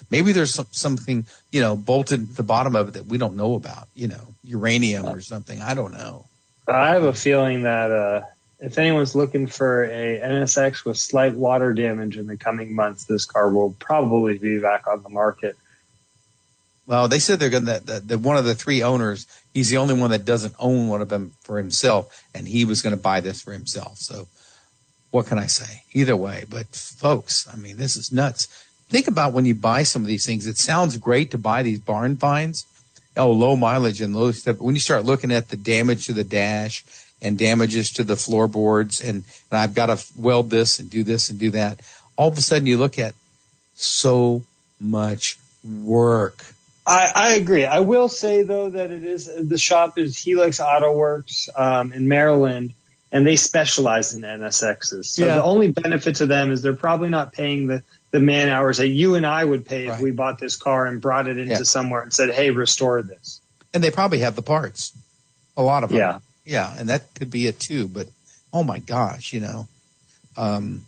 Maybe there's something, bolted at the bottom of it that we don't know about, uranium or something. I don't know. I have a feeling that if anyone's looking for a NSX with slight water damage in the coming months, this car will probably be back on the market. Well, they said they're going that one of the three owners, he's the only one that doesn't own one of them for himself, and he was going to buy this for himself. So what can I say? Either way, but folks, I mean, this is nuts. Think about when you buy some of these things. It sounds great to buy these barn finds, low mileage and low stuff. When you start looking at the damage to the dash and damages to the floorboards, and I've got to weld this and do that, all of a sudden you look at so much work. I agree. I will say, though, that the shop is Helix Auto Works in Maryland, and they specialize in NSXs. So the only benefit to them is they're probably not paying the man hours that you and I would pay if we bought this car and brought it into somewhere and said, hey, restore this. And they probably have the parts, a lot of them. Yeah. Yeah, and that could be it too. But, oh, my gosh, I don't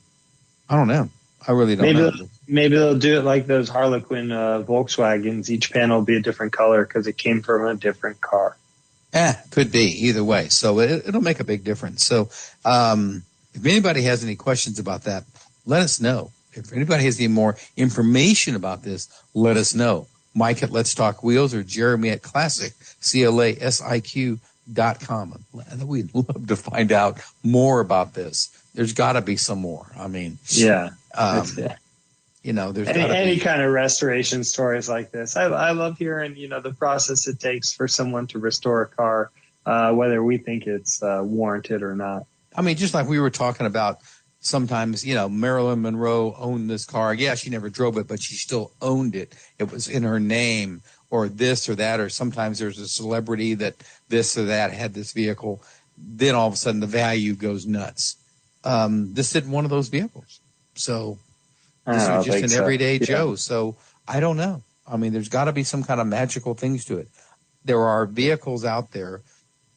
know. I really don't know. Maybe they'll do it like those Harlequin Volkswagens. Each panel will be a different color because it came from a different car. Could be either way. So it'll make a big difference. So if anybody has any questions about that, let us know. If anybody has any more information about this, let us know. Mike at Let's Talk Wheels or Jeremy at ClasiQ.com. We'd love to find out more about this. There's got to be some more. I mean, there's any kind of restoration stories like this. I love hearing, the process it takes for someone to restore a car, whether we think it's warranted or not. I mean, just like we were talking about, sometimes, Marilyn Monroe owned this car. Yeah, she never drove it, but she still owned it. It was in her name, or this or that, or sometimes there's a celebrity that this or that had this vehicle. Then all of a sudden the value goes nuts. This isn't one of those vehicles. So this is just an everyday Joe. So I don't know. I mean, there's got to be some kind of magical things to it. There are vehicles out there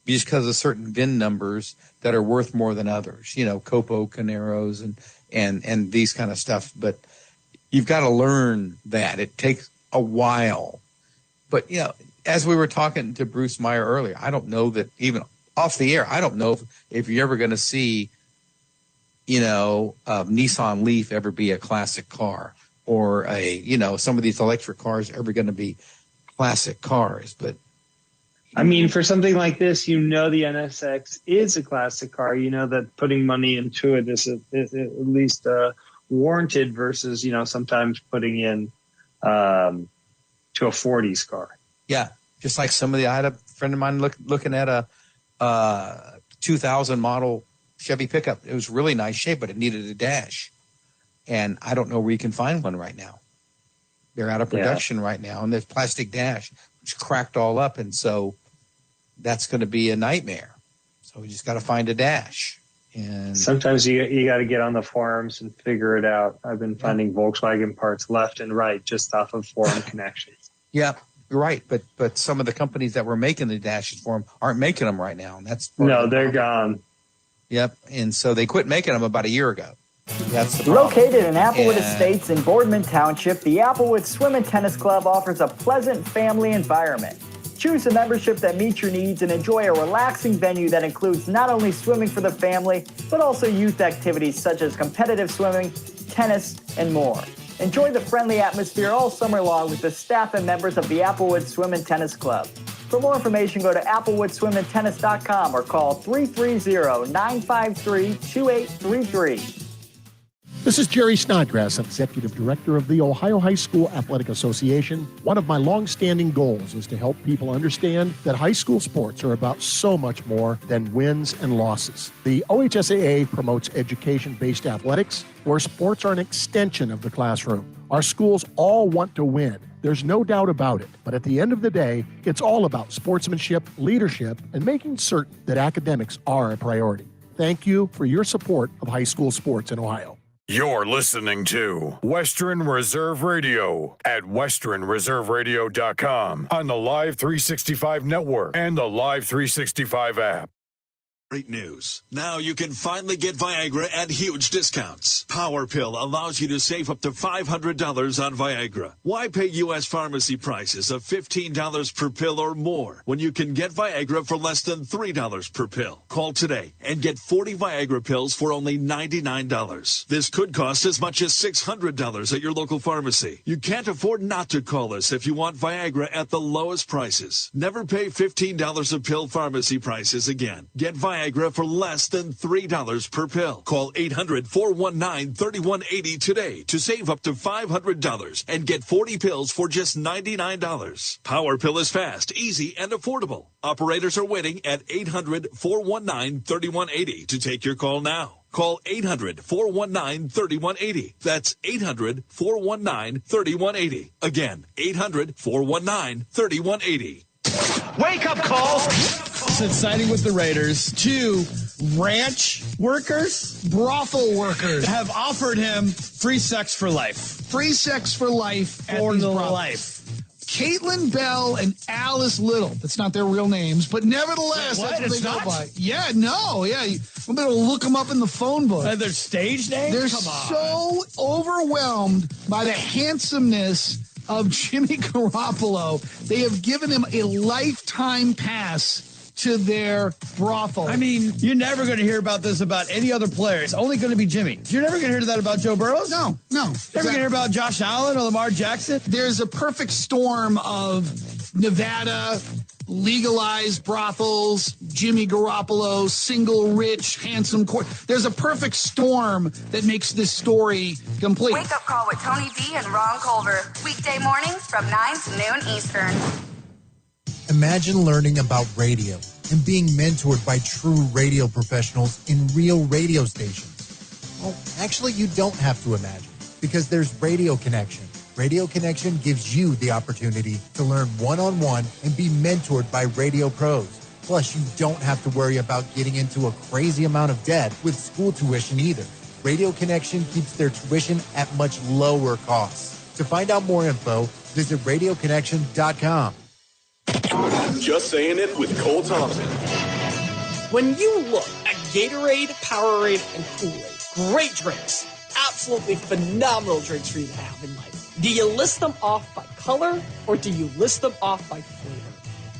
just because of certain VIN numbers that are worth more than others, Copo Caneros and these kind of stuff. But you've got to learn that. It takes a while. But, as we were talking to Bruce Meyer earlier, I don't know that even off the air, I don't know if you're ever going to see Nissan Leaf ever be a classic car, or some of these electric cars ever going to be classic cars. But I mean, for something like this, the NSX is a classic car. That putting money into it is at least warranted versus, sometimes putting in to a 40s car. Yeah, just like I had a friend of mine looking at a 2000 model Chevy pickup. It was really nice shape, but it needed a dash. And I don't know where you can find one right now. They're out of production right now. And there's plastic dash, which cracked all up. And so that's going to be a nightmare. So we just got to find a dash. And sometimes you got to get on the forums and figure it out. I've been finding Volkswagen parts left and right just off of forum connections. Yeah, you're right. But some of the companies that were making the dashes for them aren't making them right now. And that's they're gone. Yep, and so they quit making them about a year ago. That's the problem. Located in Applewood Estates in Boardman Township, the Applewood Swim and Tennis Club offers a pleasant family environment. Choose a membership that meets your needs and enjoy a relaxing venue that includes not only swimming for the family, but also youth activities such as competitive swimming, tennis, and more. Enjoy the friendly atmosphere all summer long with the staff and members of the Applewood Swim and Tennis Club. For more information, go to applewoodswimandtennis.com or call 330-953-2833. This is Jerry Snodgrass, Executive Director of the Ohio High School Athletic Association. One of my long-standing goals is to help people understand that high school sports are about so much more than wins and losses. The OHSAA promotes education-based athletics, where sports are an extension of the classroom. Our schools all want to win. There's no doubt about it. But at the end of the day, it's all about sportsmanship, leadership, and making certain that academics are a priority. Thank you for your support of high school sports in Ohio. You're listening to Western Reserve Radio at westernreserveradio.com on the Live 365 network and the Live 365 app. Great news. Now you can finally get Viagra at huge discounts. Power Pill allows you to save up to $500 on Viagra. Why pay U.S. pharmacy prices of $15 per pill or more when you can get Viagra for less than $3 per pill? Call today and get 40 Viagra pills for only $99. This could cost as much as $600 at your local pharmacy. You can't afford not to call us if you want Viagra at the lowest prices. Never pay $15 a pill pharmacy prices again. Get Viagra for less than $3 per pill. Call 800-419-3180 today to save up to $500 and get 40 pills for just $99. Power Pill is fast, easy, and affordable. Operators are waiting at 800-419-3180 to take your call now. Call 800-419-3180. That's 800-419-3180. Again, 800-419-3180. Wake up call! Since siding with the Raiders, 2 ranch workers, brothel workers, have offered him free sex for life. Free sex for life For the life. Caitlin Bell and Alice Little. That's not their real names, but nevertheless, Wait, what? that's what It's they go not? by. Yeah, no, yeah. I'm going to look them up in the phone book. Their stage name? They're Come on. so overwhelmed by the handsomeness of Jimmy Garoppolo. They have given him a lifetime pass to their brothel. I mean, you're never going to hear about this about any other player. It's only going to be Jimmy. You're never going to hear that about Joe Burrows? No. Never going to hear about Josh Allen or Lamar Jackson? There's a perfect storm of Nevada, legalized brothels, Jimmy Garoppolo, single, rich, handsome court. There's a perfect storm that makes this story complete. Wake Up Call with Tony V and Ron Culver. Weekday mornings from 9 to noon Eastern. Imagine learning about radio and being mentored by true radio professionals in real radio stations. Well, actually, you don't have to imagine, because there's Radio Connection. Radio Connection gives you the opportunity to learn one-on-one and be mentored by radio pros. Plus, you don't have to worry about getting into a crazy amount of debt with school tuition either. Radio Connection keeps their tuition at much lower costs. To find out more info, visit radioconnection.com. Just saying it with Cole Thompson. When you look at Gatorade, Powerade, and Kool-Aid, great drinks, absolutely phenomenal drinks for you to have in life. Do you list them off by color or do you list them off by flavor?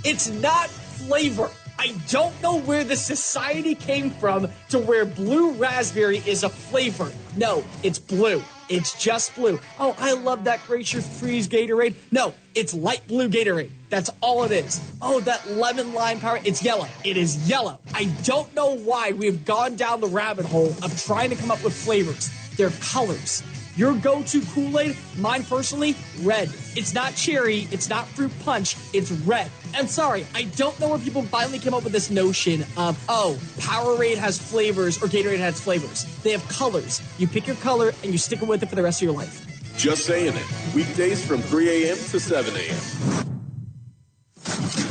It's not flavor. I don't know where the society came from to where blue raspberry is a flavor. No, it's blue. It's just blue. Oh, I love that Glacier Freeze Gatorade. No, it's light blue Gatorade. That's all it is. Oh, that lemon lime power, it's yellow. It is yellow. I don't know why we've gone down the rabbit hole of trying to come up with flavors. They're colors. Your go-to Kool-Aid, mine personally, red. It's not cherry, it's not fruit punch, it's red. And sorry, I don't know where people finally came up with this notion of, oh, Powerade has flavors or Gatorade has flavors. They have colors. You pick your color and you stick with it for the rest of your life. Just saying it. Weekdays from 3 a.m. to 7 a.m.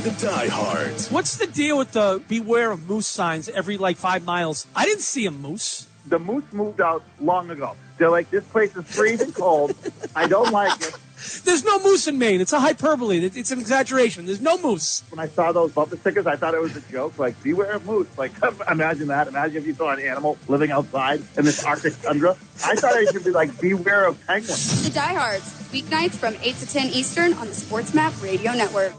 The diehards. What's the deal with the beware of moose signs every 5 miles? I didn't see a moose. The moose moved out long ago. They're like, this place is freezing cold. I don't like it. There's no moose in Maine. It's a hyperbole. It's an exaggeration. There's no moose. When I saw those bumper stickers, I thought it was a joke. Like, beware of moose. Like, imagine that. Imagine if you saw an animal living outside in this Arctic tundra. I thought it should be like, beware of penguins. The Diehards, weeknights from 8 to 10 Eastern on the Sports Map Radio Network.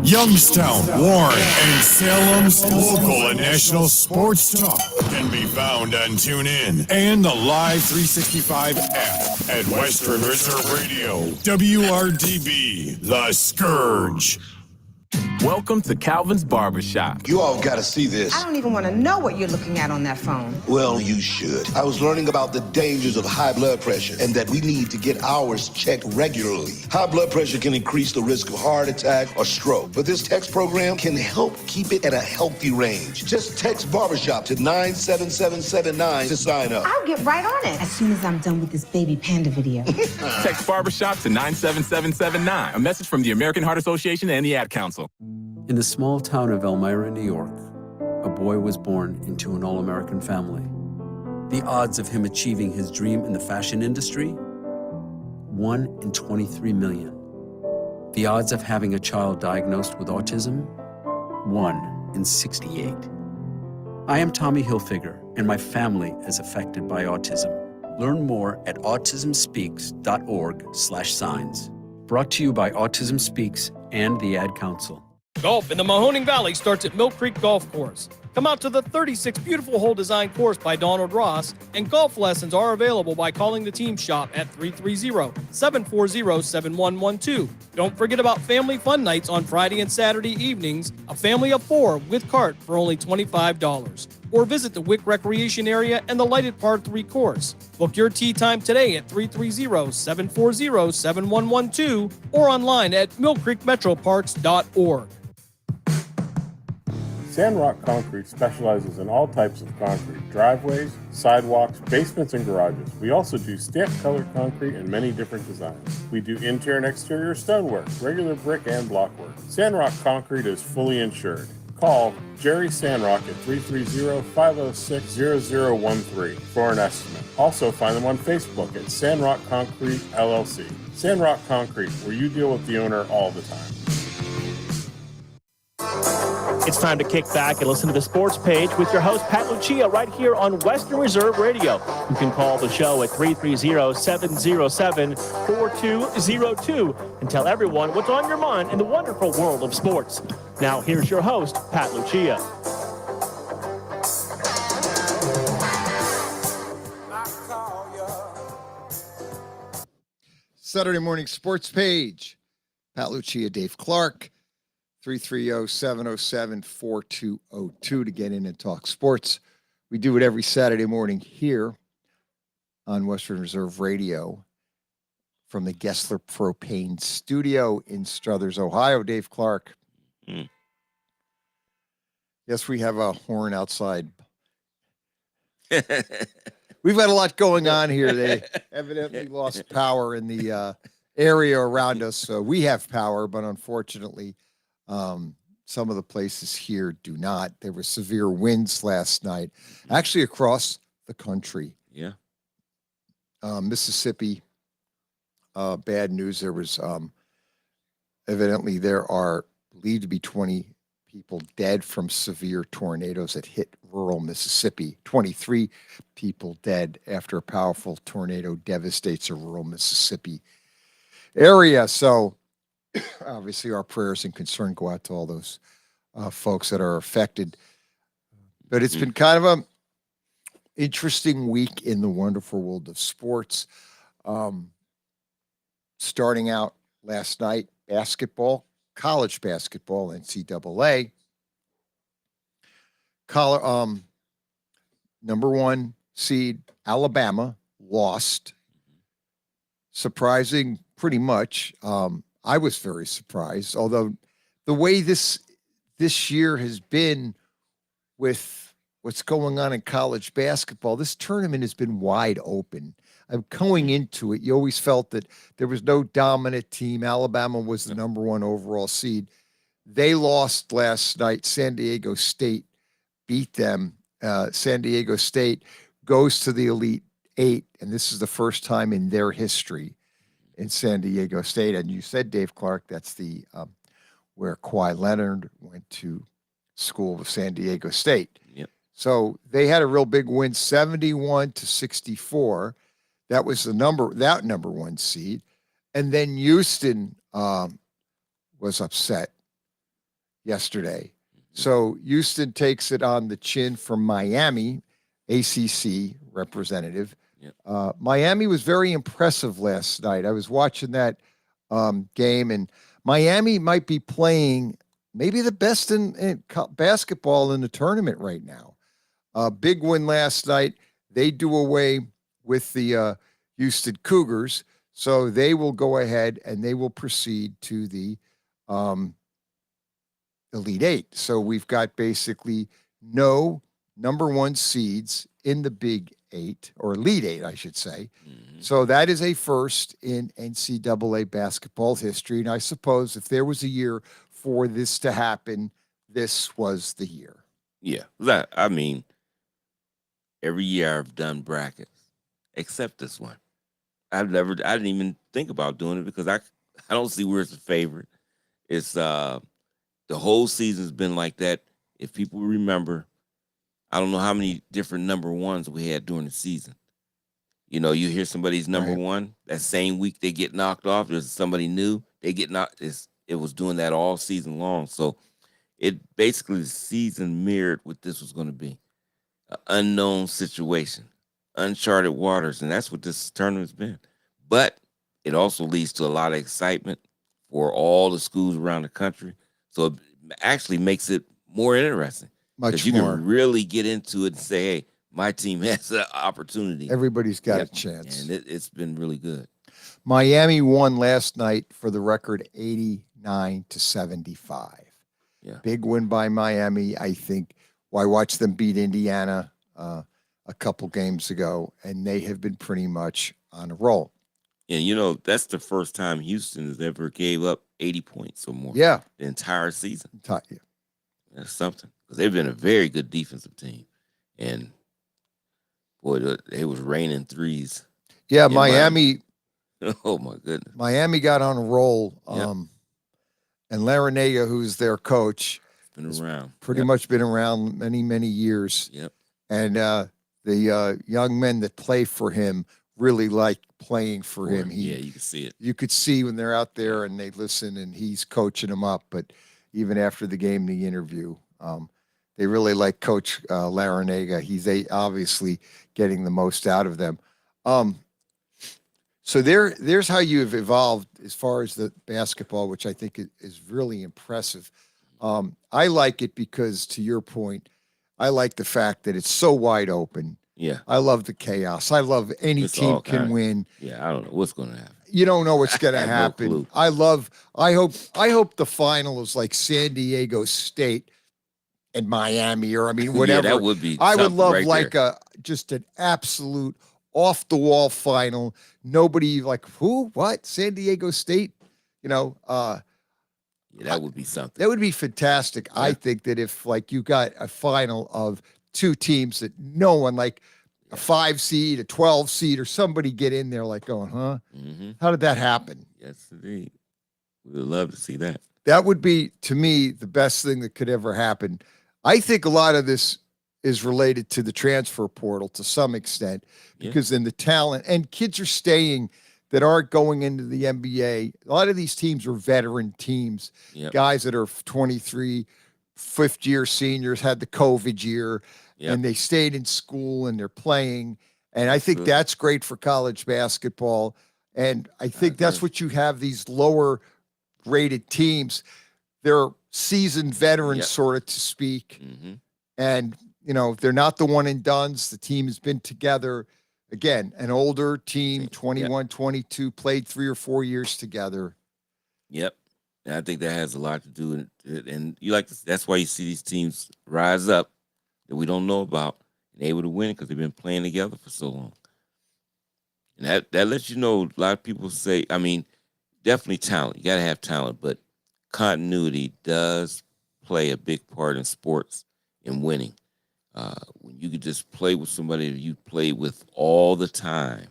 Youngstown, Warren, and Salem's local and national sports talk can be found on TuneIn and the Live 365 app at Western Reserve Radio, WRDB, The Scourge. Welcome to Calvin's Barbershop. You all got to see this. I don't even want to know what you're looking at on that phone. Well, you should. I was learning about the dangers of high blood pressure and that we need to get ours checked regularly. High blood pressure can increase the risk of heart attack or stroke, but this text program can help keep it at a healthy range. Just text Barbershop to 97779 to sign up. I'll get right on it as soon as I'm done with this baby panda video. Text Barbershop to 97779. A message from the American Heart Association and the Ad Council. In the small town of Elmira, New York, a boy was born into an all-American family. The odds of him achieving his dream in the fashion industry? 1 in 23 million. The odds of having a child diagnosed with autism? 1 in 68. I am Tommy Hilfiger, and my family is affected by autism. Learn more at autismspeaks.org/signs. Brought to you by Autism Speaks and the Ad Council. Golf in the Mahoning Valley starts at Mill Creek Golf Course. Come out to the 36 beautiful hole design course by Donald Ross, and golf lessons are available by calling the team shop at 330-740-7112. Don't forget about family fun nights on Friday and Saturday evenings, a family of 4 with cart for only $25. Or visit the Wick Recreation Area and the lighted Par 3 course. Book your tee time today at 330-740-7112 or online at millcreekmetroparks.org. Sandrock Concrete specializes in all types of concrete, driveways, sidewalks, basements, and garages. We also do stamp-colored concrete in many different designs. We do interior and exterior stonework, regular brick and block work. Sandrock Concrete is fully insured. Call Jerry Sandrock at 330-506-0013 for an estimate. Also find them on Facebook at Sandrock Concrete LLC. Sandrock Concrete, where you deal with the owner all the time. It's time to kick back and listen to the sports page with your host, Pat Lucia, right here on Western Reserve Radio. You can call the show at 330-707-4202 and tell everyone what's on your mind in the wonderful world of sports. Now, here's your host, Pat Lucia. Saturday morning sports page. Pat Lucia, Dave Clark. 330-707-4202 to get in and talk sports. We do it every Saturday morning here on Western Reserve Radio from the Gessler Propane Studio in Struthers, Ohio. Dave Clark. Yes, we have a horn outside. We've got a lot going on here. They evidently lost power in the area around us. So we have power, but unfortunately, some of the places here do not. There were severe winds last night, actually across the country. Yeah. Mississippi, bad news. There was evidently there are believed to be 20 people dead from severe tornadoes that hit rural Mississippi. 23 people dead after a powerful tornado devastates a rural Mississippi area. So obviously, our prayers and concern go out to all those folks that are affected. But it's been kind of a interesting week in the wonderful world of sports. Starting out last night, basketball, college basketball, NCAA. Number 1 seed, Alabama, lost. Surprising, pretty much. I was very surprised, although the way this year has been with what's going on in college basketball, this tournament has been wide open. Going into it, you always felt that there was no dominant team. Alabama was the number 1 overall seed. They lost last night. San Diego State beat them. San Diego State goes to the Elite 8, and this is the first time in their history in San Diego State. And you said, Dave Clark, that's the where Kawhi Leonard went to school with San Diego State. Yep. So they had a real big win, 71-64. That was number 1 seed. And then Houston was upset yesterday. So Houston takes it on the chin from Miami, ACC representative. Miami was very impressive last night. I was watching that game, and Miami might be playing maybe the best in basketball in the tournament right now. Big win last night. They do away with the Houston Cougars, so they will go ahead and they will proceed to the Elite 8. So we've got basically no number 1 seeds in the Big 8, or Elite 8, I should say. So that is a first in NCAA basketball history. And I suppose if there was a year for this to happen, this was the year. Yeah. I mean, every year I've done brackets, except this one. I didn't even think about doing it because I don't see where it's a favorite. It's the whole season's been like that. if people remember, I don't know how many different number ones we had during the season. You know, you hear somebody's number Right. one, that same week they get knocked off. There's somebody new, they get knocked. It was doing that all season long. So it basically the season mirrored what this was going to be. An unknown situation, uncharted waters, and that's what this tournament's been. But it also leads to a lot of excitement for all the schools around the country. So it actually makes it more interesting. Much Because you more. can really get into it and say, hey, my team has an opportunity. Everybody's got Yep. a chance. And it's been really good. Miami won last night for the record 89-75. Yeah. Big win by Miami. I think I watched them beat Indiana a couple games ago, and they have been pretty much on a roll. And, you know, that's the first time Houston has ever gave up 80 points or more. Yeah. The entire season. Yeah. That's something. Because they've been a very good defensive team. And, boy, they was raining threes. Yeah, Miami. Oh, my goodness. Miami got on a roll. Yep. And Larinaga, who's their coach, been around. Pretty much been around many, many years. Yep. And the young men that play for him really like playing for him. Yeah, you can see it. You could see when they're out there and they listen and he's coaching them up. But even after the game, the interview, they really like Coach Larinaga. He's obviously getting the most out of them. So there's how you have evolved as far as the basketball, which I think is really impressive. I like it because, to your point, I like the fact that it's so wide open. Yeah. I love the chaos. I love any team can win. Yeah, I don't know what's going to happen. You don't know what's going to I have no happen. clue. I hope the final is like San Diego State and Miami, or whatever. Yeah, that would be. I would love right like there. just an absolute off the wall final. Nobody like who, what, San Diego State, Yeah, that would be something. that would be fantastic. I think that if like you got a final of two teams that no one, like a 5 seed, a 12 seed, or somebody get in there like going, huh? Mm-hmm. How did that happen? Yes, indeed. We would love to see that. That would be, to me, the best thing that could ever happen. I think a lot of this is related to the transfer portal to some extent, because then the talent and kids are staying that aren't going into the NBA. A lot of these teams are veteran teams, guys that are 23, fifth-year seniors, had the COVID year, and they stayed in school and they're playing. And I think that's great for college basketball. And I think that's what you have, these lower-rated teams. They're seasoned veterans, sort of, to speak. Mm-hmm. And, they're not the one and dones. The team has been together. Again, an older team, 21, 22, played 3 or 4 years together. Yep. And I think that has a lot to do with it. And that's why you see these teams rise up that we don't know about and able to win because they've been playing together for so long. And that lets you know, a lot of people say, definitely talent. You got to have talent, but continuity does play a big part in sports in winning. When you could just play with somebody that you play with all the time,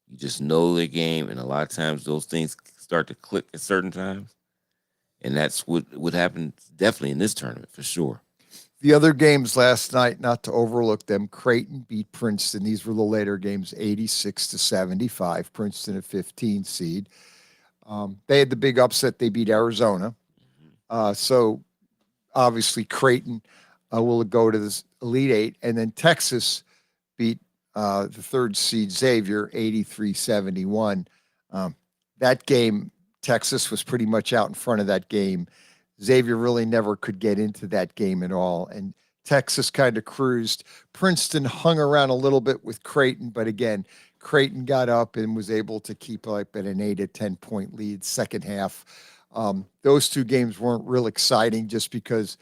you just know their game, and a lot of times those things start to click at certain times, and that's what happened definitely in this tournament for sure. The other games last night, not to overlook them, Creighton beat Princeton. These were the later games, 86-75. Princeton, a 15 seed. They had the big upset. They beat Arizona. So obviously Creighton will go to this Elite Eight. And then Texas beat the third seed Xavier, 83-71. That game, Texas was pretty much out in front of that game. Xavier really never could get into that game at all. And Texas kind of cruised. Princeton hung around a little bit with Creighton, but again, Creighton got up and was able to keep up at an 8 to 10 point lead second half. Those two games weren't real exciting just because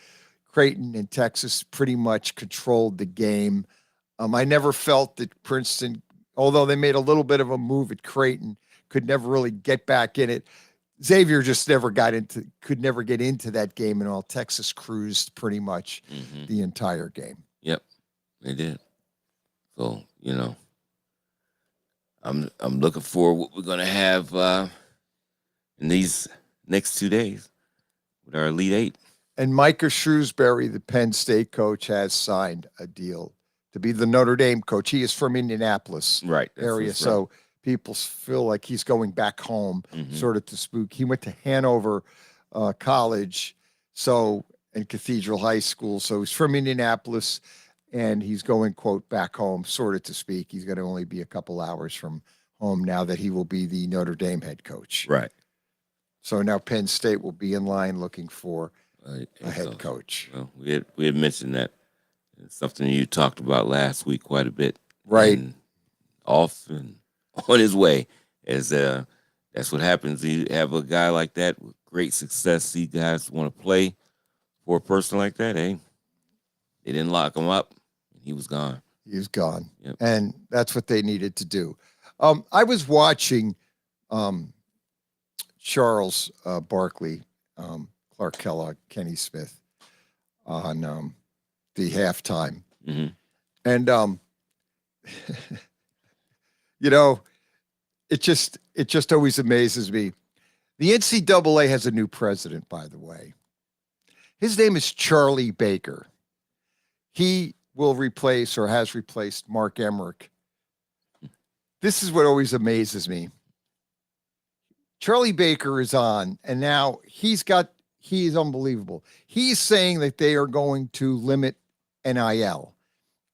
Creighton and Texas pretty much controlled the game. I never felt that Princeton, although they made a little bit of a move at Creighton, could never really get back in it. Xavier just could never get into that game and all. Texas cruised pretty much the entire game. Yep, they did. So, I'm looking forward to what we're going to have in these next 2 days with our Elite Eight. And Micah Shrewsbury, the Penn State coach, has signed a deal to be the Notre Dame coach. He is from Indianapolis area, so people feel like he's going back home, sort of to spook. He went to Hanover College, and Cathedral High School, so he's from Indianapolis, and he's going, quote, back home, sort of to speak. He's going to only be a couple hours from home now that he will be the Notre Dame head coach. Right. So now Penn State will be in line looking for a head coach. Well, we had mentioned that. It's something you talked about last week quite a bit. Right. And off and on his way. That's what happens. You have a guy like that with great success. See guys want to play for a person like that. Hey, they didn't lock him up. He was gone. He was gone. Yep. And that's what they needed to do. I was watching Charles Barkley, Clark Kellogg, Kenny Smith on the halftime. And, it just always amazes me. The NCAA has a new president, by the way. His name is Charlie Baker. He will replace or has replaced Mark Emmerick. This is what always amazes me. Charlie Baker is on, and now he is unbelievable. He's saying that they are going to limit NIL.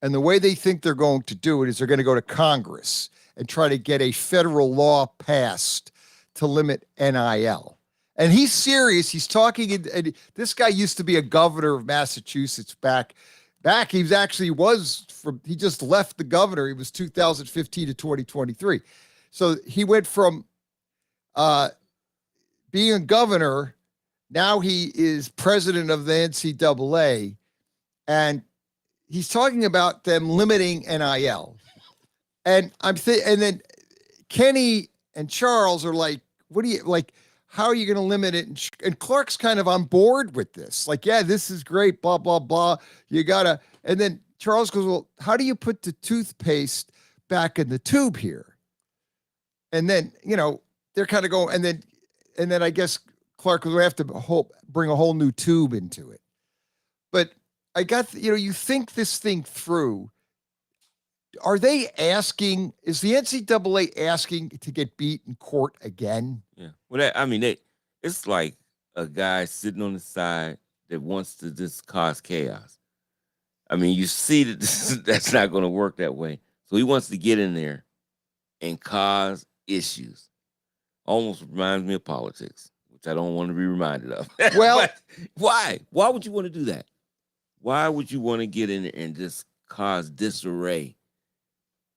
And the way they think they're going to do it is they're going to go to Congress and try to get a federal law passed to limit NIL. And he's serious. He's talking, and this guy used to be a governor of Massachusetts back. He just left the governor. He was 2015 to 2023. So he went from being a governor, now he is president of the NCAA, and he's talking about them limiting NIL. And and then Kenny and Charles are like, how are you going to limit it? And Clark's kind of on board with this. Like, yeah, this is great, blah, blah, blah. You got to, and then Charles goes, well, how do you put the toothpaste back in the tube here? And then, they're kind of going, and then I guess Clark will have to bring a whole new tube into it. But I got, you think this thing through. Are they asking, is the NCAA asking to get beat in court again? Yeah. Well, it's like a guy sitting on the side that wants to just cause chaos. I mean, you see that that's not going to work that way. So he wants to get in there and cause issues. Almost reminds me of politics, which I don't want to be reminded of. Well, why? Why would you want to do that? Why would you want to get in there and just cause disarray?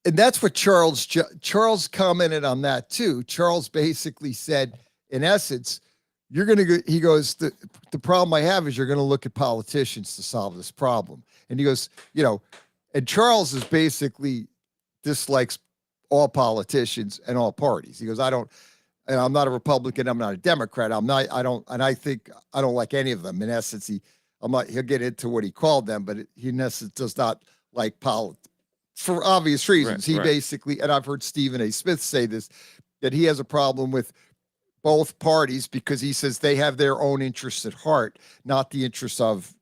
And that's what Charles commented on that too. Charles basically said, in essence, you're going to go, he goes, the problem I have is you're going to look at politicians to solve this problem. And he goes, and Charles is basically dislikes all politicians and all parties. He goes, I'm not a Republican. I'm not a Democrat. I don't like any of them. In essence, he'll get into what he called them, but he in essence does not like politics. For obvious reasons. He basically, and I've heard Stephen A. Smith say this, that he has a problem with both parties because he says they have their own interests at heart, not the interests of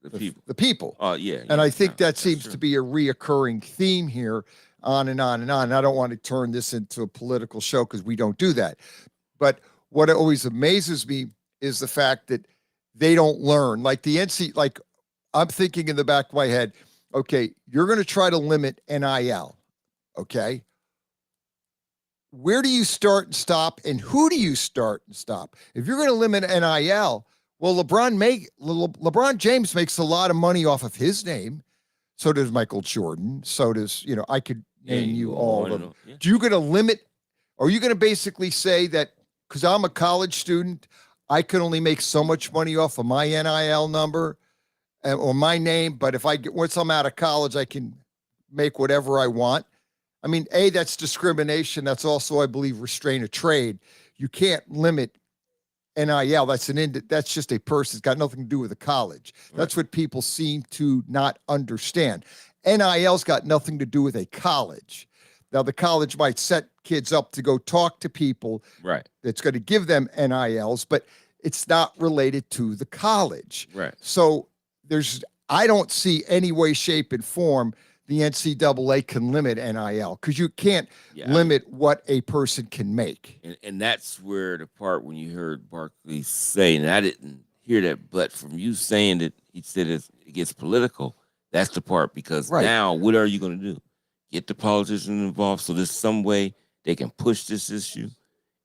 the people. Oh, yeah. And I think that seems to be a reoccurring theme here, on and on and on. And I don't want to turn this into a political show because we don't do that. But what always amazes me is the fact that they don't learn. Like I'm thinking in the back of my head, okay, you're going to try to limit NIL, okay? Where do you start and stop, and who do you start and stop? If you're going to limit NIL, well, LeBron James makes a lot of money off of his name. So does Michael Jordan. So does, I could name you all of them. Yeah. Are you going to basically say that because I'm a college student, I can only make so much money off of my NIL number or my name, but once I'm out of college, I can make whatever I want? I mean, that's discrimination. That's also, I believe, restraint of trade. You can't limit NIL. That's just a person. It's got nothing to do with a college. Right. That's what people seem to not understand. NIL's got nothing to do with a college. Now, the college might set kids up to go talk to people right. that's going to give them NILs, but it's not related to the college. Right. So I don't see any way, shape, and form the NCAA can limit NIL because you can't limit what a person can make. And that's where the part when you heard Barkley say, and I didn't hear that, but from you saying that he said it gets political, that's the part because now what are you going to do? Get the politicians involved so there's some way they can push this issue.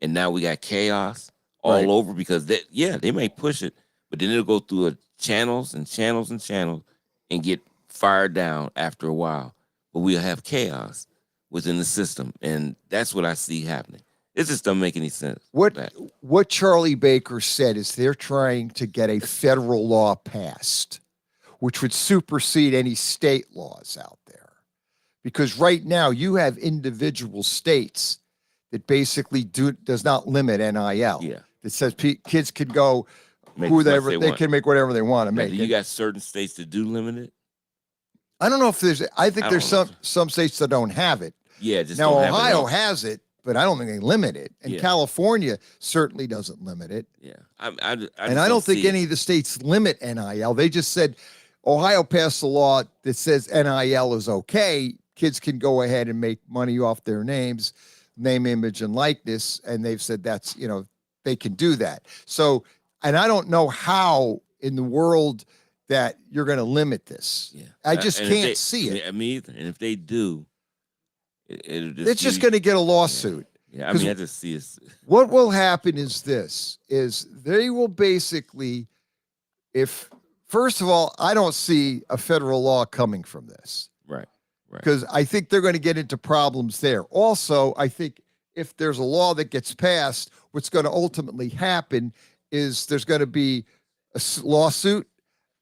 And now we got chaos all over because they may push it, but then it'll go through channels and channels and channels and get fired down after a while. But we'll have chaos within the system. And that's what I see happening. It just doesn't make any sense. What Charlie Baker said is they're trying to get a federal law passed, which would supersede any state laws out there. Because right now you have individual states that basically does not limit NIL. Yeah. That says kids can go whoever they can make whatever they want to make. You got certain states that do limit it. I don't know if I think there's some states that don't have it. Yeah, just now don't have Ohio has it, but I don't think they limit it. And California certainly doesn't limit it. Yeah. I don't think any of the states limit NIL. They just said Ohio passed a law that says NIL is okay. Kids can go ahead and make money off their names, name, image, and likeness. And they've said that's, they can do that. So, and I don't know how in the world that you're going to limit this. Yeah. I just can't see it. I mean, and if they do, it's just going to get a lawsuit. Yeah, I mean, I just see it. What will happen is they will basically, first of all, I don't see a federal law coming from this. Right. Because I think they're going to get into problems there. Also, I think if there's a law that gets passed, what's going to ultimately happen is there's going to be a lawsuit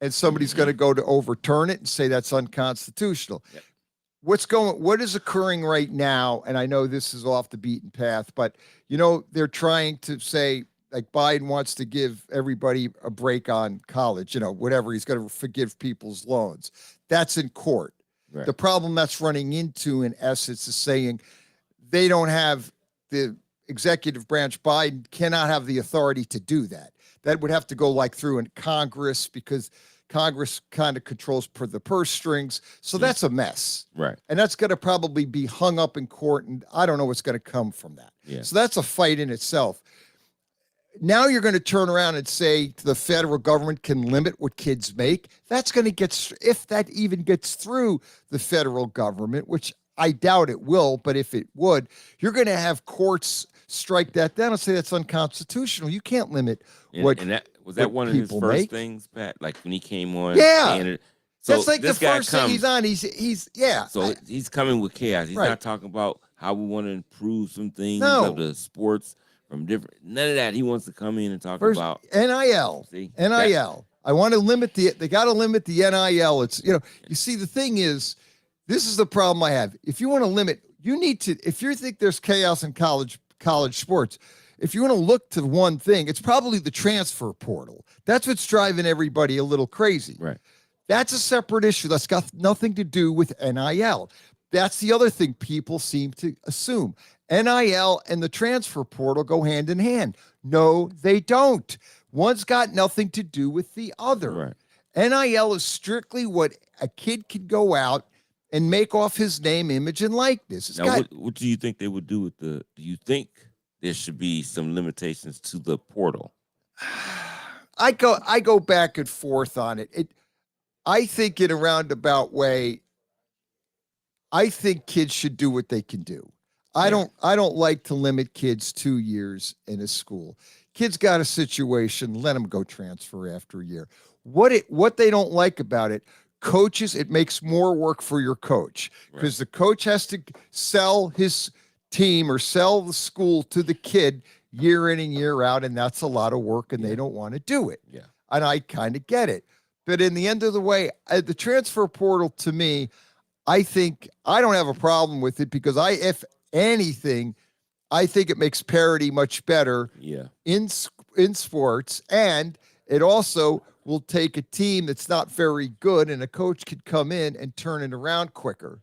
and somebody's going to go to overturn it and say that's unconstitutional. Yep. What is occurring right now, and I know this is off the beaten path, but they're trying to say, like, Biden wants to give everybody a break on college, whatever, he's going to forgive people's loans. That's in court. Right. The problem that's running into, in essence, is saying they don't have the executive branch. Biden cannot have the authority to do that. That would have to go through in Congress because Congress kind of controls the purse strings. So that's a mess. Right. And that's going to probably be hung up in court. And I don't know what's going to come from that. Yeah. So that's a fight in itself. Now you're going to turn around and say the federal government can limit what kids make. That's going to if that even gets through the federal government, which I doubt it will, but if it would, you're going to have courts strike that down and say that's unconstitutional. You can't limit what. And was that one of his first make. things, Pat? Like when he came on. Yeah. So that's like the first thing he's on. So he's coming with chaos. He's not talking about how we want to improve some things of the sports. From different, none of that. He wants to come in and talk about NIL. See? NIL. I want to limit they got to limit the NIL. It's, you see, the thing is, this is the problem I have. If you want to limit, you need to, if you think there's chaos in college sports, if you want to look to one thing, it's probably the transfer portal. That's what's driving everybody a little crazy. Right. That's a separate issue. That's got nothing to do with NIL. That's the other thing people seem to assume. NIL and the transfer portal go hand in hand. No, they don't. One's got nothing to do with the other. Right. NIL is strictly what a kid can go out and make off his name, image, and likeness. What do you think they would do with do you think there should be some limitations to the portal? I go back and forth on it. I think in a roundabout way, I think kids should do what they can do. I don't like to limit kids 2 years in a school. Kids got a situation, let them go transfer after a year. What they don't like about it, coaches, it makes more work for your coach because the coach has to sell his team or sell the school to the kid year in and year out, and that's a lot of work, and they don't want to do it. Yeah. And I kind of get it. But in the end of the way, the transfer portal, to me, I think I don't have a problem with it because if anything, I think it makes parity much better in sports, and it also will take a team that's not very good and a coach could come in and turn it around quicker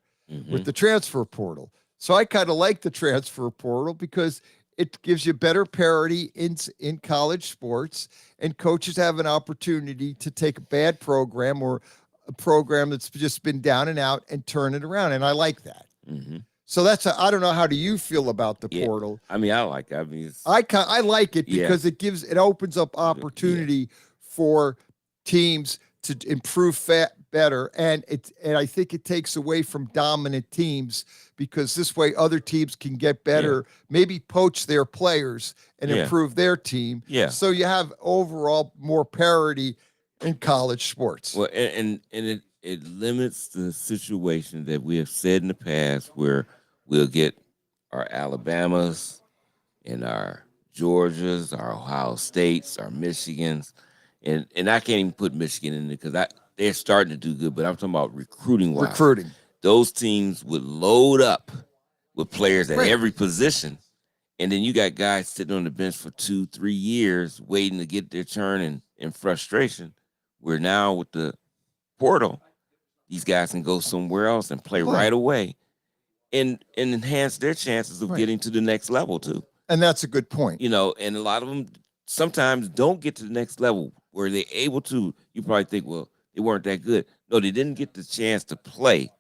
with the transfer portal. So I kind of like the transfer portal because it gives you better parity in college sports, and coaches have an opportunity to take a bad program or a program that's just been down and out and turn it around. And I like that. Mm-hmm. So I don't know, how do you feel about the portal? I mean, I like it. I mean, I like it because it opens up opportunity for teams to improve better, and I think it takes away from dominant teams, because this way other teams can get better, maybe poach their players and improve their team. Yeah. So you have overall more parity in college sports. Well, and it limits the situation that we have said in the past where we'll get our Alabamas and our Georgias, our Ohio States, our Michigans, and I can't even put Michigan in there because they're starting to do good, but I'm talking about recruiting-wise. Recruiting. Those teams would load up with players at every position, and then you got guys sitting on the bench for 2-3 years waiting to get their turn in frustration, where now with the portal, these guys can go somewhere else and play right away and enhance their chances of getting to the next level too. And that's a good point. You know, and a lot of them sometimes don't get to the next level where they're able to. You probably think, well, they weren't that good. No, they didn't get the chance to play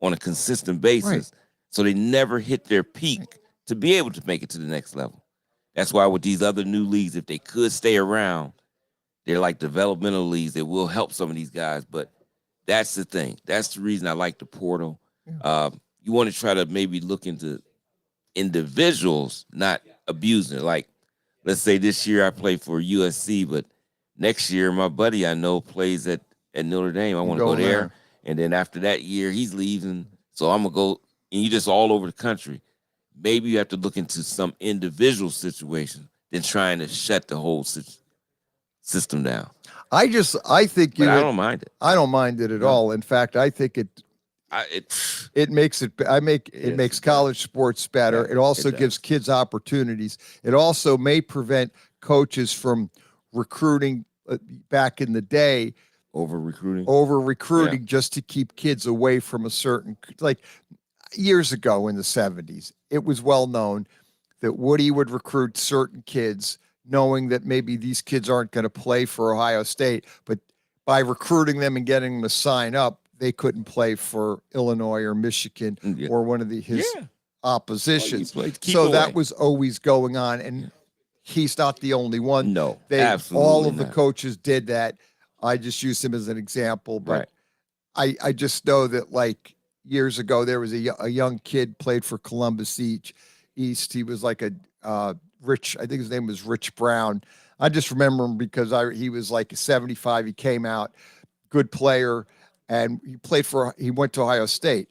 on a consistent basis. So they never hit their peak to be able to make it to the next level. That's why with these other new leagues, if they could stay around, they're like developmental leagues that will help some of these guys. But that's the thing. That's the reason I like the portal. You want to try to maybe look into individuals not abusing it. Like, let's say this year I play for USC, but next year my buddy I know plays at Notre Dame. I want to go there. And then after that year, he's leaving. So I'm going to go, and you just all over the country. Maybe you have to look into some individual situation than trying to shut the whole system down. I think I don't mind it. I don't mind it at all. In fact, I think it makes college sports better. It also gives kids opportunities. It also may prevent coaches from recruiting back in the day. Over recruiting just to keep kids away from a certain, like years ago in the 70s, it was well known that Woody would recruit certain kids knowing that maybe these kids aren't going to play for Ohio State, but by recruiting them and getting them to sign up, they couldn't play for Illinois or Michigan or one of his oppositions. So that was always going on, and he's not the only one. No, absolutely all of the coaches did that. I just used him as an example, but I just know that like years ago there was a young kid played for Columbus East. He was like a Rich, I think his name was Rich Brown. I just remember him because he was like 75. He came out, good player, and he went to Ohio State,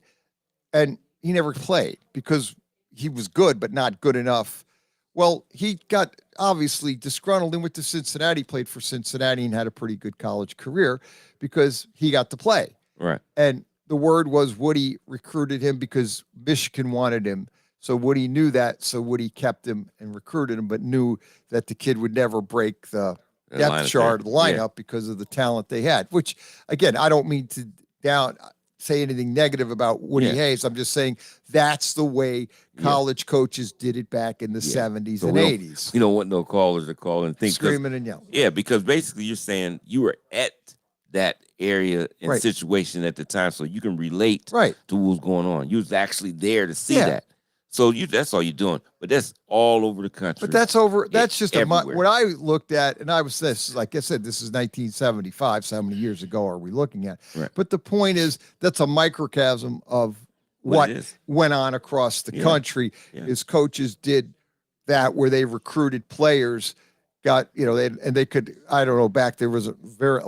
and he never played because he was good but not good enough. Well, he got obviously disgruntled and went to Cincinnati, played for Cincinnati, and had a pretty good college career because he got to play. Right. And the word was Woody recruited him because Michigan wanted him. So Woody knew that, so Woody kept him and recruited him, but knew that the kid would never break the depth chart of the lineup because of the talent they had, which, again, I don't mean to say anything negative about Woody Hayes. I'm just saying that's the way college coaches did it back in the 70s and 80s. You don't want no callers to call and think. Screaming and yelling. Yeah, because basically you're saying you were at that area and situation at the time, so you can relate to what was going on. You was actually there to see that. So that's all you're doing. But that's all over the country. But that's just what I looked at, and I was this, like I said, this is 1975. So how many years ago are we looking at? Right. But the point is, that's a microcosm of what went on across the country. Is coaches did that where they recruited players, they could, I don't know, back there was a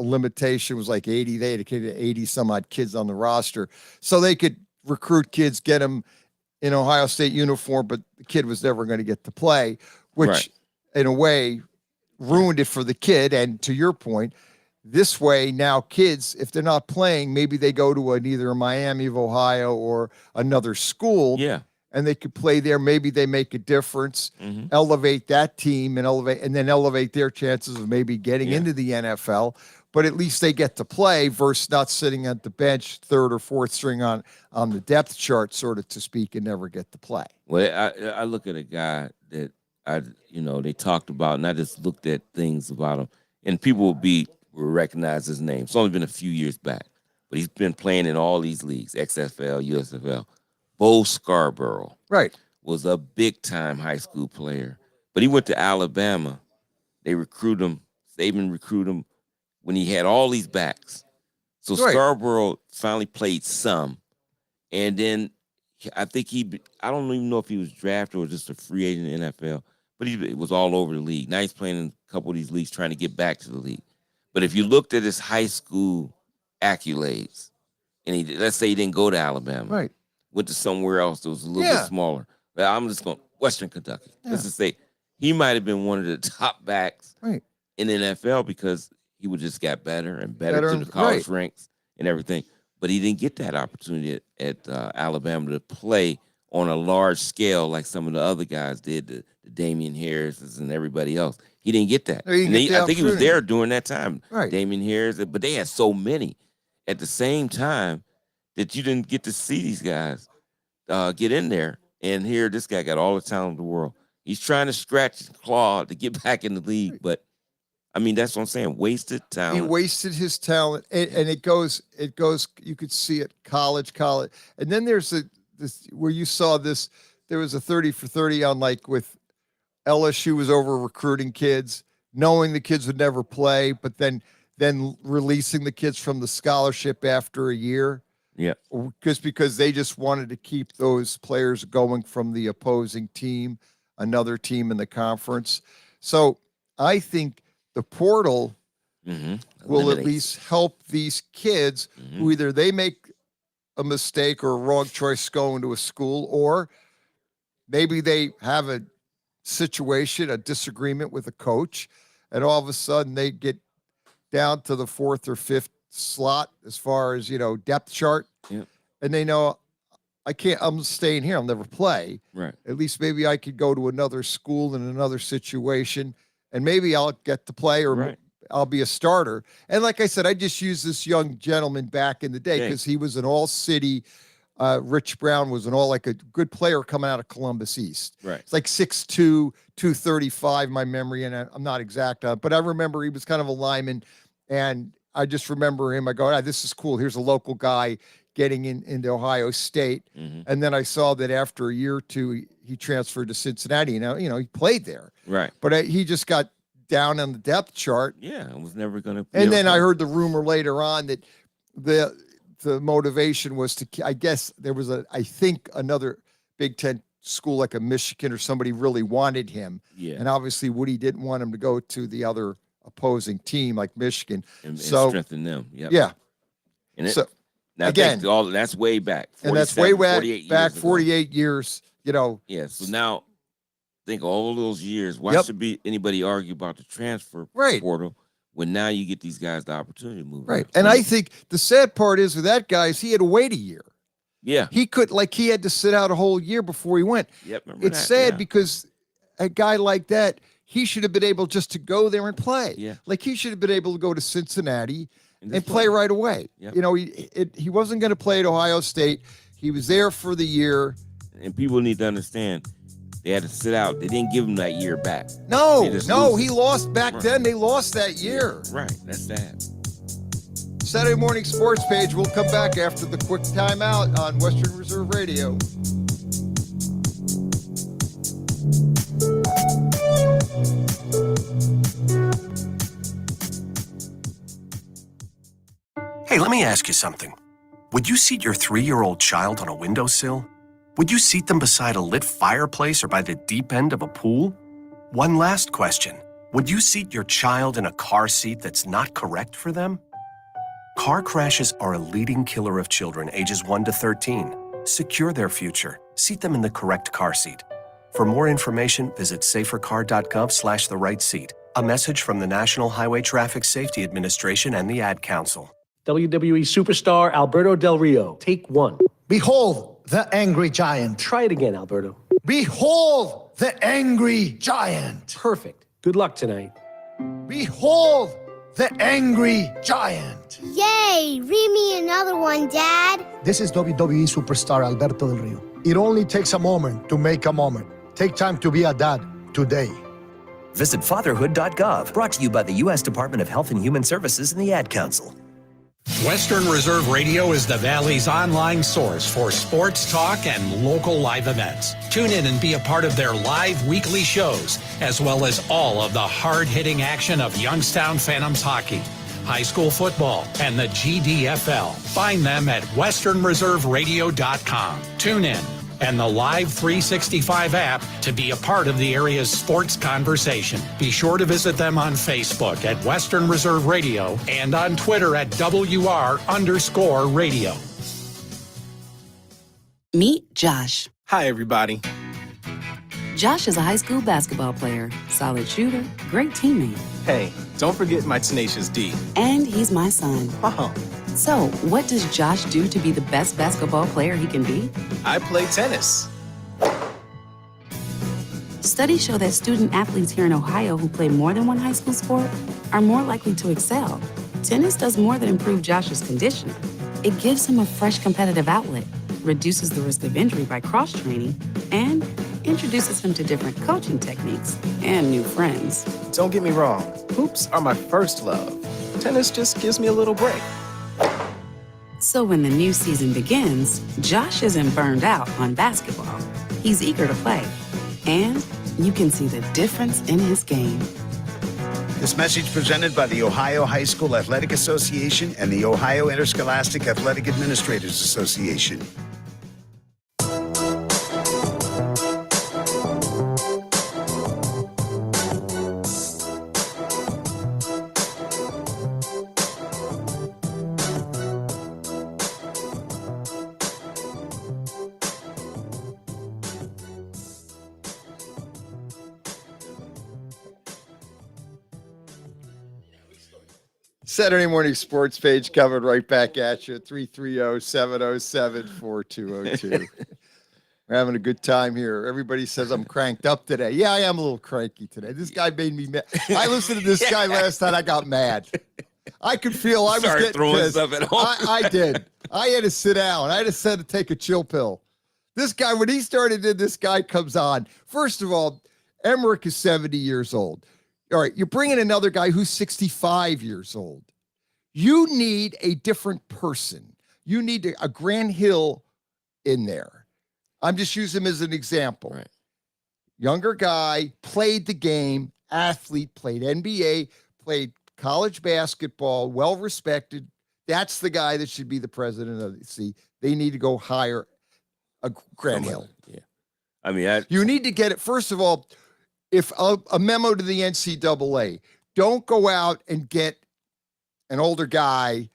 limitation, was like 80, they had 80 some odd kids on the roster. So they could recruit kids, get them in Ohio State uniform, but the kid was never going to get to play, which in a way ruined it for the kid. And to your point, this way now kids, if they're not playing, maybe they go to either a Miami of Ohio or another school. Yeah. And they could play there. Maybe they make a difference, elevate that team and elevate their chances of maybe getting into the NFL. But at least they get to play versus not sitting at the bench, third or fourth string on the depth chart, sort of to speak, and never get to play. Well, I look at a guy that they talked about, and I just looked at things about him, and people will recognize his name. It's only been a few years back, but he's been playing in all these leagues, XFL, USFL. Bo Scarborough, was a big-time high school player, but he went to Alabama. They recruited him. Saban recruited him when he had all these backs. So Scarborough finally played some, and then I think I don't even know if he was drafted or just a free agent in the NFL, but he was all over the league. Now he's playing in a couple of these leagues trying to get back to the league. But if you looked at his high school accolades, and let's say he didn't go to Alabama, went to somewhere else that was a little bit smaller. But I'm just going Western Kentucky. Let's just say he might have been one of the top backs in the NFL because he would just got better and better to the college ranks and everything. But he didn't get that opportunity at Alabama to play on a large scale like some of the other guys did, the Damian Harrises and everybody else. He didn't get that. I think he was there during that time, Damian Harris, but they had so many at the same time that you didn't get to see these guys get in there. And here, this guy got all the talent in the world. He's trying to scratch his claw to get back in the league, but I mean, that's what I'm saying. Wasted talent. He wasted his talent, and it goes. You could see it, college, and then there's this where you saw this. There was a 30 for 30 on with LSU was over recruiting kids, knowing the kids would never play, but then releasing the kids from the scholarship after a year. Yeah, because they just wanted to keep those players going from the opposing team, another team in the conference. So I think the portal will at least help these kids who either they make a mistake or a wrong choice going to a school, or maybe they have a situation, a disagreement with a coach, and all of a sudden they get down to the 4th or 5th slot as far as, depth chart. Yeah. And they know, I'm staying here. I'll never play. Right. At least maybe I could go to another school in another situation, and maybe I'll get to play, or I'll be a starter. And like I said, I just used this young gentleman back in the day because he was an all-city. Rich Brown was a good player coming out of Columbus East. Right. It's like 6'2", 235, my memory, and I'm not exact, but I remember he was kind of a lineman, and I just remember him. I go, this is cool. Here's a local guy getting into Ohio State. And then I saw that after a year or two, he transferred to Cincinnati. Now, he played there. Right. But he just got down on the depth chart. Yeah, I was never going to. And then I heard the rumor later on that the motivation was I guess there was another Big Ten school like a Michigan or somebody really wanted him. Yeah. And obviously Woody didn't want him to go to the other opposing team like Michigan. And so strengthen them. Yep. Yeah. And now again, that's way back. And that's way back 48 years, Yeah. So now think all those years, why should anybody argue about the transfer portal when now you get these guys the opportunity to move? Right. And I think the sad part is with that guy is he had to wait a year. Yeah. He had to sit out a whole year before he went. Yep. It's sad because a guy like that, he should have been able just to go there and play. Yeah. Like he should have been able to go to Cincinnati and play right away. Yep. He wasn't going to play at Ohio State. He was there for the year. And people need to understand they had to sit out. They didn't give him that year back. No, he lost back then. They lost that year. Right. That's sad. Saturday Morning Sports Page. We'll come back after the quick timeout on Western Reserve Radio. Hey, let me ask you something. Would you seat your 3-year-old child on a windowsill? Would you seat them beside a lit fireplace or by the deep end of a pool? One last question. Would you seat your child in a car seat that's not correct for them? Car crashes are a leading killer of children ages 1 to 13. Secure their future. Seat them in the correct car seat. For more information, visit safercar.gov/the-right-seat. A message from the National Highway Traffic Safety Administration and the Ad Council. WWE superstar Alberto Del Rio. Take 1. Behold the angry giant. Try it again, Alberto. Behold the angry giant. Perfect. Good luck tonight. Behold the angry giant. Yay! Read me another one, Dad. This is WWE superstar Alberto Del Rio. It only takes a moment to make a moment. Take time to be a dad. today. Visit fatherhood.gov, brought to you by the U.S. Department of Health and Human Services and the Ad Council. Western Reserve Radio is the Valley's online source for sports talk and local live events. Tune in and be a part of their live weekly shows, as well as all of the hard-hitting action of Youngstown Phantoms hockey, high school football, and the GDFL. Find them at westernreserveradio.com. Tune in and the Live 365 app to be a part of the area's sports conversation. Be sure to visit them on Facebook at Western Reserve Radio and on Twitter at WR_radio. Meet Josh. Hi, everybody. Josh is a high school basketball player, solid shooter, great teammate. Hey, don't forget my tenacious D. And he's my son. Oh. So, what does Josh do to be the best basketball player he can be? I play tennis. Studies show that student athletes here in Ohio who play more than one high school sport are more likely to excel. Tennis does more than improve Josh's condition. It gives him a fresh competitive outlet, reduces the risk of injury by cross-training, and introduces him to different coaching techniques and new friends. Don't get me wrong, hoops are my first love. Tennis just gives me a little break. So when the new season begins, Josh isn't burned out on basketball. He's eager to play. And you can see the difference in his game. This message presented by the Ohio High School Athletic Association and the Ohio Interscholastic Athletic Administrators Association. Saturday morning sports page coming right back at you. 330-707-4202. We're having a good time here. Everybody says I'm cranked up today. Yeah, I am a little cranky today. This guy made me mad. I listened to this guy last night. I got mad. I could feel I was getting throwing pissed. stuff at home. I did. I had to sit down. I had to take a chill pill. This guy, when he started, this guy comes on. First of all, Emmerich is 70 years old. All right, you're bringing another guy who's 65 years old. You need a different person. You need a Grant Hill in there. I'm just using him as an example. Right. Younger guy, played the game, athlete, played NBA, played college basketball, well-respected. That's the guy that should be the president of the C. They need to go hire a Grant Hill. Yeah. I mean, you need to get it. First of all, if a memo to the NCAA, don't go out and get an older guy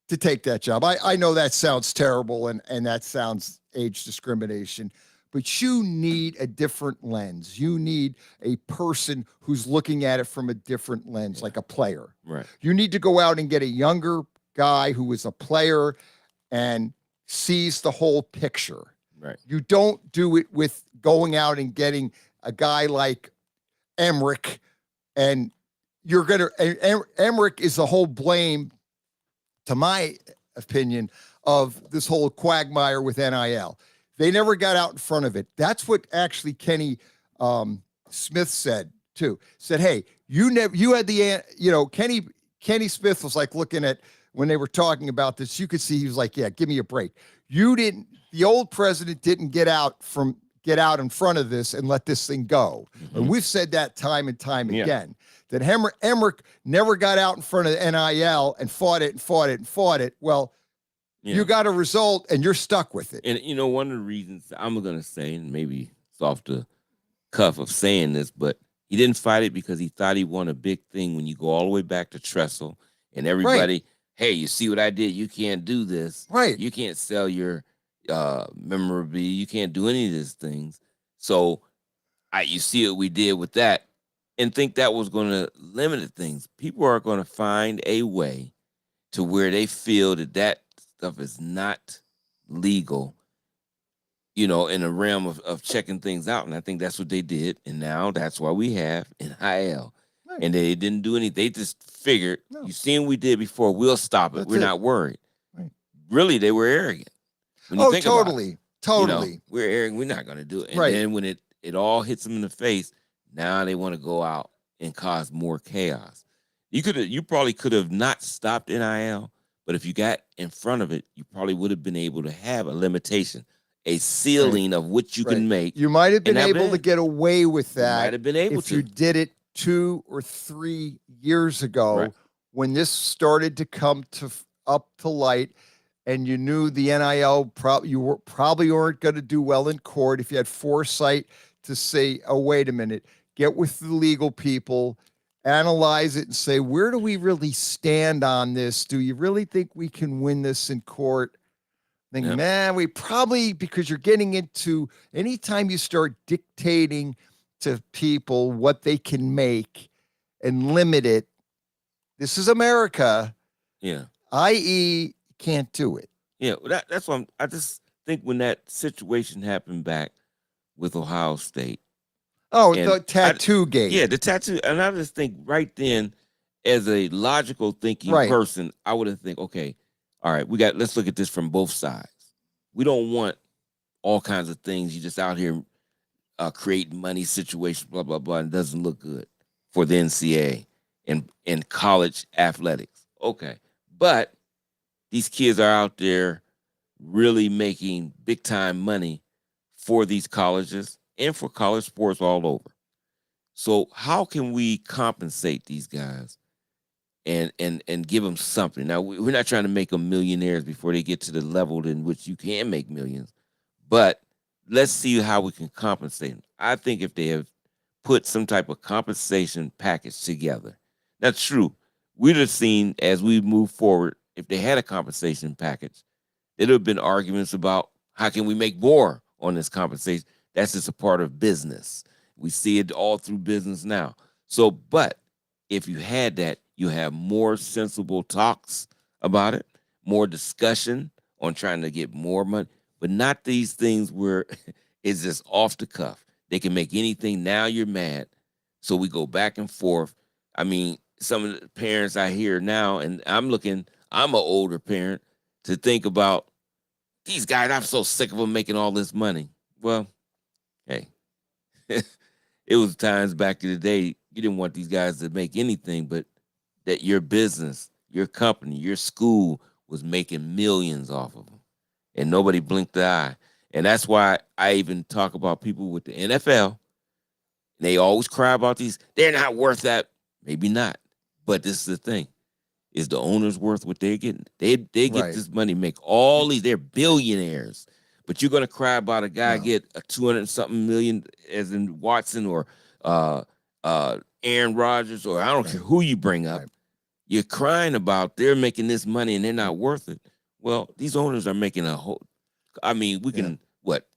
to take that job. I know that sounds terrible and that sounds age discrimination, but you need a different lens. You need a person who's looking at it from a different lens, like a player. Right. You need to go out and get a younger guy who is a player and sees the whole picture. Right. You don't do it with going out and getting a guy like Emmerich, and you're going to, Emmerich is the whole blame, to my opinion, of this whole quagmire with NIL. They never got out in front of it. That's what actually Kenny Smith said too. Said, hey, you had the, Kenny Smith was like looking at, when they were talking about this, you could see he was like, yeah, give me a break. The old president didn't get out in front of this and let this thing go. Mm-hmm. And we've said that time and time again, that Emmerich never got out in front of the NIL and fought it. Well, you got a result and you're stuck with it. And, one of the reasons I'm going to say, and maybe it's off the cuff of saying this, but he didn't fight it because he thought he won a big thing when you go all the way back to Tressel and everybody, hey, you see what I did? You can't do this. Right. You can't sell your memorabilia. You can't do any of these things. So you see what we did with that and think that was going to limit things. People are going to find a way to where they feel that stuff is not legal, in the realm of checking things out. And I think that's what they did. And now that's why we have NIL. Right. And they didn't do anything. They just figured, you seen what we did before, we'll stop it. We're not worried. Right. Really, they were arrogant. When you think totally. We're arrogant. We're not going to do it. And then when it all hits them in the face, Now they want to go out and cause more chaos. You probably could have not stopped NIL, but if you got in front of it, you probably would have been able to have a limitation, a ceiling of what you can make. You might have been and able to get away with that. might have been able if you did it 2 or 3 years ago when this started to come up to light, and you knew the NIL probably weren't going to do well in court. If you had foresight to say, "Oh, wait a minute," get with the legal people, analyze it, and say, "Where do we really stand on this? Do you really think we can win this in court?" Think, man, we probably, because you're getting into, anytime you start dictating to people what they can make and limit it, this is America. Yeah. I.e., can't do it. Yeah, that's why I just think when that situation happened back with Ohio State. Oh, the tattoo game. Yeah, the tattoo. And I just think right then, as a logical thinking person, I would have think, okay, all right, let's look at this from both sides. We don't want all kinds of things. You just out here creating money situations, blah, blah, blah, and it doesn't look good for the NCAA and college athletics. Okay. But these kids are out there really making big time money for these colleges and for college sports all over. So how can we compensate these guys and give them something? Now, we're not trying to make them millionaires before they get to the level in which you can make millions, but let's see how we can compensate them. I think if they have put some type of compensation package together, that's true. We'd have seen as we move forward, if they had a compensation package, there would have been arguments about how can we make more on this compensation. That's just a part of business. We see it all through business now. So, but if you had that, you have more sensible talks about it, more discussion on trying to get more money, but not these things where it's just off the cuff. They can make anything. Now you're mad. So we go back and forth. I mean, some of the parents I hear now, and I'm an older parent, to think about these guys. I'm so sick of them making all this money. Well, hey, it was times back in the day, you didn't want these guys to make anything, but that your business, your company, your school was making millions off of them. And nobody blinked the eye. And that's why I even talk about people with the NFL. They always cry about these. They're not worth that. Maybe not. But this is the thing. Is the owners worth what they're getting? They get this money, make all these, they're billionaires. But you're going to cry about a guy get a 200-something million, as in Watson or Aaron Rodgers, or I don't care who you bring up. You're crying about they're making this money and they're not worth it. Well, these owners are making we can,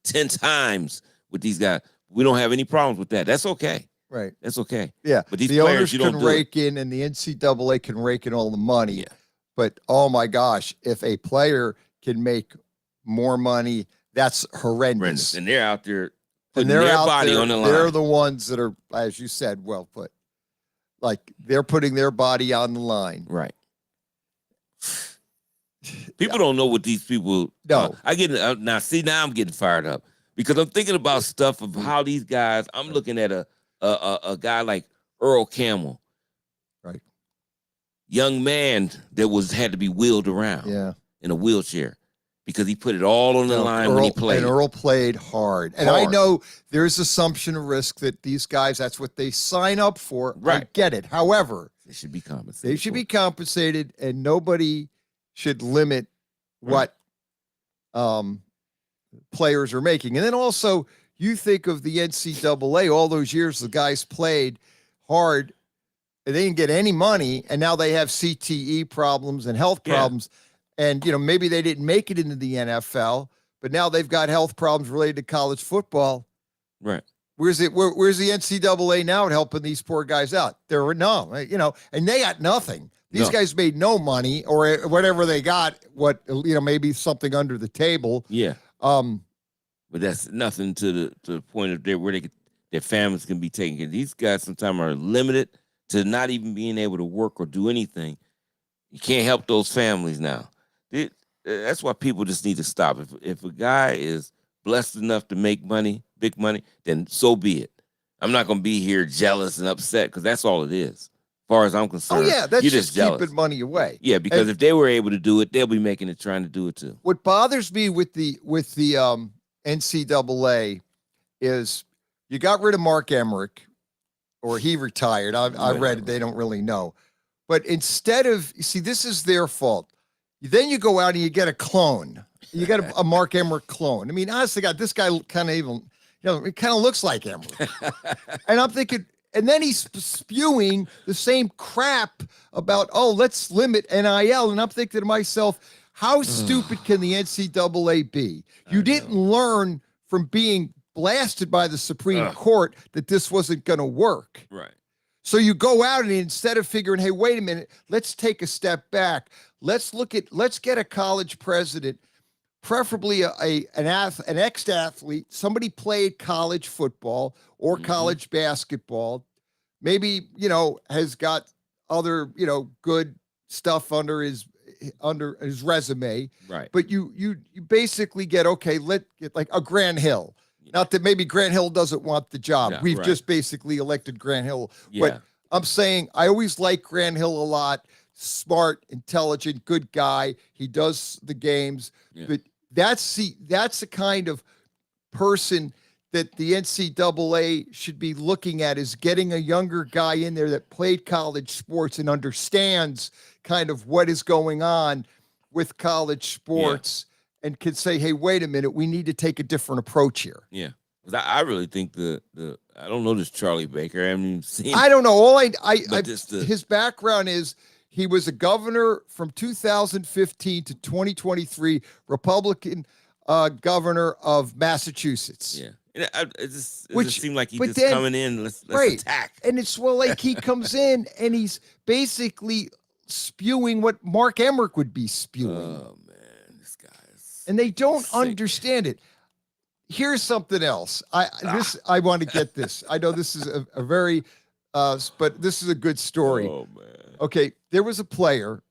10 times with these guys. We don't have any problems with that. That's okay. Right. That's okay. Yeah. But these the players, owners you can don't do rake in, and the NCAA can rake in all the money. Yeah. But, oh, my gosh, if a player can make more money, that's horrendous. And they're out there putting their body on the line. They're the ones that are, as you said, well put. Like, they're putting their body on the line. Right. People don't know what these people. No. Now I'm getting fired up because I'm thinking about stuff of how these guys. I'm looking at a guy like Earl Campbell, right? Young man that had to be wheeled around, in a wheelchair because he put it all on the line when he played. And Earl played hard. And I know there's assumption of risk that these guys, that's what they sign up for. Right. I get it. However, they should be compensated. They should be compensated, and nobody should limit what players are making. And then also, you think of the NCAA, all those years the guys played hard, and they didn't get any money, and now they have CTE problems and health problems. And, maybe they didn't make it into the NFL, but now they've got health problems related to college football. Right. Where's the NCAA now at helping these poor guys out? And they got nothing. These guys made no money, or whatever they got, maybe something under the table. Yeah. But that's nothing to the point of where their families can be taken care of. These guys sometimes are limited to not even being able to work or do anything. You can't help those families now. That's why people just need to stop. If a guy is blessed enough to make money, big money, then so be it. I'm not going to be here jealous and upset because that's all it is. As far as I'm concerned. Oh, yeah, that's you're just jealous. keeping money away. Yeah, because And if they were able to do it, they'll be making it, trying to do it too. what bothers me with the NCAA is you got rid of Mark Emmerick, or he retired. I read it. They don't really know. But instead of, you see, this is their fault. Then you go out and you get a clone. You get a Mark Emmerick clone. I mean, honestly, God, this guy kind of even, it kind of looks like Emmerick. And I'm thinking, and then he's spewing the same crap about, let's limit NIL. And I'm thinking to myself, how stupid can the NCAA be? You didn't learn from being blasted by the Supreme Court that this wasn't going to work. Right. So you go out and instead of figuring, hey, wait a minute, let's take a step back. Let's get a college president, preferably an ex-athlete, somebody played college football or college basketball, maybe, has got other, good stuff under his resume. Right. But you basically get, let's get like a Grant Hill. Not that maybe Grant Hill doesn't want the job. Yeah, We've right. just basically elected Grant Hill. Yeah. But I'm saying I always like Grant Hill a lot. Smart, intelligent, good guy. He does the games. Yeah. But that's the kind of person that the NCAA should be looking at, is getting a younger guy in there that played college sports and understands kind of what is going on with college sports. And can say, hey, wait a minute, we need to take a different approach here. Yeah. I really think I don't know this Charlie Baker. I haven't even seen. I don't know. All his background is he was a governor from 2015 to 2023, Republican governor of Massachusetts. Yeah. It just seemed like he's coming in. Let's attack. And it's like he comes in and he's basically spewing what Mark Emmerick would be spewing. Oh, man. And they don't understand it. Here's something else. I want to get this. I know this is a very, but this is a good story. Oh, man. Okay, there was a player.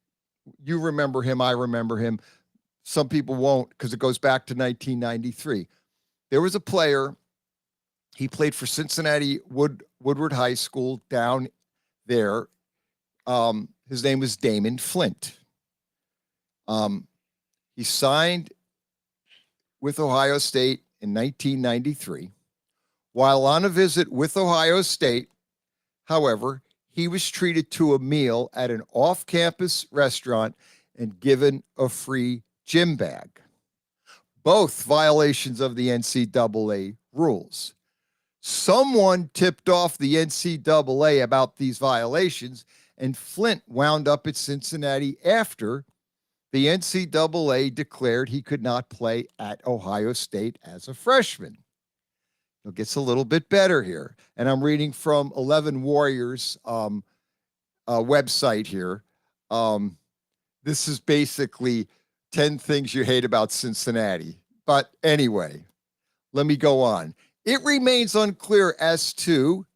You remember him. I remember him. Some people won't because it goes back to 1993. There was a player. He played for Cincinnati Woodward High School down there. His name was Damon Flint. He signed with Ohio State in 1993. While on a visit with Ohio State, however, he was treated to a meal at an off-campus restaurant and given a free gym bag. Both violations of the NCAA rules. Someone tipped off the NCAA about these violations, and Flint wound up at Cincinnati after the NCAA declared he could not play at Ohio State as a freshman. It gets a little bit better here. And I'm reading from 11 Warriors website here. This is basically 10 things you hate about Cincinnati. But anyway, let me go on. It remains unclear as to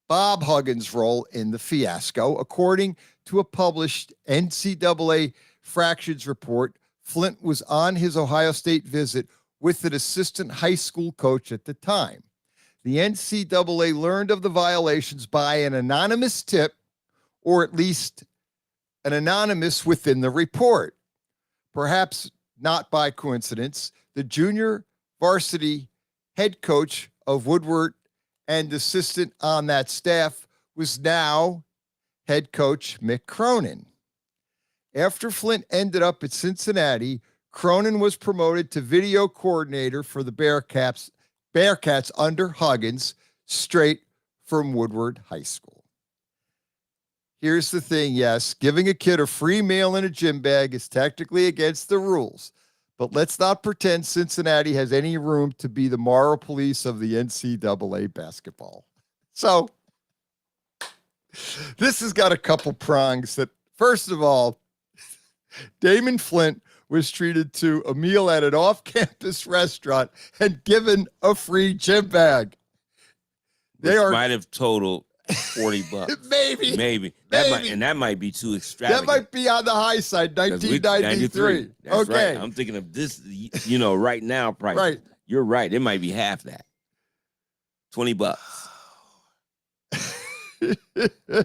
Bob Huggins' role in the fiasco. According to a published NCAA Fractions report, Flint was on his Ohio State visit with an assistant high school coach at the time. The NCAA learned of the violations by an anonymous tip, or at least an anonymous within the report. Perhaps not by coincidence, the junior varsity head coach of Woodward and assistant on that staff was now head coach Mick Cronin. After Flint ended up at Cincinnati, Cronin was promoted to video coordinator for the Bearcats under Huggins, straight from Woodward High School. Here's the thing, yes, giving a kid a free meal in a gym bag is technically against the rules, but let's not pretend Cincinnati has any room to be the moral police of the NCAA basketball. So this has got a couple prongs that, first of all, Damon Flint was treated to a meal at an off-campus restaurant and given a free gym bag. Might have totaled $40. Maybe. That might be too extravagant. That might be on the high side, 1993. That's okay. right. I'm thinking of this, right now price. Right. You're right. It might be half that. $20.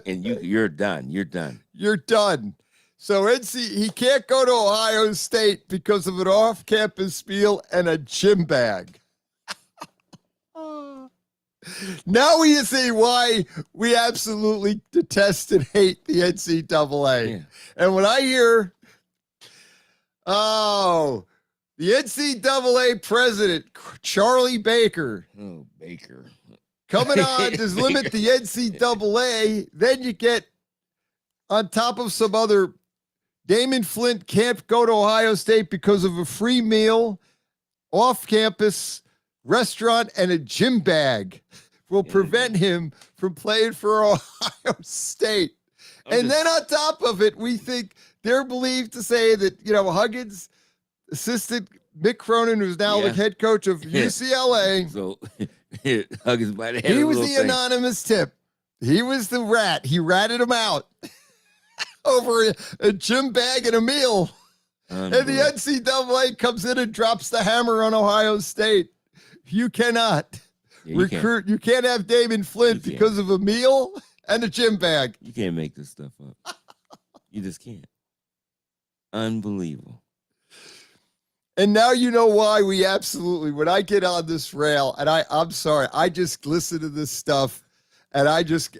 and you're done. You're done. You're done. So he can't go to Ohio State because of an off-campus meal and a gym bag. Now we see why we absolutely detest and hate the NCAA. Yeah. And when I hear, the NCAA president, Charlie Baker. Oh, Baker. Coming on to limit the NCAA, then you get on top of some other, Damon Flint can't go to Ohio State because of a free meal, off-campus restaurant, and a gym bag will prevent him from playing for Ohio State. And then on top of it, we think they're believed to say that, Huggins, assistant Mick Cronin, who's now the head coach of UCLA. So Huggins might have had He a was little the thing. anonymous tip. He was the rat. He ratted him out over a gym bag and a meal. And the NCAA comes in and drops the hammer on Ohio State. You cannot recruit. You can't have Damon Flint because of a meal and a gym bag. You can't make this stuff up. You just can't. Unbelievable. And now you know why we absolutely, when I get on this rail, and I'm sorry, I just listen to this stuff, and I just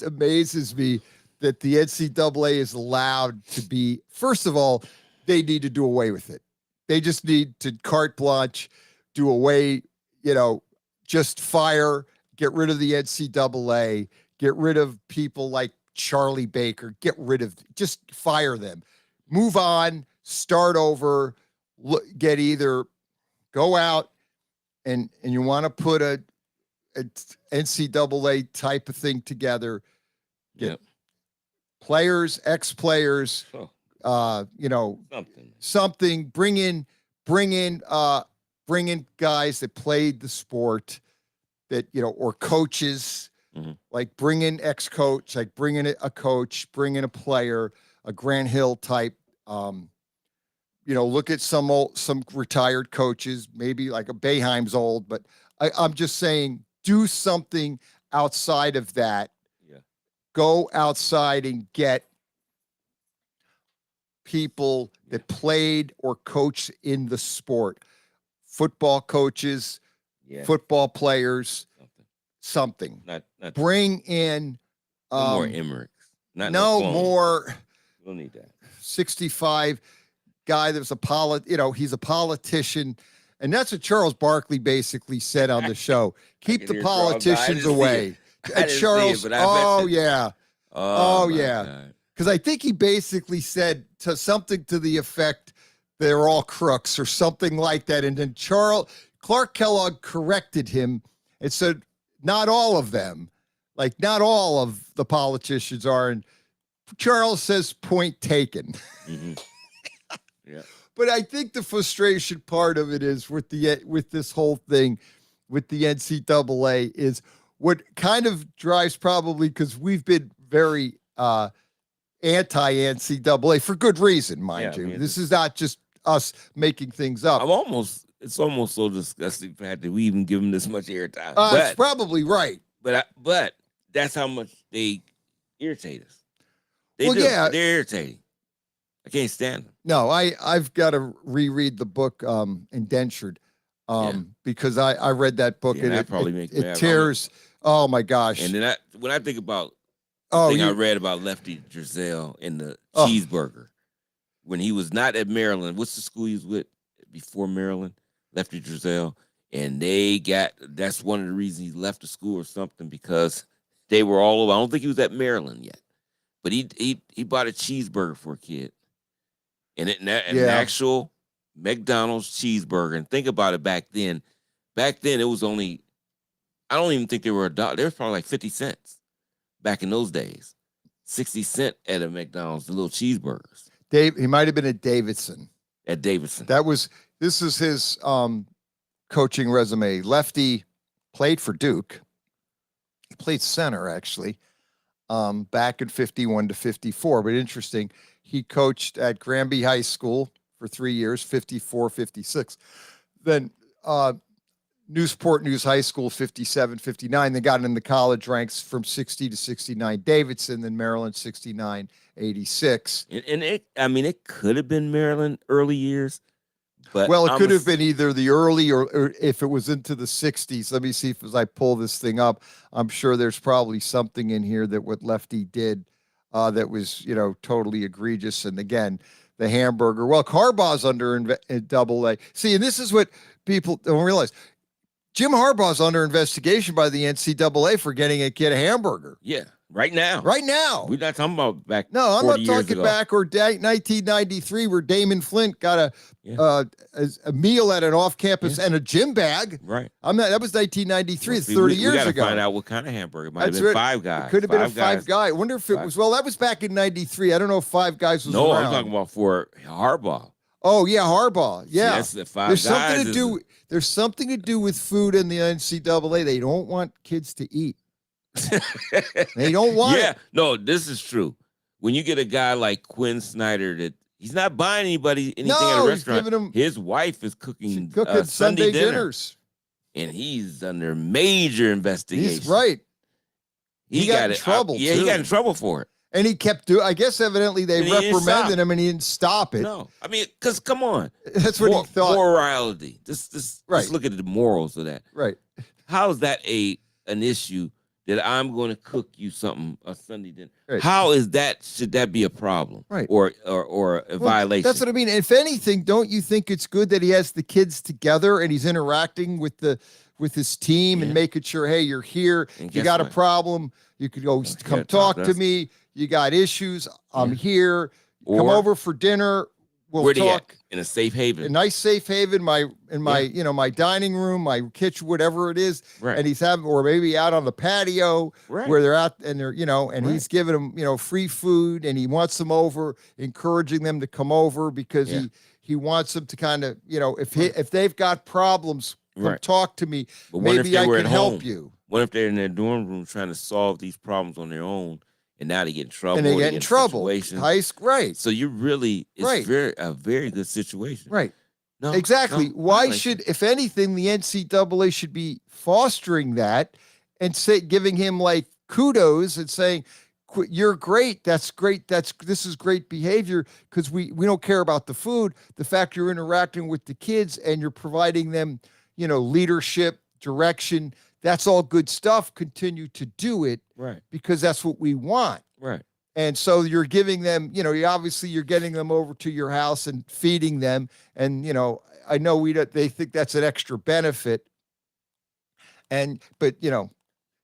amazes me that the NCAA is allowed to be, first of all, they need to do away with it. They just need to carte blanche, do away, just fire, get rid of the NCAA, get rid of people like Charlie Baker, just fire them. Move on, start over, get either go out and you want to put a NCAA type of thing together, get players, ex-players, something, bring in guys that played the sport that, or coaches, like bring in ex-coach, like bring in a coach, bring in a player, a Grant Hill type, look at some retired coaches, maybe like a Boeheim's old, but I'm just saying, do something outside of that. Yeah. Go outside and get people that played or coached in the sport. Football coaches, football players, something. Not bring in no more Emmerichs. No more. We don't need that. 65 guy that was he's a politician. And that's what Charles Barkley basically said on the show. Keep the politicians away. And Charles, yeah. Oh, yeah. Because I think he basically said something to the effect, they're all crooks or something like that. And then Clark Kellogg corrected him and said, not all of them, like not all of the politicians are. And Charles says, point taken. Mm-hmm. Yeah. But I think the frustration part of it is with this whole thing with the NCAA is what kind of drives, probably because we've been very anti-NCAA for good reason, mind you. This is not just us making things up. It's almost so disgusting the fact that we even give them this much airtime. It's probably right. But that's how much they irritate us. They're irritating. I can't stand them. No, I've got to reread the book Indentured because I read that book and it tears. Oh my gosh! And then when I think about the thing I read about Lefty Driesell and the cheeseburger when he was not at Maryland. What's the school he was with before Maryland? Lefty Driesell, and that's one of the reasons he left the school or something because they were all over. I don't think he was at Maryland yet, but he bought a cheeseburger for a kid. And an actual McDonald's cheeseburger. And think about it back then. Back then, it was only, I don't even think they were $1. They were probably like 50 cents back in those days. 60 cents at a McDonald's, the little cheeseburgers. He might have been at Davidson. At Davidson. This is his coaching resume. Lefty played for Duke. He played center, actually, back in 51 to 54. But interesting. He coached at Granby High School for 3 years, 54, 56. Then Newsport News High School, 57, 59. They got in the college ranks from 60 to 69. Davidson, then Maryland, 69, 86. And it could have been Maryland early years, but Well, it could have been either the early or if it was into the 60s. Let me see if as I pull this thing up, I'm sure there's probably something in here that what Lefty did that was, totally egregious. And again, the hamburger. Well, Harbaugh's under double A. See, and this is what people don't realize. Jim Harbaugh's under investigation by the NCAA for getting a kid a hamburger. Yeah, right now. Right now. We're not talking about back. No, I'm not talking ago. back or 1993 where Damon Flint got a meal at an off-campus and a gym bag. Right. That was 1993. It's 30 years we gotta ago. Find out what kind of hamburger. It might have been Five Guys. It could have been a Five Guy. I wonder if it was. Well, that was back in '93. I don't know if Five Guys was No, around. I'm talking about for Harbaugh. Oh yeah, Harbaugh. Yeah, See, that's the there's something to do. There's something to do with food in the NCAA. They don't want kids to eat. They don't want it. No, this is true. When you get a guy like Quinn Snyder that he's not buying anybody anything at a restaurant. His wife is cooking Sunday dinners. And he's under major investigation. He's right. He got in trouble. He got in trouble for it. And he kept doing. I guess evidently they reprimanded him, and he didn't stop it. No, I mean, because come on, that's what he thought. Morality. Just look at the morals of that. Right. How is that an issue that I'm going to cook you something a Sunday dinner? Right. How is that? Should that be a problem? Right. Or a violation? That's what I mean. If anything, don't you think it's good that he has the kids together and he's interacting with his team and making sure, hey, you're here. You got a problem, you could always come talk to me. You got issues, I'm here. Come over for dinner. We'll talk in a safe haven. A nice safe haven, my dining room, my kitchen, whatever it is. Right. And he's having, or maybe out on the patio where they're out and they're, and he's giving them, free food, and he wants them over, encouraging them to come over because he wants them to kind of, if they've got problems, come talk to me. But maybe I can help you. What if they're in their dorm room trying to solve these problems on their own? And now they get in trouble. And they get in trouble. Right. So you really, it's a very good situation. Right. No, exactly. No, Why should, if anything, the NCAA should be fostering that and giving him like kudos and saying, you're great. That's great. This is great behavior because we don't care about the food. The fact you're interacting with the kids and you're providing them, leadership, direction. That's all good stuff. Continue to do it. Right. Because that's what we want. Right. And so you're giving them, you're getting them over to your house and feeding them. And, I know they think that's an extra benefit. But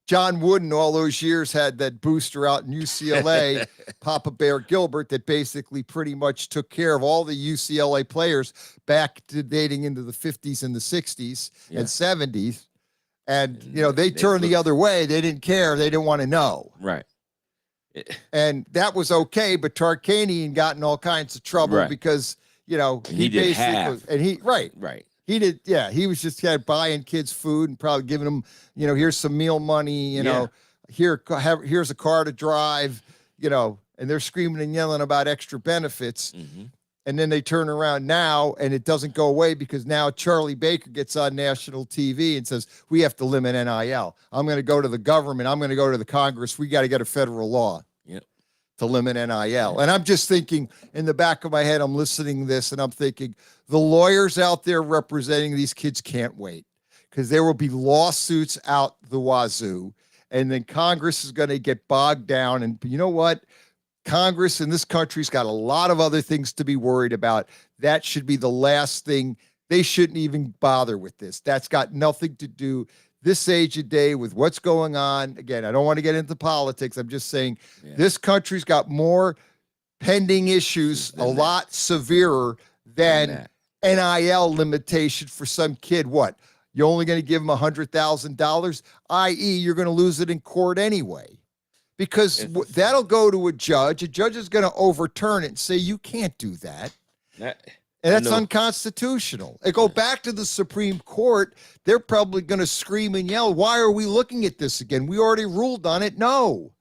John Wooden all those years had that booster out in UCLA, Papa Bear Gilbert, that basically pretty much took care of all the UCLA players back to dating into the 50s and the 60s and 70s. And, they turned the other way. They didn't care. They didn't want to know. Right. And that was okay. But Tarkanian got in all kinds of trouble because, he did half. And Right. He did. Yeah. He was just buying kids food and probably giving them, here's some meal money, here's a car to drive, and they're screaming and yelling about extra benefits. Mm-hmm. And then they turn around now and it doesn't go away because now Charlie Baker gets on national TV and says, we have to limit NIL. I'm going to go to the government. I'm going to go to the Congress. We got to get a federal law to limit NIL. And I'm just thinking in the back of my head, I'm listening to this and I'm thinking the lawyers out there representing these kids can't wait because there will be lawsuits out the wazoo. And then Congress is going to get bogged down. And you know what? Congress in this country's got a lot of other things to be worried about. That should be the last thing. They shouldn't even bother with this. That's got nothing to do this age of day with what's going on. Again, I don't want to get into politics. I'm just saying this country's got more pending issues, a lot severer than NIL limitation for some kid. What? You're only going to give them $100,000, i.e. you're going to lose it in court anyway. Because that'll go to a judge. A judge is going to overturn it and say, you can't do that. And that's unconstitutional. They go back to the Supreme Court. They're probably going to scream and yell, why are we looking at this again? We already ruled on it. No.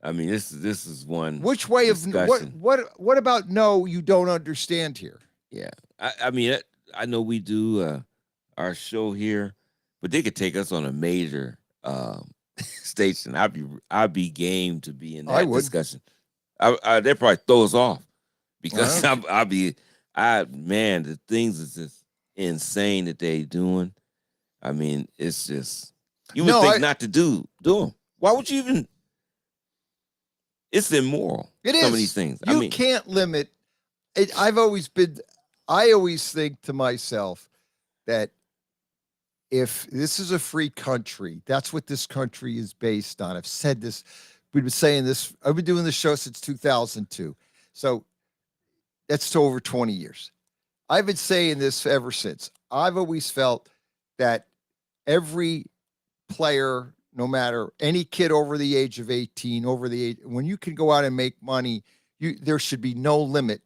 I mean, this is one. Which way discussion. What about no, you don't understand here? Yeah. I mean, I know we do our show here, but they could take us on a major station. I'd be game to be in that discussion. They'd probably throw us off because man, the things is just insane that they doing. I mean, it's just you would think not to do them. Why would you even? It's immoral. It is. Some of these things. You can't limit it. I always think to myself that if this is a free country, that's what this country is based on. I've said this. We've been saying this. I've been doing this show since 2002. So that's over 20 years. I've been saying this ever since. I've always felt that every player, no matter any kid over the age of 18, when you can go out and make money, there should be no limit.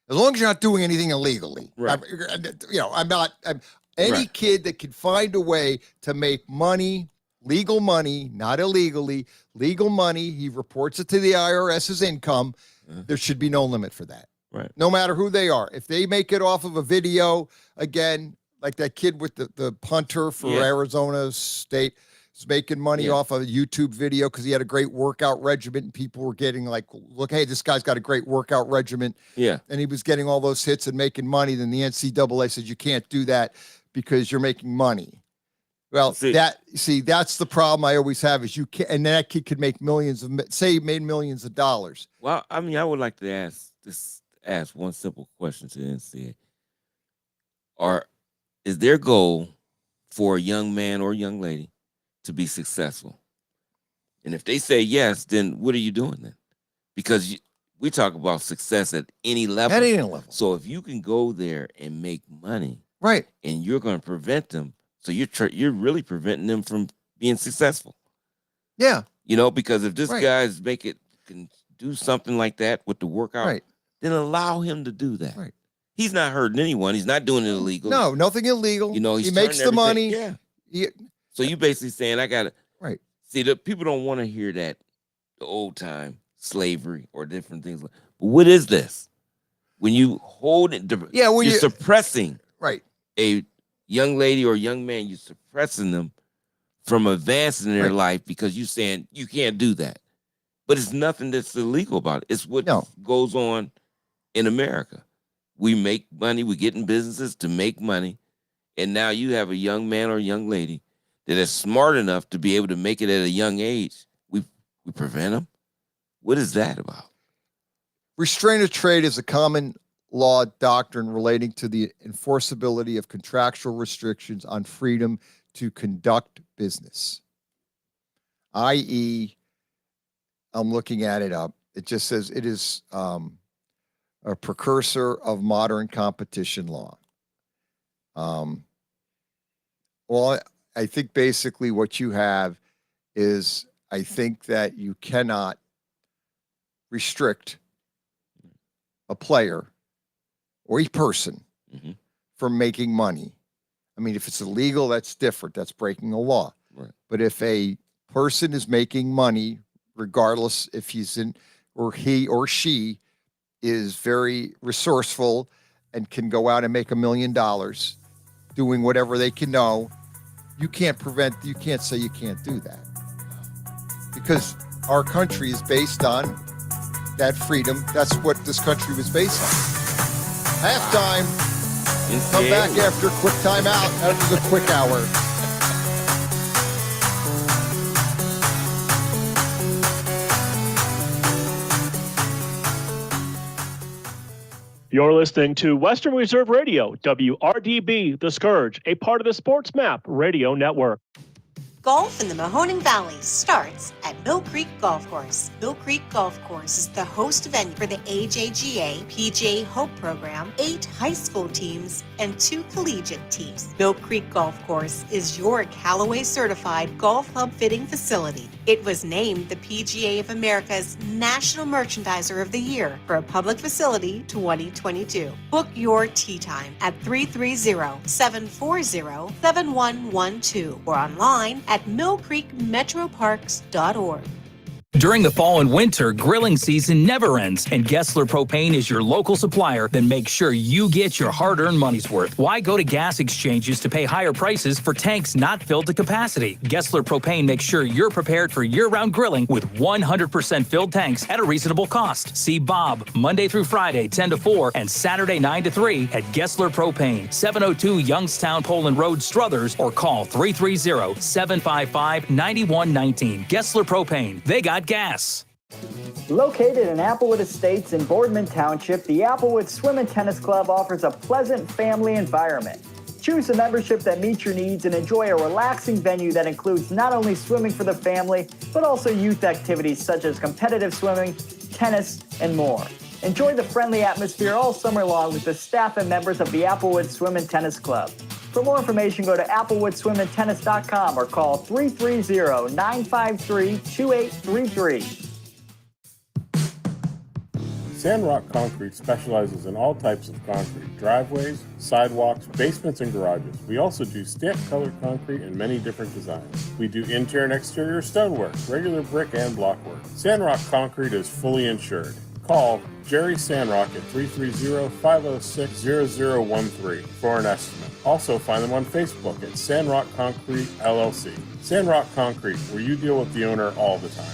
As long as you're not doing anything illegally. Right. Any kid that can find a way to make money, legal money, not illegally, legal money, he reports it to the IRS as income, there should be no limit for that. Right. No matter who they are. If they make it off of a video, again, like that kid with the punter for Arizona State is making money off of a YouTube video because he had a great workout regimen and people were getting like, look, hey, this guy's got a great workout regimen. Yeah. And he was getting all those hits and making money. Then the NCAA says you can't do that because you're making money. Well, that's the problem I always have is you can't, and that kid could make he made millions of dollars. Well, I mean, I would like to ask one simple question to the NCAA. Is their goal for a young man or young lady to be successful? And if they say yes, then what are you doing then? Because we talk about success at any level. At any level. So if you can go there and make money, right, and you're going to prevent them, so you're really preventing them from being successful. Yeah. Because if this guy's can do something like that with the workout, then allow him to do that. Right. He's not hurting anyone. He's not doing it illegal. No, nothing illegal. He makes the money. Yeah. So you basically saying I got to see the people don't want to hear that the old time slavery or different things. But what is this? When you hold it, you're suppressing a young lady or young man. You're suppressing them from advancing in their life because you're saying you can't do that. But it's nothing that's illegal about it. It's what goes on in America. We make money. We get in businesses to make money. And now you have a young man or young lady that is smart enough to be able to make it at a young age. We prevent them. What is that about? Restraint of trade is a common law doctrine relating to the enforceability of contractual restrictions on freedom to conduct business. i.e., I'm looking at it up. It just says it is a precursor of modern competition law. Well, I think basically what you have is I think that you cannot restrict a player or a person from making money. I mean, if it's illegal, that's different. That's breaking the law. Right. But if a person is making money, regardless if he's in or he or she is very resourceful and can go out and make $1 million doing whatever they can know, you can't say you can't do that. Because our country is based on that freedom. That's what this country was based on. Halftime. Come back after a quick timeout. That was a quick hour. You're listening to Western Reserve Radio, WRDB, The Scourge, a part of the Sports Map Radio Network. Golf in the Mahoning Valley starts at Mill Creek Golf Course. Mill Creek Golf Course is the host venue for the AJGA PGA Hope Program, 8 high school teams, and 2 collegiate teams. Mill Creek Golf Course is your Callaway certified golf club fitting facility. It was named the PGA of America's National Merchandiser of the Year for a public facility 2022. Book your tee time at 330-740-7112 or online at millcreekmetroparks.org. During the fall and winter, grilling season never ends, and Gessler Propane is your local supplier that makes sure you get your hard-earned money's worth. Why go to gas exchanges to pay higher prices for tanks not filled to capacity? Gessler Propane makes sure you're prepared for year-round grilling with 100% filled tanks at a reasonable cost. See Bob Monday through Friday, 10 to 4, and Saturday, 9 to 3 at Gessler Propane, 702 Youngstown Poland Road, Struthers, or call 330-755-9119. Gessler Propane. They got gas. Located in Applewood Estates in Boardman Township, the Applewood Swim and Tennis Club offers a pleasant family environment. Choose a membership that meets your needs and enjoy a relaxing venue that includes not only swimming for the family, but also youth activities such as competitive swimming, tennis, and more. Enjoy the friendly atmosphere all summer long with the staff and members of the Applewood Swim and Tennis Club. For more information, go to applewoodswimandtennis.com or call 330-953-2833. Sandrock Concrete specializes in all types of concrete, driveways, sidewalks, basements, and garages. We also do stamped colored concrete in many different designs. We do interior and exterior stonework, regular brick and block work. Sandrock Concrete is fully insured. Call Jerry Sandrock at 330-506-0013 for an estimate. Also find them on Facebook at Sandrock Concrete LLC. Sandrock Concrete, where you deal with the owner all the time.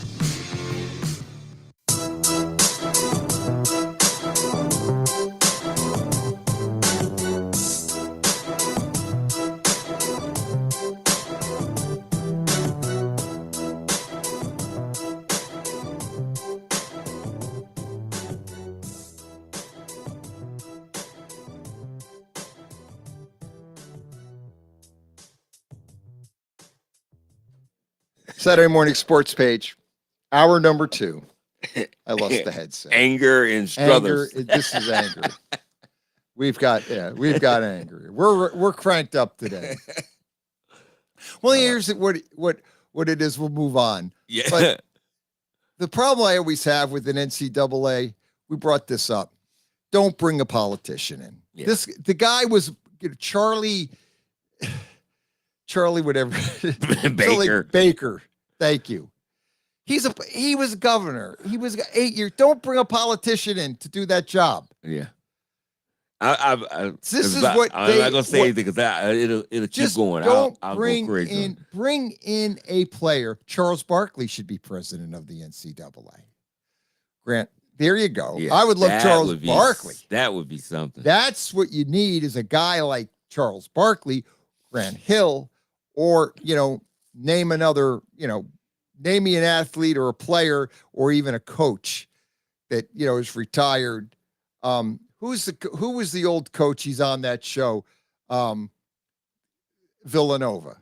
Saturday morning sports page, hour number 2. I lost the headset. Anger and Struthers. Anger. This is anger. We've got anger. We're cranked up today. Well, here's what it is. We'll move on. Yeah. But the problem I always have with an NCAA, we brought this up. Don't bring a politician in. Yeah. The guy was Charlie, whatever. Baker. Baker. Thank you. He was governor. He was 8 years. Don't bring a politician in to do that job. Yeah. I'm not gonna say anything because it'll keep going. I'll bring go crazy. Bring in a player. Charles Barkley should be president of the NCAA. Grant, there you go. Yeah, I would love Charles Barkley. That would be something. That's what you need is a guy like Charles Barkley, Grant Hill, or name me an athlete or a player or even a coach that is retired. Who was the old coach? He's on that show, Villanova.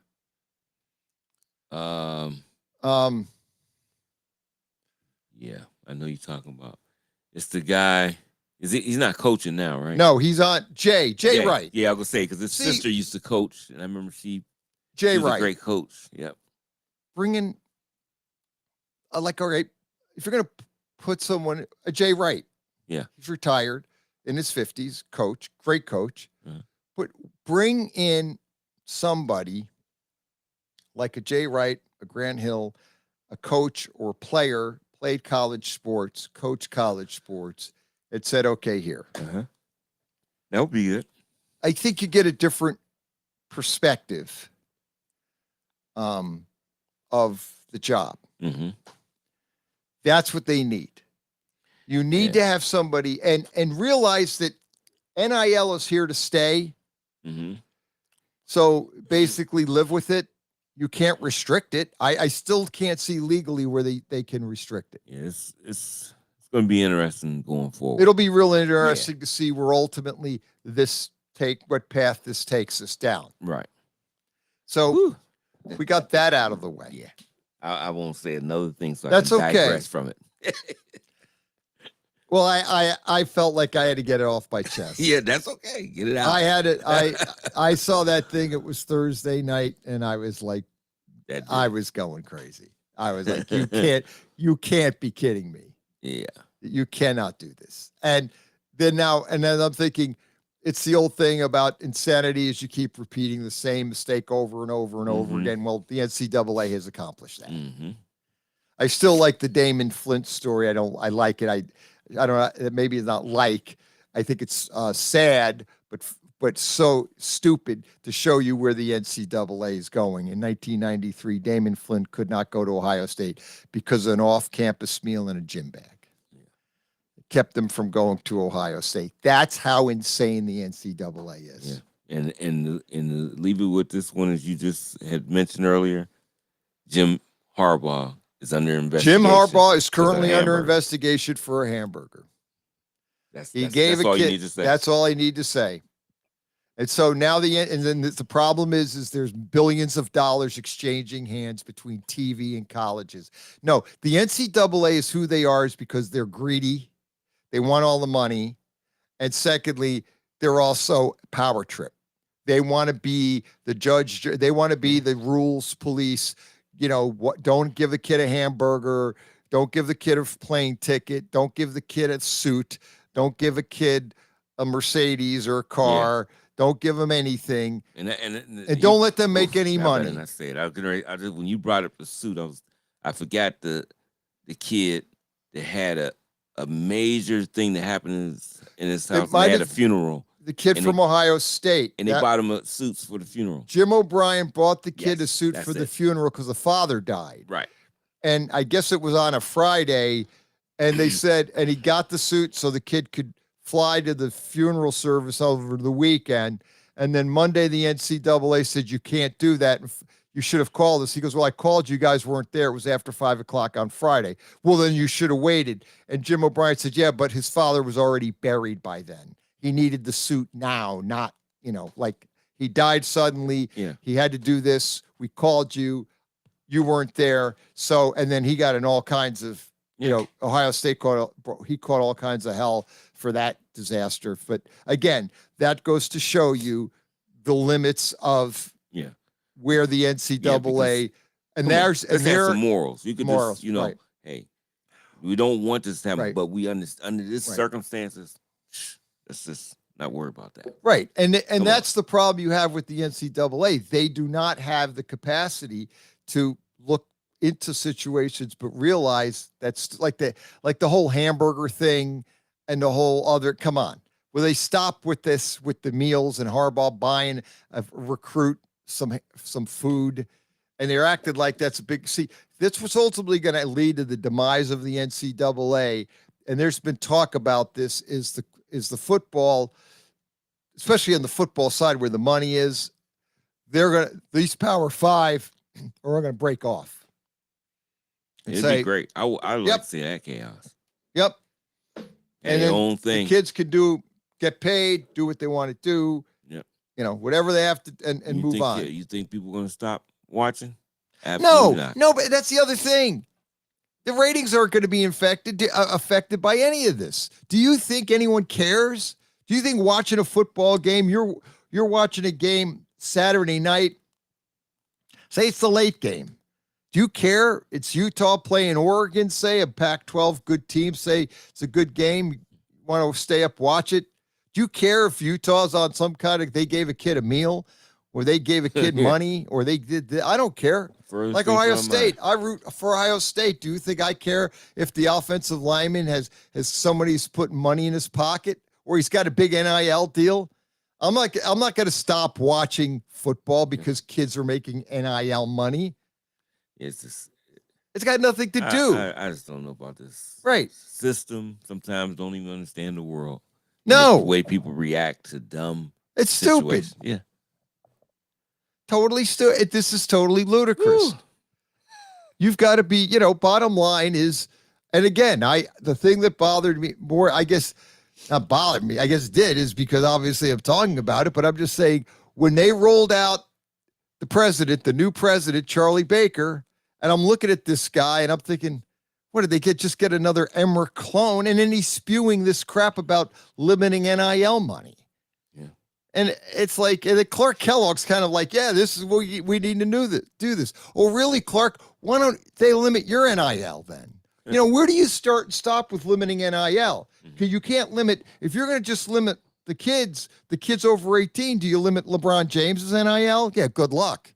Yeah, I know you're talking about. It's the guy. He's not coaching now, right? No, he's on Jay Wright. Yeah, I was gonna say because his sister used to coach, and I remember she was Wright, a great coach. Yep. Bring in, all right, if you're gonna put someone, Jay Wright. Yeah, he's retired in his 50s, coach, great coach. Uh-huh. But bring in somebody like a Jay Wright, a Grant Hill, a coach or player, played college sports, coached college sports. It said, okay, here. Uh-huh. That would be good. I think you get a different perspective of the job. Mm-hmm. That's what they need. You need to have somebody and realize that NIL is here to stay. Mm-hmm. So basically live with it. You can't restrict it. I still can't see legally where they can restrict it. Yeah, it's going to be interesting going forward. It'll be real interesting to see where ultimately what path this takes us down. Right. So we got that out of the way. Yeah. I won't say another thing, so that's I can okay. digress from it. Well, I felt like I had to get it off my chest. Yeah, that's okay. Get it out. I had it. I saw that thing. It was Thursday night, and I was like, I was going crazy. I was like, you can't be kidding me. Yeah, you cannot do this. And then I'm thinking, it's the old thing about insanity is you keep repeating the same mistake over and over and over again. Well, the NCAA has accomplished that. Mm-hmm. I still like the Damon Flint story. I like it. I don't know. Maybe it's not like. I think it's sad, but so stupid to show you where the NCAA is going. In 1993, Damon Flint could not go to Ohio State because of an off-campus meal in a gym bag. It kept them from going to Ohio State. That's how insane the NCAA is. Yeah. And leave it with this one, as you just had mentioned earlier. Jim Harbaugh is under investigation. Jim Harbaugh is currently under investigation for a hamburger. That's all you need to say. That's all I need to say. And so now the problem is there's billions of dollars exchanging hands between TV and colleges. No, the NCAA is who they are is because they're greedy. They want all the money. And secondly, they're also power trip. They want to be the judge. They want to be the rules police. Don't give the kid a hamburger. Don't give the kid a plane ticket. Don't give the kid a suit. Don't give a kid a Mercedes or a car. Yeah. Don't give them anything. And don't let them make any money. I said, when you brought up the suit, I forgot the kid that had a major thing that happened in his house. They had a funeral. The kid from Ohio State. And they bought him suits for the funeral. Jim O'Brien bought the kid a suit for the funeral because the father died. Right. And I guess it was on a Friday. And they said, and he got the suit so the kid could fly to the funeral service over the weekend. And then Monday, the NCAA said, you can't do that. You should have called us. He goes, well, I called. You guys weren't there. It was after 5 o'clock on Friday. Well, then you should have waited. And Jim O'Brien said, yeah, but his father was already buried by then. He needed the suit now, not, like he died suddenly. Yeah. He had to do this. We called you. You weren't there. So, and then he got in all kinds of, Ohio State caught all kinds of hell for that disaster. But again, that goes to show you the limits of where the NCAA and there's some morals. You could morals, just, right. Hey, we don't want this to happen, right. but we understand under these circumstances, let's just not worry about that. Right. And that's the problem you have with the NCAA. They do not have the capacity to look into situations, but realize that's like the whole hamburger thing and the whole other, come on. Will they stop with this, with the meals and Harbaugh buying a recruit some food? And they're acted like that's a big, that's what's ultimately going to lead to the demise of the NCAA. And there's been talk about this is the football, especially on the football side where the money is, these Power Five are going to break off. It'd be great. I would like to see that chaos. Yep. And their own thing. The kids can get paid, do what they want to do. Yep. Whatever they have to, and move on. You think people are going to stop watching? Absolutely not. No, but that's the other thing. The ratings aren't going to be affected by any of this. Do you think anyone cares? Do you think watching a football game, you're watching a game Saturday night, say it's the late game. Do you care? It's Utah playing Oregon, say, a Pac-12 good team, say it's a good game. You want to stay up, watch it. Do you care if Utah's on some kind of, they gave a kid a meal or they gave a kid money or they did, I don't care. Like Ohio State, I root for Ohio State. Do you think I care if the offensive lineman has somebody's putting money in his pocket or he's got a big NIL deal? I'm not going to stop watching football because kids are making NIL money. It's got nothing to do. I just don't know about this system. Sometimes don't even understand the world. No. The way people react to dumb It's situations. stupid. Yeah. Totally stupid. This is totally ludicrous. Woo. You've got to be, bottom line is, and again, the thing that bothered me more, I guess, not bothered me, I guess did, is because obviously I'm talking about it, but I'm just saying when they rolled out the new president, Charlie Baker, and I'm looking at this guy and I'm thinking, what did they just get another Emmerich clone? And then he's spewing this crap about limiting NIL money. Yeah. And it's like, and Clark Kellogg's kind of like, yeah, this is what we need to do this. Oh, really, Clark? Why don't they limit your NIL then? Yeah. Where do you start and stop with limiting NIL? Because you can't limit, if you're going to just limit the kids over 18, do you limit LeBron James's NIL? Yeah, good luck.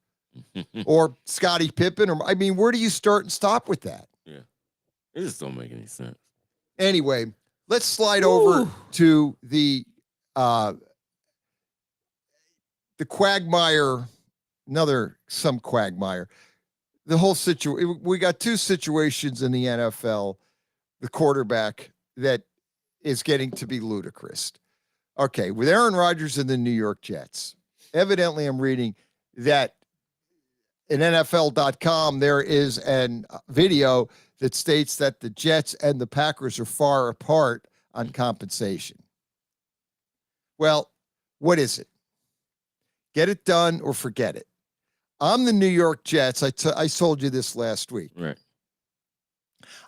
Or Scottie Pippen, where do you start and stop with that? Yeah. It just don't make any sense. Anyway, let's slide over to the quagmire, some quagmire. The whole situation, we got two situations in the NFL, the quarterback that is getting to be ludicrous. Okay, with Aaron Rodgers and the New York Jets, evidently I'm reading that in NFL.com, there is a video that states that the Jets and the Packers are far apart on compensation. Well, what is it? Get it done or forget it. I'm the New York Jets. I told you this last week. Right.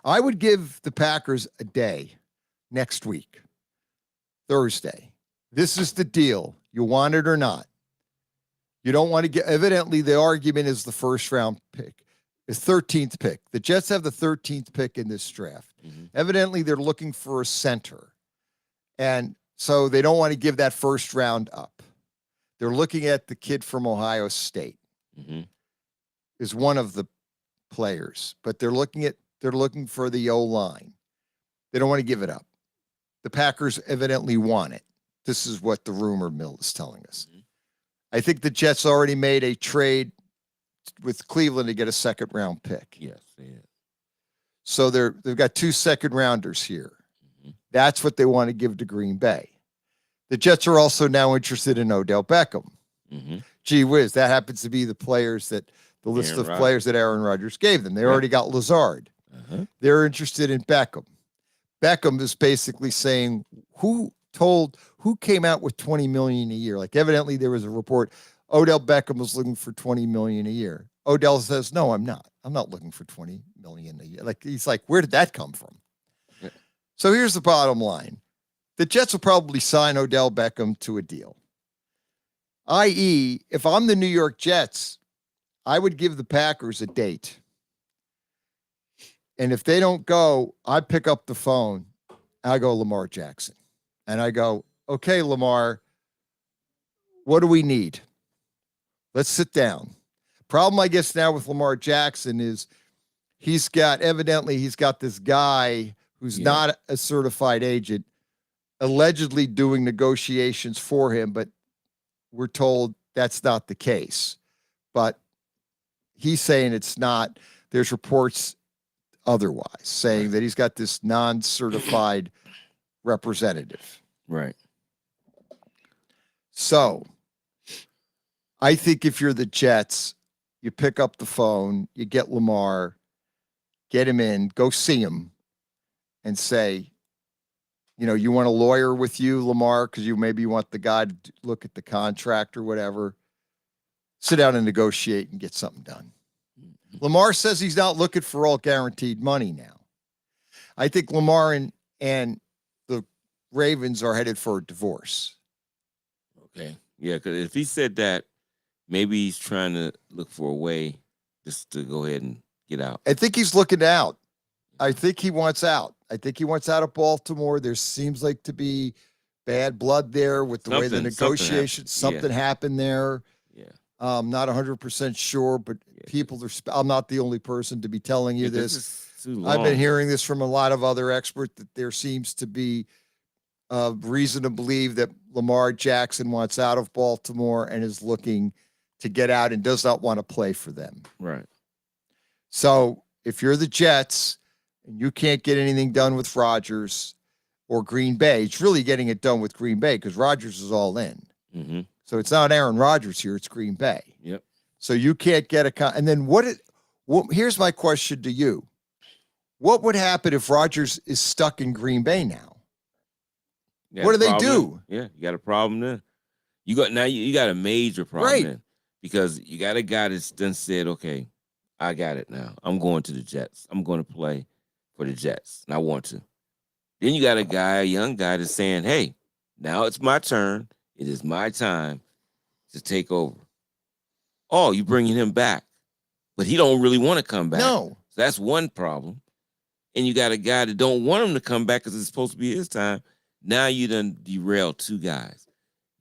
I would give the Packers a day next week, Thursday. This is the deal. You want it or not. You don't want to get, evidently the argument is the first round pick, the 13th pick. The Jets have the 13th pick in this draft. Evidently they're looking for a center. And so they don't want to give that first round up. They're looking at the kid from Ohio State. Is one of the players, but they're looking for the O-line. They don't want to give it up. The Packers evidently want it. This is what the rumor mill is telling us. I think the Jets already made a trade with Cleveland to get a second round pick. Yes, yeah. So they've got 2 second rounders here. That's what they want to give to Green Bay. The Jets are also now interested in Odell Beckham. Gee whiz, that happens to be the list of players that Aaron Rodgers gave them. They already got Lazard. They're interested in Beckham. Beckham is basically saying, who came out with $20 million a year? Like evidently there was a report, Odell Beckham was looking for $20 million a year. Odell says, no, I'm not. I'm not looking for $20 million a year. Like he's like, where did that come from? So here's the bottom line. The Jets will probably sign Odell Beckham to a deal. I.e., if I'm the New York Jets, I would give the Packers a date. And if they don't go, I pick up the phone. I go Lamar Jackson. And I go, okay, Lamar, what do we need? Let's sit down. Problem, I guess, now with Lamar Jackson is he's got this guy who's not a certified agent allegedly doing negotiations for him, but we're told that's not the case. But he's saying it's not. There's reports otherwise saying that he's got this non-certified representative. Right. So I think if you're the Jets, you pick up the phone, you get Lamar, get him in, go see him and say, you want a lawyer with you, Lamar, because you want the guy to look at the contract or whatever. Sit down and negotiate and get something done. Lamar says he's not looking for all guaranteed money now. I think Lamar and the Ravens are headed for a divorce. Okay. Yeah, because if he said that, maybe he's trying to look for a way just to go ahead and get out. I think he's looking out. I think he wants out. I think he wants out of Baltimore. There seems like to be bad blood there with the way the negotiations, something happened there. Yeah. I'm not 100% sure, but people are, I'm not the only person to be telling you this. I've been hearing this from a lot of other experts that there seems to be reason to believe that Lamar Jackson wants out of Baltimore and is looking to get out and does not want to play for them. Right. So if you're the Jets and you can't get anything done with Rodgers or Green Bay, it's really getting it done with Green Bay because Rodgers is all in. Mm-hmm. So it's not Aaron Rodgers here, it's Green Bay. Yep. So you can't get and then here's my question to you. What would happen if Rodgers is stuck in Green Bay now? What do they do? Yeah, you got a problem then. You got a major problem then because you got a guy that's done said, okay, I got it now. I'm going to the Jets. I'm going to play for the Jets, and I want to. Then you got a young guy that's saying, hey, now it's my turn. It is my time to take over. Oh, you bringing him back, but he don't really want to come back. No. So that's one problem. And you got a guy that don't want him to come back because it's supposed to be his time. Now you done derailed two guys.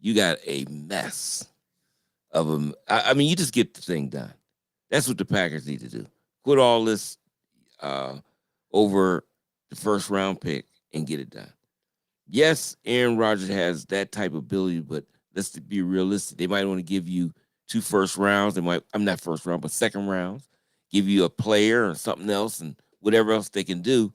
You got a mess of them. I mean, you just get the thing done. That's what the Packers need to do. Quit all this over the first round pick and get it done. Yes, Aaron Rodgers has that type of ability, but let's be realistic. They might want to give you 2 first rounds. They might, I'm not first round, but second rounds, give you a player or something else and whatever else they can do.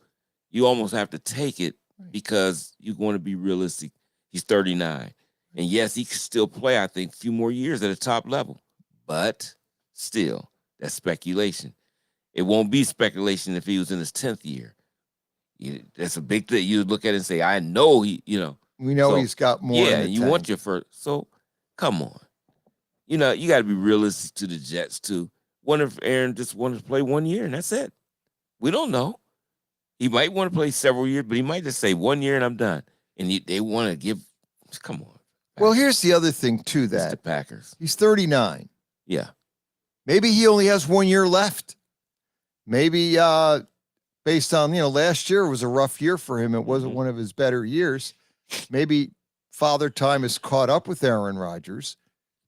You almost have to take it because you want to be realistic. He's 39. And yes, he can still play, I think, a few more years at a top level. But still, that's speculation. It won't be speculation if he was in his 10th year. That's a big thing. You look at it and say, I know he, We know he's got more. Yeah, in the you tank. want your first. So, come on. You got to be realistic to the Jets, too. What if Aaron just wanted to play 1 year and that's it? We don't know. He might want to play several years, but he might just say 1 year and I'm done. And they want to give, come on. Well, here's the other thing, too, It's the that Packers. he's 39. Yeah. Maybe he only has 1 year left. Maybe based on, last year was a rough year for him. It wasn't one of his better years. Maybe Father Time has caught up with Aaron Rodgers.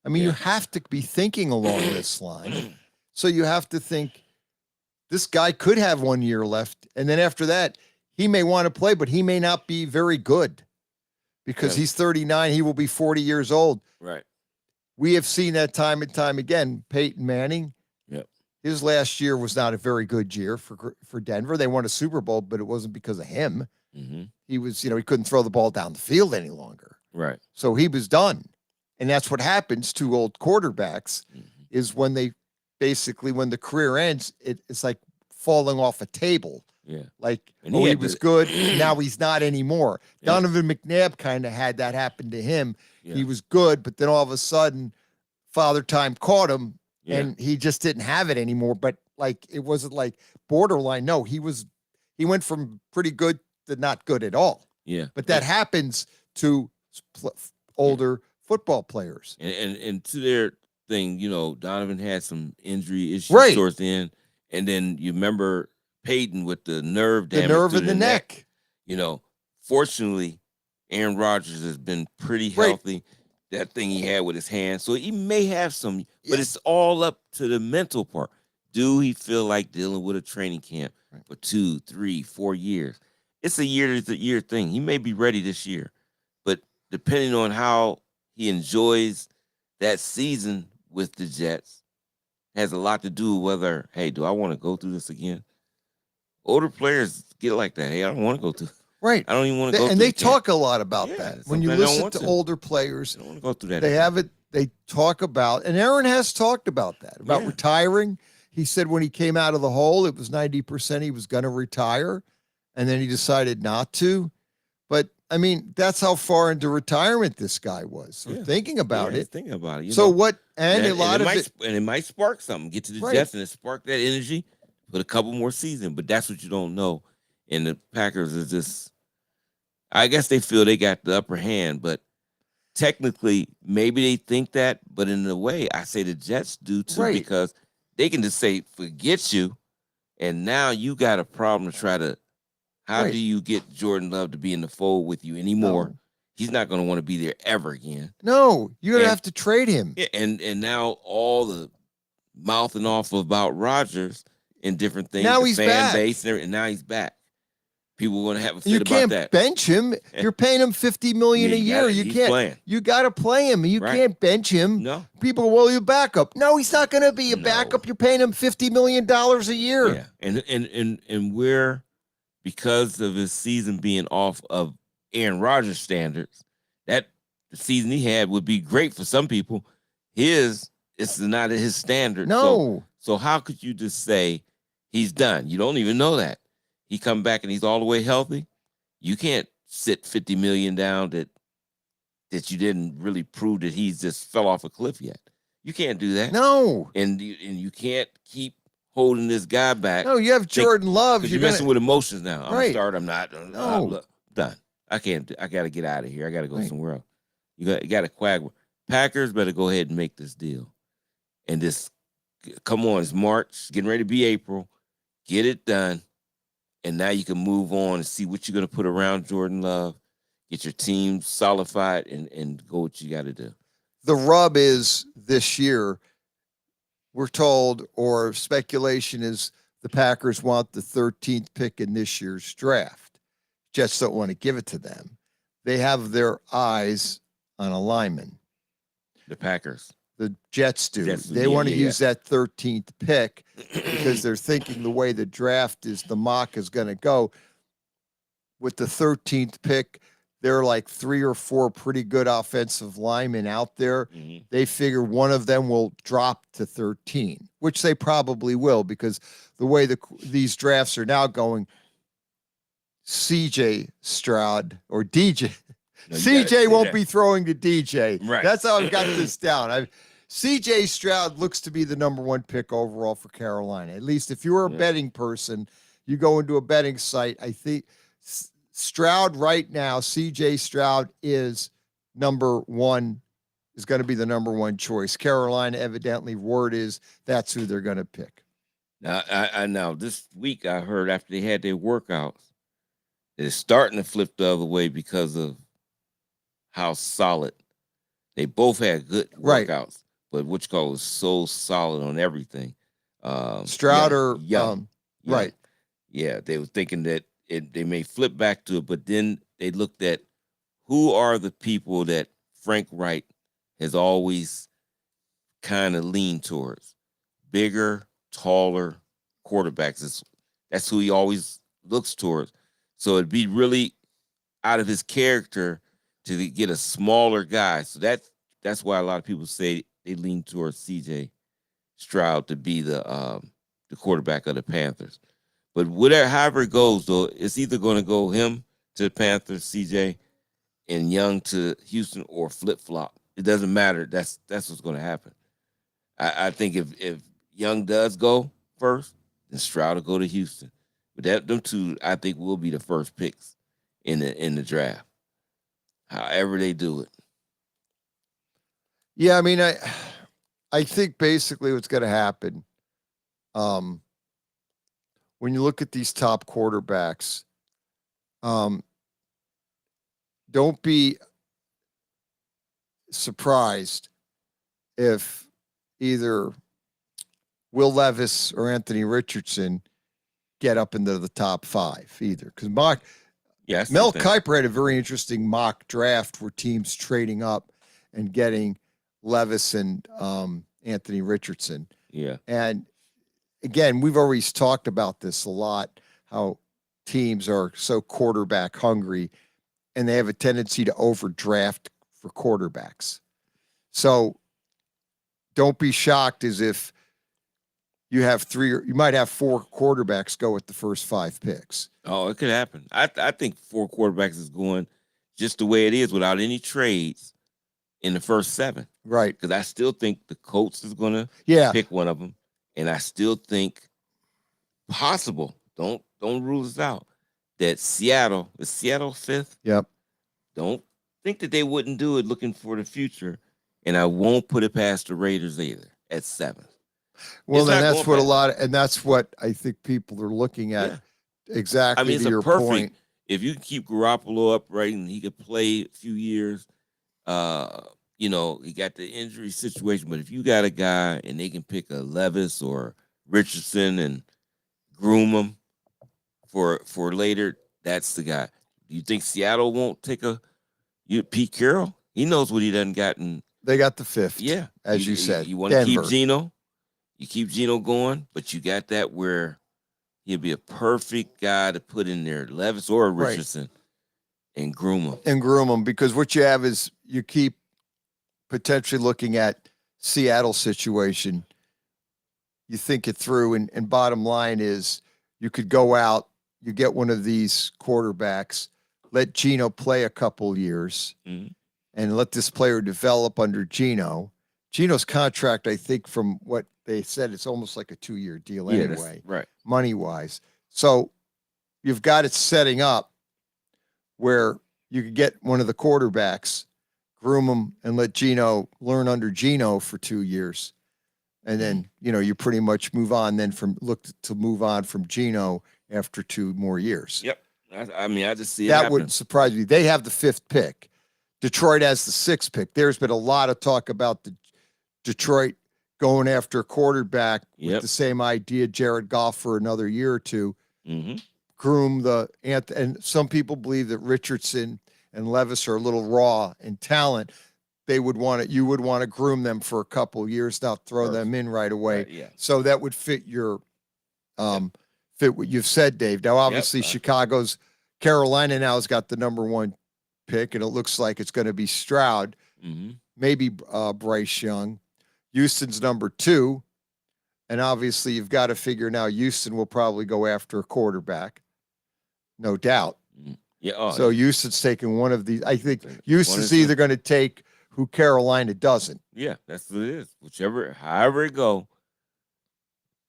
I mean, you have to be thinking along this line. So you have to think this guy could have 1 year left. And then after that, he may want to play, but he may not be very good because he's 39. He will be 40 years old. Right. We have seen that time and time again. Peyton Manning. Yep. His last year was not a very good year for Denver. They won a Super Bowl, but it wasn't because of him. Mm-hmm. He was, he couldn't throw the ball down the field any longer. Right. So he was done. And that's what happens to old quarterbacks is when they basically, when the career ends, it's like falling off a table. Yeah. Like, And he had was to- good. Now he's not anymore. Yeah. Donovan McNabb kind of had that happen to him. Yeah. He was good, but then all of a sudden, Father Time caught him and he just didn't have it anymore. But like, it wasn't like borderline. No, he went from pretty good to not good at all. Yeah. But that happens to older football players. And to their thing, Donovan had some injury issues Right. towards the end. And then you remember Peyton with the nerve damage. The nerve to in the neck. Fortunately, Aaron Rodgers has been pretty healthy. That thing he had with his hand. So he may have some, but it's all up to the mental part. Do he feel like dealing with a training camp for 2, 3, 4 years? It's a year thing. He may be ready this year, but depending on how he enjoys that season with the Jets has a lot to do with whether, hey, do I want to go through this again? Older players get like that. Hey, I don't want to go through. Right. I don't even want to go through. And they the camp. talk a lot about that. When you sometimes I don't listen want to to. older players, I don't want to go through that. they have it. They talk about, and Aaron has talked about that, about retiring. He said when he came out of the hole, it was 90% he was going to retire, and then he decided not to. But I mean, that's how far into retirement this guy was. So thinking about he's it. thinking about it. So what? And a lot of might, it. and it might spark something. Get to the Right. Jets and it spark that energy. Put a couple more seasons, but that's what you don't know. And the Packers is just, I guess they feel they got the upper hand, but technically maybe they think that, but in a way, I say the Jets do too, Right. because they can just say, forget you. And now you got a problem to try to, how Right. do you get Jordan Love to be in the fold with you anymore? No. He's not going to want to be there ever again. No, you're going to And- have to trade him. Yeah, and now all the mouthing off about Rodgers and different things, Now the he's fan back. base, and everything, now he's back. People are going to have a fit You about can't that. bench him. You're paying him $50 million Yeah, a you year. gotta- You he's can't. playing. You got to play him. You Right. can't bench him. No. People, well, you backup. No, he's not going to be a backup. You're paying him $50 million a year. Yeah, and we're, because of his season being off of Aaron Rodgers standards, that the season he had would be great for some people. It's not at his standard. No. So how could you just say he's done? You don't even know that. He come back and he's all the way healthy. You can't sit $50 million down that you didn't really prove that he's just fell off a cliff yet. You can't do that. No. And you can't keep holding this guy back. No, you have Jordan Love. You're messing with emotions now. I'm Right. starting. I'm not. No. Look, done. I can't. I got to get out of here. I got to go somewhere else. You got to quag. Packers better go ahead and make this deal. And this, come on, it's March, getting ready to be April. Get it done. And now you can move on and see what you're going to put around Jordan Love. Get your team solidified and go what you got to do. The rub is this year, we're told, or speculation is the Packers want the 13th pick in this year's draft. Jets don't want to give it to them. They have their eyes on a lineman. The Packers. The Jets do. They want to use that 13th pick because they're thinking the way the draft is, the mock is going to go. With the 13th pick, there are like 3 or 4 pretty good offensive linemen out there. Mm-hmm. They figure one of them will drop to 13, which they probably will because the way these drafts are now going, CJ Stroud or DJ. No, CJ won't be throwing to DJ. Right. That's how I've got this down. CJ Stroud looks to be the number 1 pick overall for Carolina. At least if you're a betting person, you go into a betting site. I think Stroud right now, CJ Stroud is number 1, is going to be the number 1 choice. Carolina, evidently, word is that's who they're going to pick. Now, I know this week I heard after they had their workouts, it's starting to flip the other way because of how solid. They both had good workouts, but which call was so solid on everything. Stroud right. Yeah, they were thinking that they may flip back to it, but then they looked at who are the people that Frank Wright has always kind of leaned towards. Bigger, taller quarterbacks. That's who he always looks towards. So it'd be really out of his character to get a smaller guy. So that's why a lot of people say they lean towards CJ Stroud to be the quarterback of the Panthers. But however it goes, though, it's either going to go him to the Panthers, CJ, and Young to Houston, or flip-flop. It doesn't matter. That's what's going to happen. I think if Young does go first, then Stroud will go to Houston. But them two, I think, will be the first picks in the draft. However they do it. Yeah, I mean, I think basically what's going to happen, when you look at these top quarterbacks, don't be surprised if either Will Levis or Anthony Richardson get up into the top 5 either. Because Mel Kiper had a very interesting mock draft where teams trading up and getting Levis and Anthony Richardson. Yeah. And again, we've always talked about this a lot, how teams are so quarterback hungry and they have a tendency to overdraft for quarterbacks. So don't be shocked as if you have 3 or you might have 4 quarterbacks go with the first 5 picks. Oh, it could happen. I think 4 quarterbacks is going just the way it is without any trades in the first 7. Right. Because I still think the Colts is going to pick one of them. And I still think possible, don't rule this out, that Seattle, is Seattle 5th? Yep. Don't think that they wouldn't do it looking for the future. And I won't put it past the Raiders either at 7th. Well, then that's what that's what I think people are looking at. Yeah. Exactly. I mean, it's to your perfect point. If you can keep Garoppolo upright and he could play a few years, he got the injury situation, but if you got a guy and they can pick a Levis or Richardson and groom them for later, that's the guy. Do you think Seattle won't take Pete Carroll? He knows what he done gotten. They got the 5th. Yeah. As you said. You want to keep Geno. You keep Geno going, but you got that where he'll be a perfect guy to put in there, Levis or Richardson, and groom him. Because what you have is you keep potentially looking at Seattle situation. You think it through, and bottom line is you could go out, you get one of these quarterbacks, let Geno play a couple years, and let this player develop under Geno. Geno's contract, I think, from what they said, it's almost like a 2-year deal anyway, right? Money-wise. So you've got it setting up where you could get one of the quarterbacks, groom him, and let Geno learn under Geno for 2 years. And then, you pretty much move on then move on from Geno after 2 more years. Yep. I just see it that happening. Wouldn't surprise me. They have the 5th pick. Detroit has the 6th pick. There's been a lot of talk about the Detroit going after a quarterback with the same idea, Jared Goff for another year or two. Groom and some people believe that Richardson and Levis are a little raw in talent. You would want to groom them for a couple of years, not throw them in right away. So that would fit fit what you've said, Dave. Now, obviously, Carolina now has got the number 1 pick, and it looks like it's going to be Stroud, maybe Bryce Young. Houston's number 2, and obviously you've got to figure now Houston will probably go after a quarterback, no doubt. So Houston's taking one of these. I think Houston's either going to take who Carolina doesn't. Yeah, that's what it is. However it go.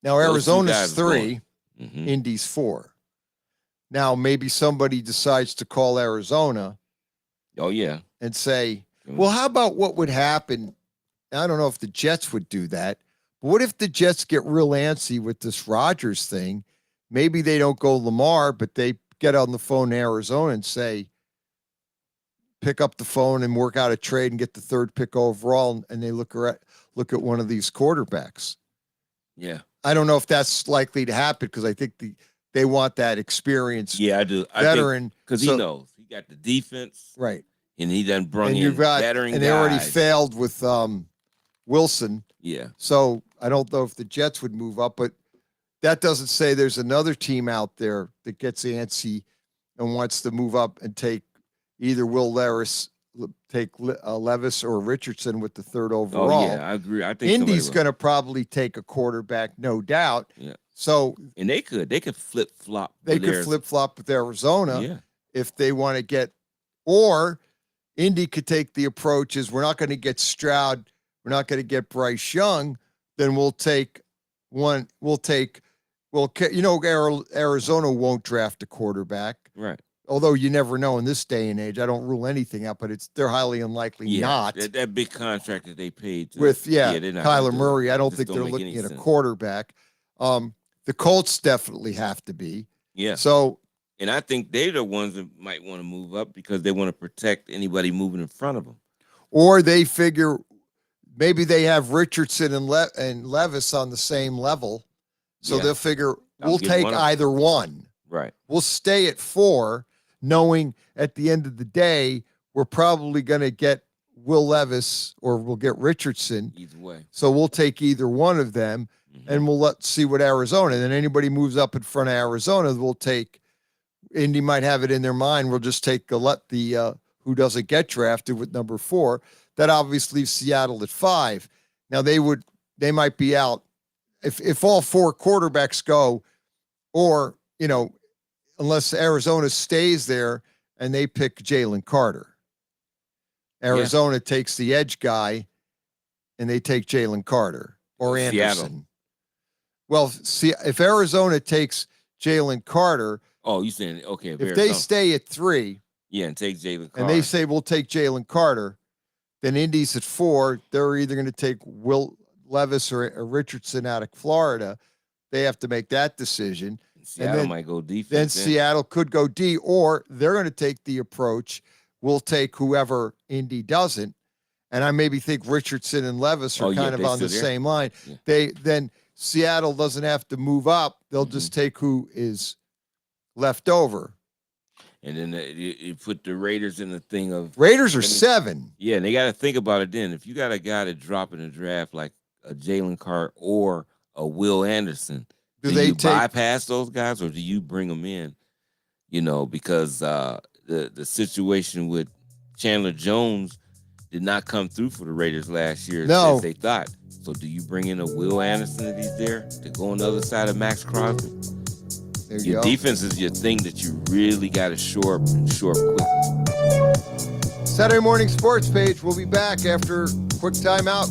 Now Arizona's 3, Indy's 4. Now maybe somebody decides to call Arizona. And say, well, how about what would happen? I don't know if the Jets would do that, but what if the Jets get real antsy with this Rodgers thing? Maybe they don't go Lamar, but they get on the phone to Arizona and say, pick up the phone and work out a trade and get the 3rd pick overall, and they look at one of these quarterbacks. Yeah. I don't know if that's likely to happen because I think they want that experience. Yeah, I do. Veteran. Because he knows. He got the defense. Right. And he done brung in veteran guys. And they already failed with Wilson. Yeah. So I don't know if the Jets would move up, but that doesn't say there's another team out there that gets antsy and wants to move up and take either Levis or Richardson with the 3rd overall. Oh, yeah, I agree. I think Indy's going to probably take a quarterback, no doubt. Yeah. So and they could flip-flop. They could flip-flop with Arizona if they want to get, or Indy could take the approach is we're not going to get Stroud, we're not going to get Bryce Young, then Arizona won't draft a quarterback. Right. Although you never know in this day and age. I don't rule anything out, but they're highly unlikely not. That big contract that they paid. Kyler Murray, I don't think they're looking at a quarterback. The Colts definitely have to be. Yeah. So, and I think they're the ones that might want to move up because they want to protect anybody moving in front of them. Or they figure maybe they have Richardson and Levis on the same level. So they'll figure we'll take either one. Right. We'll stay at 4, knowing at the end of the day, we're probably going to get Will Levis or we'll get Richardson. Either way. So we'll take either one of them and we'll see what Arizona. And then anybody moves up in front of Arizona, we'll take. Indy might have it in their mind. We'll just take the who doesn't get drafted with number 4. That obviously leaves Seattle at 5. Now they might be out if all 4 quarterbacks go, or unless Arizona stays there and they pick Jalen Carter. Arizona takes the edge guy and they take Jalen Carter or Anderson. Seattle. Well, see, if Arizona takes Jalen Carter. Oh, you saying, okay. If they stay at 3. Yeah, and take Jalen Carter. And they say, we'll take Jalen Carter. Then Indy's at 4. They're either going to take Will Levis or Richardson out of Florida. They have to make that decision. Seattle might go defense. Then Seattle could go D, or they're going to take the approach, we'll take whoever Indy doesn't. And I maybe think Richardson and Levis are kind of on the same line. Yeah. Then Seattle doesn't have to move up. They'll just take who is left over. And then you put the Raiders in the thing of... Raiders are 7. Yeah, and they got to think about it then. If you got a guy to drop in the draft like a Jalen Carter or a Will Anderson, do you bypass those guys or do you bring them in? Because the situation with Chandler Jones did not come through for the Raiders last year as they thought. So do you bring in a Will Anderson if he's there to go on the other side of Max Crosby? Your defense is your thing that you really got to shore up quick. Saturday Morning Sports Page. We'll be back after quick timeout.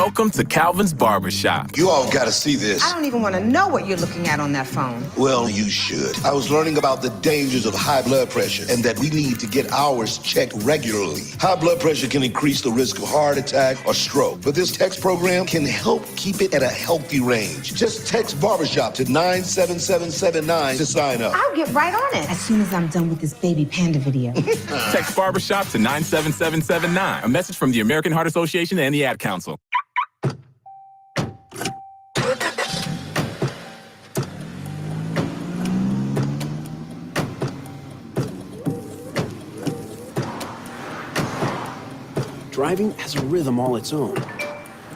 Welcome to Calvin's Barbershop. You all gotta see this. I don't even want to know what you're looking at on that phone. Well, you should. I was learning about the dangers of high blood pressure and that we need to get ours checked regularly. High blood pressure can increase the risk of heart attack or stroke, but this text program can help keep it at a healthy range. Just text barbershop to 97779 to sign up. I'll get right on it as soon as I'm done with this baby panda video. Text Barbershop to 97779. A message from the American Heart Association and the Ad Council. Driving has a rhythm all its own.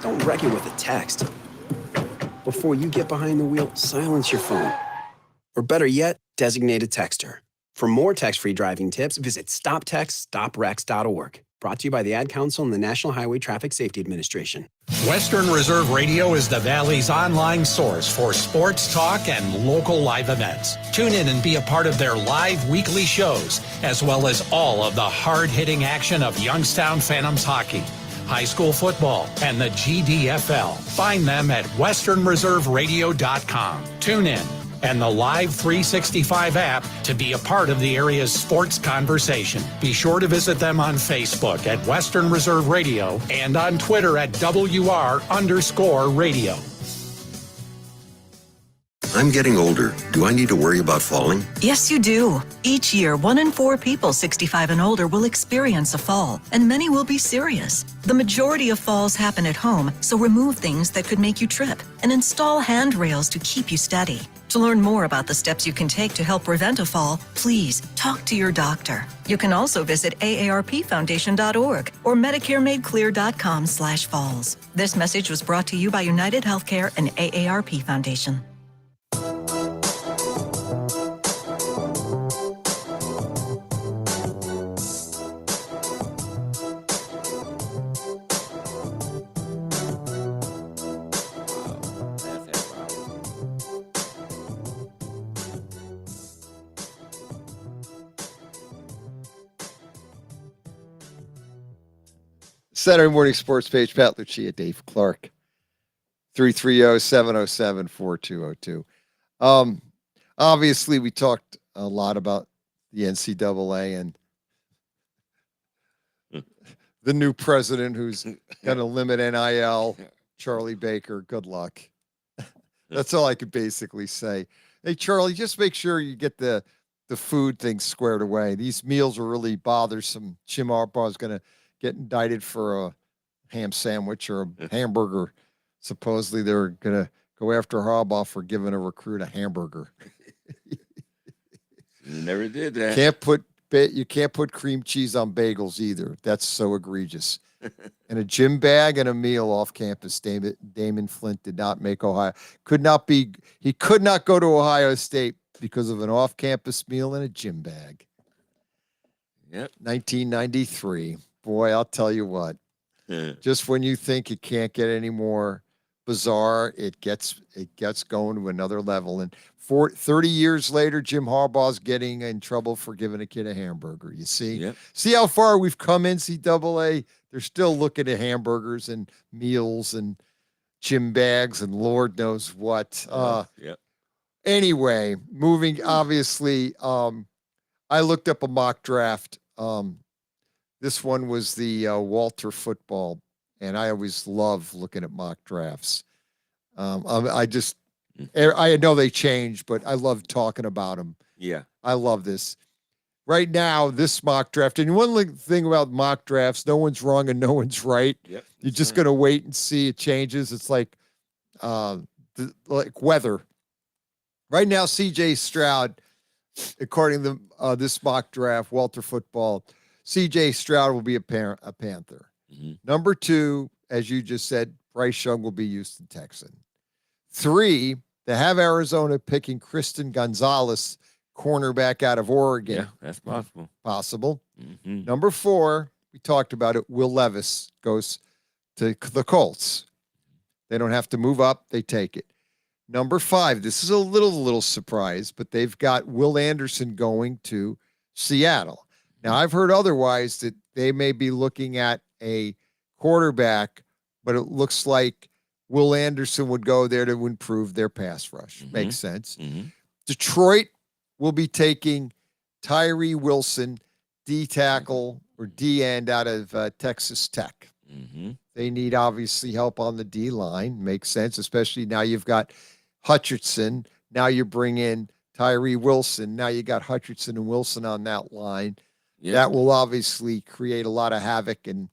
Don't wreck it with a text. Before you get behind the wheel, silence your phone. Or better yet, designate a texter. For more text-free driving tips, visit stoptextstoprex.org. Brought to you by the Ad Council and the National Highway Traffic Safety Administration. Western Reserve Radio is the Valley's online source for sports talk and local live events. Tune in and be a part of their live weekly shows, as well as all of the hard-hitting action of Youngstown Phantoms hockey, high school football, and the GDFL. Find them at westernreserveradio.com. Tune in and the Live 365 app to be a part of the area's sports conversation. Be sure to visit them on Facebook at Western Reserve Radio and on Twitter at WR_radio. I'm getting older. Do I need to worry about falling? Yes, you do. Each year, 1 in 4 people 65 and older will experience a fall, and many will be serious. The majority of falls happen at home, so remove things that could make you trip and install handrails to keep you steady. To learn more about the steps you can take to help prevent a fall, please talk to your doctor. You can also visit aarpfoundation.org or medicaremadeclear.com/falls. This message was brought to you by United Healthcare and AARP Foundation. Saturday Morning Sports Page, Pat Lucia, Dave Clark, 330-707-4202. Obviously, we talked a lot about the NCAA and the new president who's going to limit NIL, Charlie Baker. Good luck. That's all I could basically say. Hey, Charlie, just make sure you get the food thing squared away. These meals are really bothersome. Jim Harbaugh is going to get indicted for a ham sandwich or a hamburger. Supposedly they're going to go after Harbaugh for giving a recruit a hamburger. Never did that. You can't put cream cheese on bagels either. That's so egregious. And a gym bag and a meal off campus. Damon Flint did not make Ohio. He could not go to Ohio State because of an off-campus meal and a gym bag. Yep. 1993. Boy, I'll tell you what. Just when you think it can't get any more bizarre, it gets going to another level. And 30 years later, Jim Harbaugh's getting in trouble for giving a kid a hamburger. You see? Yep. See how far we've come, NCAA? They're still looking at hamburgers and meals and gym bags and Lord knows what. Yep. Anyway, moving, obviously, I looked up a mock draft. This one was the Walter football, and I always love looking at mock drafts. I know they change, but I love talking about them. Yeah. I love this. Right now, this mock draft, and one thing about mock drafts, no one's wrong and no one's right. Yep. You're just going to wait and see it changes. It's like weather. Right now, C.J. Stroud, according to this mock draft, Walter football, C.J. Stroud will be a Panther. Mm-hmm. Number 2, as you just said, Bryce Young will be Houston Texan. 3, they have Arizona picking Christian Gonzalez, cornerback out of Oregon. Yeah, that's possible. Possible. Mm-hmm. Number 4, we talked about it, Will Levis goes to the Colts. They don't have to move up. They take it. Number 5, this is a little surprise, but they've got Will Anderson going to Seattle. Now, I've heard otherwise that they may be looking at a quarterback but it looks like Will Anderson would go there to improve their pass rush. Makes sense. Detroit will be taking Tyree Wilson, D tackle or D end out of Texas Tech. They need obviously help on the D line. Makes sense, especially now you've got Hutchinson. Now you bring in Tyree Wilson. Now you got Hutchinson and Wilson on that line. That will obviously create a lot of havoc and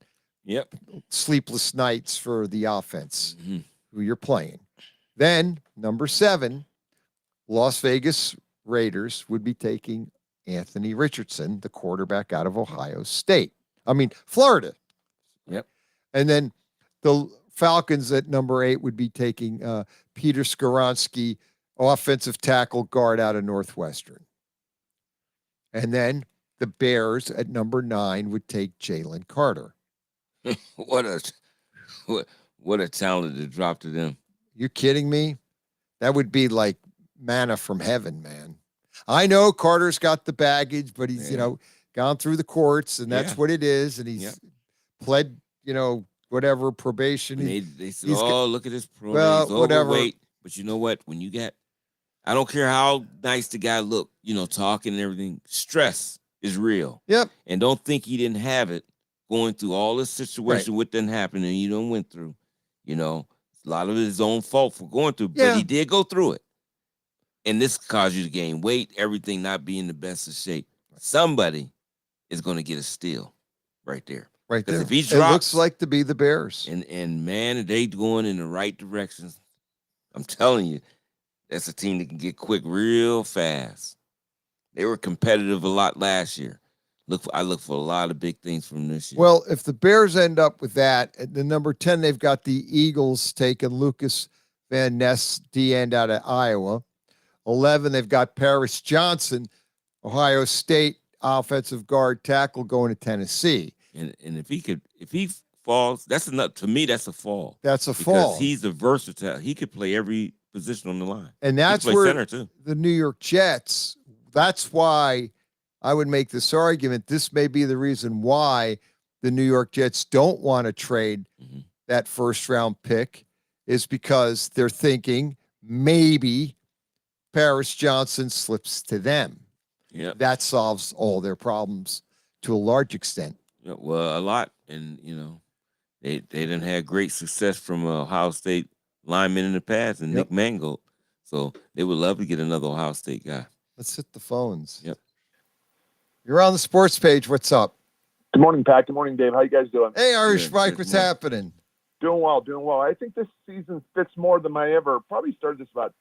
sleepless nights for the offense who you're playing. Then, number 7, Las Vegas Raiders would be taking Anthony Richardson, the quarterback out of Florida. And then the Falcons at number 8 would be taking Peter Skoronski, offensive tackle guard out of Northwestern. And then the Bears at number 9 would take Jalen Carter. What a talent to drop to them. You're kidding me? That would be like manna from heaven, man. I know Carter's got the baggage, but he's, gone through the courts, and that's what it is. And he's pled, whatever, probation. They said, look at this program. Well, he's whatever. Overweight. But you know what? When you get, I don't care how nice the guy look, talking and everything, stress is real. Yep. And don't think he didn't have it going through all this situation, what didn't happen, and you don't went through. A lot of his own fault for going through, but he did go through it. And this caused you to gain weight, everything not being the best of shape. Somebody is going to get a steal right there. Right there. If he drops, it looks like to be the Bears. And man, they going in the right direction. I'm telling you, that's a team that can get quick real fast. They were competitive a lot last year. I look for a lot of big things from this year. Well, if the Bears end up with that, at the number 10, they've got the Eagles taking Lucas Van Ness, D end out of Iowa. 11, they've got Paris Johnson, Ohio State offensive guard tackle going to Tennessee. And if he falls, that's enough. To me, that's a fall. That's a because fall. He's a versatile. He could play every position on the line. And that's where where center too. The New York Jets, that's why I would make this argument. This may be the reason why the New York Jets don't want to trade that first round pick, is because they're thinking maybe Paris Johnson slips to them. Yeah, that solves all their problems to a large extent. Yeah, well, a lot, and they didn't have great success from Ohio State linemen in the past, and Nick Mangold, so they would love to get another Ohio State guy. Let's hit the phones. Yep. You're on the sports page. What's up? Good morning, Pat. Good morning, Dave. How you guys doing? Hey, Irish Mike. What's happening? Doing well. I think this season fits more than I ever probably started this about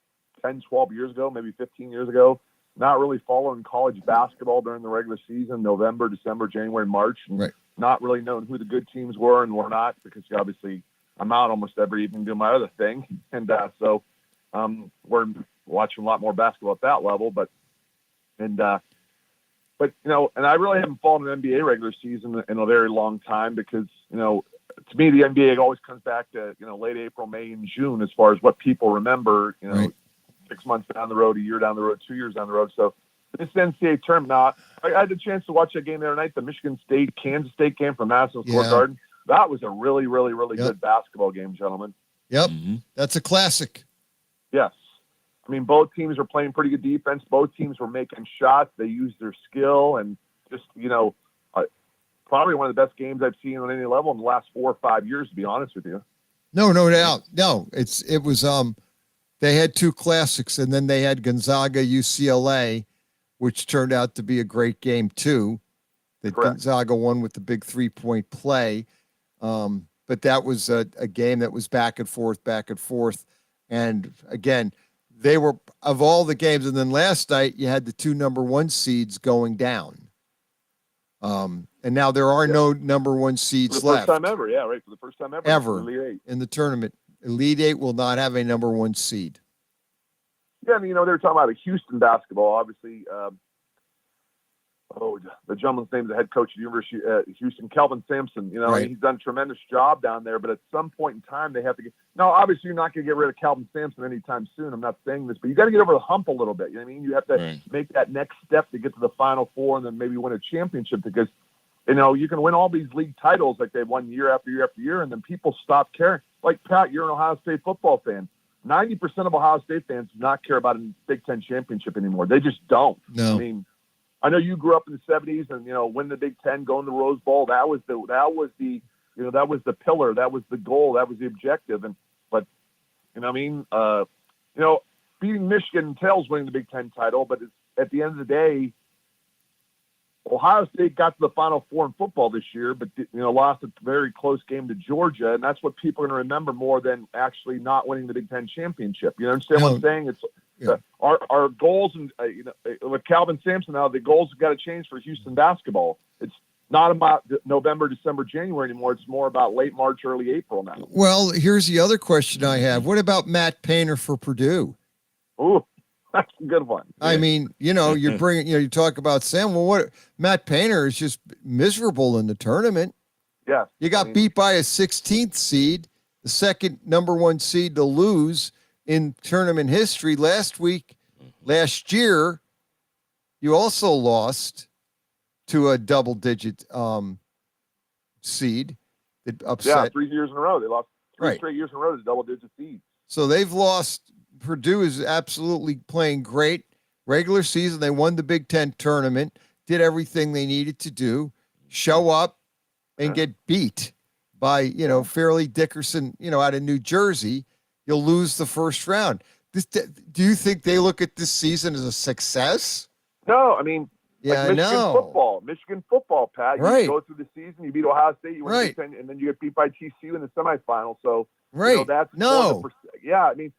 10, 12 years ago, maybe 15 years ago. Not really following college basketball during the regular season, November, December, January, March, and not really knowing who the good teams were and were not, because obviously I'm out almost every evening doing my other thing. And so we're watching a lot more basketball at that level, but and I really haven't followed an NBA regular season in a very long time, because, to me, the NBA always comes back to, late April, May, and June as far as what people remember, 6 months down the road, a year down the road, 2 years down the road. So this NCAA tournament, I had the chance to watch that game the other night, the Michigan State, Kansas State game from Madison Square Garden. That was a really, really, really good basketball game, gentlemen. Yep. That's a classic. Yes. I mean, both teams were playing pretty good defense. Both teams were making shots. They used their skill, and just, probably one of the best games I've seen on any level in the last 4 or 5 years, to be honest with you. No doubt. No, it was, they had two classics, and then they had Gonzaga UCLA, which turned out to be a great game too. That Gonzaga won with the big 3-point play. But that was a game that was back and forth. And again, they were, of all the games, and then last night you had the 2 number 1 seeds going down. And now there are no number 1 seeds left. For the first time ever, for the first time ever. In the tournament. Elite 8 will not have a number 1 seed. Yeah, they were talking about Houston basketball, obviously. The gentleman's name is the head coach of the University of Houston, Kelvin Sampson. He's done a tremendous job down there, but at some point in time, they have to get. Now, obviously, you're not going to get rid of Kelvin Sampson anytime soon. I'm not saying this, but you got to get over the hump a little bit. You know what I mean? You have to make that next step to get to the Final Four and then maybe win a championship, because You can win all these league titles like they've won year after year after year, and then people stop caring. Like, Pat, you're an Ohio State football fan. 90% of Ohio State fans do not care about a Big Ten championship anymore. They just don't. No. I mean, I know you grew up in the 70s and, win the Big Ten, go in the Rose Bowl. That was the pillar. That was the goal. That was the objective. But beating Michigan entails winning the Big Ten title, but at the end of the day, Ohio State got to the Final Four in football this year, but lost a very close game to Georgia, and that's what people are going to remember more than actually not winning the Big Ten championship. You understand what I'm saying? Our goals, and with Calvin Sampson now, the goals have got to change for Houston basketball. It's not about November, December, January anymore. It's more about late March, early April now. Well, here's the other question I have. What about Matt Painter for Purdue? Ooh. That's a good one. I mean, you're bringing, you talk about Sam. Well, what Matt Painter is just miserable in the tournament. Yeah. You got beat by a 16th seed, the second number 1 seed to lose in tournament history. Last year, you also lost to a double-digit seed that upset. Yeah, 3 years in a row. They lost three straight years in a row to double-digit seeds. So they've lost. Purdue is absolutely playing great. Regular season, they won the Big Ten tournament, did everything they needed to do, show up and get beat by, Fairleigh Dickerson, out of New Jersey. You'll lose the first round. Do you think they look at this season as a success? No, I mean, yeah, like Michigan football, Pat. You go through the season, you beat Ohio State, you win the Big Ten, and then you get beat by TCU in the semifinal. So, that's I mean,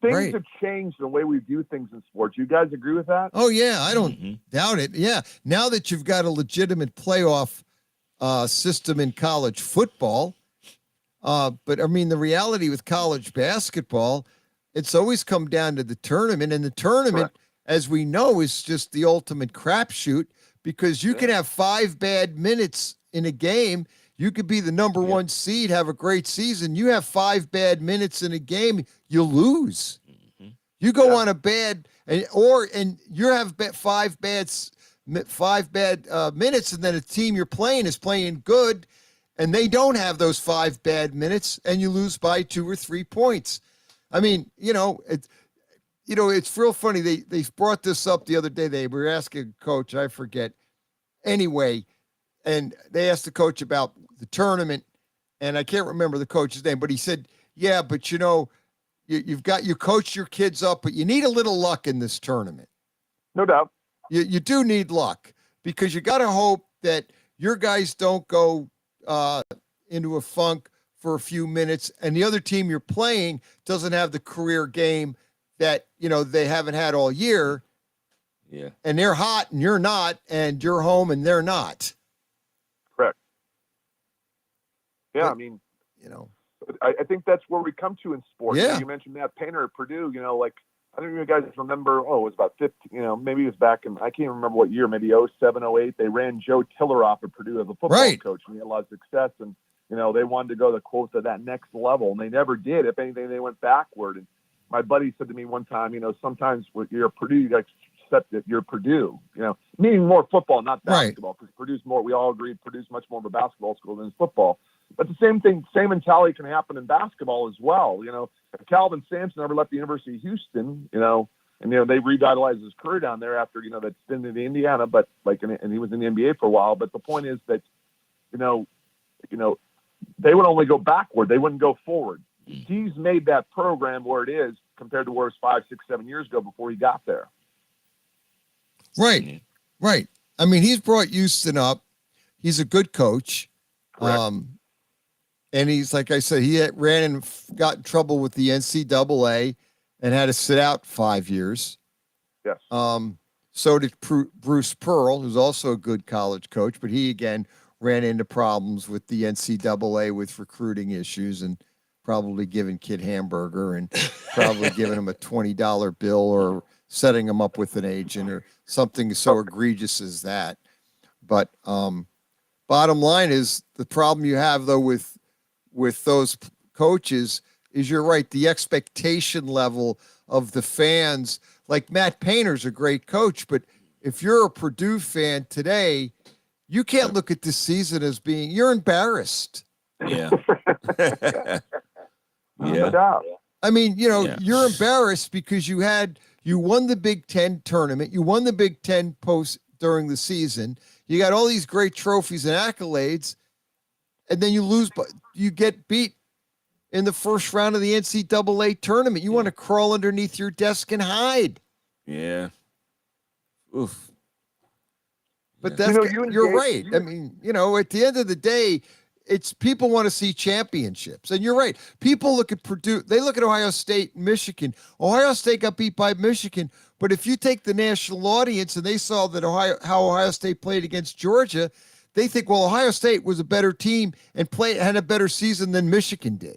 things have changed the way we view things in sports. You guys agree with that? Oh, yeah. I don't doubt it. Yeah. Now that you've got a legitimate playoff system in college football, but, I mean, the reality with college basketball, it's always come down to the tournament. And the tournament, as we know, is just the ultimate crapshoot because you can have 5 bad minutes in a game. You could be the number 1 seed, have a great season. You have 5 bad minutes in a game, you lose. You go on a bad, and you have 5 bad minutes, and then a team you're playing is playing good, and they don't have those 5 bad minutes, and you lose by 2 or 3 points. I mean, it's real funny. They brought this up the other day. They were asking a coach, I forget. Anyway, and they asked the coach about the tournament, and I can't remember the coach's name, but he said, yeah, but you coach your kids up, but you need a little luck in this tournament. No doubt. You do need luck because you got to hope that your guys don't go into a funk for a few minutes and the other team you're playing doesn't have the career game that, they haven't had all year. Yeah. And they're hot and you're not, and you're home and they're not. Correct. Yeah, but, I mean, I think that's where we come to in sports. Yeah. You mentioned Matt Painter at Purdue, I don't know if you guys remember, it was about 15, maybe it was back in, I can't remember what year, maybe 07, 08. They ran Joe Tiller off at Purdue as a football coach, and he had a lot of success. And, they wanted to go to that next level, and they never did. If anything, they went backward. And my buddy said to me one time, sometimes when you're at Purdue, you got to accept that you're Purdue, meaning more football, not basketball, because Purdue's more, we all agree, Purdue's much more of a basketball school than football. But the same mentality can happen in basketball as well. If Calvin Sampson ever left the University of Houston, and they revitalized his career down there after, that stint in Indiana, but and he was in the NBA for a while. But the point is that, they would only go backward. They wouldn't go forward. He's made that program where it is compared to where it was 5, 6, 7 years ago before he got there. Right. Right. I mean, he's brought Houston up. He's a good coach. Correct. And he's, like I said, he ran and got in trouble with the NCAA and had to sit out 5 years. Yes. So did Bruce Pearl, who's also a good college coach, but he, again, ran into problems with the NCAA with recruiting issues and probably giving Kid Hamburger and probably giving him a $20 bill or setting him up with an agent or something so egregious as that. But bottom line is the problem you have, though, with those coaches is you're right. The expectation level of the fans, like Matt Painter's a great coach, but if you're a Purdue fan today, You can't look at this season as being, you're embarrassed. Yeah. No doubt. I mean, you're embarrassed because you won the Big Ten tournament. You won the Big Ten post during the season. You got all these great trophies and accolades, and then you lose, but you get beat in the first round of the NCAA tournament. You want to crawl underneath your desk and hide. Yeah. Oof. But that's you're right. I mean, at the end of the day, it's people want to see championships. And you're right. People look at Purdue, they look at Ohio State and Michigan. Ohio State got beat by Michigan, but if you take the national audience and they saw that how Ohio State played against Georgia, they think, well, Ohio State was a better team and had a better season than Michigan did.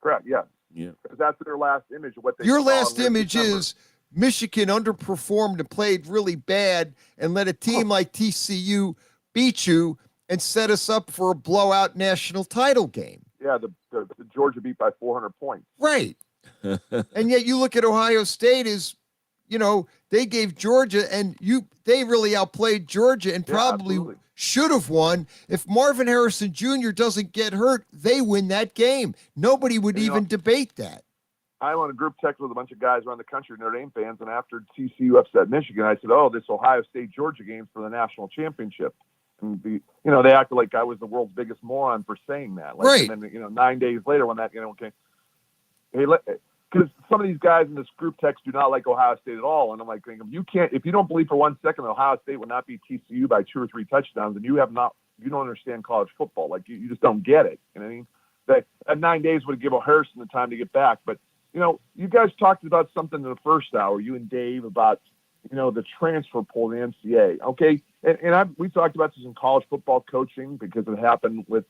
Correct, yeah. Yeah. Because that's their last image of what they Your saw last in image December. is Michigan underperformed and played really bad and let a team like TCU beat you and set us up for a blowout national title game. Yeah, the Georgia beat by 400 points. Right. And yet you look at Ohio State as, they gave Georgia and they really outplayed Georgia and probably should have won. If Marvin Harrison Jr. doesn't get hurt, they win that game. Nobody would even debate that. I'm on a group text with a bunch of guys around the country, Notre Dame fans, and after TCU upset Michigan, I said, this Ohio State-Georgia game's for the national championship. And they acted like I was the world's biggest moron for saying that. Right. And then, 9 days later when that, okay. Hey, because some of these guys in this group text do not like Ohio State at all. And I'm like, if you don't believe for 1 second that Ohio State would not beat TCU by 2 or 3 touchdowns, then you don't understand college football. Like you just don't get it. You know what I mean? That 9 days would give Harrison the time to get back. But, you guys talked about something in the first hour, you and Dave, about, the transfer pool in the NCAA. Okay. And we talked about this in college football coaching because it happened with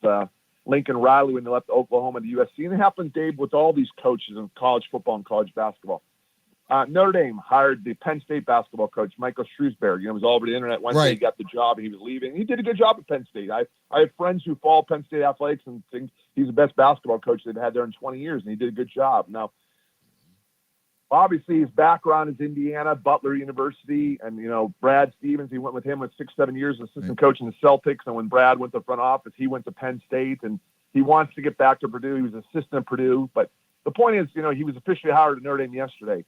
Lincoln Riley when they left Oklahoma to USC. And it happened, Dave, with all these coaches in college football and college basketball. Notre Dame hired the Penn State basketball coach, Michael Shrewsbury. It was all over the internet. Wednesday, he got the job. He was leaving. He did a good job at Penn State. I have friends who follow Penn State athletics and think he's the best basketball coach they've had there in 20 years, and he did a good job. Now, obviously, his background is Indiana, Butler University, and, Brad Stevens, he went with him with 6-7 years as assistant coach in the Celtics. And when Brad went to the front office, he went to Penn State, and he wants to get back to Purdue. He was assistant at Purdue. But the point is, he was officially hired at Notre Dame yesterday.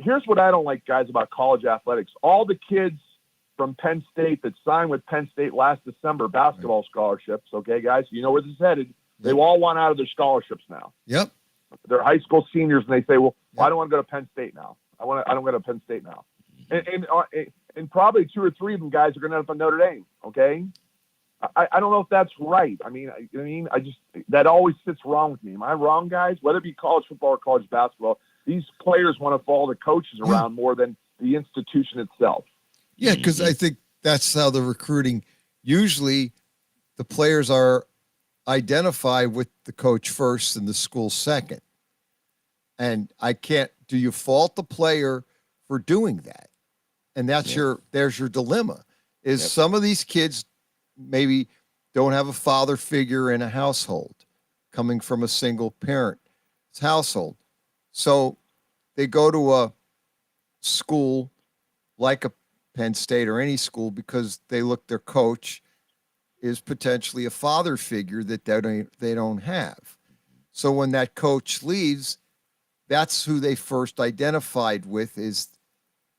Here's what I don't like, guys, about college athletics. All the kids from Penn State that signed with Penn State last December, basketball scholarships, okay, guys, you know where this is headed. They all want out of their scholarships now. Yep. They're high school seniors, and they say, well, I don't want to go to Penn State now. I don't go to Penn State now. And probably 2 or 3 of them guys are going to end up on Notre Dame, okay? I don't know if that's right. I just that always sits wrong with me. Am I wrong, guys? Whether it be college football or college basketball, these players want to follow the coaches around more than the institution itself. Yeah, because I think that's how the recruiting, usually the players are identified with the coach first and the school second. And do you fault the player for doing that? And there's your dilemma is some of these kids maybe don't have a father figure in a household coming from a single parent household. So they go to a school like a Penn State or any school because their coach is potentially a father figure that they don't have. So when that coach leaves, that's who they first identified with is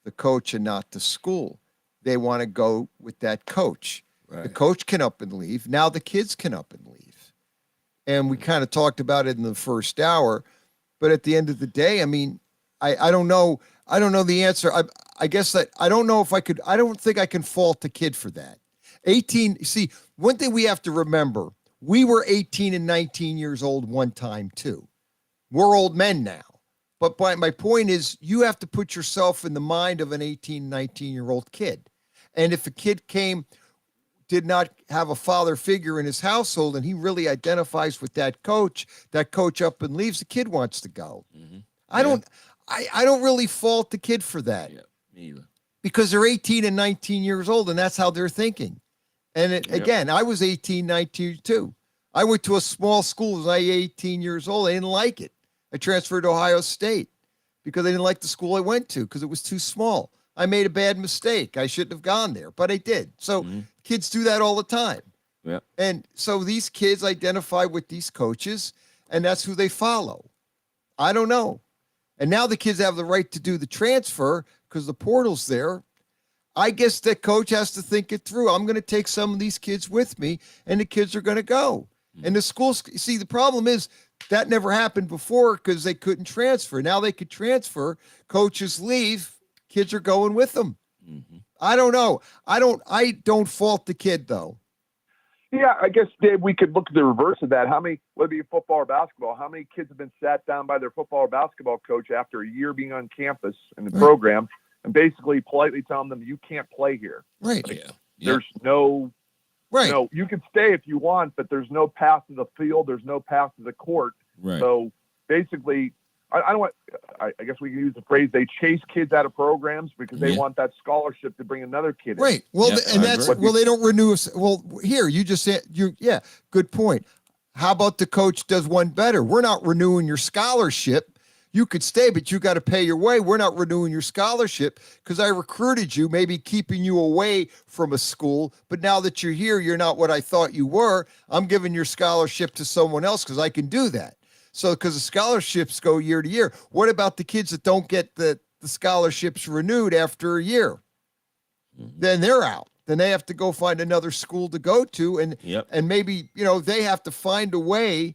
the coach and not the school. They want to go with that coach. Right. The coach can up and leave. Now the kids can up and leave. And we kind of talked about it in the first hour, but at the end of the day, I don't know. I don't know the answer. I guess that I don't know if I could. I don't think I can fault the kid for that. 18. See, one thing we have to remember: we were 18 and 19 years old one time too. We're old men now. But my point is, you have to put yourself in the mind of an 18, 19-year-old kid. And if a kid did not have a father figure in his household and he really identifies with that coach up and leaves, the kid wants to go. Mm-hmm. I don't really fault the kid for that. Yeah, me either. Because they're 18 and 19 years old and that's how they're thinking. And again, I was 18, 19 too. I went to a small school when I was 18 years old. I didn't like it. I transferred to Ohio State because I didn't like the school I went to because it was too small. I made a bad mistake. I shouldn't have gone there, but I did. So Kids do that all the time. Yep. And so these kids identify with these coaches, and that's who they follow. I don't know. And now the kids have the right to do the transfer because the portal's there. I guess that coach has to think it through. I'm going to take some of these kids with me, and the kids are going to go. And the schools, see, the problem is that never happened before because they couldn't transfer. Now they could transfer. Coaches leave. Kids are going with them. I don't know. I don't fault the kid, though. Yeah, I guess, Dave, we could look at the reverse of that. How many, whether it be football or basketball, how many kids have been sat down by their football or basketball coach after a year being on campus in the program and basically politely telling them, you can't play here. Right. Like, there's no, you can stay if you want, but there's no path to the field. There's no path to the court. Right. So basically, I don't want, I guess we can use the phrase, they chase kids out of programs because they want that scholarship to bring another kid in. Right. Well, they don't renew. Well, here, you just said, good point. How about the coach does one better? We're not renewing your scholarship. You could stay, but you got to pay your way. We're not renewing your scholarship because I recruited you, maybe keeping you away from a school. But now that you're here, you're not what I thought you were. I'm giving your scholarship to someone else because I can do that. So, because the scholarships go year to year. What about the kids that don't get the scholarships renewed after a year? Then they're out. Then they have to go find another school to go to. And maybe, they have to find a way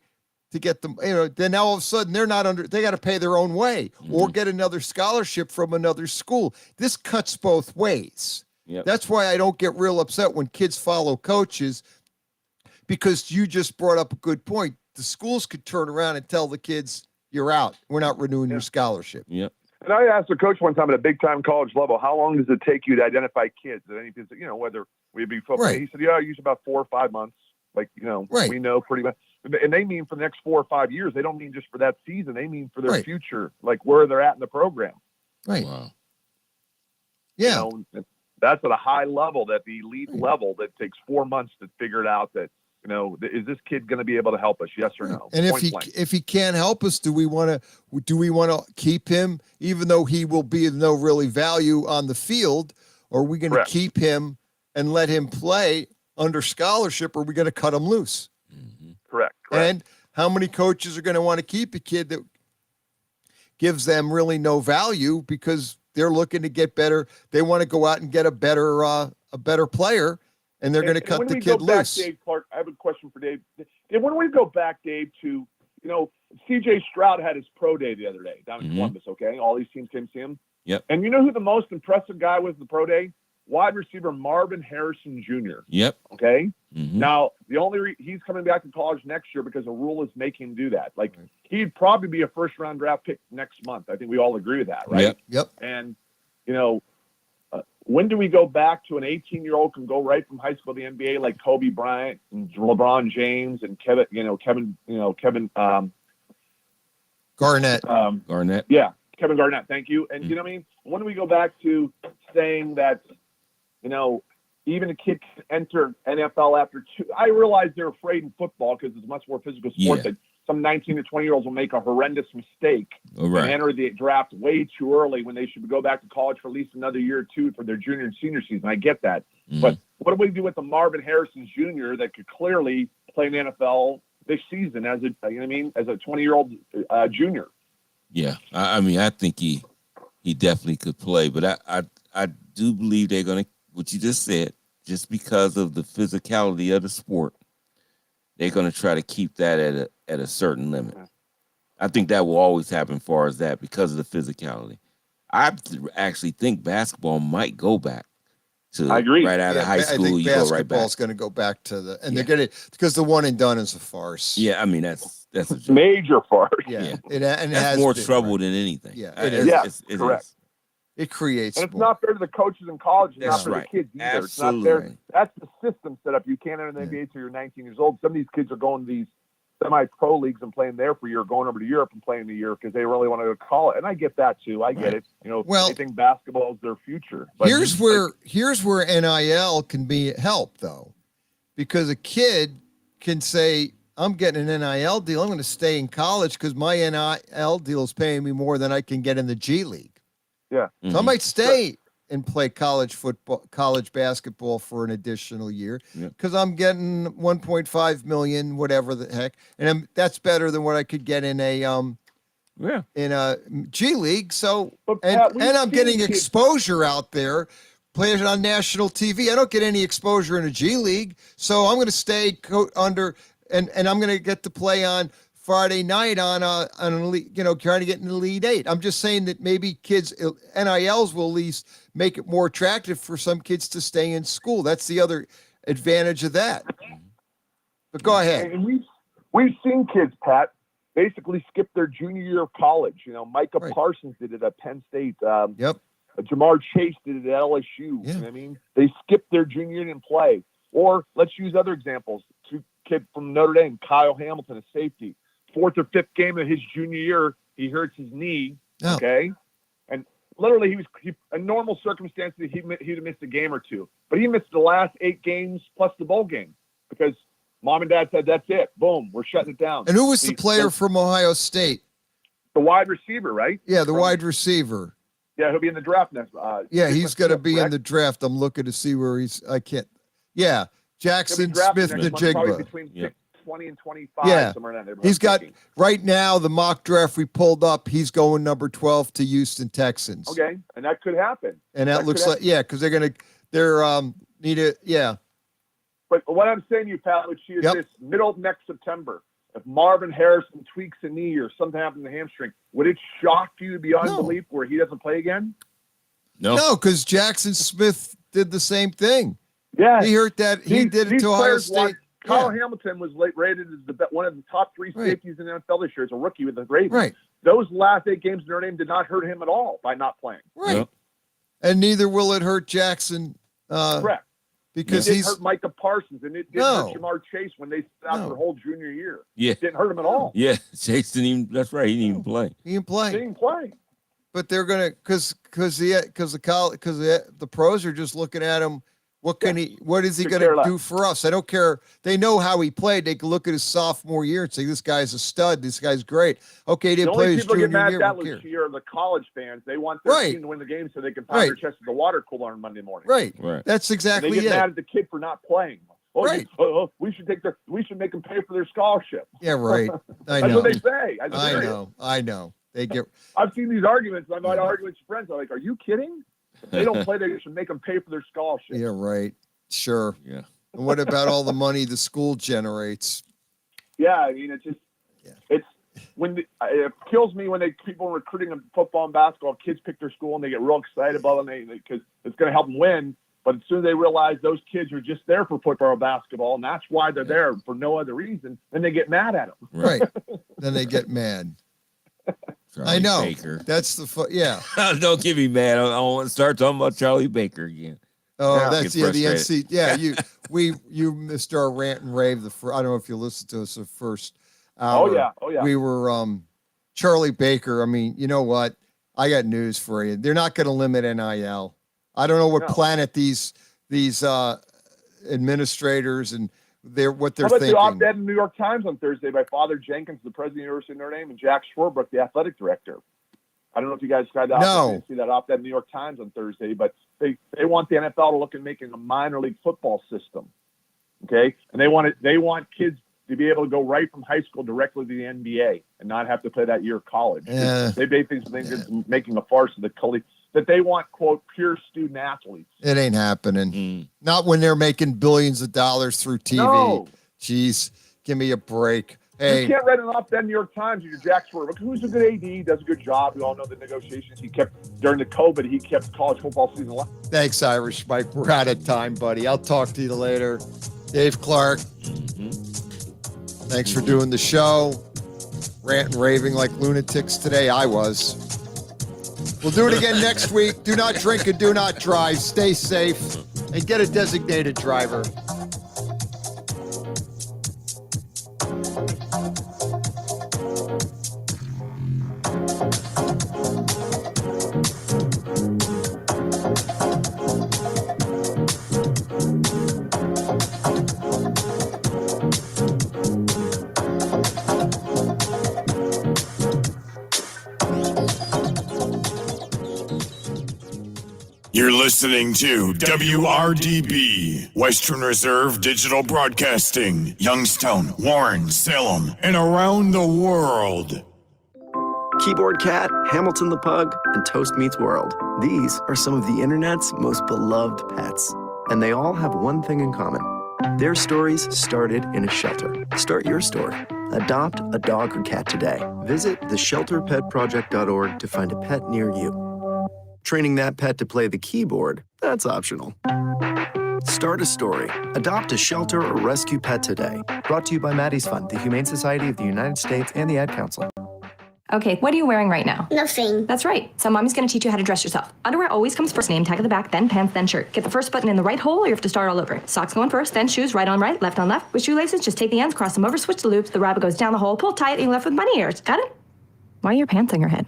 to get them, then all of a sudden they got to pay their own way or get another scholarship from another school. This cuts both ways. Yep. That's why I don't get real upset when kids follow coaches, because you just brought up a good point. The schools could turn around and tell the kids, you're out. We're not renewing your scholarship. Yep. And I asked a coach one time at a big-time college level, how long does it take you to identify kids at any position, whether we be football? Right. He said, usually about 4 or 5 months. Like, we know pretty much. And they mean for the next 4 or 5 years. They don't mean just for that season. They mean for their future, like where they're at in the program. Right. Wow. Yeah. That's at a high level, that the elite level that takes 4 months to figure it out that, is this kid going to be able to help us? Yes or no? And if he can't help us, do we want to keep him, even though he will be of no really value on the field? Or are we going to keep him and let him play under scholarship? Or are we going to cut him loose? Correct. And how many coaches are going to want to keep a kid that gives them really no value because they're looking to get better? They want to go out and get a better player. And they're going to cut the kid loose. Dave Clark, I have a question for Dave. When we go back, Dave, to, C.J. Stroud had his pro day the other day down in Columbus, okay? All these teams came to see him. Yep. And you know who the most impressive guy was in the pro day? Wide receiver Marvin Harrison Jr. Yep. Okay? Now, the only he's coming back to college next year because a rule is making him do that. Like, he'd probably be a first-round draft pick next month. I think we all agree with that, right? Yep. And, when do we go back to an 18-year-old can go right from high school to the NBA like Kobe Bryant and LeBron James and Kevin Garnett. Garnett. Yeah, Kevin Garnett. Thank you. And you know what I mean? When do we go back to saying that, even a kid can enter NFL after 2? I realize they're afraid in football because it's a much more physical sport that some 19 to 20-year-olds will make a horrendous mistake and enter the draft way too early when they should go back to college for at least another year or two for their junior and senior season. I get that. But what do we do with the Marvin Harrison Jr. that could clearly play in the NFL this season as a 20-year-old junior? Yeah. I think he definitely could play, but I do believe they're going to, what you just said, just because of the physicality of the sport, they're going to try to keep that at a certain limit. I think that will always happen as far as that because of the phicality. I actually think basketball might go back to I agree. right out of high school. I think you go right basketball's back. going to go back to they're going to, because the one and done is a farce. Yeah, I mean that's a major farce. Yeah, and it that's has more been, trouble than anything. Yeah, it correct. is. It creates. And it's not fair to the coaches in college. It's That's not for right. the kids either. Absolutely. It's not fair. That's the system set up. You can't enter the NBA till you're 19 years old. Some of these kids are going to these semi-pro leagues and playing there for a year, going over to Europe and playing a year because they really want to go to college. And I get that too. I get it. They think basketball is their future. But here's where NIL can be help though, because a kid can say, I'm getting an NIL deal. I'm going to stay in college because my NIL deal is paying me more than I can get in the G League. Yeah. So I might stay and play college football, college basketball for an additional year because I'm getting 1.5 million, whatever the heck, and that's better than what I could get in a in a G League. So and I'm getting exposure out there, playing it on national TV. I don't get any exposure in a G League, so I'm going to stay under and I'm going to get to play on Friday night on an elite, trying to get in the Elite Eight. I'm just saying that maybe kids, NILs will at least make it more attractive for some kids to stay in school. That's the other advantage of that. But go ahead. And we've seen kids, Pat, basically skip their junior year of college. Micah Parsons did it at Penn State. Jamar Chase did it at LSU. You know what I mean? They skipped their junior year and play. Or let's use other examples. Two kid from Notre Dame, Kyle Hamilton, a safety. 4th or 5th game of his junior year, he hurts his knee. Oh. Okay, and literally, he in normal circumstances he'd have missed a game or two, but he missed the last 8 games plus the bowl game because mom and dad said that's it. Boom, we're shutting it down. And who was the player from Ohio State? The wide receiver, right? Yeah, the wide receiver. Yeah, he'll be in the draft next. He's going to be in the draft. I'm looking to see where he's. I can't. Yeah, Jackson Smith Najigba. Between 20 and 25, somewhere around there. He's got right now the mock draft we pulled up. He's going number 12 to Houston Texans. Okay, and that could happen. And that looks like because they're need it. Yeah. But what I'm saying to you, Pat, is this middle of next September. If Marvin Harrison tweaks a knee or something happens to the hamstring, would it shock you beyond belief where he doesn't play again? No, because Jackson Smith did the same thing. Yeah, he hurt that. He did it to Ohio State. Kyle Hamilton was rated as one of the top 3 safeties in the NFL this year as a rookie with the Ravens. Right. Those last 8 games in Notre Dame did not hurt him at all by not playing. Right. Yep. And neither will it hurt Jackson. Correct. Because it didn't hurt Micah Parsons and it didn't hurt Jamar Chase when they sat out their whole junior year. Yeah. It didn't hurt him at all. Yeah, Chase didn't even. That's right. He didn't even play. He didn't play. He didn't play. But they're gonna because the pros are just looking at him. What can he? What is he going to do for us? I don't care. They know how he played. They can look at his sophomore year and say, "This guy's a stud. This guy's great." Okay, he didn't play his junior year. The only people get mad at that year are the college fans. They want their team to win the game so they can pound their chest at the water cooler on Monday morning. Right. That's exactly it. They get mad at the kid for not playing. We should make them pay for their scholarship. Yeah, right. I That's know. what they say. I know. They get. I've seen these arguments. I've had arguments with friends. I'm like, "Are you kidding? If they don't play, they should make them pay for their scholarship." Yeah, right. Sure. Yeah. And what about all the money the school generates? Yeah, I mean, it kills me when people are recruiting in football and basketball. Kids pick their school and they get real excited about it because it's going to help them win. But as soon as they realize those kids are just there for football or basketball, and that's why they're there for no other reason, then they get mad at them. Right. Then they get mad. I know. Baker. That's the Don't get me mad. I want to start talking about Charlie Baker again. Oh, that's the NC. Yeah, you missed our rant and rave. I don't know if you listened to us the first hour. Oh yeah. We were Charlie Baker. I mean, you know what? I got news for you. They're not going to limit NIL. I don't know what planet these administrators and what they're How about thinking. the op-ed in the New York Times on Thursday by Father Jenkins, the president of the University of Notre Dame, and Jack Schwarbrick, the athletic director. I don't know if you guys got to see that op-ed in the New York Times on Thursday, but they want the NFL to look at making a minor league football system, okay? And they want kids to be able to go right from high school directly to the NBA and not have to play that year of college. They basically think it's making a farce of the college. That they want, quote, pure student athletes. It ain't happening. Not when they're making billions of dollars through TV. No. Jeez, give me a break. Hey, you can't write an op-ed in the New York Times. You're Jack Schwarbrick, who's a good AD, does a good job. We all know the negotiations he kept during the COVID. He kept college football season alive. Thanks, Irish Mike. We're out of time, buddy. I'll talk to you later. Dave Clark. Thanks for doing the show. Ranting and raving like lunatics today. I was. We'll do it again next week. Do not drink and do not drive. Stay safe and get a designated driver. You're listening to WRDB, Western Reserve Digital Broadcasting, Youngstown, Warren, Salem, and around the world. Keyboard Cat, Hamilton the Pug, and Toast Meets World. These are some of the internet's most beloved pets. And they all have one thing in common. Their stories started in a shelter. Start your story. Adopt a dog or cat today. Visit theshelterpetproject.org to find a pet near you. Training that pet to play the keyboard, that's optional. Start a story. Adopt a shelter or rescue pet today. Brought to you by Maddie's Fund, the Humane Society of the United States, and the Ad Council. Okay, what are you wearing right now? Nothing. That's right. So mommy's gonna teach you how to dress yourself. Underwear always comes first. Name tag at the back, then pants, then shirt. Get the first button in the right hole or you have to start all over. Socks going first, then shoes, right on right, left on left. With shoelaces, just take the ends, cross them over, switch the loops. The rabbit goes down the hole, pull tight, and you're left with bunny ears. Got it? Why are your pants on your head?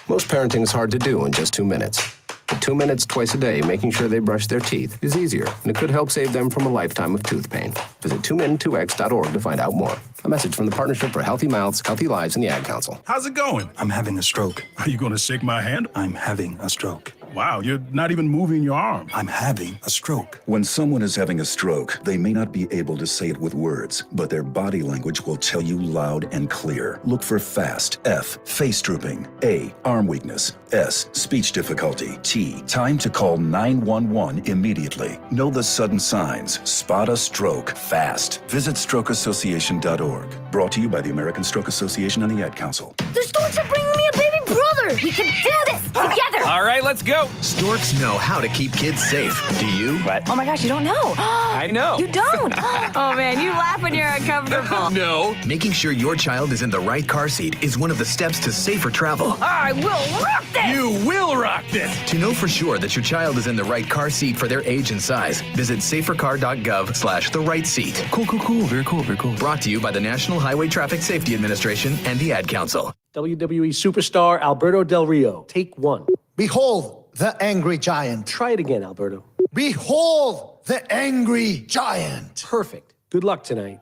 Most parenting is hard to do in just 2 minutes. But 2 minutes twice a day making sure they brush their teeth is easier, and it could help save them from a lifetime of tooth pain. Visit 2min2x.org to find out more. A message from the Partnership for Healthy Mouths, Healthy Lives, and the Ad Council. How's it going? I'm having a stroke. Are you going to shake my hand? I'm having a stroke. Wow, you're not even moving your arm. I'm having a stroke. When someone is having a stroke, they may not be able to say it with words, but their body language will tell you loud and clear. Look for FAST. F, face drooping. A, arm weakness. S, speech difficulty. T, time to call 911 immediately. Know the sudden signs. Spot a stroke fast. Visit strokeassociation.org. Brought to you by the American Stroke Association and the Ad Council. The storks are bringing me a baby brother. We can do this together. All right, let's go. Storks know how to keep kids safe. Do you? What? Oh my gosh, you don't know. I know. You don't. Oh man, you laugh when you're uncomfortable. No. Making sure your child is in the right car seat is one of the steps to safer travel. I will rock this. You will rock this. To know for sure that your child is in the right car seat for their age and size, visit safercar.gov/the-right-seat. Cool. Very cool. Brought to you by the National Highway Traffic Safety Administration and the Ad Council. WWE superstar Alberto Del Rio. Take one. Behold the angry giant. Try it again, Alberto. Behold the angry giant. Perfect. Good luck tonight.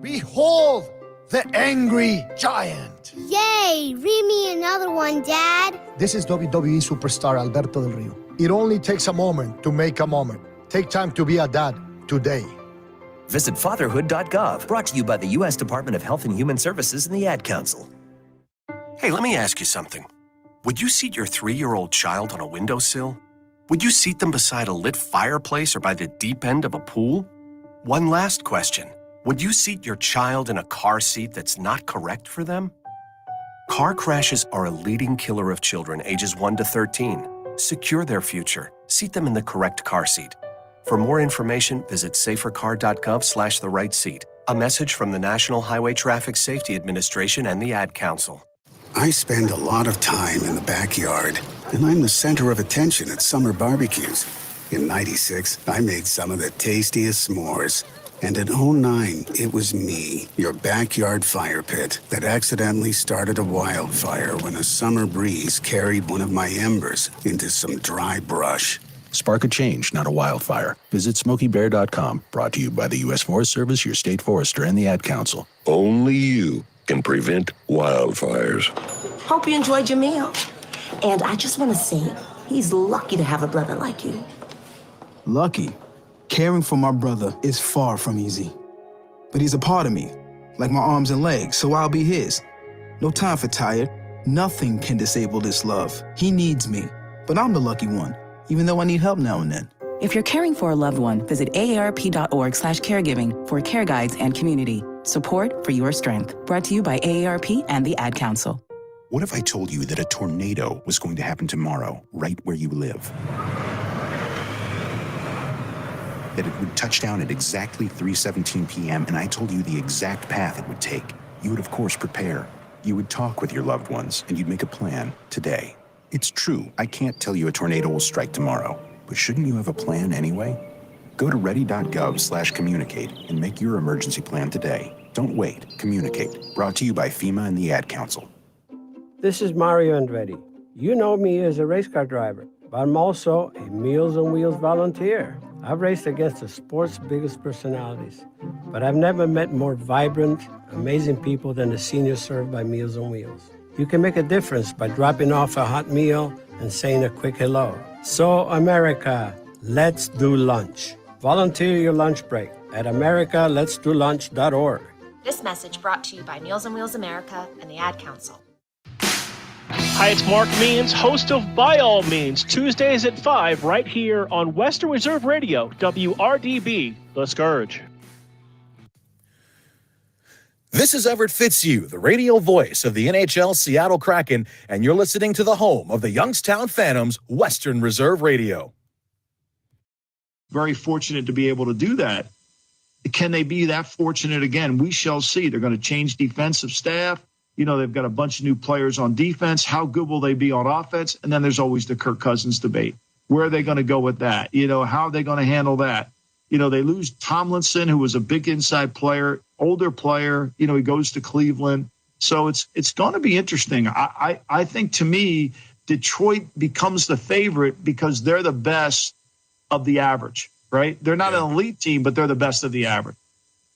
Behold the angry giant. Yay! Read me another one, Dad. This is WWE superstar Alberto Del Rio. It only takes a moment to make a moment. Take time to be a dad today. Visit fatherhood.gov. Brought to you by the U.S. Department of Health and Human Services and the Ad Council. Hey, let me ask you something. Would you seat your 3-year-old child on a windowsill? Would you seat them beside a lit fireplace or by the deep end of a pool? One last question. Would you seat your child in a car seat that's not correct for them? Car crashes are a leading killer of children ages 1 to 13. Secure their future. Seat them in the correct car seat. For more information, visit safercar.gov/the-right-seat. A message from the National Highway Traffic Safety Administration and the Ad Council. I spend a lot of time in the backyard, and I'm the center of attention at summer barbecues. In '96, I made some of the tastiest s'mores. And in '09, it was me, your backyard fire pit, that accidentally started a wildfire when a summer breeze carried one of my embers into some dry brush. Spark a change, not a wildfire. Visit SmokeyBear.com. Brought to you by the U.S. Forest Service, your state forester, and the Ad Council. Only you can prevent wildfires. Hope you enjoyed your meal. And I just want to say, he's lucky to have a brother like you. Lucky? Caring for my brother is far from easy. But he's a part of me, like my arms and legs, so I'll be his. No time for tired. Nothing can disable this love. He needs me, but I'm the lucky one, even though I need help now and then. If you're caring for a loved one, visit aarp.org/caregiving for care guides and community. Support for your strength. Brought to you by AARP and the Ad Council. What if I told you that a tornado was going to happen tomorrow, right where you live? That it would touch down at exactly 3:17 p.m., and I told you the exact path it would take. You would, of course, prepare. You would talk with your loved ones, and you'd make a plan today. It's true, I can't tell you a tornado will strike tomorrow, but shouldn't you have a plan anyway? Go to ready.gov/communicate and make your emergency plan today. Don't wait. Communicate. Brought to you by FEMA and the Ad Council. This is Mario Andretti. You know me as a race car driver, but I'm also a Meals on Wheels volunteer. I've raced against the sport's biggest personalities, but I've never met more vibrant, amazing people than the seniors served by Meals on Wheels. You can make a difference by dropping off a hot meal, and saying a quick hello. So, America, let's do lunch. Volunteer your lunch break at americaletsdolunch.org. This message brought to you by Meals on Wheels America and the Ad Council. Hi, it's Mark Means, host of By All Means, Tuesdays at 5, right here on Western Reserve Radio, WRDB, The Scourge. This is Everett Fitzhugh, the radio voice of the NHL Seattle Kraken, and you're listening to the home of the Youngstown Phantoms, Western Reserve Radio. Very fortunate to be able to do that. Can they be that fortunate again? We shall see. They're going to change defensive staff. You know, they've got a bunch of new players on defense. How good will they be on offense? And then there's always the Kirk Cousins debate. Where are they going to go with that? You know, how are they going to handle that? You know, they lose Tomlinson, who was a big inside player, older player. You know, he goes to Cleveland. So it's going to be interesting. I think, to me, Detroit becomes the favorite because they're the best of the average, right? They're not an elite team, but they're the best of the average.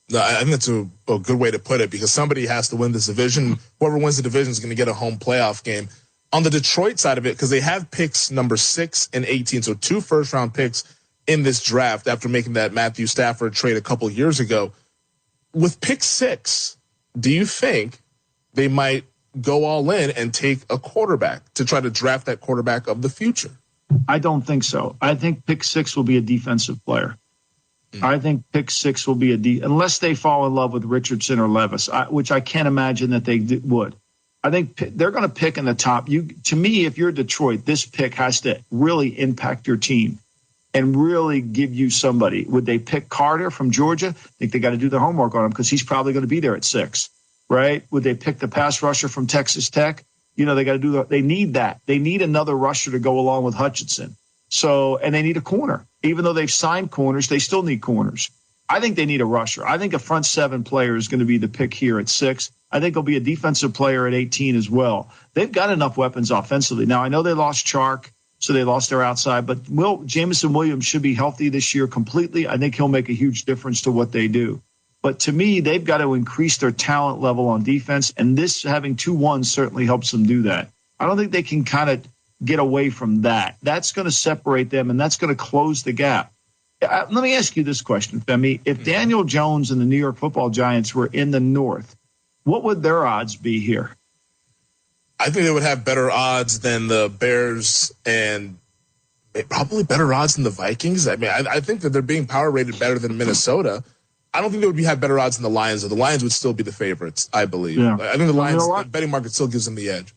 No, I think that's a good way to put it, because somebody has to win this division. Whoever wins the division is going to get a home playoff game. On the Detroit side of it, because they have picks number 6 and 18, so 2 first-round picks in this draft after making that Matthew Stafford trade a couple years ago. With pick 6, do you think they might go all in and take a quarterback to try to draft that quarterback of the future? I don't think so. I think pick 6 will be a defensive player. I think pick 6 will be unless they fall in love with Richardson or Levis, which I can't imagine that they would. I think they're going to pick in the top. To me, if you're Detroit, this pick has to really impact your team and really give you somebody. Would they pick Carter from Georgia? I think they got to do their homework on him because he's probably going to be there at 6, right? Would they pick the pass rusher from Texas Tech? You know, they got to do that. They need that. They need another rusher to go along with Hutchinson. So, and they need a corner. Even though they've signed corners, they still need corners. I think they need a rusher. I think a front 7 player is going to be the pick here at 6. I think he'll be a defensive player at 18 as well. They've got enough weapons offensively. Now, I know they lost Chark, so they lost their outside, but Jameson Williams should be healthy this year completely. I think he'll make a huge difference to what they do. But to me, they've got to increase their talent level on defense, and this having 2-1 certainly helps them do that. I don't think they can kind of get away from that. That's going to separate them, and that's going to close the gap. Let me ask you this question, Femi. If Daniel Jones and the New York Football Giants were in the North, what would their odds be here? I think they would have better odds than the Bears and probably better odds than the Vikings. I mean, I think that they're being power rated better than Minnesota. I don't think they would have better odds than the Lions, though. The Lions would still be the favorites, I believe. Yeah. I think the Lions, the betting market still gives them the edge.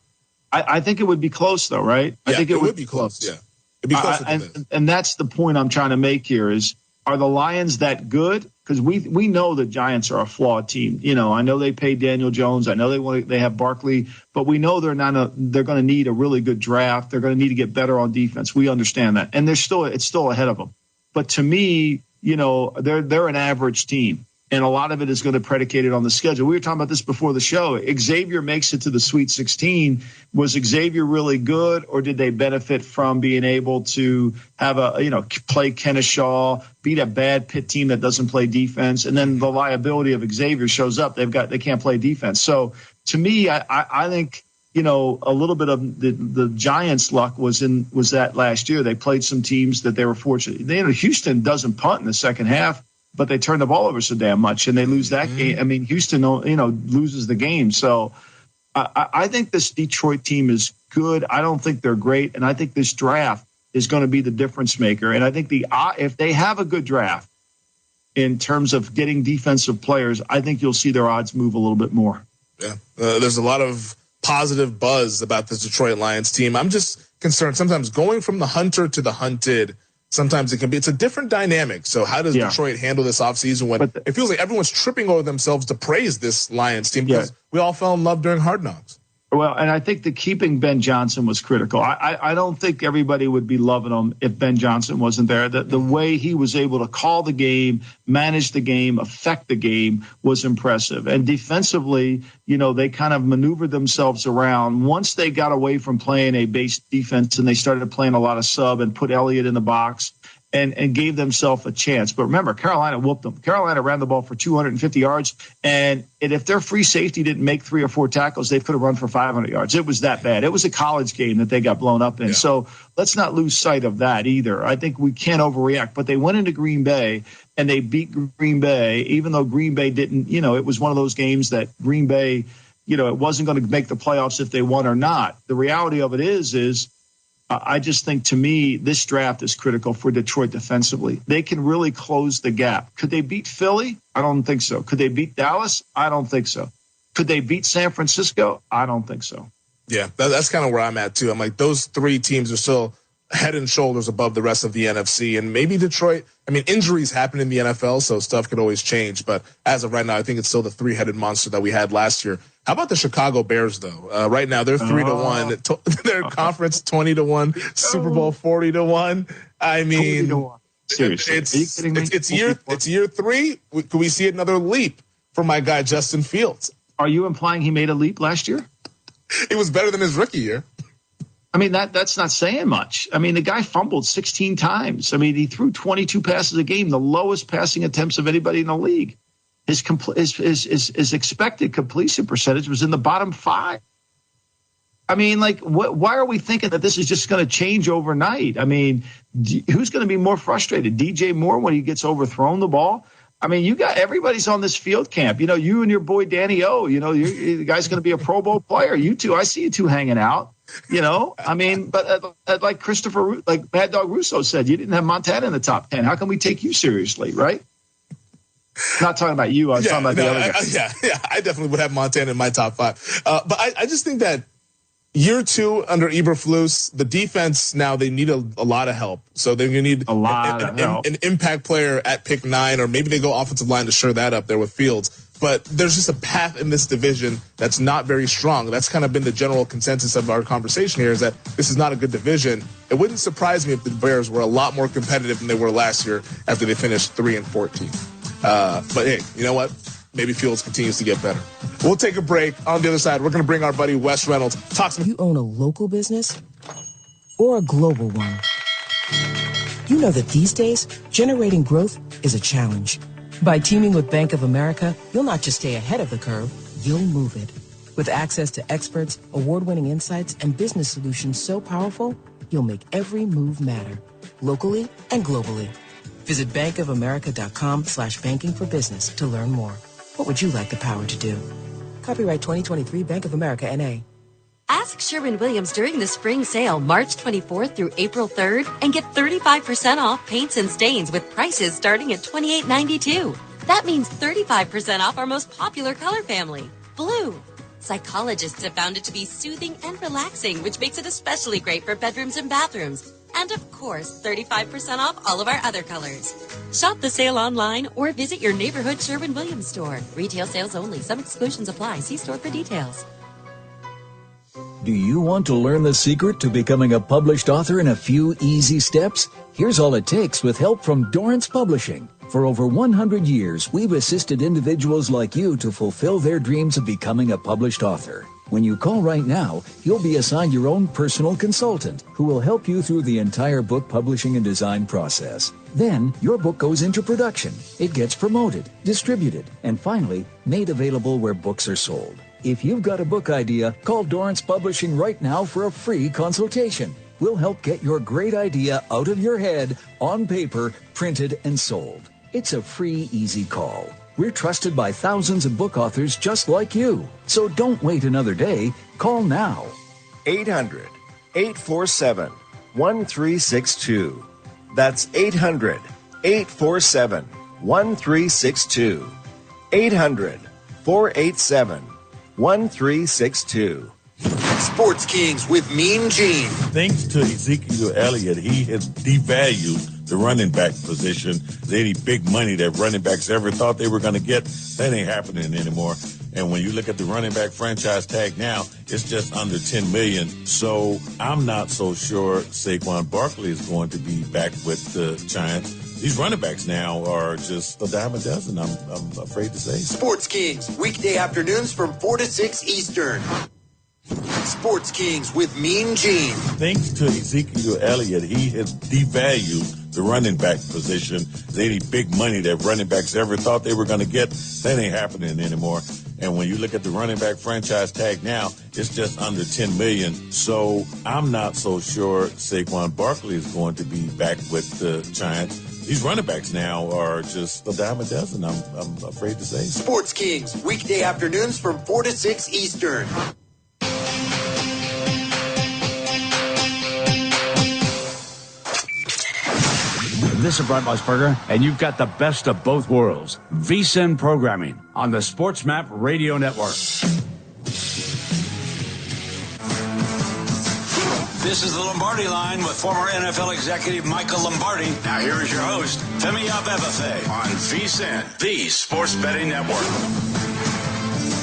I think it would be close, though, right? Yeah, I think it would be close. Yeah, it'd be close. And that's the point I'm trying to make here is, are the Lions that good? Because we know the Giants are a flawed team. You know, I know they paid Daniel Jones. I know they have Barkley, but we know they're going to need a really good draft. They're going to need to get better on defense. We understand that, and it's still ahead of them. But to me, you know, they're an average team. And a lot of it is going to be predicated on the schedule. We were talking about this before the show. Xavier makes it to the Sweet 16. Was Xavier really good, or did they benefit from being able to have play Kennesaw, beat a bad Pitt team that doesn't play defense, and then the liability of Xavier shows up. They can't play defense. So to me, I think, you know, a little bit of the Giants' luck was that last year. They played some teams that they were fortunate. Houston doesn't punt in the second half, but they turn the ball over so damn much, and they lose that game. I mean, Houston, loses the game. So I think this Detroit team is good. I don't think they're great, and I think this draft is going to be the difference maker. And I think if they have a good draft in terms of getting defensive players, I think you'll see their odds move a little bit more. Yeah, there's a lot of positive buzz about this Detroit Lions team. I'm just concerned sometimes going from the hunter to the hunted. Sometimes it's a different dynamic. So how does Detroit handle this offseason when it feels like everyone's tripping over themselves to praise this Lions team because we all fell in love during Hard Knocks? Well, and I think that keeping Ben Johnson was critical. I don't think everybody would be loving him if Ben Johnson wasn't there. The way he was able to call the game, manage the game, affect the game was impressive. And defensively, you know, they kind of maneuvered themselves around. Once they got away from playing a base defense and they started playing a lot of sub and put Elliott in the box and gave themselves a chance. But remember, Carolina whooped them. Carolina ran the ball for 250 yards, and if their free safety didn't make 3 or 4 tackles, they could have run for 500 yards. It was that bad. It was a college game that they got blown up in. Yeah. So let's not lose sight of that either. I think we can't overreact. But they went into Green Bay, and they beat Green Bay, even though Green Bay didn't, it was one of those games that Green Bay, it wasn't going to make the playoffs if they won or not. The reality of it is I just think, to me, this draft is critical for Detroit defensively. They can really close the gap. Could they beat Philly? I don't think so. Could they beat Dallas? I don't think so. Could they beat San Francisco? I don't think so. Yeah, that's kind of where I'm at, too. I'm like, those 3 teams are still head and shoulders above the rest of the NFC. And maybe Detroit, injuries happen in the NFL, so stuff could always change. But as of right now, I think it's still the 3-headed monster that we had last year. How about the Chicago Bears, though? Right now, they're 3-1. Their conference 20-1, Super Bowl 40-1. 40-1. Seriously, are you kidding me? It's year 3. Could we see another leap for my guy Justin Fields? Are you implying he made a leap last year? It was better than his rookie year. That's not saying much. The guy fumbled 16 times. He threw 22 passes a game, the lowest passing attempts of anybody in the league. His expected completion percentage was in the bottom 5. Why are we thinking that this is just going to change overnight? Who's going to be more frustrated? DJ Moore when he gets overthrown the ball? You got everybody's on this field camp. You and your boy Danny O. The guy's going to be a Pro Bowl player. You two, I see you two hanging out. But like Mad Dog Russo said, you didn't have Montana in the top 10. How can we take you seriously, right? Not talking about you. I was talking about the other guys. Yeah. I definitely would have Montana in my top 5. But I just think that year 2 under Eberflus, the defense now, they need a lot of help. So they're going to need an impact player at pick 9, or maybe they go offensive line to shore that up there with Fields. But there's just a path in this division that's not very strong. That's kind of been the general consensus of our conversation here, is that this is not a good division. It wouldn't surprise me if the Bears were a lot more competitive than they were last year after they finished 3-14. But hey, you know what? Maybe Fields continues to get better. We'll take a break. On the other side, we're going to bring our buddy Wes Reynolds. You own a local business or a global one? You know that these days, generating growth is a challenge. By teaming with Bank of America, you'll not just stay ahead of the curve, you'll move it. With access to experts, award-winning insights, and business solutions so powerful, you'll make every move matter, locally and globally. Visit bankofamerica.com/banking for business to learn more. What would you like the power to do? Copyright 2023 Bank of America, N.A. Ask Sherwin-Williams during the spring sale, March 24th through April 3rd, and get 35% off paints and stains with prices starting at $28.92. That means 35% off our most popular color family, blue. Psychologists have found it to be soothing and relaxing, which makes it especially great for bedrooms and bathrooms. And of course, 35% off all of our other colors. Shop the sale online or visit your neighborhood Sherwin-Williams store. Retail sales only. Some exclusions apply. See store for details. Do you want to learn the secret to becoming a published author in a few easy steps? Here's all it takes with help from Dorrance Publishing. For over 100 years, we've assisted individuals like you to fulfill their dreams of becoming a published author. When you call right now, you'll be assigned your own personal consultant who will help you through the entire book publishing and design process. Then, your book goes into production. It gets promoted, distributed, and finally, made available where books are sold. If you've got a book idea, call Dorrance Publishing right now for a free consultation. We'll help get your great idea out of your head, on paper, printed, and sold. It's a free, easy call. We're trusted by thousands of book authors just like you. So don't wait another day. Call now. 800-847-1362. That's 800-847-1362. 800-487-1362. Sports Kings with Mean Gene. Thanks to Ezekiel Elliott, he has devalued the running back position. Any big money that running backs ever thought they were going to get, that ain't happening anymore. And when you look at the running back franchise tag now, it's just under $10 million. So I'm not so sure Saquon Barkley is going to be back with the Giants. These running backs now are just a dime a dozen, I'm afraid to say. Sports Kings, weekday afternoons from 4 to 6 Eastern. Sports Kings with Mean Gene. Thanks to Ezekiel Elliott, he has devalued the running back position. Any big money that running backs ever thought they were going to get, that ain't happening anymore. And when you look at the running back franchise tag now, it's just under $10 million. So I'm not so sure Saquon Barkley is going to be back with the Giants. These running backs now are just a dime a dozen, I'm afraid to say. Sports Kings, weekday afternoons from 4 to 6 Eastern. This is Brent Musburger, and you've got the best of both worlds. VSiN programming on the Sports Map Radio Network. This is the Lombardi Line with former NFL executive Michael Lombardi. Now here is your host, Femi Abebefe, on VSiN, the Sports Betting Network.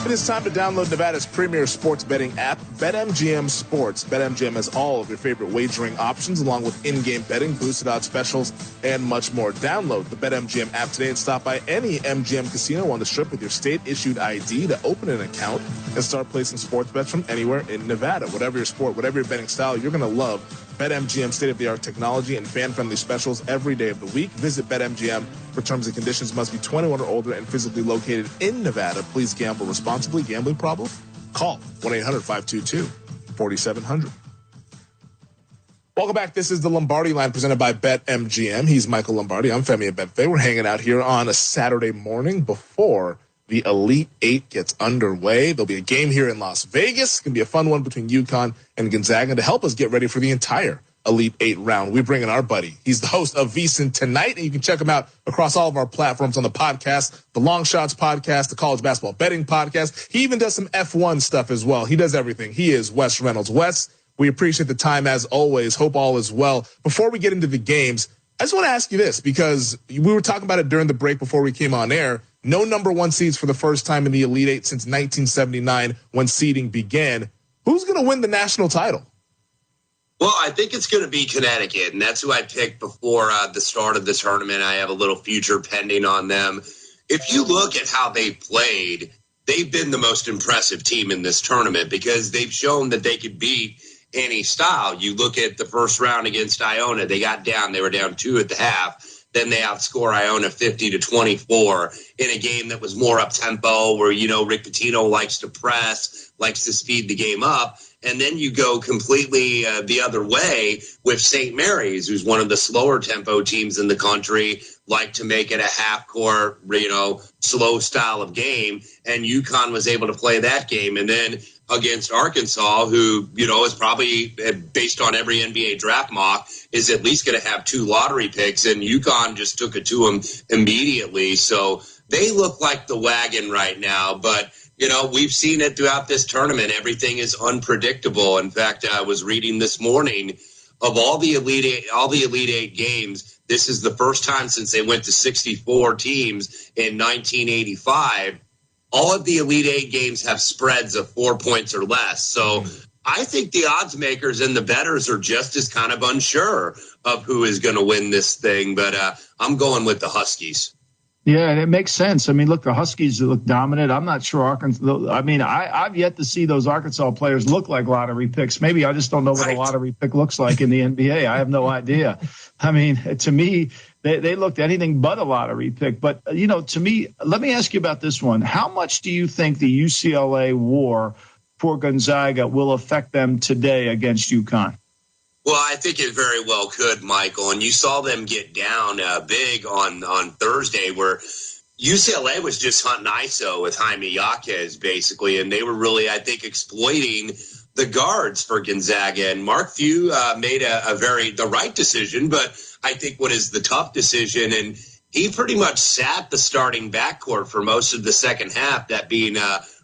It is time to download Nevada's premier sports betting app, BetMGM Sports. BetMGM has all of your favorite wagering options, along with in-game betting, boosted odds specials, and much more. Download the BetMGM app today and stop by any MGM casino on the Strip with your state-issued ID to open an account and start placing sports bets from anywhere in Nevada. Whatever your sport, whatever your betting style, you're going to love BetMGM state-of-the-art technology and fan-friendly specials every day of the week. Visit BetMGM for terms and conditions. Must be 21 or older and physically located in Nevada. Please gamble responsibly. Gambling problem? Call 1-800-522-4700. Welcome back. This is the Lombardi Line presented by BetMGM. He's Michael Lombardi. I'm Femi Abebefe. We're hanging out here on a Saturday morning before the Elite Eight gets underway. There'll be a game here in Las Vegas. It's going to be a fun one between UConn and Gonzaga. To help us get ready for the entire Elite Eight round, we bring in our buddy. He's the host of VSiN Tonight, and you can check him out across all of our platforms on the podcast, the Long Shots podcast, the College Basketball Betting podcast. He even does some F1 stuff as well. He does everything. He is Wes Reynolds. Wes, we appreciate the time as always. Hope all is well. Before we get into the games, I just want to ask you this, because we were talking about it during the break before we came on air. No number one seeds for the first time in the Elite Eight since 1979 when seeding began. Who's going to win the national title? Well, I think it's going to be Connecticut, and that's who I picked before the start of the tournament. I have a little future pending on them. If you look at how they played, they've been the most impressive team in this tournament because they've shown that they could beat any style. You look at the first round against Iona, they got down. They were down 2 at the half. Then they outscore Iona 50-24 in a game that was more up-tempo where, Rick Pitino likes to press, likes to speed the game up. And then you go completely the other way with St. Mary's, who's one of the slower tempo teams in the country, like to make it a half-court, slow style of game. And UConn was able to play that game. And then against Arkansas, who, is probably, based on every NBA draft mock, is at least going to have 2 lottery picks. And UConn just took it to them immediately. So they look like the wagon right now. But we've seen it throughout this tournament. Everything is unpredictable. In fact, I was reading this morning of all the Elite Eight games. This is the first time since they went to 64 teams in 1985. All of the Elite Eight games have spreads of 4 points or less. So I think the odds makers and the bettors are just as kind of unsure of who is going to win this thing. But I'm going with the Huskies. Yeah, and it makes sense. I mean, look, the Huskies look dominant. I'm not sure Arkansas. I mean, I've yet to see those Arkansas players look like lottery picks. Maybe I just don't know what a lottery pick looks like in the NBA. I have no idea. I mean, to me, they looked anything but a lottery pick. But, to me, let me ask you about this one. How much do you think the UCLA war for Gonzaga will affect them today against UConn? Well, I think it very well could, Michael. And you saw them get down big on Thursday where UCLA was just hunting ISO with Jaime Jaquez, basically. And they were really, I think, exploiting the guards for Gonzaga. And Mark Few made the right decision, but I think what is the tough decision. And he pretty much sat the starting backcourt for most of the second half, that being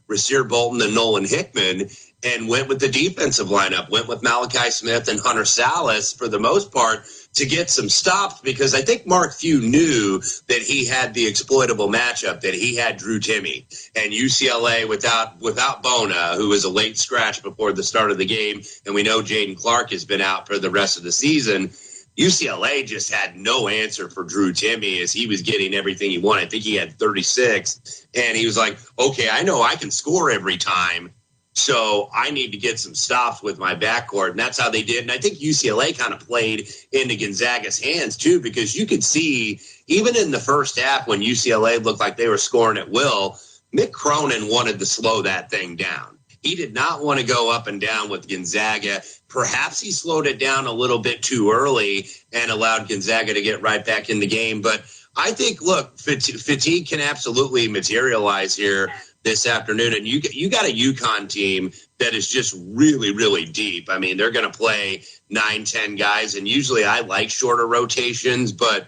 Rasir Bolton and Nolan Hickman, and went with the defensive lineup, went with Malachi Smith and Hunter Salas for the most part to get some stops, because I think Mark Few knew that he had the exploitable matchup, that he had Drew Timme. And UCLA without Bona, who was a late scratch before the start of the game, and we know Jaden Clark has been out for the rest of the season, UCLA just had no answer for Drew Timme as he was getting everything he wanted. I think he had 36, and he was like, okay, I know I can score every time. So I need to get some stops with my backcourt, and that's how they did. And I think UCLA kind of played into Gonzaga's hands, too, because you could see, even in the first half when UCLA looked like they were scoring at will, Mick Cronin wanted to slow that thing down. He did not want to go up and down with Gonzaga. Perhaps he slowed it down a little bit too early and allowed Gonzaga to get right back in the game. But I think, look, fatigue can absolutely materialize here this afternoon. And you got a UConn team that is just really, really deep. I mean, they're going to play 9-10 guys. And usually I like shorter rotations, but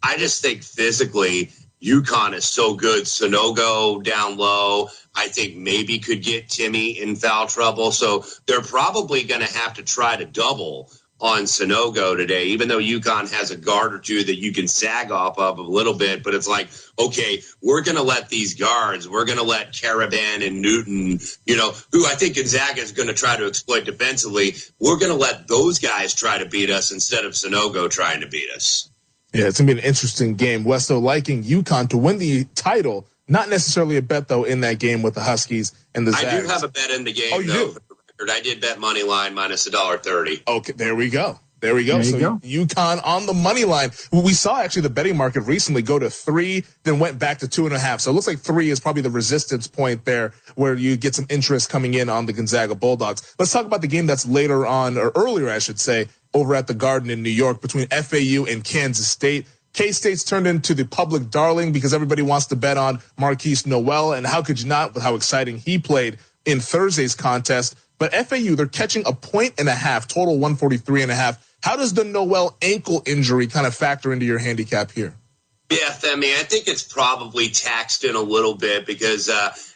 I just think physically UConn is so good. Sonogo down low, I think maybe could get Timmy in foul trouble. So they're probably going to have to try to double on Sonogo today, even though UConn has a guard or two that you can sag off of a little bit. But it's like, okay, we're going to let these guards, we're going to let Caravan and Newton, who I think Gonzaga is going to try to exploit defensively. We're going to let those guys try to beat us instead of Sonogo trying to beat us. Yeah, it's going to be an interesting game. Westo liking UConn to win the title. Not necessarily a bet, though, in that game with the Huskies and the Zags. I do have a bet in the game, though. For the record, I did bet money line minus $1.30. Okay, there we go. So UConn on the money line. We saw actually the betting market recently go to 3, then went back to 2.5. So it looks like 3 is probably the resistance point there where you get some interest coming in on the Gonzaga Bulldogs. Let's talk about the game that's later on, or earlier, I should say, over at the Garden in New York between FAU and Kansas State. K-State's turned into the public darling because everybody wants to bet on Marquise Noel, and how could you not with how exciting he played in Thursday's contest. But FAU, they're catching 1.5, total 143.5. How does the Noel ankle injury kind of factor into your handicap here? Yeah, Femi, I think it's probably taxed in a little bit because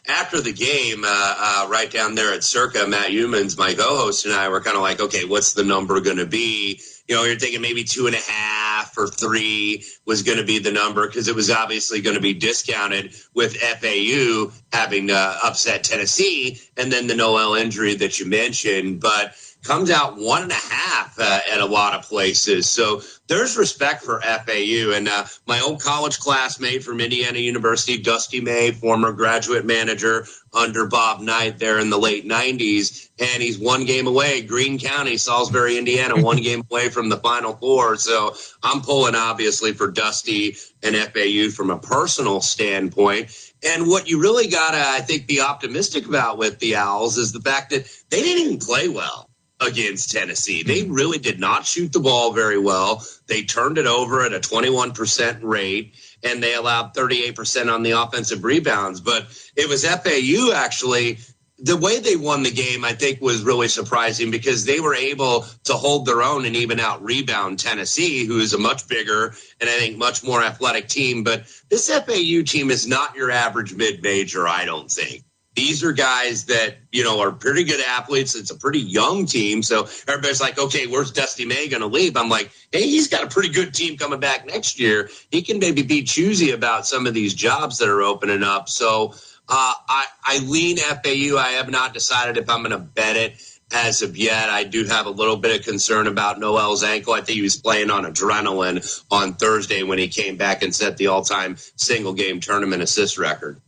after the game, right down there at Circa, Matt Humans, my co-host, and I were kind of like, okay, what's the number going to be? You're thinking maybe 2.5 or 3 was going to be the number because it was obviously going to be discounted with FAU having upset Tennessee and then the Noel injury that you mentioned. But comes out 1.5 at a lot of places. So there's respect for FAU. And my old college classmate from Indiana University, Dusty May, former graduate manager under Bob Knight there in the late 90s. And he's 1 game away, Greene County, Salisbury, Indiana, 1 game away from the Final Four. So I'm pulling, obviously, for Dusty and FAU from a personal standpoint. And what you really got to, I think, be optimistic about with the Owls is the fact that they didn't even play well against Tennessee. They really did not shoot the ball very well. They turned it over at a 21% rate, and they allowed 38% on the offensive rebounds. But it was FAU, actually. The way they won the game, I think, was really surprising because they were able to hold their own and even out-rebound Tennessee, who is a much bigger and I think much more athletic team. But this FAU team is not your average mid-major, I don't think. These are guys that, are pretty good athletes. It's a pretty young team. So everybody's like, okay, where's Dusty May going to leave? I'm like, hey, he's got a pretty good team coming back next year. He can maybe be choosy about some of these jobs that are opening up. So I lean FAU. I have not decided if I'm going to bet it as of yet. I do have a little bit of concern about Noel's ankle. I think he was playing on adrenaline on Thursday when he came back and set the all-time single-game tournament assist record.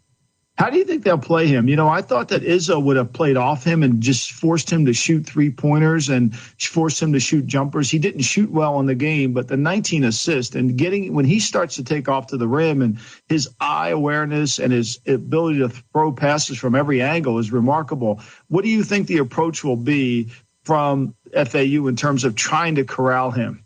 How do you think they'll play him? I thought that Izzo would have played off him and just forced him to shoot 3-pointers and forced him to shoot jumpers. He didn't shoot well in the game, but the 19 assists and when he starts to take off to the rim and his eye awareness and his ability to throw passes from every angle is remarkable. What do you think the approach will be from FAU in terms of trying to corral him?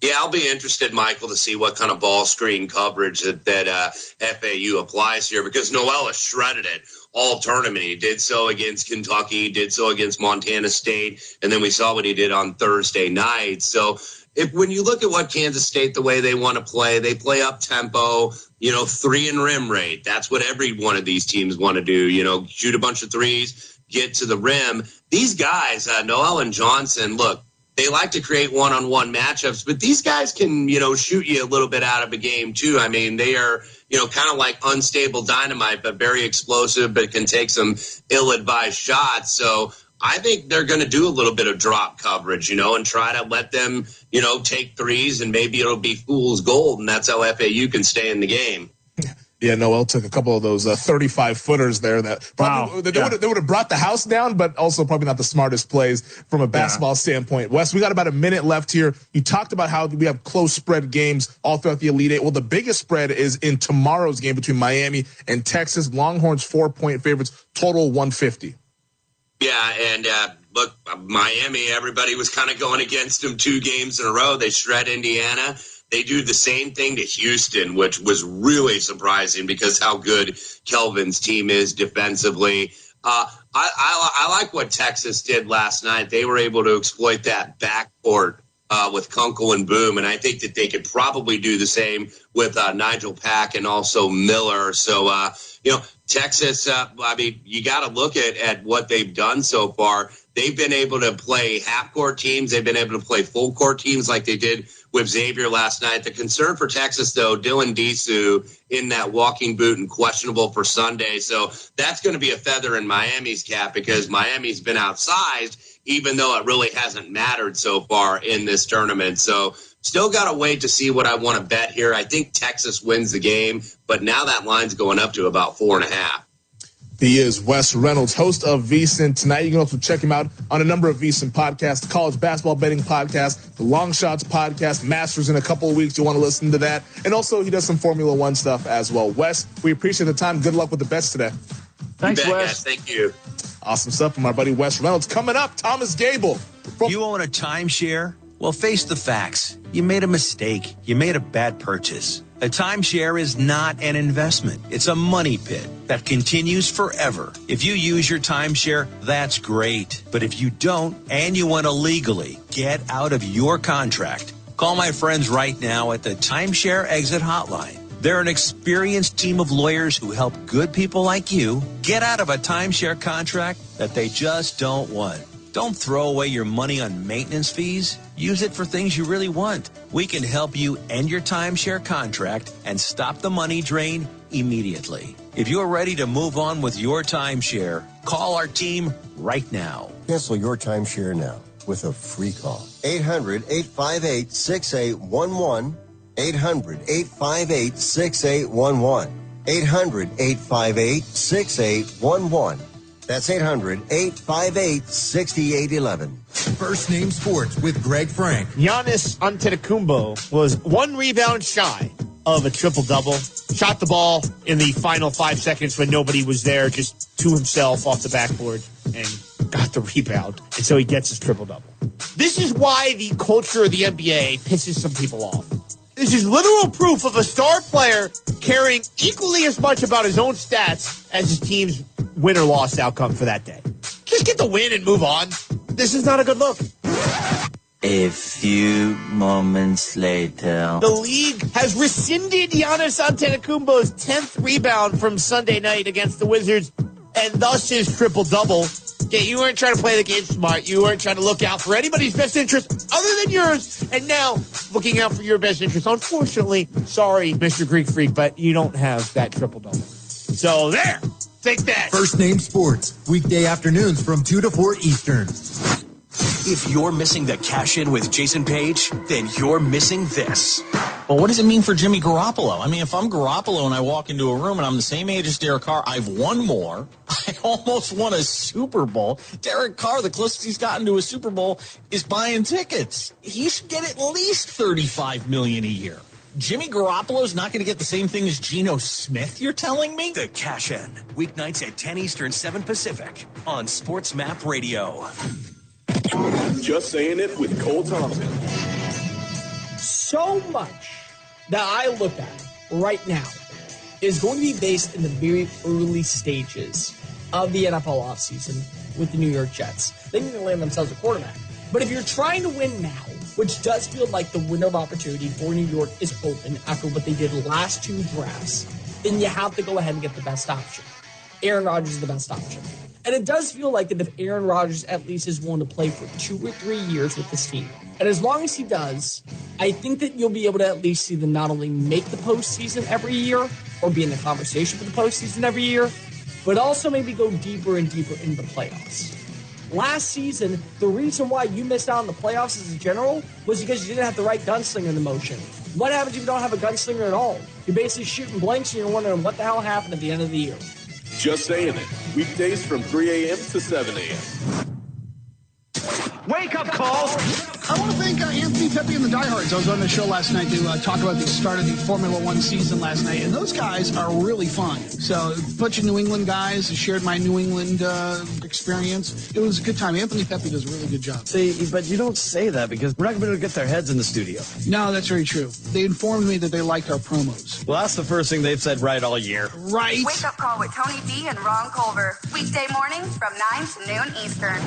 Yeah, I'll be interested, Michael, to see what kind of ball screen coverage that FAU applies here because Noel has shredded it all tournament. He did so against Kentucky, did so against Montana State, and then we saw what he did on Thursday night. So when you look at what Kansas State, the way they want to play, they play up-tempo, 3 and rim rate. That's what every one of these teams want to do, shoot a bunch of threes, get to the rim. These guys, Noel and Johnson, look, they like to create one-on-one matchups, but these guys can, shoot you a little bit out of a game too. I mean, they are, kind of like unstable dynamite, but very explosive, but can take some ill-advised shots. So I think they're going to do a little bit of drop coverage, and try to let them, take threes, and maybe it'll be fool's gold, and that's how FAU can stay in the game. Yeah, Noel took a couple of those 35-footers there that probably they would have brought the house down, but also probably not the smartest plays from a basketball standpoint. Wes, we got about a minute left here. You talked about how we have close spread games all throughout the Elite Eight. Well, the biggest spread is in tomorrow's game between Miami and Texas. Longhorns 4-point favorites, total 150. Yeah, and look, Miami, everybody was kind of going against them 2 games in a row. They shred Indiana. They do the same thing to Houston, which was really surprising because how good Kelvin's team is defensively. I like what Texas did last night. They were able to exploit that backcourt with Kunkel and Boom, and I think that they could probably do the same with Nigel Pack and also Miller. So, Texas, you got to look at what they've done so far. They've been able to play half-court teams. They've been able to play full-court teams like they did with Xavier last night. The concern for Texas, though, Dylan Disu in that walking boot and questionable for Sunday. So that's going to be a feather in Miami's cap because Miami's been outsized, even though it really hasn't mattered so far in this tournament. So still got to wait to see what I want to bet here. I think Texas wins the game, but now that line's going up to about 4.5. He is Wes Reynolds, host of VSiN Tonight. You can also check him out on a number of VSiN podcasts, the College Basketball Betting Podcast, the Long Shots Podcast, Masters in a couple of weeks. You want to listen to that. And also he does some Formula One stuff as well. Wes, we appreciate the time. Good luck with the bets today. Thanks, Wes. Guys. Thank you. Awesome stuff from our buddy Wes Reynolds. Coming up, Thomas Gable. You own a timeshare? Well, face the facts. You made a mistake. You made a bad purchase. A timeshare is not an investment. It's a money pit that continues forever. If you use your timeshare, that's great. But if you don't, and you want to legally get out of your contract, call my friends right now at the Timeshare Exit Hotline. They're an experienced team of lawyers who help good people like you get out of a timeshare contract that they just don't want. Don't throw away your money on maintenance fees. Use it for things you really want. We can help you end your timeshare contract and stop the money drain immediately. If you're ready to move on with your timeshare, call our team right now. Cancel your timeshare now with a free call. 800-858-6811. 800-858-6811. 800-858-6811. That's 800-858-6811. First Name Sports with Greg Frank. Giannis Antetokounmpo was 1 rebound shy of a triple-double. Shot the ball in the final 5 seconds when nobody was there, just to himself off the backboard, and got the rebound. And so he gets his triple-double. This is why the culture of the NBA pisses some people off. This is literal proof of a star player caring equally as much about his own stats as his team's win or loss outcome for that day. Just get the win and move on. This is not a good look. A few moments later. The league has rescinded Giannis Antetokounmpo's 10th rebound from Sunday night against the Wizards, and thus his triple-double. Yeah, you weren't trying to play the game smart. You weren't trying to look out for anybody's best interest other than yours, and now looking out for your best interest. Unfortunately, sorry, Mr. Greek Freak, but you don't have that triple-double. So there, take that. First Name Sports, weekday afternoons from 2 to 4 Eastern. If you're missing the cash-in with Jason Page, then you're missing this. Well, what does it mean for Jimmy Garoppolo? I mean, if I'm Garoppolo and I walk into a room and I'm the same age as Derek Carr, I've won more. I almost won a Super Bowl. Derek Carr, the closest he's gotten to a Super Bowl is buying tickets. He should get at least $35 million a year. Jimmy Garoppolo's not going to get the same thing as Geno Smith, you're telling me? The Cash-In, weeknights at 10 Eastern, 7 Pacific on Sports Map Radio. Just saying it with Cole Thompson. So much that I look at right now is going to be based in the very early stages of the NFL offseason with the New York Jets. They need to land themselves a quarterback. But if you're trying to win now, which does feel like the window of opportunity for New York is open after what they did last 2 drafts, then you have to go ahead and get the best option. Aaron Rodgers is the best option. And it does feel like that if Aaron Rodgers at least is willing to play for 2 or 3 years with this team, and as long as he does, I think that you'll be able to at least see them not only make the postseason every year or be in the conversation for the postseason every year, but also maybe go deeper and deeper into the playoffs. Last season, the reason why you missed out on the playoffs as a general was because you didn't have the right gunslinger in the motion. What happens if you don't have a gunslinger at all? You're basically shooting blanks and you're wondering what the hell happened at the end of the year. Just saying it. Weekdays from 3 a.m. to 7 a.m. Wake up call. I want to thank Anthony Pepe and the Diehards. I was on the show last night to talk about the start of the Formula One season last night, and those guys are really fun. So a bunch of New England guys shared my New England experience. It was a good time. Anthony Pepe does a really good job. See, but you don't say that because we're not going to be able to get their heads in the studio. No, that's very true. They informed me that they liked our promos. Well, that's the first thing they've said right all year. Right. Wake up call with Tony B and Ron Culver. Weekday mornings from 9 to noon Eastern.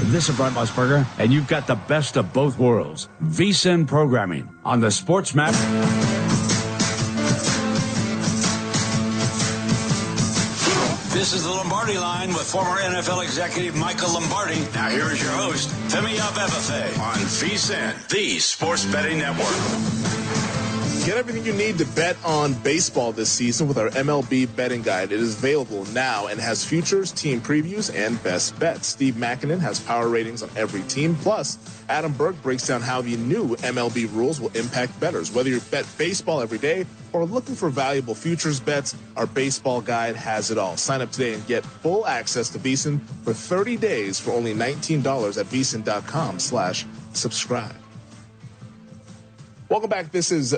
This is Brent Musburger, and you've got the best of both worlds. VSiN programming on the Sports Map. This is the Lombardi Line with former NFL executive Michael Lombardi. Now here is your host, Femi Abebefe, on VSiN, the Sports Betting Network. Get everything you need to bet on baseball this season with our MLB betting guide. It is available now and has futures, team previews, and best bets. Steve Makinen has power ratings on every team. Plus, Adam Burke breaks down how the new MLB rules will impact bettors. Whether you bet baseball every day or looking for valuable futures bets, our baseball guide has it all. Sign up today and get full access to VSiN for 30 days for only $19 at VSiN.com/subscribe. Welcome back. This is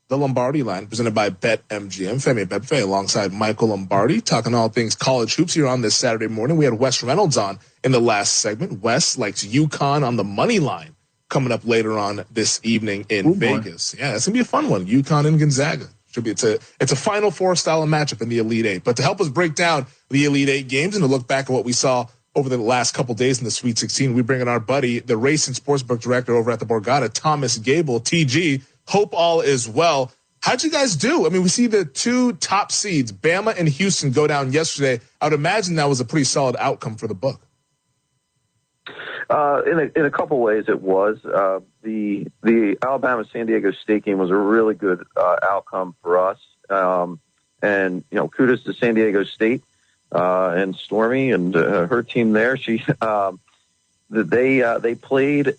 the Lombardi Line, presented by BetMGM. Femi Abebefe alongside Michael Lombardi, talking all things college hoops here on this Saturday morning. We had Wes Reynolds on in the last segment. Wes likes UConn on the money line coming up later on this evening in Vegas. Yeah, it's going to be a fun one. UConn and Gonzaga. It's a Final Four style of matchup in the Elite Eight. But to help us break down the Elite Eight games and to look back at what we saw over the last couple days in the Sweet 16, we bring in our buddy, the race and sportsbook director over at the Borgata, Thomas Gable. TG, hope all is well. How'd you guys do? I mean, we see the two top seeds, Bama and Houston, go down yesterday. I would imagine that was a pretty solid outcome for the book. In a couple ways, it was. The Alabama-San Diego State game was a really good outcome for us. And, you know, kudos to San Diego State and Stormy and her team there. They played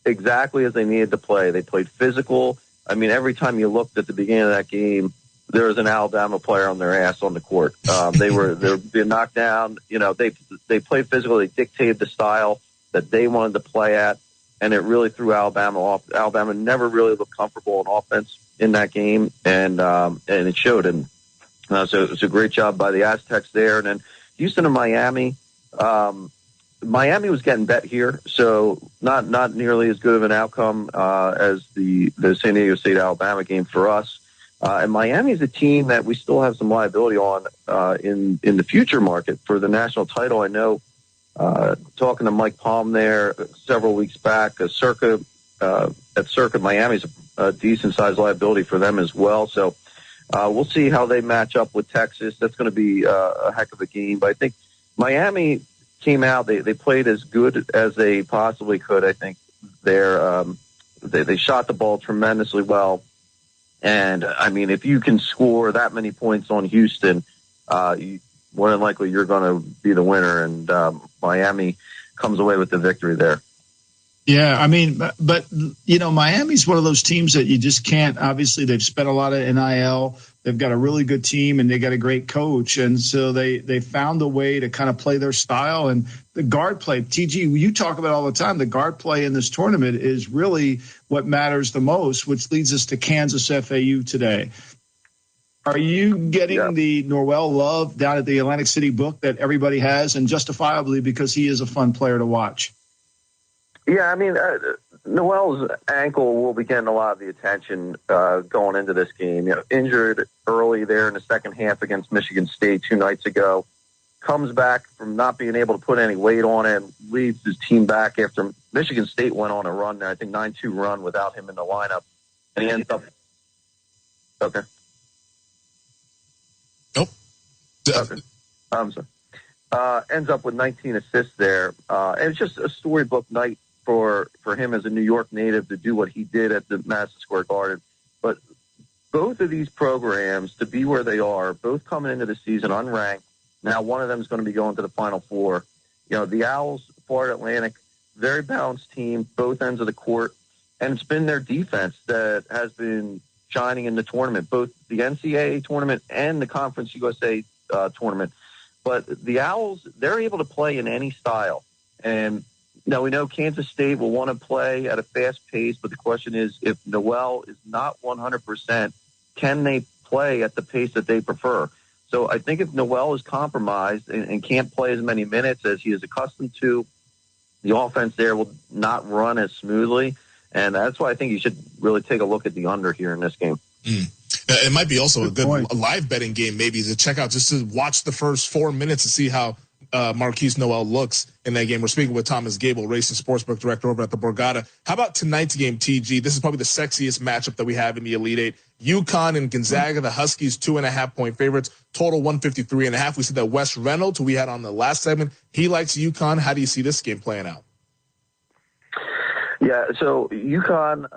exactly as they needed to play. They played physical. I mean, every time you looked at the beginning of that game, there was an Alabama player on their ass on the court. They're knocked down. You know, they played physical. They dictated the style that they wanted to play at, and it really threw Alabama off. Alabama never really looked comfortable on offense in that game, and it showed. And so it was a great job by the Aztecs there. And then Houston and Miami. Miami was getting bet here, so not nearly as good of an outcome as the San Diego State-Alabama game for us. And Miami is a team that we still have some liability on in the future market for the national title. I know, talking to Mike Palm there several weeks back, at Circa, Miami's a decent-sized liability for them as well. So we'll see how they match up with Texas. That's going to be a heck of a game. But I think Miami came out, they played as good as they possibly could. I think they shot the ball tremendously well. And, I mean, if you can score that many points on Houston, more than likely you're going to be the winner. And Miami comes away with the victory there. Yeah, I mean, but you know, Miami's one of those teams that you just can't. Obviously, they've spent a lot of NIL. They've got a really good team, and they got a great coach, and so they found a way to kind of play their style. And the guard play, TG, you talk about all the time. The guard play in this tournament is really what matters the most, which leads us to Kansas FAU today. Are you getting the Norwell love down at the Atlantic City book that everybody has, and justifiably because he is a fun player to watch? Yeah, I mean, Noel's ankle will be getting a lot of the attention going into this game. You know, injured early there in the second half against Michigan State 2 nights ago. Comes back from not being able to put any weight on it, leads his team back after Michigan State went on a run there, I think 9-2 run without him in the lineup. And he ends up... Okay. Nope. Okay. I'm sorry. Ends up with 19 assists there. And it's just a storybook night for him as a New York native to do what he did at the Madison Square Garden. But both of these programs, to be where they are, both coming into the season unranked. Now one of them is going to be going to the Final Four. The Owls, Florida Atlantic, very balanced team, both ends of the court, and it's been their defense that has been shining in the tournament, both the NCAA tournament and the Conference USA tournament. But the Owls, they're able to play in any style. And now we know Kansas State will want to play at a fast pace, but the question is, if Noel is not 100%, can they play at the pace that they prefer? So I think if Noel is compromised and can't play as many minutes as he is accustomed to, the offense there will not run as smoothly. And that's why I think you should really take a look at the under here in this game. It might be also a good live betting game, maybe, to check out, just to watch the first 4 minutes to see how Marquise Noel looks in that game. We're speaking with Thomas Gable, Racing Sportsbook Director over at the Borgata. How about tonight's game, TG? This is probably the sexiest matchup that we have in the Elite Eight. UConn and Gonzaga, the Huskies, 2.5-point favorites, total 153.5. We said that Wes Reynolds, who we had on the last segment, he likes UConn. How do you see this game playing out? Yeah, so UConn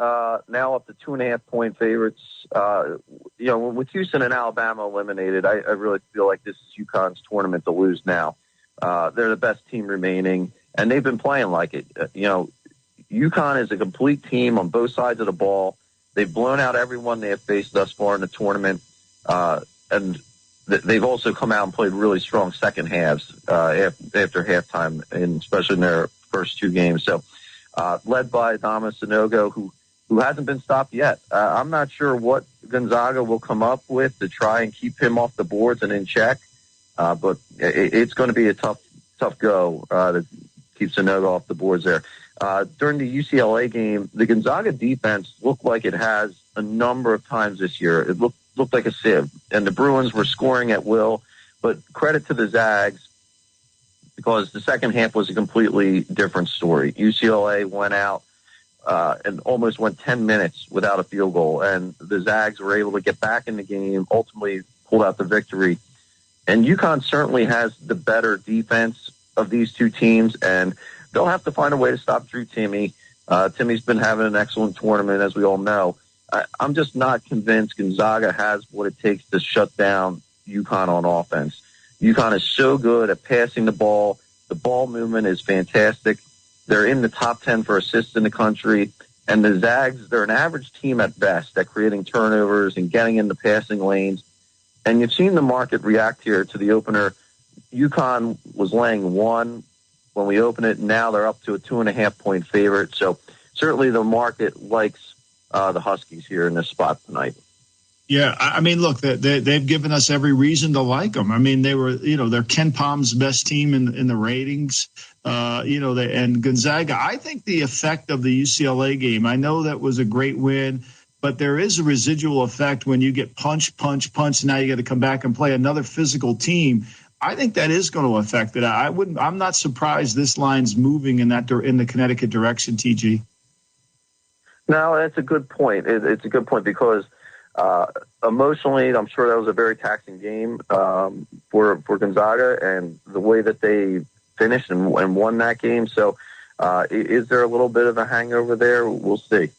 now up to 2.5-point favorites. With Houston and Alabama eliminated, I really feel like this is UConn's tournament to lose now. They're the best team remaining, and they've been playing like it. UConn is a complete team on both sides of the ball. They've blown out everyone they have faced thus far in the tournament, and they've also come out and played really strong second halves after halftime, and especially in their first two games. So, led by Adama Sanogo, who hasn't been stopped yet. I'm not sure what Gonzaga will come up with to try and keep him off the boards and in check, but it's going to be a tough go to keep Sanogo off the boards there. During the UCLA game, the Gonzaga defense looked like it has a number of times this year. It looked like a sieve, and the Bruins were scoring at will, but credit to the Zags, because the second half was a completely different story. UCLA went out and almost went 10 minutes without a field goal, and the Zags were able to get back in the game, ultimately pulled out the victory. And UConn certainly has the better defense of these two teams, and they'll have to find a way to stop Drew Timme. Timmy's been having an excellent tournament, as we all know. I'm just not convinced Gonzaga has what it takes to shut down UConn on offense. UConn is so good at passing the ball. The ball movement is fantastic. They're in the top 10 for assists in the country. And the Zags, they're an average team at best at creating turnovers and getting in the passing lanes. And you've seen the market react here to the opener. UConn was laying 1 when we opened it. Now they're up to a 2.5-point favorite. So certainly the market likes the Huskies here in this spot tonight. Yeah, I mean, look, they've given us every reason to like them. I mean, they were, they're Ken Palm's best team in the ratings. And Gonzaga, I think the effect of the UCLA game, I know that was a great win, but there is a residual effect when you get punch. Now you got to come back and play another physical team. I think that is going to affect it. I'm not surprised this line's moving in the Connecticut direction, TG. No, that's a good point. It's a good point because emotionally, I'm sure that was a very taxing game for Gonzaga, and the way that they finished and won that game. So is there a little bit of a hangover there? We'll see.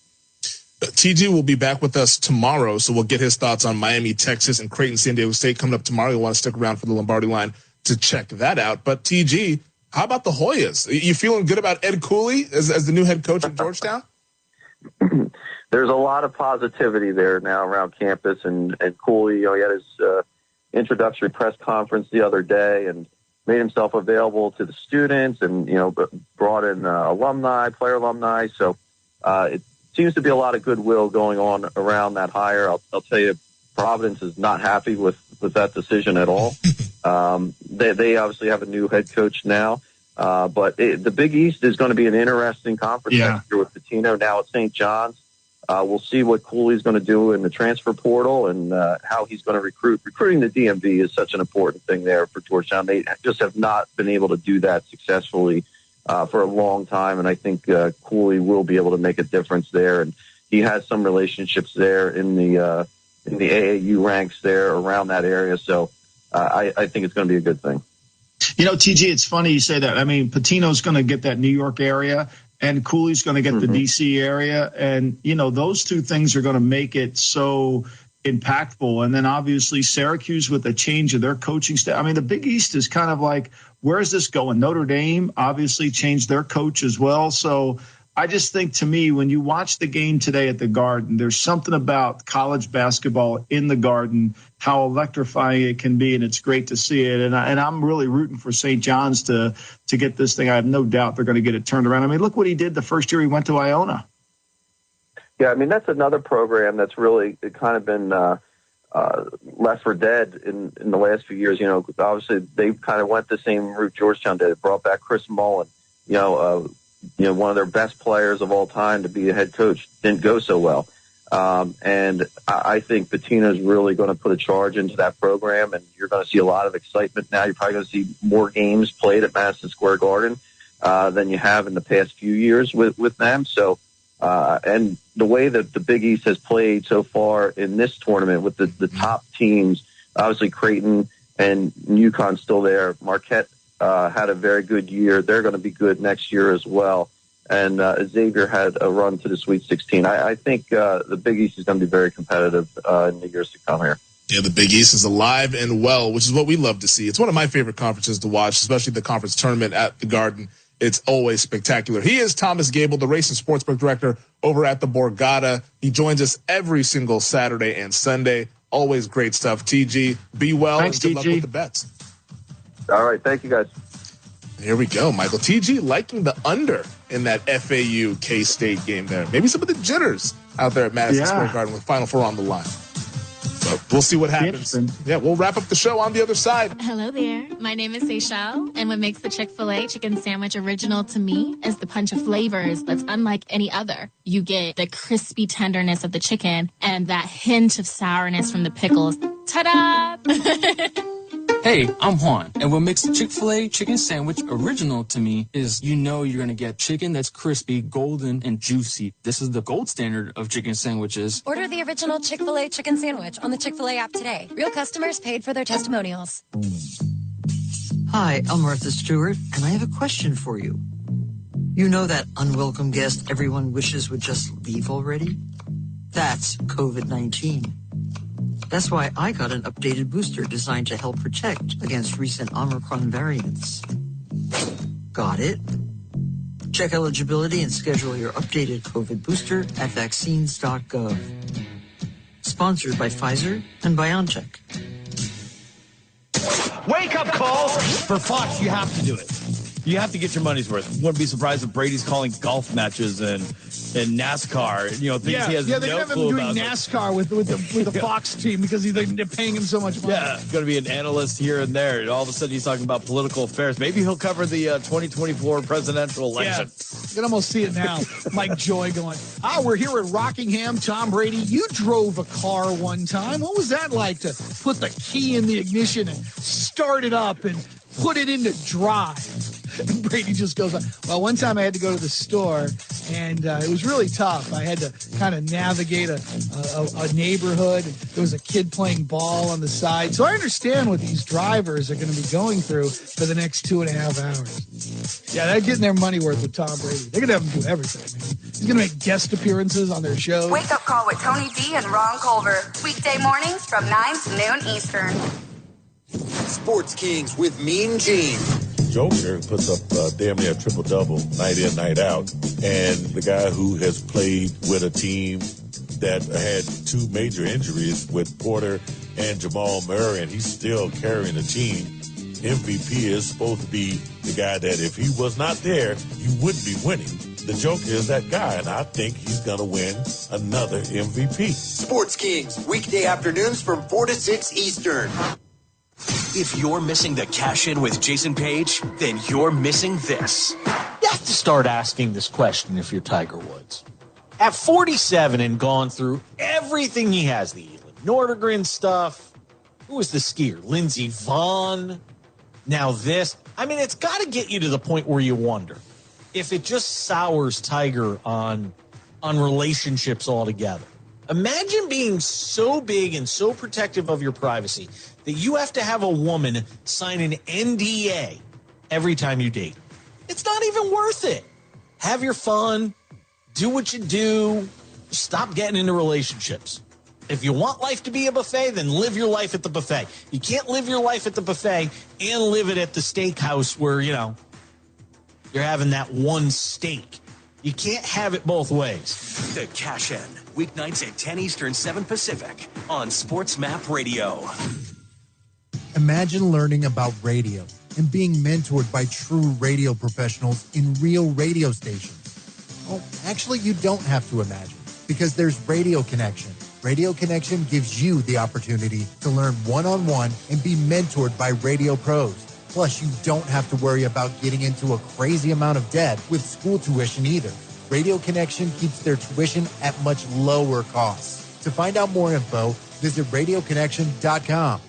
TG will be back with us tomorrow, so we'll get his thoughts on Miami, Texas, and Creighton, San Diego State coming up tomorrow. You'll want to stick around for the Lombardi line to check that out. But TG, how about the Hoyas? You feeling good about Ed Cooley as the new head coach at Georgetown? There's a lot of positivity there now around campus, and Cooley, he had his introductory press conference the other day and made himself available to the students, and brought in player alumni. So it seems to be a lot of goodwill going on around that hire. I'll tell you, Providence is not happy with that decision at all. They obviously have a new head coach now, but the Big East is going to be an interesting conference next year with Pitino now at St. John's. We'll see what Cooley's going to do in the transfer portal and how he's going to recruit. Recruiting the DMV is such an important thing there for Georgetown. They just have not been able to do that successfully for a long time, and I think Cooley will be able to make a difference there. And he has some relationships there in the AAU ranks there around that area, so I think it's going to be a good thing. TG, it's funny you say that. I mean, Pitino's going to get that New York area, and Cooley's going to get the D.C. area. And, those two things are going to make it so impactful. And then obviously Syracuse with the change of their coaching staff. I mean, the Big East is kind of like where is this going? Notre Dame obviously changed their coach as well. So I just think, to me, when you watch the game today at the Garden, there's something about college basketball in the Garden, how electrifying it can be, and it's great to see it. And I'm really rooting for St. John's to get this thing. I have no doubt they're going to get it turned around. I mean, look what he did the first year he went to Iona. Yeah, I mean, that's another program that's really kind of been left for dead in the last few years. You know, obviously they kind of went the same route Georgetown did. It brought back Chris Mullen, one of their best players of all time to be a head coach. Didn't go so well. And I think Pitino's really going to put a charge into that program, and you're going to see a lot of excitement now. You're probably going to see more games played at Madison Square Garden than you have in the past few years with them. So, and the way that the Big East has played so far in this tournament with the top teams, obviously Creighton and UConn still there. Marquette had a very good year. They're going to be good next year as well. And Xavier had a run to the Sweet 16. I think the Big East is going to be very competitive in the years to come here. Yeah, the Big East is alive and well, which is what we love to see. It's one of my favorite conferences to watch, especially the conference tournament at the Garden. It's always spectacular. He is Thomas Gable, the race and sportsbook director over at the Borgata. He joins us every single Saturday and Sunday. Always great stuff. TG, be well. Thanks, and good luck TG. with the bets. All right. Thank you, guys. Here we go, Michael. TG liking the under in that FAU K-State game there. Maybe some of the jitters out there at Madison Square Garden with Final Four on the line. So we'll see what happens. Yeah, we'll wrap up the show on the other side. Hello there. My name is Seychelle, and what makes the Chick-fil-A chicken sandwich original to me is the punch of flavors that's unlike any other. You get the crispy tenderness of the chicken and that hint of sourness from the pickles. Ta-da! Hey, I'm Juan, and what makes the Chick-fil-A chicken sandwich original to me is you're going to get chicken that's crispy, golden, and juicy. This is the gold standard of chicken sandwiches. Order the original Chick-fil-A chicken sandwich on the Chick-fil-A app today. Real customers paid for their testimonials. Hi, I'm Martha Stewart, and I have a question for you. You know that unwelcome guest everyone wishes would just leave already? That's COVID-19. That's why I got an updated booster designed to help protect against recent Omicron variants. Got it? Check eligibility and schedule your updated COVID booster at vaccines.gov. Sponsored by Pfizer and BioNTech. Wake up call! For Fox, you have to do it. You have to get your money's worth. You wouldn't be surprised if Brady's calling golf matches and NASCAR. Things he has they're no going to have him clue doing about. NASCAR with the Fox team because they're paying him so much money. Yeah, going to be an analyst here and there. And all of a sudden, he's talking about political affairs. Maybe he'll cover the 2024 presidential election. Yeah, you can almost see it now. Mike Joy going, we're here at Rockingham. Tom Brady, you drove a car one time. What was that like to put the key in the ignition and start it up and put it into drive? And Brady just goes, well, one time I had to go to the store, and it was really tough. I had to kind of navigate a neighborhood. There was a kid playing ball on the side. So I understand what these drivers are going to be going through for the next 2.5 hours. Yeah, they're getting their money worth with Tom Brady. They're going to have him do everything, man. He's going to make guest appearances on their shows. Wake Up Call with Tony D and Ron Culver. Weekday mornings from 9 to noon Eastern. Sports Kings with Mean Gene. Joker puts up damn near a triple-double night in, night out. And the guy who has played with a team that had 2 major injuries with Porter and Jamal Murray, and he's still carrying the team. MVP is supposed to be the guy that if he was not there, you wouldn't be winning. The Joker is that guy, and I think he's going to win another MVP. Sports Kings, weekday afternoons from 4 to 6 Eastern. If you're missing the cash in with Jason Page, then you're missing this. You have to start asking this question if you're Tiger Woods. At 47 and gone through everything he has, the Nordegren stuff, who was the skier? Lindsey Vonn. Now this. I mean, it's got to get you to the point where you wonder if it just sours Tiger on relationships altogether. Imagine being so big and so protective of your privacy that you have to have a woman sign an NDA every time you date. It's not even worth it. Have your fun. Do what you do. Stop getting into relationships. If you want life to be a buffet, then live your life at the buffet. You can't live your life at the buffet and live it at the steakhouse where, you're having that one steak. You can't have it both ways. The Cash In, weeknights at 10 Eastern, 7 Pacific on Sports Map Radio. Imagine learning about radio and being mentored by true radio professionals in real radio stations. Well, actually, you don't have to imagine, because there's Radio Connection. Radio Connection gives you the opportunity to learn one-on-one and be mentored by radio pros. Plus, you don't have to worry about getting into a crazy amount of debt with school tuition either. Radio Connection keeps their tuition at much lower costs. To find out more info, visit radioconnection.com.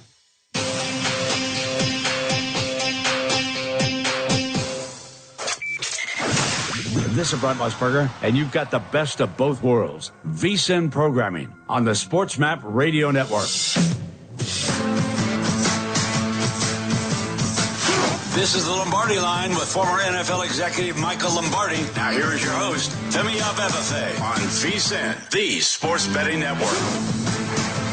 This is Brent Musburger, and you've got the best of both worlds. VSiN programming on the Sports Map Radio Network. This is the Lombardi Line with former NFL executive Michael Lombardi. Now here is your host, Femi Abebefe, on VSiN, the Sports Betting Network.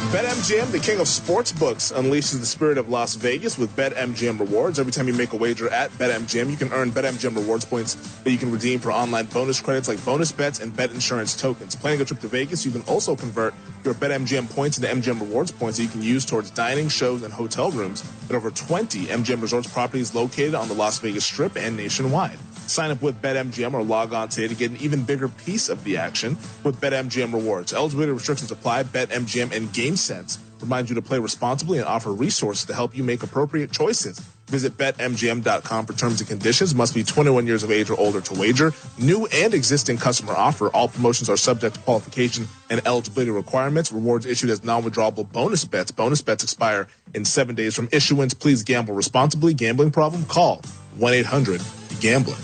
BetMGM, the king of sports books, unleashes the spirit of Las Vegas with BetMGM Rewards. Every time you make a wager at BetMGM, you can earn BetMGM Rewards points that you can redeem for online bonus credits like bonus bets and bet insurance tokens. Planning a trip to Vegas, you can also convert your BetMGM points into MGM Rewards points that you can use towards dining, shows, and hotel rooms at over 20 MGM Resorts properties located on the Las Vegas Strip and nationwide. Sign up with BetMGM or log on today to get an even bigger piece of the action with BetMGM Rewards. Eligibility restrictions apply. BetMGM and GameSense remind you to play responsibly and offer resources to help you make appropriate choices. Visit BetMGM.com for terms and conditions. Must be 21 years of age or older to wager. New and existing customer offer. All promotions are subject to qualification and eligibility requirements. Rewards issued as non-withdrawable bonus bets. Bonus bets expire in 7 days from issuance. Please gamble responsibly. Gambling problem? Call 1-800-GAMBLER.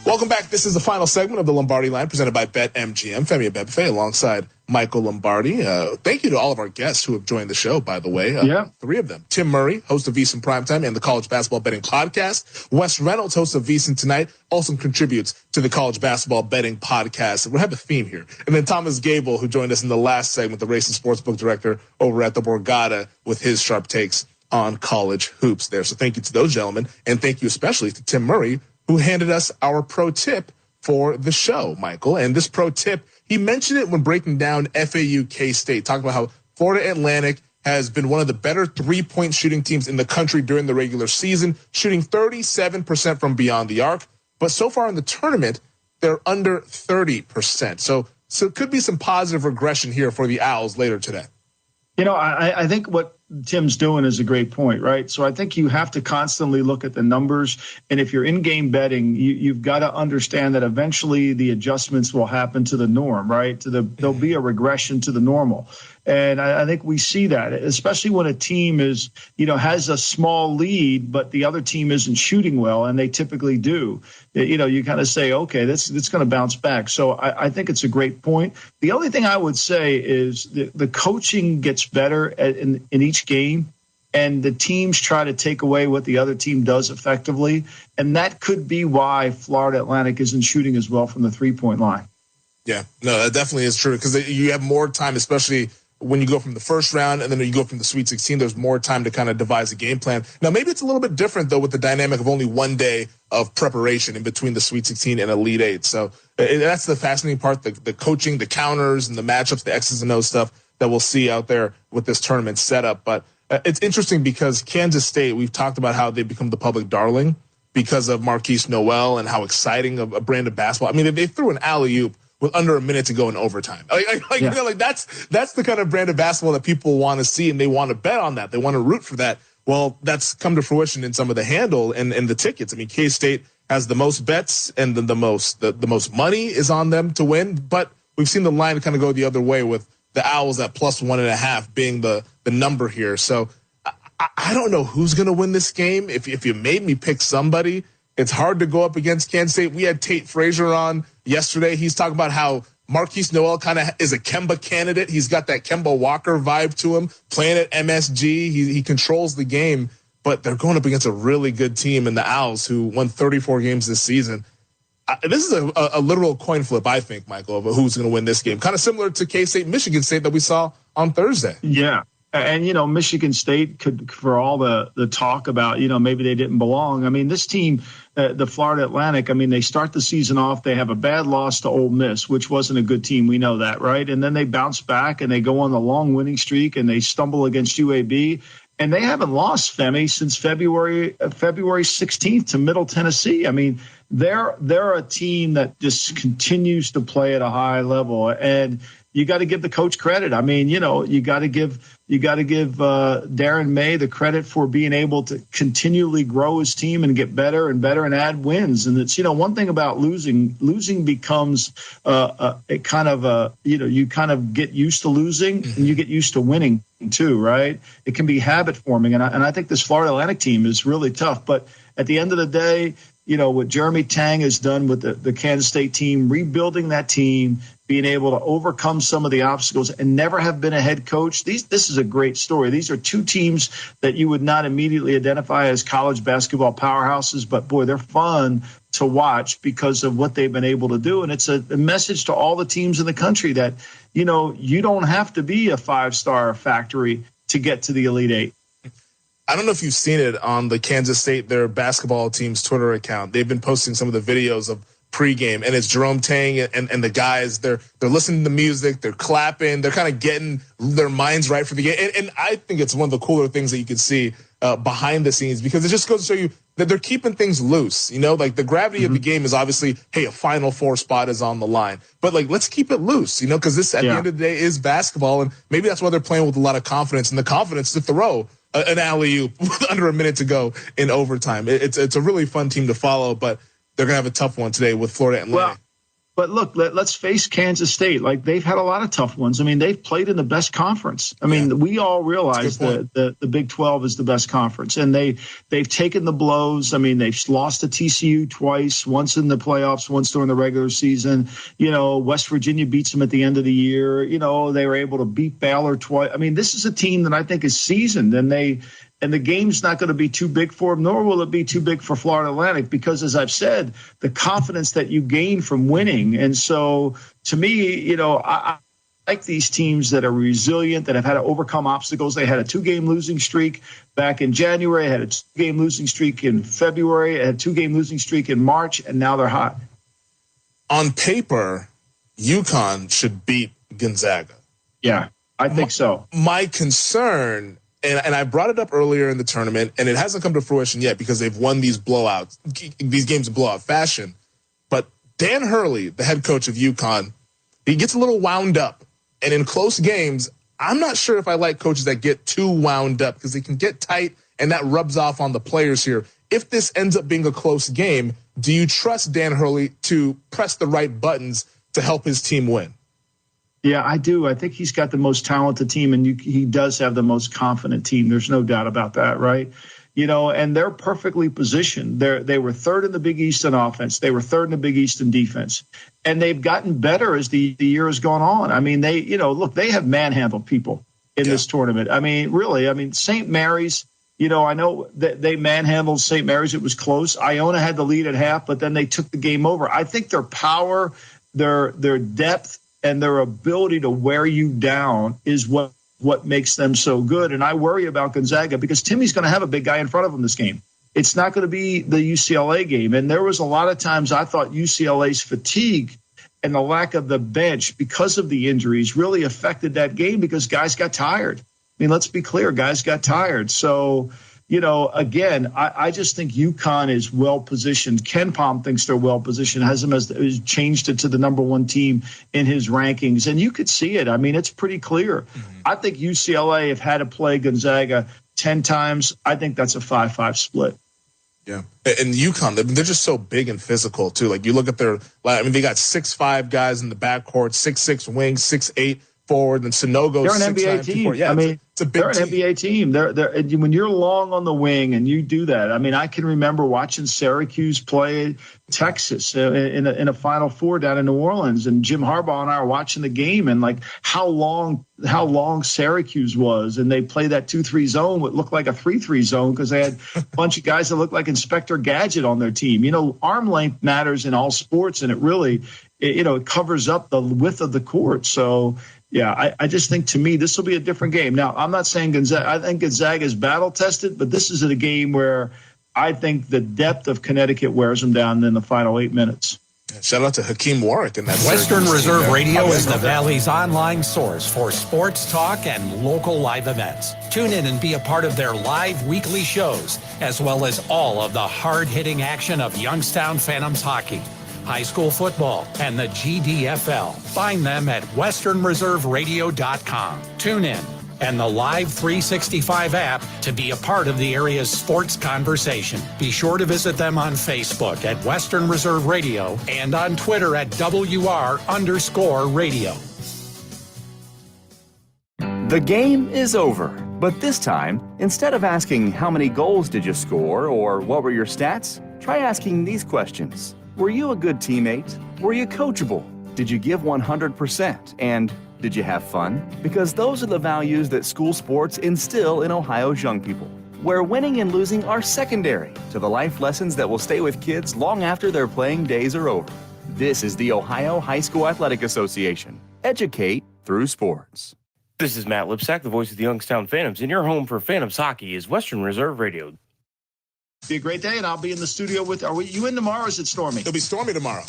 Welcome back. This is the final segment of the Lombardi Line presented by BetMGM. Femi Abebefe alongside Michael Lombardi. Thank you to all of our guests who have joined the show, by the way. Three of them. Tim Murray, host of VSiN Primetime and the College Basketball Betting Podcast. Wes Reynolds, host of VSiN Tonight, also contributes to the College Basketball Betting Podcast. We have a theme here. And then Thomas Gable, who joined us in the last segment, the race and sportsbook director over at the Borgata, with his sharp takes on college hoops there. So thank you to those gentlemen. And thank you especially to Tim Murray, who handed us our pro tip for the show, Michael. And this pro tip, he mentioned it when breaking down FAU K-State, talking about how Florida Atlantic has been one of the better three-point shooting teams in the country during the regular season, shooting 37% from beyond the arc. But so far in the tournament, they're under 30%. So it could be some positive regression here for the Owls later today. I think what Tim's doing is a great point, right? So I think you have to constantly look at the numbers. And if you're in-game betting, you've got to understand that eventually the adjustments will happen to the norm, right? There'll be a regression to the normal. And I think we see that, especially when a team is, has a small lead, but the other team isn't shooting well, and they typically do. You kind of say, okay, this going to bounce back. So I think it's a great point. The only thing I would say is the coaching gets better in each game, and the teams try to take away what the other team does effectively. And that could be why Florida Atlantic isn't shooting as well from the three-point line. Yeah, no, that definitely is true, because you have more time, especially when you go from the first round and then you go from the Sweet 16, there's more time to kind of devise a game plan. Now, maybe it's a little bit different, though, with the dynamic of only 1 day of preparation in between the Sweet 16 and Elite 8. So that's the fascinating part, the coaching, the counters, and the matchups, the X's and O's stuff that we'll see out there with this tournament setup. But it's interesting because Kansas State, we've talked about how they've become the public darling because of Marquise Noel and how exciting a brand of basketball. I mean, they threw an alley-oop with under a minute to go in overtime. That's the kind of brand of basketball that people want to see, and they want to bet on that. They want to root for that. Well, that's come to fruition in some of the handle and the tickets. I mean, K-State has the most bets, and the most money is on them to win. But we've seen the line kind of go the other way with the Owls at +1.5 being the number here. So I don't know who's going to win this game. If you made me pick somebody, it's hard to go up against Kansas State. We had Tate Frazier on yesterday. He's talking about how Marquise Noel kind of is a Kemba candidate. He's got that Kemba Walker vibe to him, playing at MSG. He controls the game, but they're going up against a really good team in the Owls, who won 34 games this season. This is a literal coin flip, I think, Michael, of who's going to win this game. Kind of similar to K-State, Michigan State that we saw on Thursday. Yeah. And, Michigan State could, for all the talk about, maybe they didn't belong. I mean, this team, the Florida Atlantic, I mean, they start the season off. They have a bad loss to Ole Miss, which wasn't a good team. We know that, right? And then they bounce back and they go on the long winning streak and they stumble against UAB. And they haven't lost, Femi, since February 16th to Middle Tennessee. I mean, they're a team that just continues to play at a high level. And you got to give the coach credit. I mean, you got to give Darren May the credit for being able to continually grow his team and get better and better and add wins. And it's, one thing about losing becomes a kind of you kind of get used to losing and you get used to winning too, right? It can be habit forming. And I think this Florida Atlantic team is really tough. But at the end of the day, what Jeremy Tang has done with the Kansas State team, rebuilding that team, being able to overcome some of the obstacles and never have been a head coach. This is a great story. These are two teams that you would not immediately identify as college basketball powerhouses, but boy, they're fun to watch because of what they've been able to do. And it's a message to all the teams in the country that, you don't have to be a 5-star factory to get to the Elite Eight. I don't know if you've seen it on the Kansas State, their basketball team's Twitter account. They've been posting some of the videos of pregame, and it's Jerome Tang and the guys. They're listening to the music, they're clapping, they're kind of getting their minds right for the game. And I think it's one of the cooler things that you can see behind the scenes, because it just goes to show you that they're keeping things loose. Like the gravity of the game is obviously, hey, a Final Four spot is on the line, but let's keep it loose, because this at the end of the day is basketball, and maybe that's why they're playing with a lot of confidence, and the confidence to throw an alley-oop with under a minute to go in overtime. It's a really fun team to follow, but they're going to have a tough one today with Florida Atlantic. Well, but look, let's face Kansas State. They've had a lot of tough ones. I mean, they've played in the best conference. I mean, we all realize that the Big 12 is the best conference, and they've taken the blows. I mean, they've lost to TCU twice, once in the playoffs, once during the regular season. West Virginia beats them at the end of the year. They were able to beat Baylor twice. I mean, this is a team that I think is seasoned, and the game's not going to be too big for them, nor will it be too big for Florida Atlantic, because, as I've said, the confidence that you gain from winning. And so, to me, I like these teams that are resilient, that have had to overcome obstacles. They had a 2-game losing streak back in January, had a 2-game losing streak in February, had a 2-game losing streak in March, and now they're hot. On paper, UConn should beat Gonzaga. Yeah, I think so. My concern, and I brought it up earlier in the tournament, and it hasn't come to fruition yet because they've won these games in blowout fashion. But Dan Hurley, the head coach of UConn, he gets a little wound up. And in close games, I'm not sure if I like coaches that get too wound up, because they can get tight, and that rubs off on the players here. If this ends up being a close game, do you trust Dan Hurley to press the right buttons to help his team win? Yeah, I do. I think he's got the most talented team, and he does have the most confident team. There's no doubt about that, right? And they're perfectly positioned. They were third in the Big East in offense. They were third in the Big East in defense. And they've gotten better as the year has gone on. I mean, they have manhandled people in this tournament. I mean, really, St. Mary's, I know that they manhandled St. Mary's. It was close. Iona had the lead at half, but then they took the game over. I think their power, their depth, and their ability to wear you down is what makes them so good. And I worry about Gonzaga because Timmy's going to have a big guy in front of him this game. It's not going to be the UCLA game. And there was a lot of times I thought UCLA's fatigue and the lack of the bench because of the injuries really affected that game, because guys got tired. Let's be clear, guys got tired. So, again, I just think UConn is well positioned. Ken Palm thinks they're well positioned, has changed it to the number 1 team in his rankings. And you could see it. It's pretty clear. Mm-hmm. I think UCLA have had to play Gonzaga 10 times. I think that's a 5-5 split. Yeah. And UConn, they're just so big and physical, too. Like, you look at they got 6'5" guys in the backcourt, 6'6" wings, 6'8" forward, and Sanogo's they're an NBA team. It's a big They're an NBA team. They're when you're long on the wing and you do that. I mean, I can remember watching Syracuse play Texas in a Final Four down in New Orleans, and Jim Harbaugh and I are watching the game, and like how long Syracuse was, and they play that 2-3 zone, what looked like a 3-3 zone because they had a bunch of guys that looked like Inspector Gadget on their team. Arm length matters in all sports, and it really, it covers up the width of the court. So. Yeah, I just think, to me, this will be a different game. Now, I'm not saying Gonzaga. I think Gonzaga is battle-tested, but this is a game where I think the depth of Connecticut wears them down in the final 8 minutes. Shout out to Hakeem Warwick in that. Western Reserve Radio is the Valley's online source for sports talk and local live events. Tune in and be a part of their live weekly shows, as well as all of the hard-hitting action of Youngstown Phantoms hockey, high school football, and the GDFL. Find them at westernreserveradio.com. Tune in and the Live 365 app to be a part of the area's sports conversation. Be sure to visit them on Facebook at Western Reserve Radio and on Twitter at WR_radio. The game is over, but this time, instead of asking how many goals did you score or what were your stats, try asking these questions. Were you a good teammate? Were you coachable? Did you give 100%? And did you have fun? Because those are the values that school sports instill in Ohio's young people, where winning and losing are secondary to the life lessons that will stay with kids long after their playing days are over. This is the Ohio High School Athletic Association. Educate through sports. This is Matt Lipsack, the voice of the Youngstown Phantoms, and your home for Phantoms hockey is Western Reserve Radio. Be a great day, and I'll be in the studio with. Are you in tomorrow? Or is it stormy? It'll be stormy tomorrow.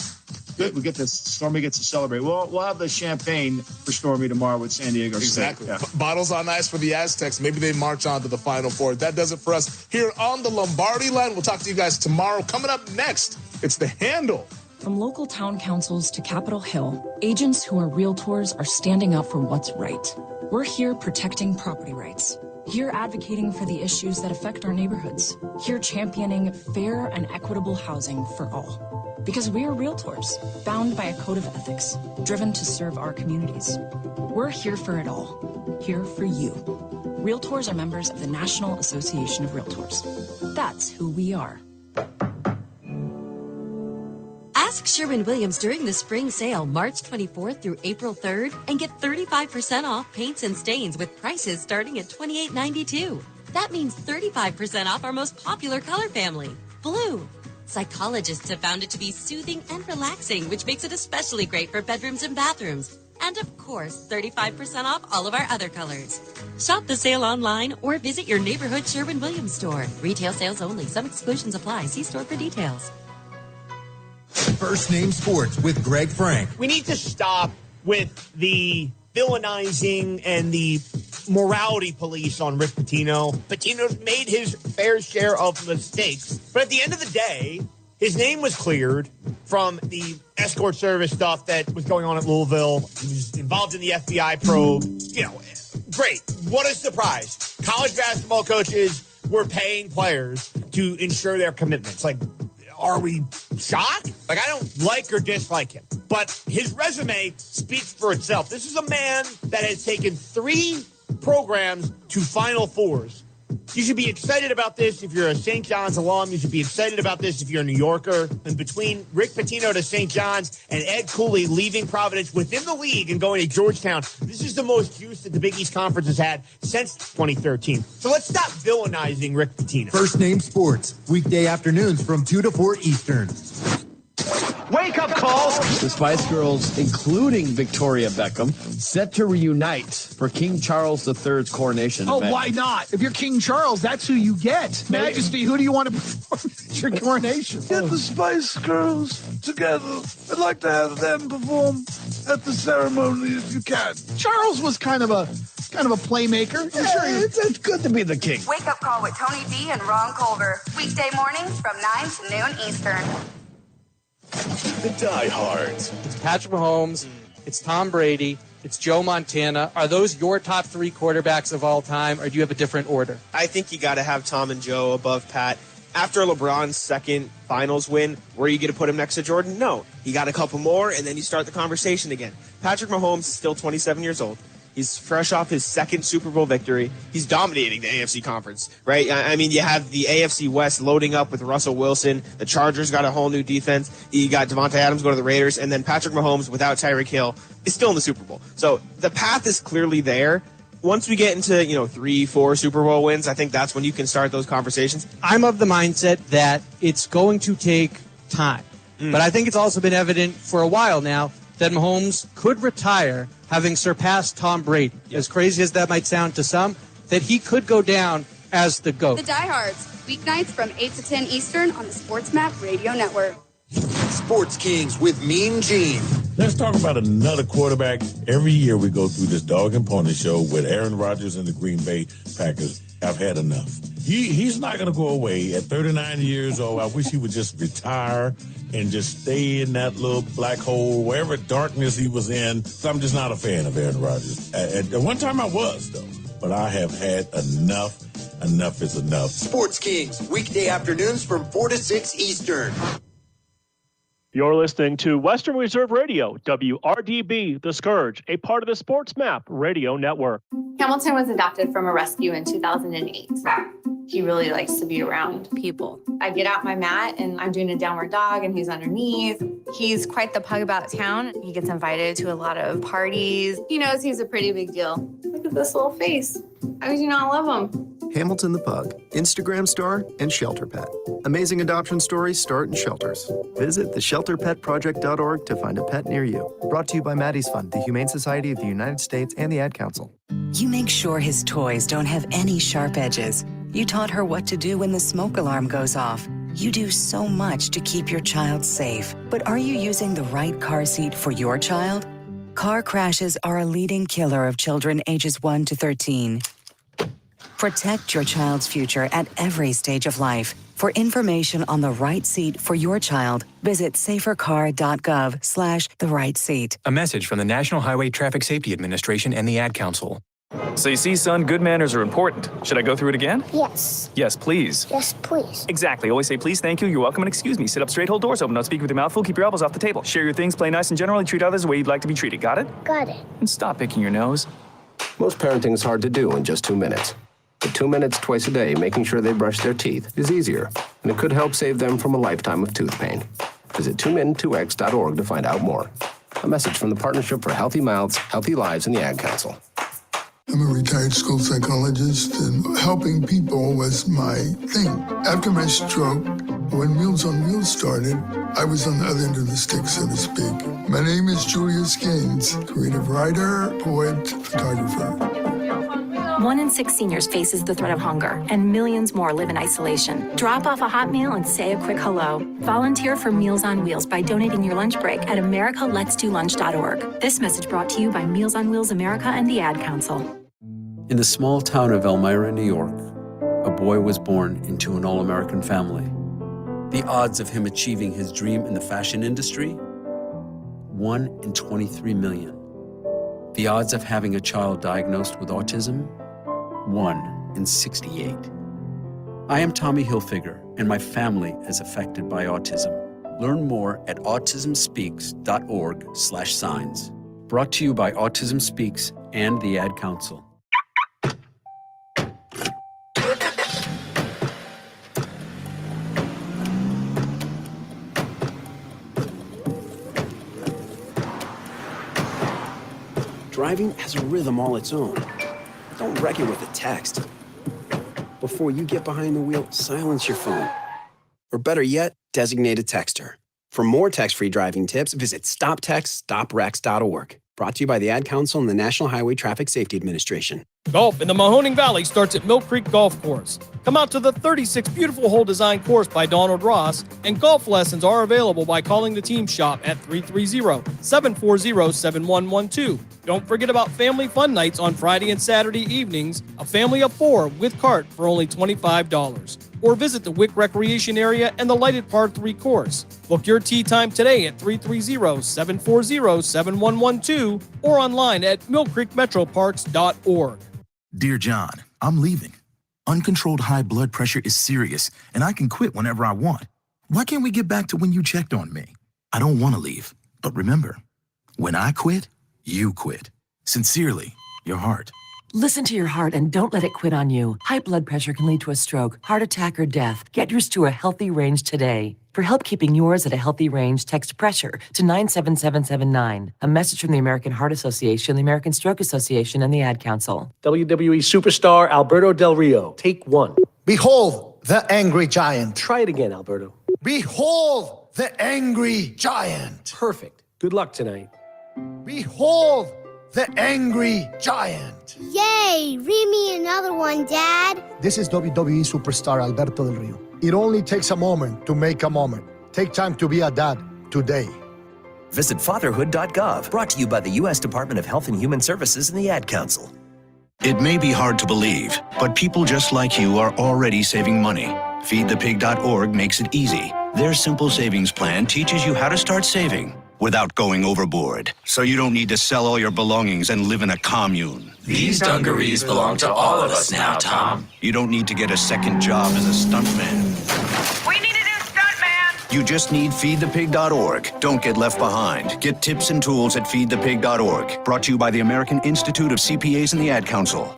Good. We get this. Stormy gets to celebrate. We'll have the champagne for Stormy tomorrow with San Diego Exactly. State. Yeah. Bottles on ice for the Aztecs. Maybe they march on to the Final Four. That does it for us here on the Lombardi Line. We'll talk to you guys tomorrow. Coming up next, it's The Handle. From local town councils to Capitol Hill, agents who are realtors are standing up for what's right. We're here protecting property rights. Here advocating for the issues that affect our neighborhoods. Here championing fair and equitable housing for all. Because we are realtors, bound by a code of ethics, driven to serve our communities. We're here for it all. Here for you. Realtors are members of the National Association of Realtors. That's who we are. Ask Sherwin-Williams during the spring sale, March 24th through April 3rd, and get 35% off paints and stains with prices starting at $28.92. That means 35% off our most popular color family, blue. Psychologists have found it to be soothing and relaxing, which makes it especially great for bedrooms and bathrooms. And of course, 35% off all of our other colors. Shop the sale online or visit your neighborhood Sherwin-Williams store. Retail sales only. Some exclusions apply. See store for details. First Name Sports with Greg Frank. We need to stop with the villainizing and the morality police on Rick Pitino. Pitino's made his fair share of mistakes, but at the end of the day, his name was cleared from the escort service stuff that was going on at Louisville. He was involved in the FBI probe. Great. What a surprise. College basketball coaches were paying players to ensure their commitments. Like, are we shocked? Like, I don't like or dislike him, but his resume speaks for itself. This is a man that has taken 3 programs to Final Fours. You should be excited about this if you're a St. John's alum. You should be excited about this if you're a New Yorker. And between Rick Pitino to St. John's and Ed Cooley leaving Providence within the league and going to Georgetown, this is the most juice that the Big East Conference has had since 2013. So let's stop villainizing Rick Pitino. First Name Sports, weekday afternoons from 2 to 4 Eastern. Wake up call. The Spice Girls, including Victoria Beckham, set to reunite for King Charles III's coronation. Oh, event. why not? If you're King Charles, that's who you get. Majesty, who do you want to perform at your coronation? Get the Spice Girls together. I'd like to have them perform at the ceremony if you can. Charles was kind of a playmaker. Yeah, sure it's good to be the king. Wake up call with Tony D and Ron Culver. Weekday mornings from 9 to noon Eastern. The diehards. It's Patrick Mahomes. It's Tom Brady. It's Joe Montana. Are those your top 3 quarterbacks of all time, or do you have a different order? I think you got to have Tom and Joe above Pat. After LeBron's second finals win, were you going to put him next to Jordan? No. He got a couple more, and then you start the conversation again. Patrick Mahomes is still 27 years old. He's fresh off his second Super Bowl victory. He's dominating the AFC conference, right? I mean, you have the AFC West loading up with Russell Wilson. The Chargers got a whole new defense. You got Devontae Adams go to the Raiders, and then Patrick Mahomes without Tyreek Hill is still in the Super Bowl. So the path is clearly there. Once we get into, 3-4 Super Bowl wins, I think that's when you can start those conversations. I'm of the mindset that it's going to take time. But I think it's also been evident for a while now that Mahomes could retire having surpassed Tom Brady. As crazy as that might sound to some, that he could go down as the GOAT. The Diehards, weeknights from 8 to 10 Eastern on the SportsMap Radio Network. Sports Kings with Mean Gene. Let's talk about another quarterback. Every year we go through this dog and pony show with Aaron Rodgers and the Green Bay Packers. I've had enough. He's not going to go away. At 39 years old, I wish he would just retire and just stay in that little black hole, wherever darkness he was in. So I'm just not a fan of Aaron Rodgers. At one time I was, though. But I have had enough. Enough is enough. Sports Kings, weekday afternoons from 4 to 6 Eastern. You're listening to Western Reserve Radio, WRDB, The Scourge, a part of the Sports Map Radio Network. Hamilton was adopted from a rescue in 2008. He really likes to be around people. I get out my mat and I'm doing a downward dog and he's underneath. He's quite the pug about town. He gets invited to a lot of parties. He knows he's a pretty big deal. Look at this little face. How could you not love him? Hamilton the Pug, Instagram star and shelter pet. Amazing adoption stories start in shelters. Visit theshelterpetproject.org to find a pet near you. Brought to you by Maddie's Fund, the Humane Society of the United States, and the Ad Council. You make sure his toys don't have any sharp edges. You taught her what to do when the smoke alarm goes off. You do so much to keep your child safe. But are you using the right car seat for your child? Car crashes are a leading killer of children ages 1 to 13. Protect your child's future at every stage of life. For information on the right seat for your child, visit safercar.gov/the-right-seat. A message from the National Highway Traffic Safety Administration and the Ad Council. So you see, son, good manners are important. Should I go through it again? Yes. Yes, please. Yes, please. Exactly. Always say please, thank you, you're welcome, and excuse me. Sit up straight, hold doors open, don't speak with your mouth full, keep your elbows off the table. Share your things, play nice, and generally treat others the way you'd like to be treated. Got it? Got it. And stop picking your nose. Most parenting is hard to do in just 2 minutes. But 2 minutes twice a day, making sure they brush their teeth, is easier, and it could help save them from a lifetime of tooth pain. Visit tunein2x.org to find out more. A message from the Partnership for Healthy Mouths, Healthy Lives, and the Ad Council. I'm a retired school psychologist, and helping people was my thing. After my stroke, when Meals on Wheels started, I was on the other end of the stick, so to speak. My name is Julius Gaines, creative writer, poet, photographer. 1 in 6 seniors faces the threat of hunger, and millions more live in isolation. Drop off a hot meal and say a quick hello. Volunteer for Meals on Wheels by donating your lunch break at americaletsdolunch.org. This message brought to you by Meals on Wheels America and the Ad Council. In the small town of Elmira, New York, a boy was born into an all-American family. The odds of him achieving his dream in the fashion industry? 1 in 23 million. The odds of having a child diagnosed with autism? 1 in 68. I am Tommy Hilfiger, and my family is affected by autism. Learn more at autismspeaks.org/signs. Brought to you by Autism Speaks and the Ad Council. Driving has a rhythm all its own. Don't wreck it with a text. Before you get behind the wheel, silence your phone. Or better yet, designate a texter. For more text-free driving tips, visit stoptextstoprex.org. Brought to you by the Ad Council and the National Highway Traffic Safety Administration. Golf in the Mahoning Valley starts at Mill Creek Golf Course. Come out to the 36 beautiful hole design course by Donald Ross, and golf lessons are available by calling the team shop at 330-740-7112. Don't forget about family fun nights on Friday and Saturday evenings, a family of 4 with cart for only $25. Or visit the Wick Recreation Area and the lighted Par 3 course. Book your tee time today at 330-740-7112 or online at millcreekmetroparks.org. Dear John, I'm leaving. Uncontrolled high blood pressure is serious, and I can quit whenever I want. Why can't we get back to when you checked on me? I don't want to leave, but remember, when I quit, you quit. Sincerely, your heart. Listen to your heart and don't let it quit on you. High blood pressure can lead to a stroke, heart attack, or death. Get yours to a healthy range today. For help keeping yours at a healthy range, text PRESSURE to 97779. A message from the American Heart Association, the American Stroke Association, and the Ad Council. WWE superstar Alberto Del Rio. Take one. Behold the angry giant. Try it again, Alberto. Behold the angry giant. Perfect. Good luck tonight. Behold the angry giant. Yay! Read me another one, Dad. This is WWE superstar Alberto Del Rio. It only takes a moment to make a moment. Take time to be a dad today. Visit fatherhood.gov, brought to you by the U.S. Department of Health and Human Services and the Ad Council. It may be hard to believe, but people just like you are already saving money. FeedThePig.org makes it easy. Their simple savings plan teaches you how to start saving without going overboard, so you don't need to sell all your belongings and live in a commune. These dungarees belong to all of us now, Tom. You don't need to get a second job as a stuntman. We need a new stuntman. You just need FeedThePig.org. Don't get left behind. Get tips and tools at FeedThePig.org. Brought to you by the American Institute of CPAs and the Ad Council.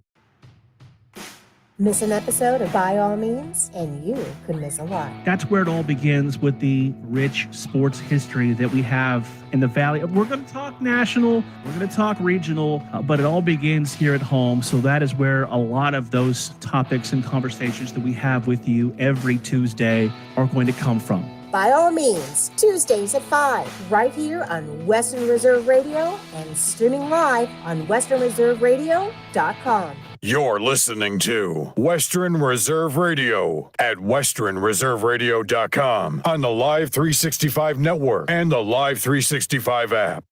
Miss an episode of By All Means, and you could miss a lot. That's where it all begins, with the rich sports history that we have in the Valley. We're going to talk national, we're going to talk regional, but it all begins here at home. So that is where a lot of those topics and conversations that we have with you every Tuesday are going to come from. By All Means, Tuesdays at 5, right here on Western Reserve Radio and streaming live on westernreserveradio.com. You're listening to Western Reserve Radio at westernreserveradio.com on the Live 365 network and the Live 365 app.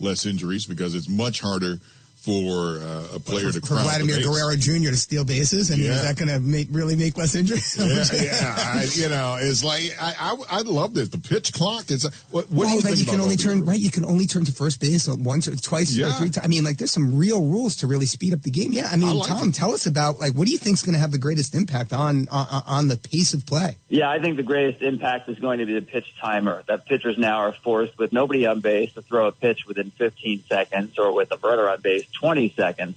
Less injuries because it's much harder for a player to crowd Vladimir Guerrero Jr. to steal bases. I mean, is that going to really make less injuries? It's like I love this. The pitch clock is what do you think you can only turn You can only turn to first base once or twice or three times. I mean, there's some real rules to really speed up the game. Yeah, I mean, Tom, tell us about what do you think is going to have the greatest impact on the pace of play? Yeah, I think the greatest impact is going to be the pitch timer. That pitchers now are forced, with nobody on base, to throw a pitch within 15 seconds, or with a runner on base, 20 seconds.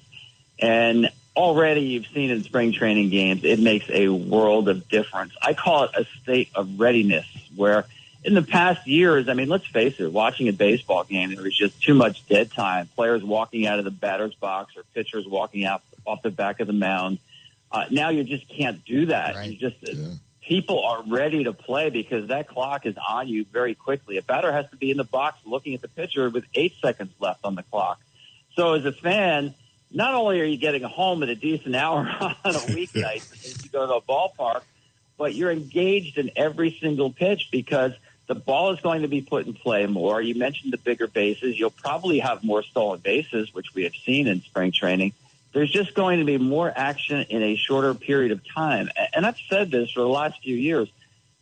And already you've seen in spring training games, it makes a world of difference. I call it a state of readiness, where in the past years, I mean, let's face it, watching a baseball game, there was just too much dead time. Players walking out of the batter's box or pitchers walking out off the back of the mound. Now you just can't do that. Right. People are ready to play because that clock is on you very quickly. A batter has to be in the box looking at the pitcher with 8 seconds left on the clock. So as a fan, not only are you getting home at a decent hour on a weeknight if you go to a ballpark, but you're engaged in every single pitch because the ball is going to be put in play more. You mentioned the bigger bases. You'll probably have more stolen bases, which we have seen in spring training. There's just going to be more action in a shorter period of time. And I've said this for the last few years.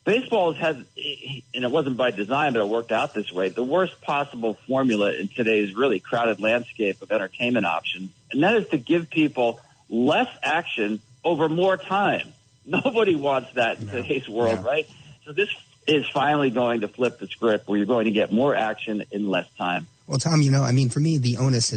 Baseball has, and it wasn't by design, but it worked out this way, the worst possible formula in today's really crowded landscape of entertainment options. And that is to give people less action over more time. Nobody wants that in today's world, right? So this is finally going to flip the script, where you're going to get more action in less time. Well, Tom, I mean, for me, the onus,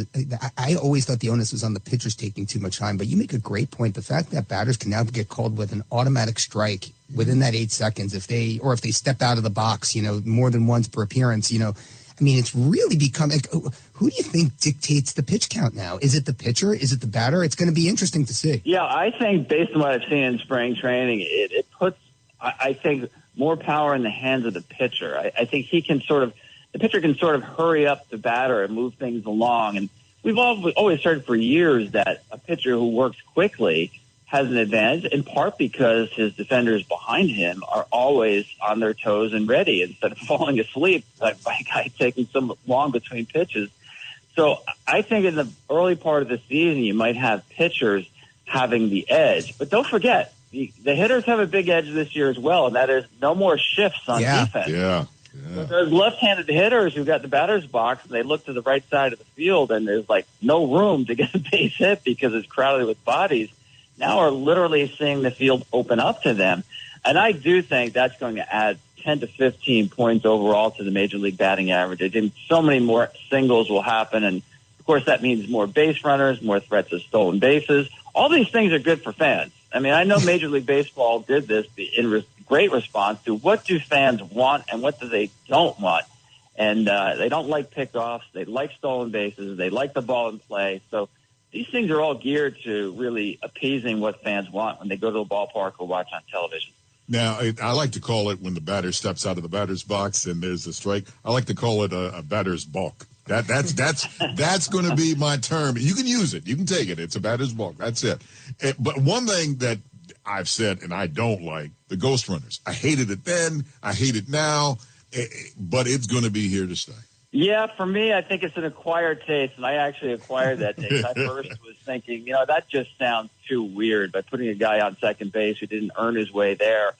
I always thought the onus was on the pitchers taking too much time, but you make a great point. The fact that batters can now get called with an automatic strike within that 8 seconds, if they step out of the box, more than once per appearance, I mean, it's really become, who do you think dictates the pitch count now? Is it the pitcher? Is it the batter? It's going to be interesting to see. Yeah, I think based on what I've seen in spring training, it puts, I think, more power in the hands of the pitcher. I think the pitcher can sort of hurry up the batter and move things along. And we've always heard for years that a pitcher who works quickly has an advantage, in part because his defenders behind him are always on their toes and ready instead of falling asleep by a guy taking so long between pitches. So I think in the early part of the season, you might have pitchers having the edge. But don't forget, the hitters have a big edge this year as well, and that is no more shifts on defense. Yeah. So there's left-handed hitters who got the batter's box, and they look to the right side of the field, and there's no room to get a base hit because it's crowded with bodies. Now are literally seeing the field open up to them. And I do think that's going to add 10 to 15 points overall to the Major League batting average. I think so many more singles will happen, and of course, that means more base runners, more threats of stolen bases. All these things are good for fans. I mean, I know Major League Baseball did this in great response to what do fans want and what do they don't want. And they don't like pickoffs. They like stolen bases. They like the ball in play. So these things are all geared to really appeasing what fans want when they go to a ballpark or watch on television. Now, I like to call it when the batter steps out of the batter's box and there's a strike. I like to call it a batter's balk. That's going to be my term. You can use it. You can take it. It's a batter's balk. That's it. But one thing that I've said and I don't like, the ghost runners. I hated it then. I hate it now. But it's going to be here to stay. Yeah, for me, I think it's an acquired taste, and I actually acquired that taste. I first was thinking, that just sounds too weird by putting a guy on second base who didn't earn his way there.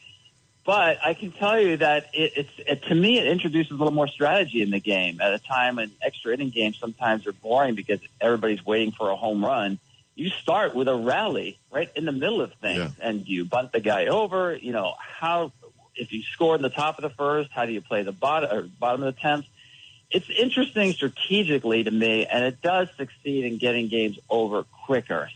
But I can tell you that to me, it introduces a little more strategy in the game. At a time when extra inning games sometimes are boring because everybody's waiting for a home run, you start with a rally right in the middle of things, and you bunt the guy over. If you score in the top of the first, how do you play the bottom of the 10th? It's interesting strategically to me, and it does succeed in getting games over quicker.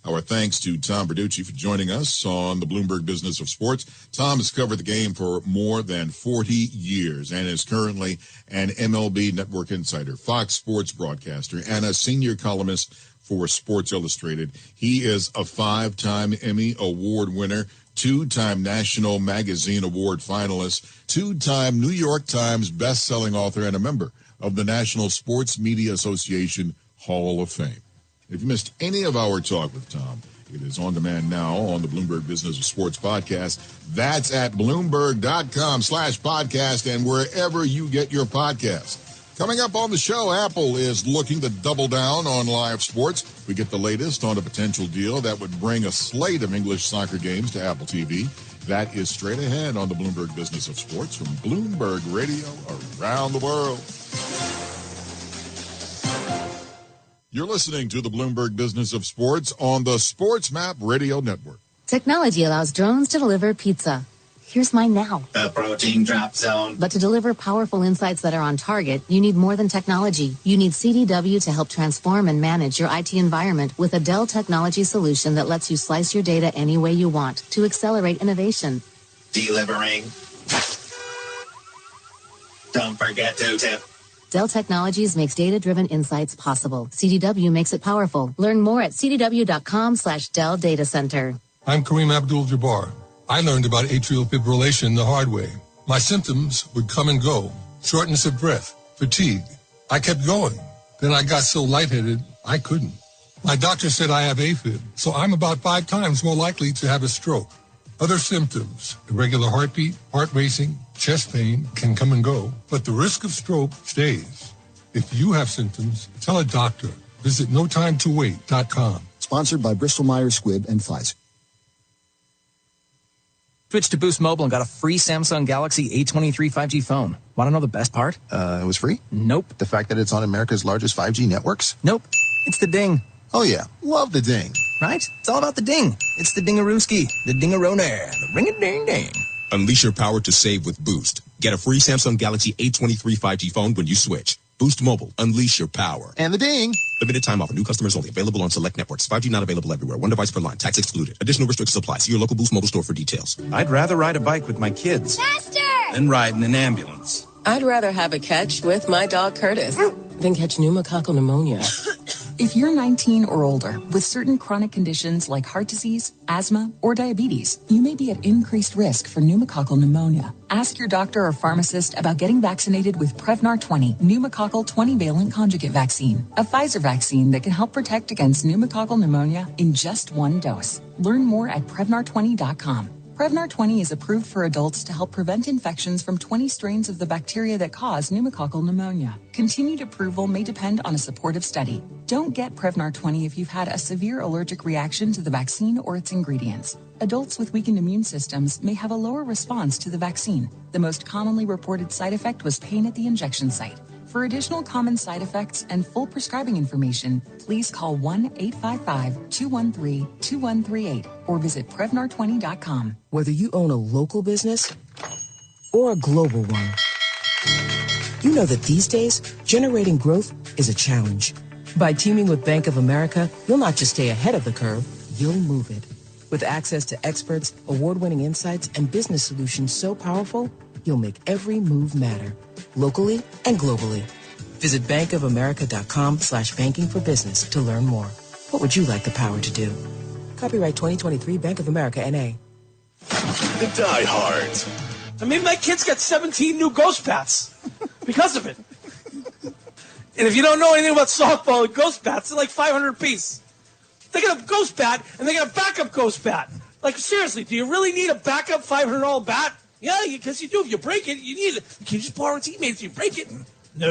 Our thanks to Tom Berducci for joining us on the Bloomberg Business of Sports. Tom has covered the game for more than 40 years and is currently an MLB Network insider, Fox Sports broadcaster, and a senior columnist for Sports Illustrated. He is a 5-time Emmy Award winner, 2-time National Magazine Award finalist, 2-time New York Times best-selling author, and a member of the National Sports Media Association Hall of Fame. If you missed any of our talk with Tom, it is on demand now on the Bloomberg Business of Sports podcast. That's at Bloomberg.com/podcast and wherever you get your podcasts. Coming up on the show, Apple is looking to double down on live sports. We get the latest on a potential deal that would bring a slate of English soccer games to Apple TV. That is straight ahead on the Bloomberg Business of Sports from Bloomberg Radio around the world. You're listening to the Bloomberg Business of Sports on the Sports Map Radio Network. Technology allows drones to deliver pizza. Here's mine now. The protein drop zone. But to deliver powerful insights that are on target, you need more than technology. You need CDW to help transform and manage your IT environment with a Dell technology solution that lets you slice your data any way you want to accelerate innovation. Delivering. Don't forget to tip. Dell Technologies makes data-driven insights possible. CDW makes it powerful. Learn more at cdw.com/Dell Data Center. I'm Kareem Abdul-Jabbar. I learned about atrial fibrillation the hard way. My symptoms would come and go. Shortness of breath, fatigue. I kept going. Then I got so lightheaded, I couldn't. My doctor said I have AFib, so I'm about 5 times more likely to have a stroke. Other symptoms, irregular heartbeat, heart racing, chest pain can come and go, but the risk of stroke stays. If you have symptoms, tell a doctor. Visit notimetowait.com. Sponsored by Bristol-Myers Squibb and Pfizer. Switched to Boost Mobile and got a free Samsung Galaxy A23 5G phone. Want to know the best part? It was free? Nope. The fact that it's on America's largest 5G networks? Nope. It's the ding. Oh, yeah. Love the ding. Right? It's all about the ding. It's the dingarooski, the dingarone, the ring-a-ding-ding. Unleash your power to save with Boost. Get a free Samsung Galaxy A23 5G phone when you switch. Boost Mobile. Unleash your power. And the ding. Limited time offer. New customers only. Available on select networks. 5G not available everywhere. One device per line. Tax excluded. Additional restrictions apply. See your local Boost Mobile store for details. I'd rather ride a bike with my kids than ride in an ambulance. I'd rather have a catch with my dog Curtis than catch pneumococcal pneumonia. If you're 19 or older with certain chronic conditions like heart disease, asthma, or diabetes, you may be at increased risk for pneumococcal pneumonia. Ask your doctor or pharmacist about getting vaccinated with Prevnar 20 pneumococcal 20-valent conjugate vaccine, a Pfizer vaccine that can help protect against pneumococcal pneumonia in just one dose. Learn more at Prevnar20.com. Prevnar 20 is approved for adults to help prevent infections from 20 strains of the bacteria that cause pneumococcal pneumonia. Continued approval may depend on a supportive study. Don't get Prevnar 20 if you've had a severe allergic reaction to the vaccine or its ingredients. Adults with weakened immune systems may have a lower response to the vaccine. The most commonly reported side effect was pain at the injection site. For additional common side effects and full prescribing information, please call 1-855-213-2138 or visit Prevnar20.com. Whether you own a local business or a global one, you know that these days, generating growth is a challenge. By teaming with Bank of America, you'll not just stay ahead of the curve, you'll move it. With access to experts, award-winning insights, and business solutions so powerful, you'll make every move matter, locally and globally. Visit bankofamerica.com/banking for business to learn more. What would you like the power to do? Copyright 2023 Bank of America, N.A. The diehards. I mean, my kids got 17 new ghost bats because of it. And if you don't know anything about softball, ghost bats, they're like $500 a piece. They got a ghost bat, and they got a backup ghost bat. Like, seriously, do you really need a backup $500 bat? Yeah, because you do. If you break it, you need it. You can't just borrow a teammate if you break it. No.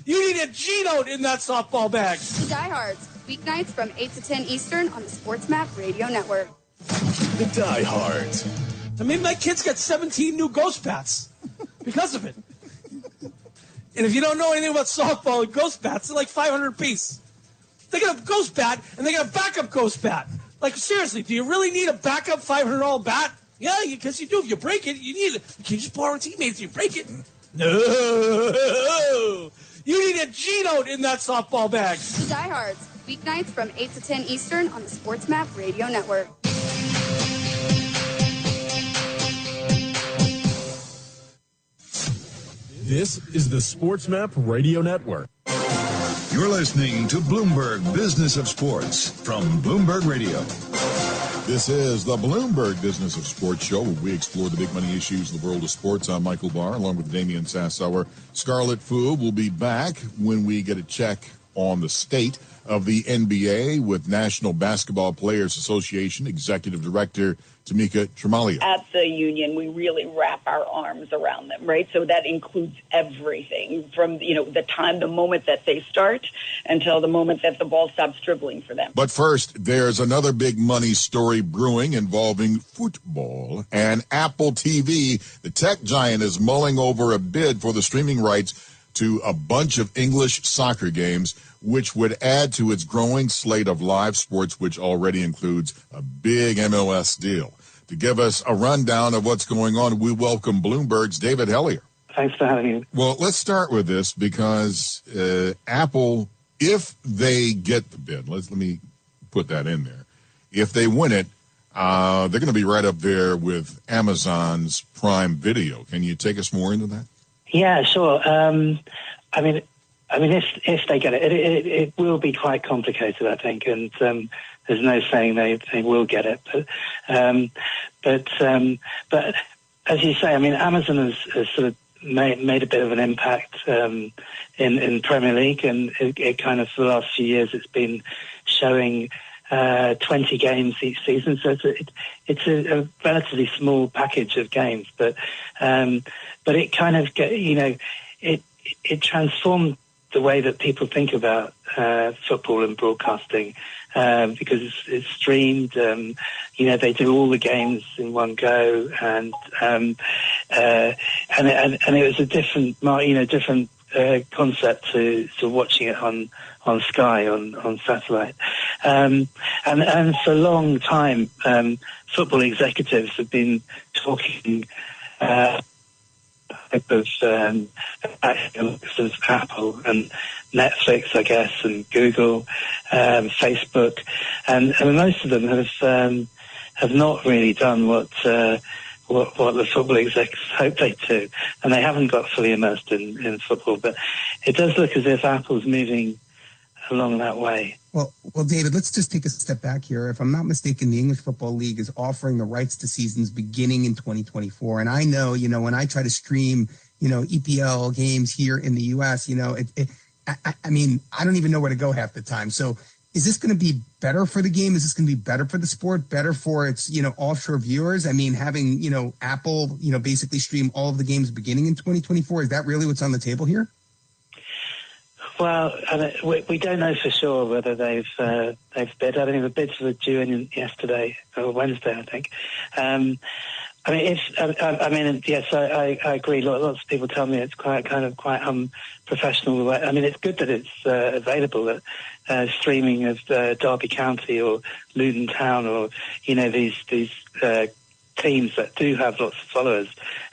You need a G-Note in that softball bag. The Diehards, weeknights from 8 to 10 Eastern on the Sports Map Radio Network. The diehards. I mean, my kids got 17 new ghost bats because of it. And if you don't know anything about softball, ghost bats, they're like $500 a piece. They got a ghost bat, and they got a backup ghost bat. Like, seriously, do you really need a backup $500 bat? Yeah, because you do. If you break it, you need it. You can't just borrow a teammate if you break it. No. You need a G-Note in that softball bag. The Diehards, weeknights from 8 to 10 Eastern on the Sports Map Radio Network. This is the Sports Map Radio Network. You're listening to Bloomberg Business of Sports from Bloomberg Radio. This is the Bloomberg Business of Sports show, where we explore the big money issues in the world of sports. I'm Michael Barr, along with Damian Sassower. Scarlett Fu will be back when we get a check on the state of the NBA with National Basketball Players Association Executive Director Tamika Tremalia. At the union, we really wrap our arms around them, right? So that includes everything from, the moment that they start until the moment that the ball stops dribbling for them. But first, there's another big money story brewing involving football and Apple TV. The tech giant is mulling over a bid for the streaming rights to a bunch of English soccer games, which would add to its growing slate of live sports, which already includes a big MLS deal. To give us a rundown of what's going on, we welcome Bloomberg's David Hellier. Thanks for having me. Well, let's start with this because Apple, if they get the bid, let me put that in there. If they win it, they're going to be right up there with Amazon's Prime Video. Can you take us more into that? Yeah, sure. I mean, if they get it, it will be quite complicated, I think, and there's no saying they will get it. But as you say, I mean, Amazon has sort of made a bit of an impact in Premier League, and it kind of for the last few years it's been showing 20 games each season, so it's a relatively small package of games, but it kind of it transformed the way that people think about football and broadcasting because it's streamed. They do all the games in one go, and it was a different concept to watching it on Sky on satellite, and for a long time, football executives have been talking of Apple and Netflix, I guess, and Google, Facebook, and most of them have not really done what the football execs hope they do, and they haven't got fully immersed in football. But it does look as if Apple's moving along that way. Well, David, let's just take a step back here. If I'm not mistaken, the English Football League is offering the rights to seasons beginning in 2024. And I know, when I try to stream, EPL games here in the U.S., I mean, I don't even know where to go half the time. So is this going to be better for the game? Is this going to be better for the sport, better for its, offshore viewers? I mean, having, Apple, basically stream all of the games beginning in 2024, is that really what's on the table here? Well, we don't know for sure whether they've bid. I think the bids were due in yesterday or Wednesday, I think. Yes, I agree. Lots of people tell me it's quite unprofessional. I mean, it's good that it's available. That streaming of Derby County or Luton Town or these teams that do have lots of followers.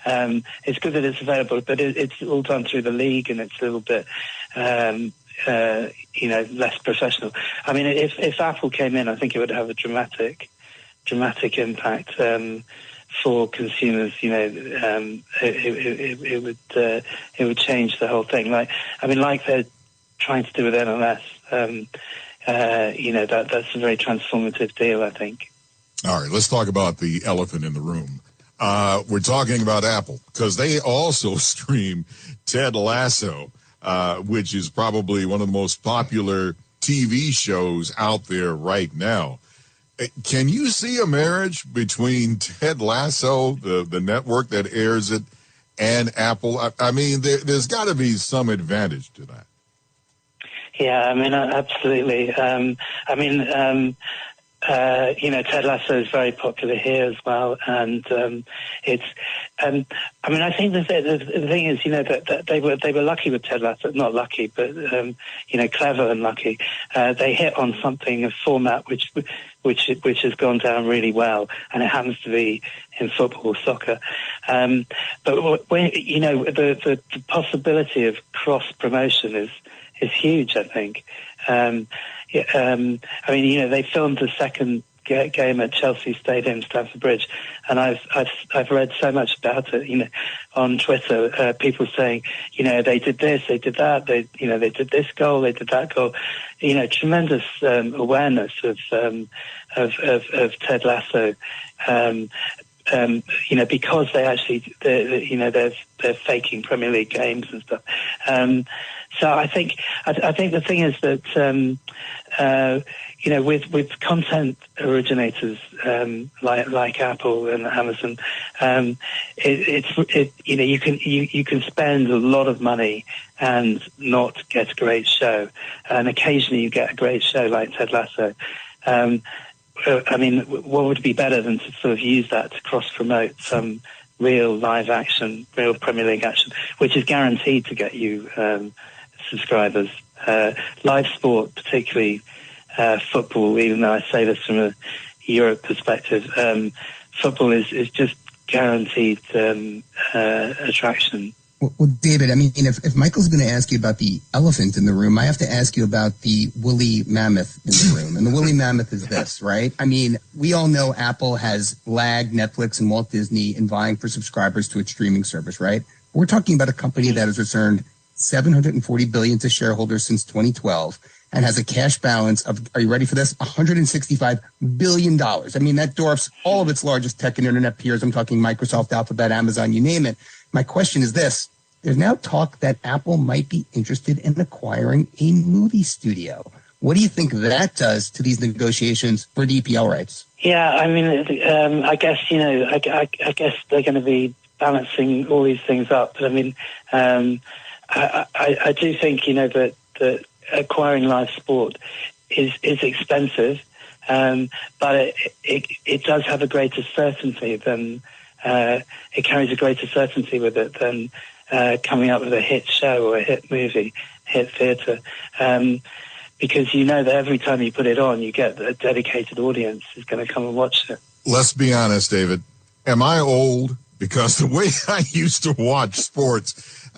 It's good that it's available, but it's all done through the league, and it's a little bit less professional. I mean, if Apple came in, I think it would have a dramatic impact for consumers. It would change the whole thing. Like they're trying to do with MLS. That's a very transformative deal, I think. All right, let's talk about the elephant in the room. We're talking about Apple because they also stream Ted Lasso, which is probably one of the most popular TV shows out there right now. Can you see a marriage between Ted Lasso, the network that airs it, and Apple? I mean, there's got to be some advantage to that. Yeah, I mean, absolutely. Ted Lasso is very popular here as well, and I think the thing is, that they were lucky with Ted Lasso, not lucky, but clever and lucky. They hit on something, a format which has gone down really well, and it happens to be in football or soccer. But when the possibility of cross promotion is huge, I think. They filmed the second game at Chelsea Stadium, Stamford Bridge, and I've read so much about it. On Twitter, people saying, they did this, they did that, they did this goal, they did that goal. Tremendous awareness of Ted Lasso. Because they're faking Premier League games and stuff. So I think the thing is that with content originators like Apple and Amazon, you can spend a lot of money and not get a great show, and occasionally you get a great show like Ted Lasso. What would be better than to sort of use that to cross-promote some real live action, real Premier League action, which is guaranteed to get you subscribers. Live sport, particularly football, even though I say this from a Europe perspective, football is just guaranteed attraction. Well, David, if Michael's going to ask you about the elephant in the room, I have to ask you about the woolly mammoth in the room. And the woolly mammoth is this, right? We all know Apple has lagged Netflix and Walt Disney in vying for subscribers to its streaming service, right? We're talking about a company that has returned $740 billion to shareholders since 2012 and has a cash balance of, are you ready for this? $165 billion. That dwarfs all of its largest tech and internet peers. I'm talking Microsoft, Alphabet, Amazon, you name it. My question is this. There's now talk that Apple might be interested in acquiring a movie studio. What do you think that does to these negotiations for the EPL rights? Yeah, I guess they're going to be balancing all these things up. But I do think that acquiring live sport is expensive, but it does have a greater certainty than it carries a greater certainty with it than coming up with a hit show or a hit movie, hit theatre, because that every time you put it on, you get a dedicated audience who's going to come and watch it. Let's be honest, David. Am I old? Because the way I used to watch sports,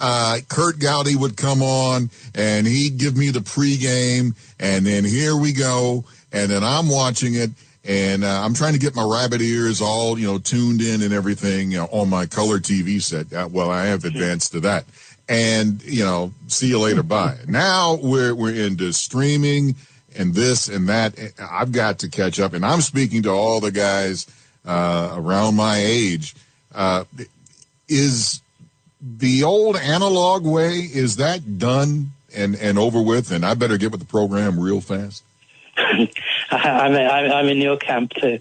Kurt Gowdy would come on and he'd give me the pregame, and then here we go, and then I'm watching it. And I'm trying to get my rabbit ears all, tuned in and everything on my color TV set. Well, I have advanced to that. And, see you later, bye. Now we're into streaming and this and that. I've got to catch up. And I'm speaking to all the guys around my age. Is the old analog way, is that done and over with? And I better get with the program real fast? I'm in your camp too.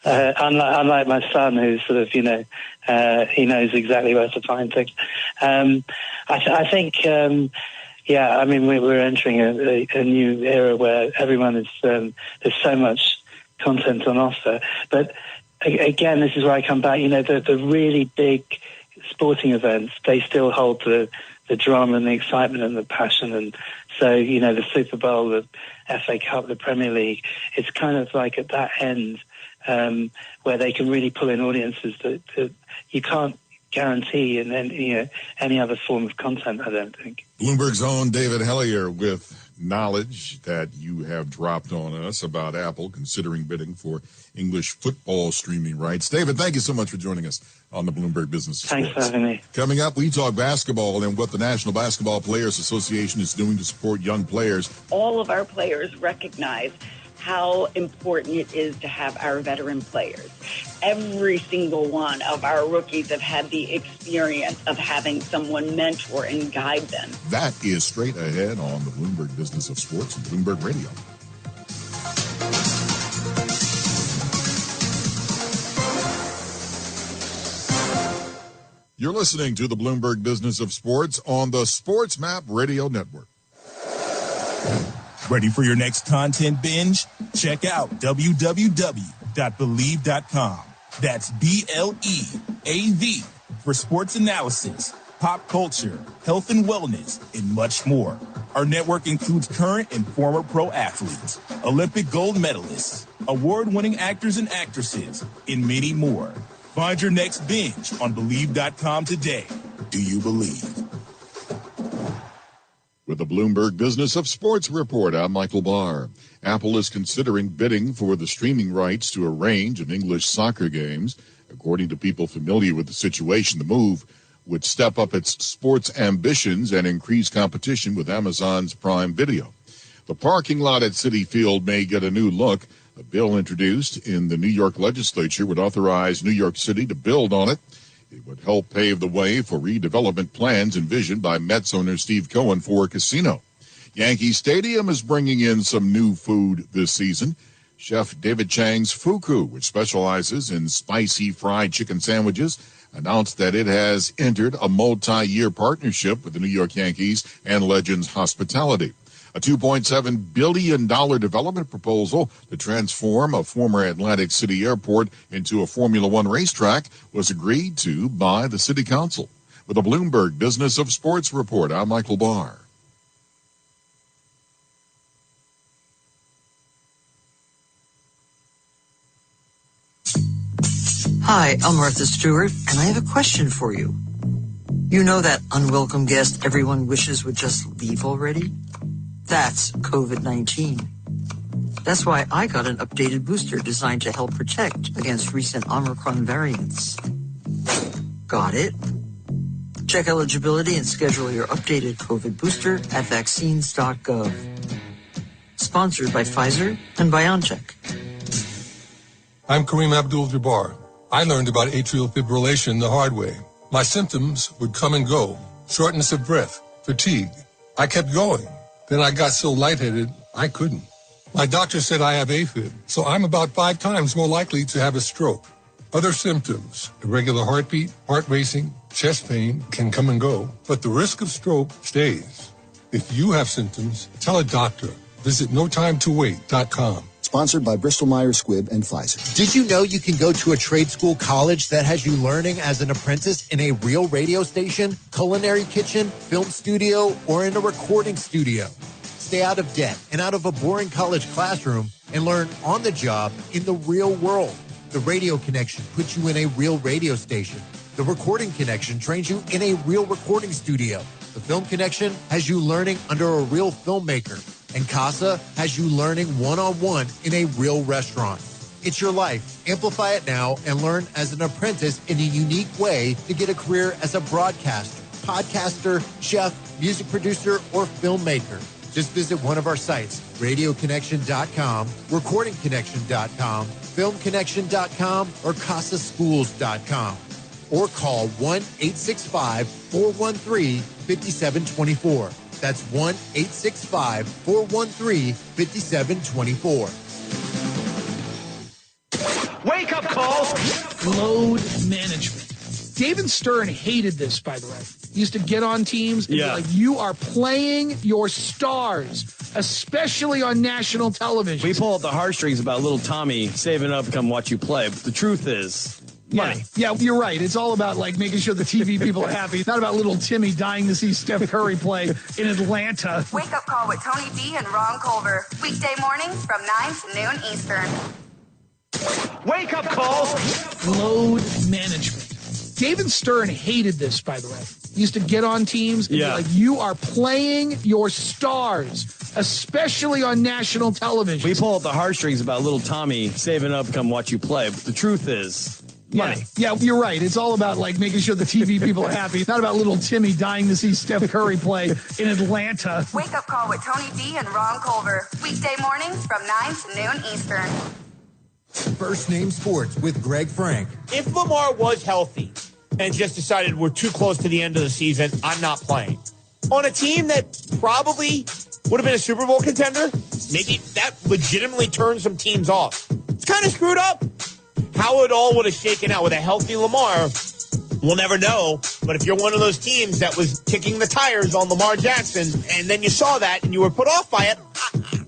Unlike my son, who's sort of, he knows exactly where to find things. I think, we're entering a new era where everyone is, there's so much content on offer. But again, this is where I come back. The really big sporting events, they still hold the drama and the excitement and the passion. And so, the Super Bowl, the FA Cup, the Premier League, it's kind of like at that end where they can really pull in audiences that you can't guarantee in any other form of content, I don't think. Bloomberg's own David Hellier with knowledge that you have dropped on us about Apple considering bidding for English football streaming rights. David, thank you so much for joining us on the Bloomberg Business of Thanks Sports. for having me. Coming up, we talk basketball and what the National Basketball Players Association is doing to support young players. All of our players recognize how important it is to have our veteran players. Every single one of our rookies have had the experience of having someone mentor and guide them. That is straight ahead on the Bloomberg Business of Sports and Bloomberg Radio. You're listening to the Bloomberg Business of Sports on the Sports Map Radio Network. Ready for your next content binge? Check out www.believe.com. That's BLEAV for sports analysis, pop culture, health and wellness, and much more. Our network includes current and former pro athletes, Olympic gold medalists, award-winning actors and actresses, and many more. Find your next binge on Believe.com today. Do you believe? With the Bloomberg Business of Sports report, I'm Michael Barr. Apple is considering bidding for the streaming rights to a range of English soccer games. According to people familiar with the situation, the move would step up its sports ambitions and increase competition with Amazon's Prime Video. The parking lot at Citi Field may get a new look. A bill introduced in the New York legislature would authorize New York City to build on it. It would help pave the way for redevelopment plans envisioned by Mets owner Steve Cohen for a casino. Yankee Stadium is bringing in some new food this season. Chef David Chang's Fuku, which specializes in spicy fried chicken sandwiches, announced that it has entered a multi-year partnership with the New York Yankees and Legends Hospitality. A $2.7 billion development proposal to transform a former Atlantic City airport into a Formula One racetrack was agreed to by the City Council. With a Bloomberg Business of Sports report, I'm Michael Barr. Hi, I'm Martha Stewart, and I have a question for you. You know that unwelcome guest everyone wishes would just leave already? That's COVID-19. That's why I got an updated booster designed to help protect against recent Omicron variants. Got it? Check eligibility and schedule your updated COVID booster at vaccines.gov. Sponsored by Pfizer and BioNTech. I'm Kareem Abdul-Jabbar. I learned about atrial fibrillation the hard way. My symptoms would come and go. Shortness of breath, fatigue. I kept going. Then I got so lightheaded, I couldn't. My doctor said I have AFib, so I'm about 5 times more likely to have a stroke. Other symptoms, irregular heartbeat, heart racing, chest pain can come and go, but the risk of stroke stays. If you have symptoms, tell a doctor. Visit notimetowait.com. Sponsored by Bristol-Myers Squibb and Pfizer. Did you know you can go to a trade school college that has you learning as an apprentice in a real radio station, culinary kitchen, film studio, or in a recording studio? Stay out of debt and out of a boring college classroom and learn on the job in the real world. The Radio Connection puts you in a real radio station. The Recording Connection trains you in a real recording studio. The Film Connection has you learning under a real filmmaker. And CASA has you learning one-on-one in a real restaurant. It's your life. Amplify it now and learn as an apprentice in a unique way to get a career as a broadcaster, podcaster, chef, music producer, or filmmaker. Just visit one of our sites, radioconnection.com, recordingconnection.com, filmconnection.com, or casaschools.com. Or call 1-865-413-5724. That's 1-865-413-5724. Wake up calls. Load management. David Stern hated this, by the way. He used to get on teams and be like, you are playing your stars, especially on national television. We pull up the heartstrings about little Tommy saving up to come watch you play. But the truth is, money. Yeah, you're right. It's all about like making sure the TV people are happy. Not about little Timmy dying to see Steph Curry play in Atlanta. Wake up call with Tony B and Ron Culver. Weekday mornings from 9 to noon Eastern. Wake up calls. Load management. David Stern hated this, by the way. He used to get on teams and be Yeah. like, you are playing your stars, especially on national television. We pull at the heartstrings about little Tommy saving up to come watch you play. But the truth is, money. Yeah, you're right. It's all about like making sure the TV people are happy. It's not about little Timmy dying to see Steph Curry play in Atlanta. Wake Up Call with Tony D and Ron Culver. Weekday mornings from 9 to noon Eastern. First Name Sports with Greg Frank. If Lamar was healthy and just decided we're too close to the end of the season, I'm not playing. On a team that probably would have been a Super Bowl contender, maybe that legitimately turned some teams off. It's kind of screwed up. How it all would have shaken out with a healthy Lamar, we'll never know. But if you're one of those teams that was kicking the tires on Lamar Jackson, and then you saw that and you were put off by it,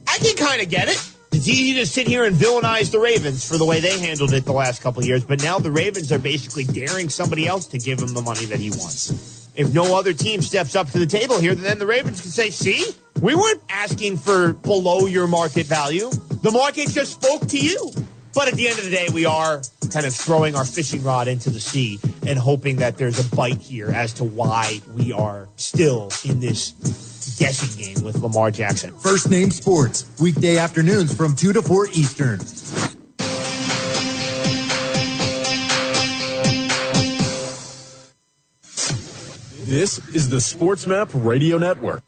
I can kind of get it. It's easy to sit here and villainize the Ravens for the way they handled it the last couple of years, but now the Ravens are basically daring somebody else to give him the money that he wants. If no other team steps up to the table here, then the Ravens can say, see, we weren't asking for below your market value. The market just spoke to you. But at the end of the day, we are kind of throwing our fishing rod into the sea and hoping that there's a bite here as to why we are still in this guessing game with Lamar Jackson. First Name Sports, weekday afternoons from 2 to 4 Eastern. This is the Sports Map Radio Network.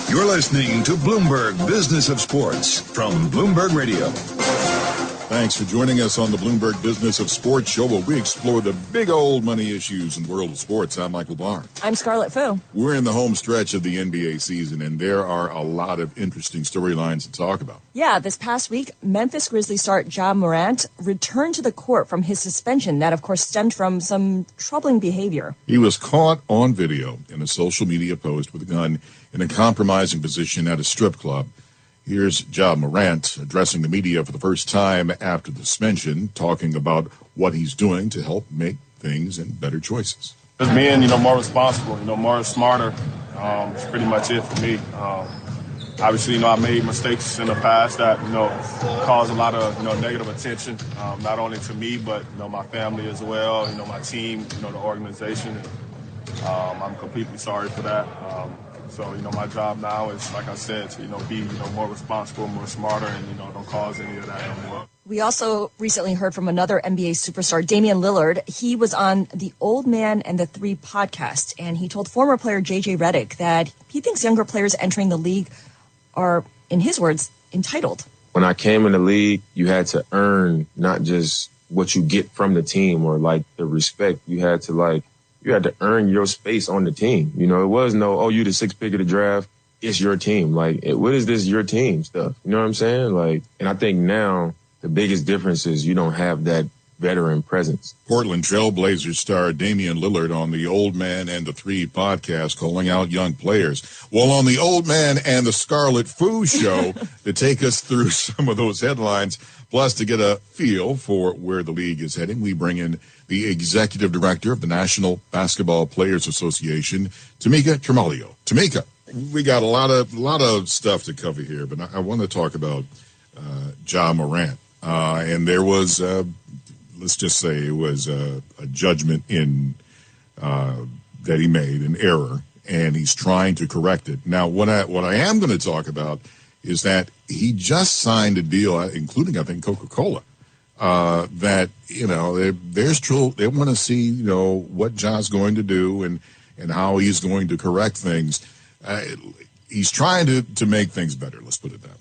You're listening to Bloomberg Business of Sports from Bloomberg Radio. Thanks for joining us on the Bloomberg Business of Sports show, where we explore the big old money issues in the world of sports. I'm Michael Barr. I'm Scarlett Fu. We're in the home stretch of the NBA season, and there are a lot of interesting storylines to talk about. Yeah, this past week, Memphis Grizzlies star Ja Morant returned to the court from his suspension that, of course, stemmed from some troubling behavior. He was caught on video in a social media post with a gun in a compromising position at a strip club. Here's Ja Morant addressing the media for the first time after the suspension, talking about what he's doing to help make things and better choices. Just being, more responsible, more smarter. It's pretty much it for me. Obviously, I made mistakes in the past that, caused a lot of, negative attention, not only to me, but, my family as well, my team, the organization. I'm completely sorry for that. So, my job now is, like I said, to, be, more responsible, more smarter, and, don't cause any of that anymore. We also recently heard from another NBA superstar, Damian Lillard. He was on the Old Man and the Three podcast, and he told former player J.J. Redick that he thinks younger players entering the league are, in his words, entitled. When I came in the league, you had to earn not just what you get from the team or, the respect. You had to earn your space on the team. It was no, you the sixth pick of the draft. It's your team. What is this your team stuff? You know what I'm saying? And I think now the biggest difference is you don't have that veteran presence. Portland Trailblazers star Damian Lillard on the Old Man and the Three podcast calling out young players. Well, on the Old Man and the Scarlet Fu show to take us through some of those headlines, plus to get a feel for where the league is heading, we bring in the executive director of the National Basketball Players Association, Tamika Carmelio. Tamika, we got a lot of stuff to cover here, but I want to talk about Ja Morant. And there was, let's just say, it was a judgment that he made, an error, and he's trying to correct it. Now, what I am going to talk about is that he just signed a deal, including, I think, Coca-Cola. That, they want to see, what Ja's going to do and how he's going to correct things. He's trying to make things better. Let's put it that way.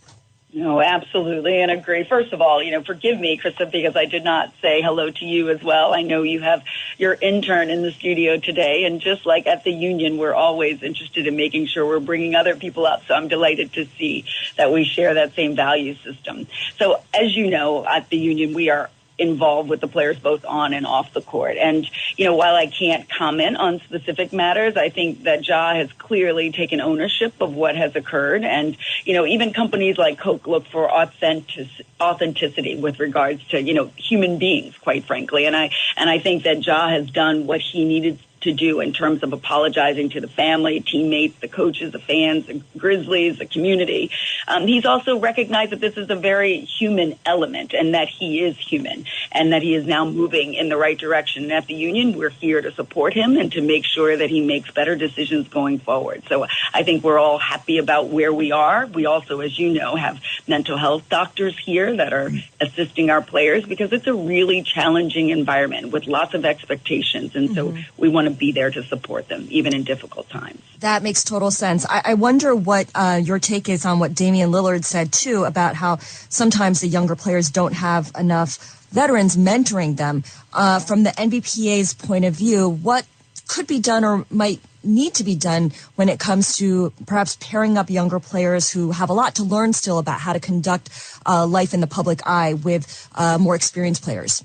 No, absolutely, and agree. First of all, forgive me, Krista, because I did not say hello to you as well. I know you have your intern in the studio today, and just like at the union, we're always interested in making sure we're bringing other people up. So I'm delighted to see that we share that same value system. So as you know, at the union, we are involved with the players both on and off the court. And, while I can't comment on specific matters, I think that Ja has clearly taken ownership of what has occurred. And, even companies like Coke look for authenticity with regards to, human beings, quite frankly. And I think that Ja has done what he needed to do in terms of apologizing to the family, teammates, the coaches, the fans, the Grizzlies, the community. He's also recognized that this is a very human element and that he is human and that he is now moving in the right direction. And at the union, we're here to support him and to make sure that he makes better decisions going forward. So I think we're all happy about where we are. We also, as you know, have mental health doctors here that are assisting our players because it's a really challenging environment with lots of expectations. And so we want to be there to support them, even in difficult times. That makes total sense. I wonder what your take is on what Damian Lillard said, too, about how sometimes the younger players don't have enough veterans mentoring them. From the NBPA's point of view, what could be done or might need to be done when it comes to perhaps pairing up younger players who have a lot to learn still about how to conduct life in the public eye with more experienced players?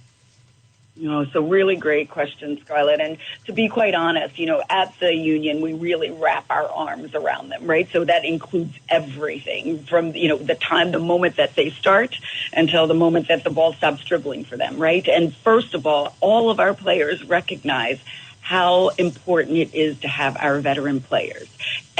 It's a really great question, Scarlett. And to be quite honest, at the union, we really wrap our arms around them, right? So that includes everything from, the moment that they start until the moment that the ball stops dribbling for them, right? And first of all of our players recognize how important it is to have our veteran players.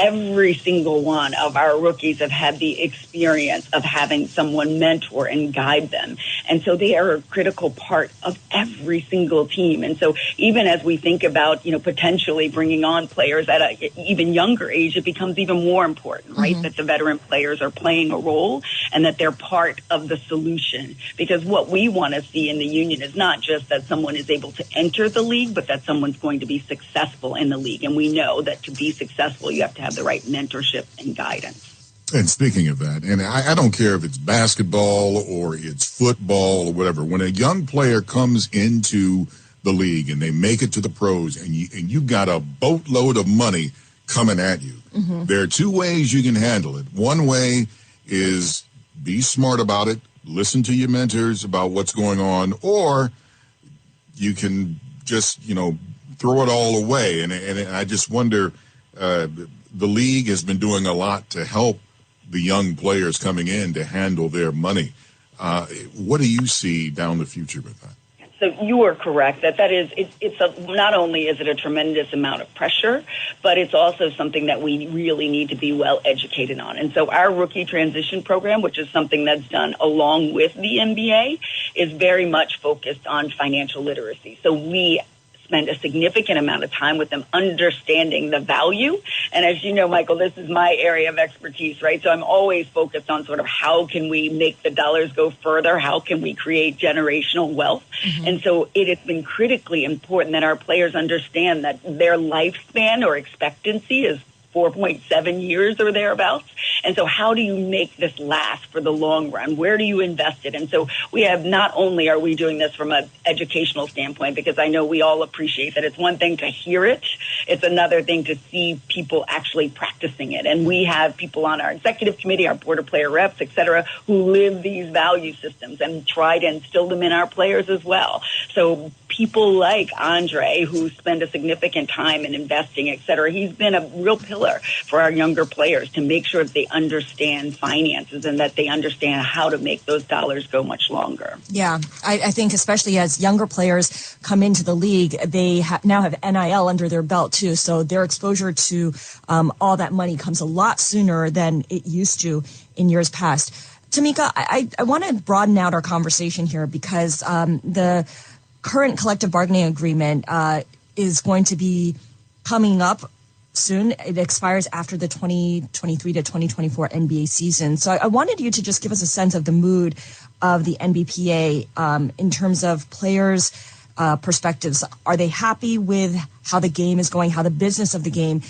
Every single one of our rookies have had the experience of having someone mentor and guide them. And so they are a critical part of every single team. And so even as we think about, potentially bringing on players at an even younger age, it becomes even more important, right? That the veteran players are playing a role and that they're part of the solution. Because what we want to see in the union is not just that someone is able to enter the league, but that someone's going to be successful in the league. And we know that to be successful, you have to have the right mentorship and guidance. And speaking of that, and I don't care if it's basketball or it's football or whatever, when a young player comes into the league and they make it to the pros and you got a boatload of money coming at you, there are two ways you can handle it. One way is be smart about it, listen to your mentors about what's going on, or you can just, throw it all away. And I just wonder, the league has been doing a lot to help the young players coming in to handle their money. What do you see down the future with that? So you are correct that is not only is it a tremendous amount of pressure, but it's also something that we really need to be well educated on. And so our rookie transition program, which is something that's done along with the NBA, is very much focused on financial literacy. So we spend a significant amount of time with them understanding the value. And as you know, Michael, this is my area of expertise, right? So I'm always focused on sort of how can we make the dollars go further? How can we create generational wealth? And so it has been critically important that our players understand that their lifespan or expectancy is 4.7 years or thereabouts. And so how do you make this last for the long run? Where do you invest it? And so we have, not only are we doing this from an educational standpoint, because I know we all appreciate that it's one thing to hear it, it's another thing to see people actually practicing it. And we have people on our executive committee, our board of player reps, et cetera, who live these value systems and try to instill them in our players as well. So people like Andre, who spend a significant time in investing, et cetera, he's been a real pillar for our younger players to make sure that they understand finances and that they understand how to make those dollars go much longer. Yeah, I think especially as younger players come into the league, they now have NIL under their belt too. So their exposure to all that money comes a lot sooner than it used to in years past. Tamika, I want to broaden out our conversation here because the current collective bargaining agreement is going to be coming up soon. It expires after the 2023 to 2024 NBA season. So I wanted you to just give us a sense of the mood of the NBPA in terms of players' perspectives. Are they happy with how the game is going, how the business of the game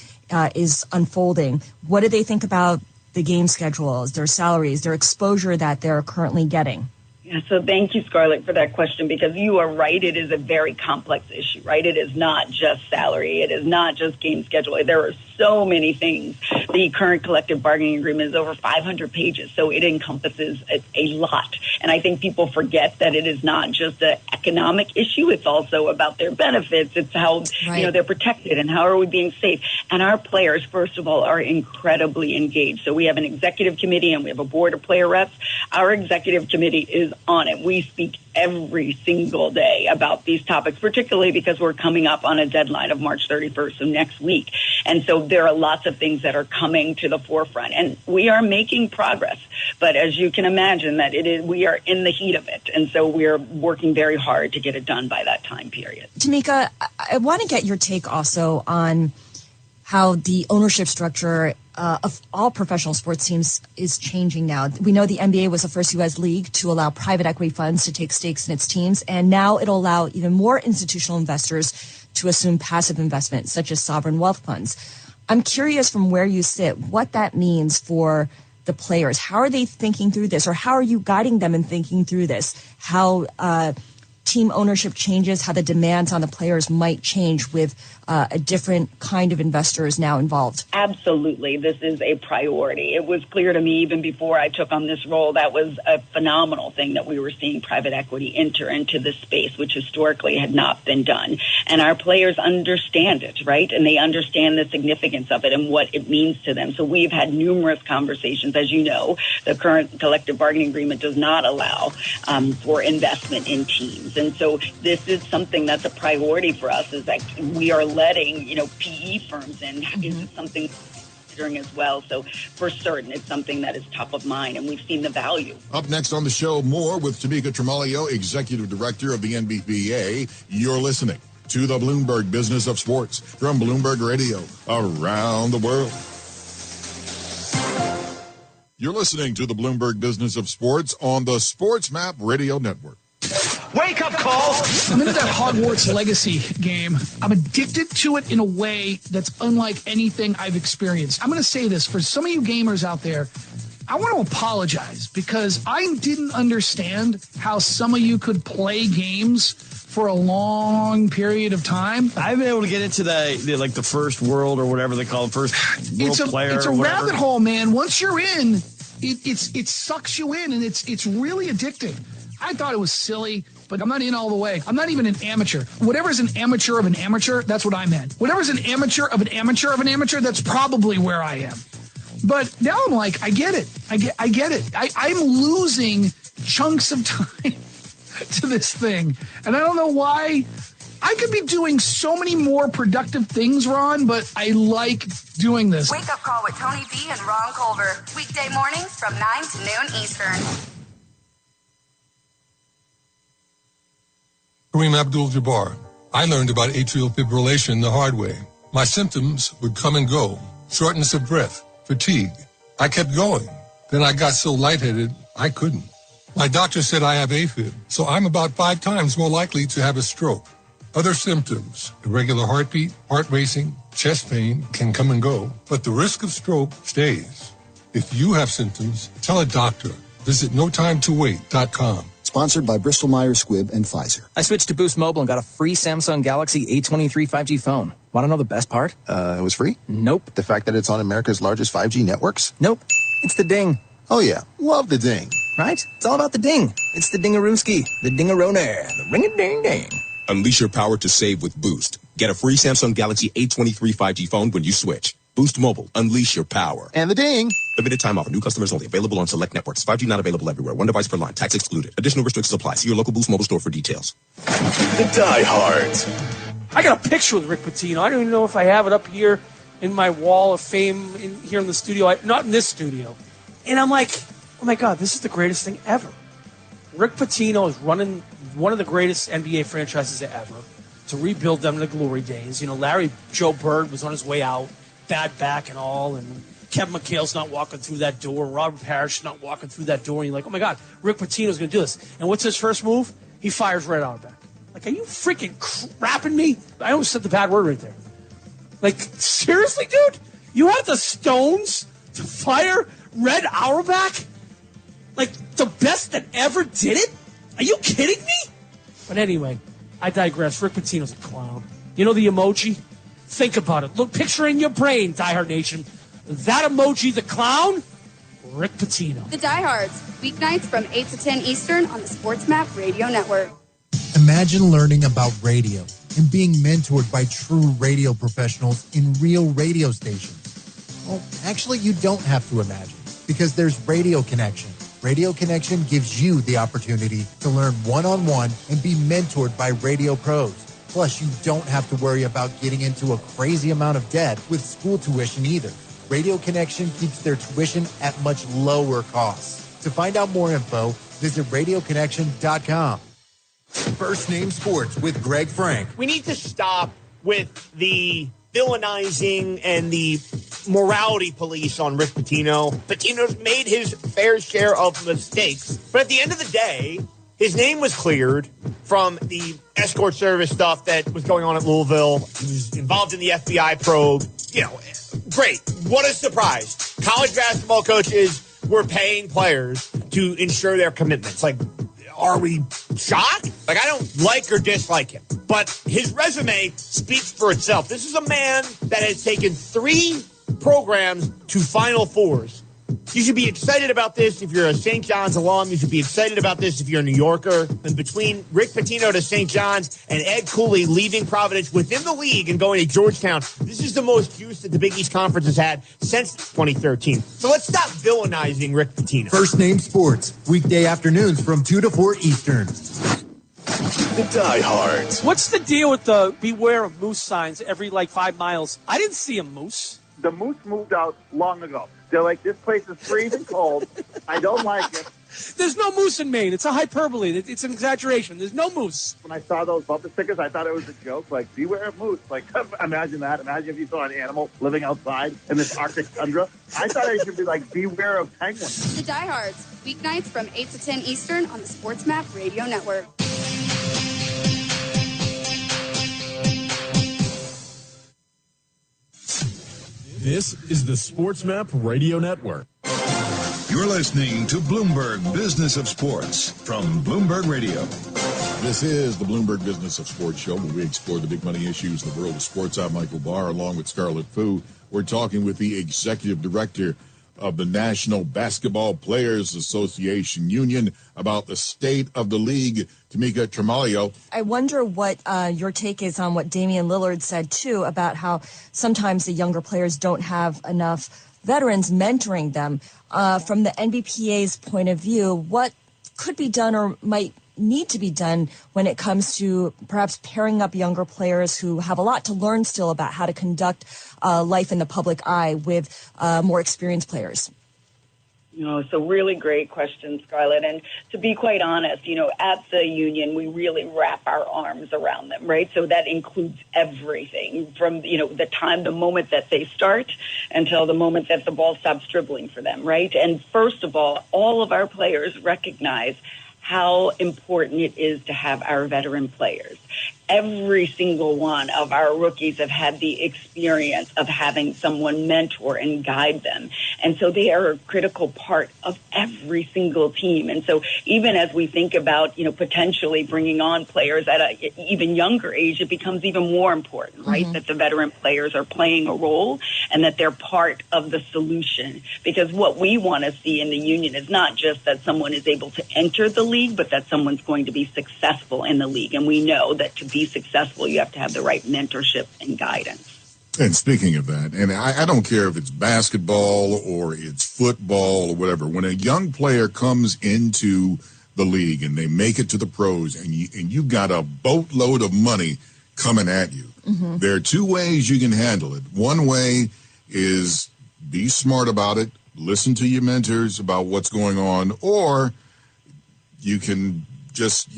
is unfolding? What do they think about the game schedules, their salaries, their exposure that they're currently getting? Yeah, so thank you, Scarlett, for that question, because you are right. It is a very complex issue, right? It is not just salary. It is not just game schedule. There are so many things. The current collective bargaining agreement is over 500 pages, so it encompasses a lot. And I think people forget that it is not just an economic issue. It's also about their benefits. It's how they're protected and how are we being safe. And our players, first of all, are incredibly engaged. So we have an executive committee and we have a board of player reps. Our executive committee is on it. We speak every single day about these topics, particularly because we're coming up on a deadline of March 31st, so next week. And so there are lots of things that are coming to the forefront, and we are making progress. But as you can imagine, we are in the heat of it. And so we're working very hard to get it done by that time period. Tamika, I want to get your take also on how the ownership structure of all professional sports teams is changing now. We know the NBA was the first U.S. league to allow private equity funds to take stakes in its teams, and now it'll allow even more institutional investors to assume passive investments, such as sovereign wealth funds. I'm curious from where you sit, what that means for the players. How are they thinking through this, or how are you guiding them in thinking through this? How team ownership changes, how the demands on the players might change with a different kind of investors now involved? Absolutely. This is a priority. It was clear to me even before I took on this role, that was a phenomenal thing that we were seeing private equity enter into this space, which historically had not been done. And our players understand it, right? And they understand the significance of it and what it means to them. So we've had numerous conversations. As you know, the current collective bargaining agreement does not allow for investment in teams. And so this is something that's a priority for us, is that we are letting, PE firms in. Is something considering as well. So for certain, it's something that is top of mind, and we've seen the value. Up next on the show, more with Tamika Tremalio, Executive Director of the NBPA. You're listening to the Bloomberg Business of Sports from Bloomberg Radio around the world. You're listening to the Bloomberg Business of Sports on the Sports Map Radio Network. Wake up call. I'm into that Hogwarts Legacy game. I'm addicted to it in a way that's unlike anything I've experienced. I'm going to say this for some of you gamers out there. I want to apologize because I didn't understand how some of you could play games for a long period of time. I've been able to get into the first world, or whatever they call it, first world player. It's a rabbit hole, man. Once you're in, it sucks you in, and it's really addicting. I thought it was silly, but I'm not in all the way. I'm not even an amateur. Whatever's an amateur of an amateur, that's what I'm in. Whatever's an amateur of an amateur of an amateur, that's probably where I am. But now I'm like, I get it. I get it. I'm losing chunks of time to this thing. And I don't know why. I could be doing so many more productive things, Ron, but I like doing this. Wake Up Call with Tony V and Ron Culver. Weekday mornings from 9 to noon Eastern. Kareem Abdul-Jabbar. I learned about atrial fibrillation the hard way. My symptoms would come and go. Shortness of breath, fatigue. I kept going. Then I got so lightheaded, I couldn't. My doctor said I have AFib, so I'm about 5 times more likely to have a stroke. Other symptoms, irregular heartbeat, heart racing, chest pain can come and go, but the risk of stroke stays. If you have symptoms, tell a doctor. Visit NoTimeToWait.com. Sponsored by Bristol-Myers Squibb and Pfizer. I switched to Boost Mobile and got a free Samsung Galaxy A23 5G phone. Want to know the best part? It was free? Nope. The fact that it's on America's largest 5G networks? Nope. It's the ding. Oh, yeah. Love the ding. Right? It's all about the ding. It's the dingarooski, the dingaroner, the ring-a-ding-ding. Unleash your power to save with Boost. Get a free Samsung Galaxy A23 5G phone when you switch. Boost Mobile. Unleash your power. And the ding. Limited time offer. New customers only. Available on select networks. 5G not available everywhere. One device per line. Tax excluded. Additional restrictions apply. See your local Boost Mobile store for details. The Die Hards. I got a picture with Rick Pitino. I don't even know if I have it up here in my wall of fame here in the studio. Not in this studio. And I'm like, oh my God, this is the greatest thing ever. Rick Pitino is running one of the greatest NBA franchises ever to rebuild them in the glory days. Larry Joe Bird was on his way out, bad back and all, and Kevin McHale's not walking through that door, Robert Parrish not walking through that door, and you're like, oh my God, Rick Pitino's going to do this. And what's his first move? He fires Red Auerbach. Like, are you freaking crapping me? I almost said the bad word right there. Like, seriously, dude? You have the stones to fire Red Auerbach? Like, the best that ever did it? Are you kidding me? But anyway, I digress. Rick Pitino's a clown. You know the emoji? Think about it. Look, picture in your brain, Die Hard Nation. That emoji, the clown, Rick Pitino. The Die Hards, weeknights from 8 to 10 Eastern on the Sports Map Radio Network. Imagine learning about radio and being mentored by true radio professionals in real radio stations. Well, actually, you don't have to imagine, because there's Radio Connection, Radio Connection gives you the opportunity to learn one-on-one and be mentored by radio pros. Plus, you don't have to worry about getting into a crazy amount of debt with school tuition either. Radio Connection keeps their tuition at much lower costs. To find out more info, visit radioconnection.com. First Name Sports with Greg Frank. We need to stop with the villainizing and the morality police on Rick Pitino. Pitino's made his fair share of mistakes, but at the end of the day, his name was cleared from the escort service stuff that was going on at Louisville. He was involved in the FBI probe. You know, great. What a surprise. College basketball coaches were paying players to ensure their commitments. Like, are we shocked? Like, I don't like or dislike him, but his resume speaks for itself. This is a man that has taken 3 programs to Final Fours. You should be excited about this if you're a St. John's alum. You should be excited about this if you're a New Yorker. And between Rick Pitino to St. John's and Ed Cooley leaving Providence within the league and going to Georgetown, this is the most juice that the Big East Conference has had since 2013. So let's stop villainizing Rick Pitino. First Name Sports, weekday afternoons from 2 to 4 Eastern. The diehards. What's the deal with the beware of moose signs every 5 miles? I didn't see a moose. The moose moved out long ago. They're like, this place is freezing cold. I don't like it. There's no moose in Maine. It's a hyperbole. It's an exaggeration. There's no moose. When I saw those bumper stickers, I thought it was a joke. Like, beware of moose. Like, imagine that. Imagine if you saw an animal living outside in this Arctic tundra. I thought it should be like, beware of penguins. The Diehards, weeknights from 8 to 10 Eastern on the Sports Map Radio Network. This is the Sports Map Radio Network. You're listening to Bloomberg Business of Sports from Bloomberg Radio. This is the Bloomberg Business of Sports show, where we explore the big money issues in the world of sports. I'm Michael Barr, along with Scarlett Fu. We're talking with the executive director of the National Basketball Players Association Union about the state of the league. Tamika Tremalio. I wonder what your take is on what Damian Lillard said, too, about how sometimes the younger players don't have enough veterans mentoring them. From the NBPA's point of view, what could be done or might need to be done when it comes to perhaps pairing up younger players who have a lot to learn still about how to conduct life in the public eye with more experienced players? So really great question, Scarlett. And to be quite honest, at the union, we really wrap our arms around them, right? So that includes everything from, the moment that they start until the moment that the ball stops dribbling for them, right? And first of all of our players recognize how important it is to have our veteran players. Every single one of our rookies have had the experience of having someone mentor and guide them. And so they are a critical part of every single team. And so even as we think about, potentially bringing on players at an even younger age, it becomes even more important, right? Mm-hmm. That the veteran players are playing a role and that they're part of the solution. Because what we want to see in the union is not just that someone is able to enter the league, but that someone's going to be successful in the league. And we know that to be successful, you have to have the right mentorship and guidance. And speaking of that, and I don't care if it's basketball or it's football or whatever, when a young player comes into the league and they make it to the pros and you've got a boatload of money coming at you, mm-hmm. There are 2 ways you can handle it. One way is be smart about it, listen to your mentors about what's going on, or you can just,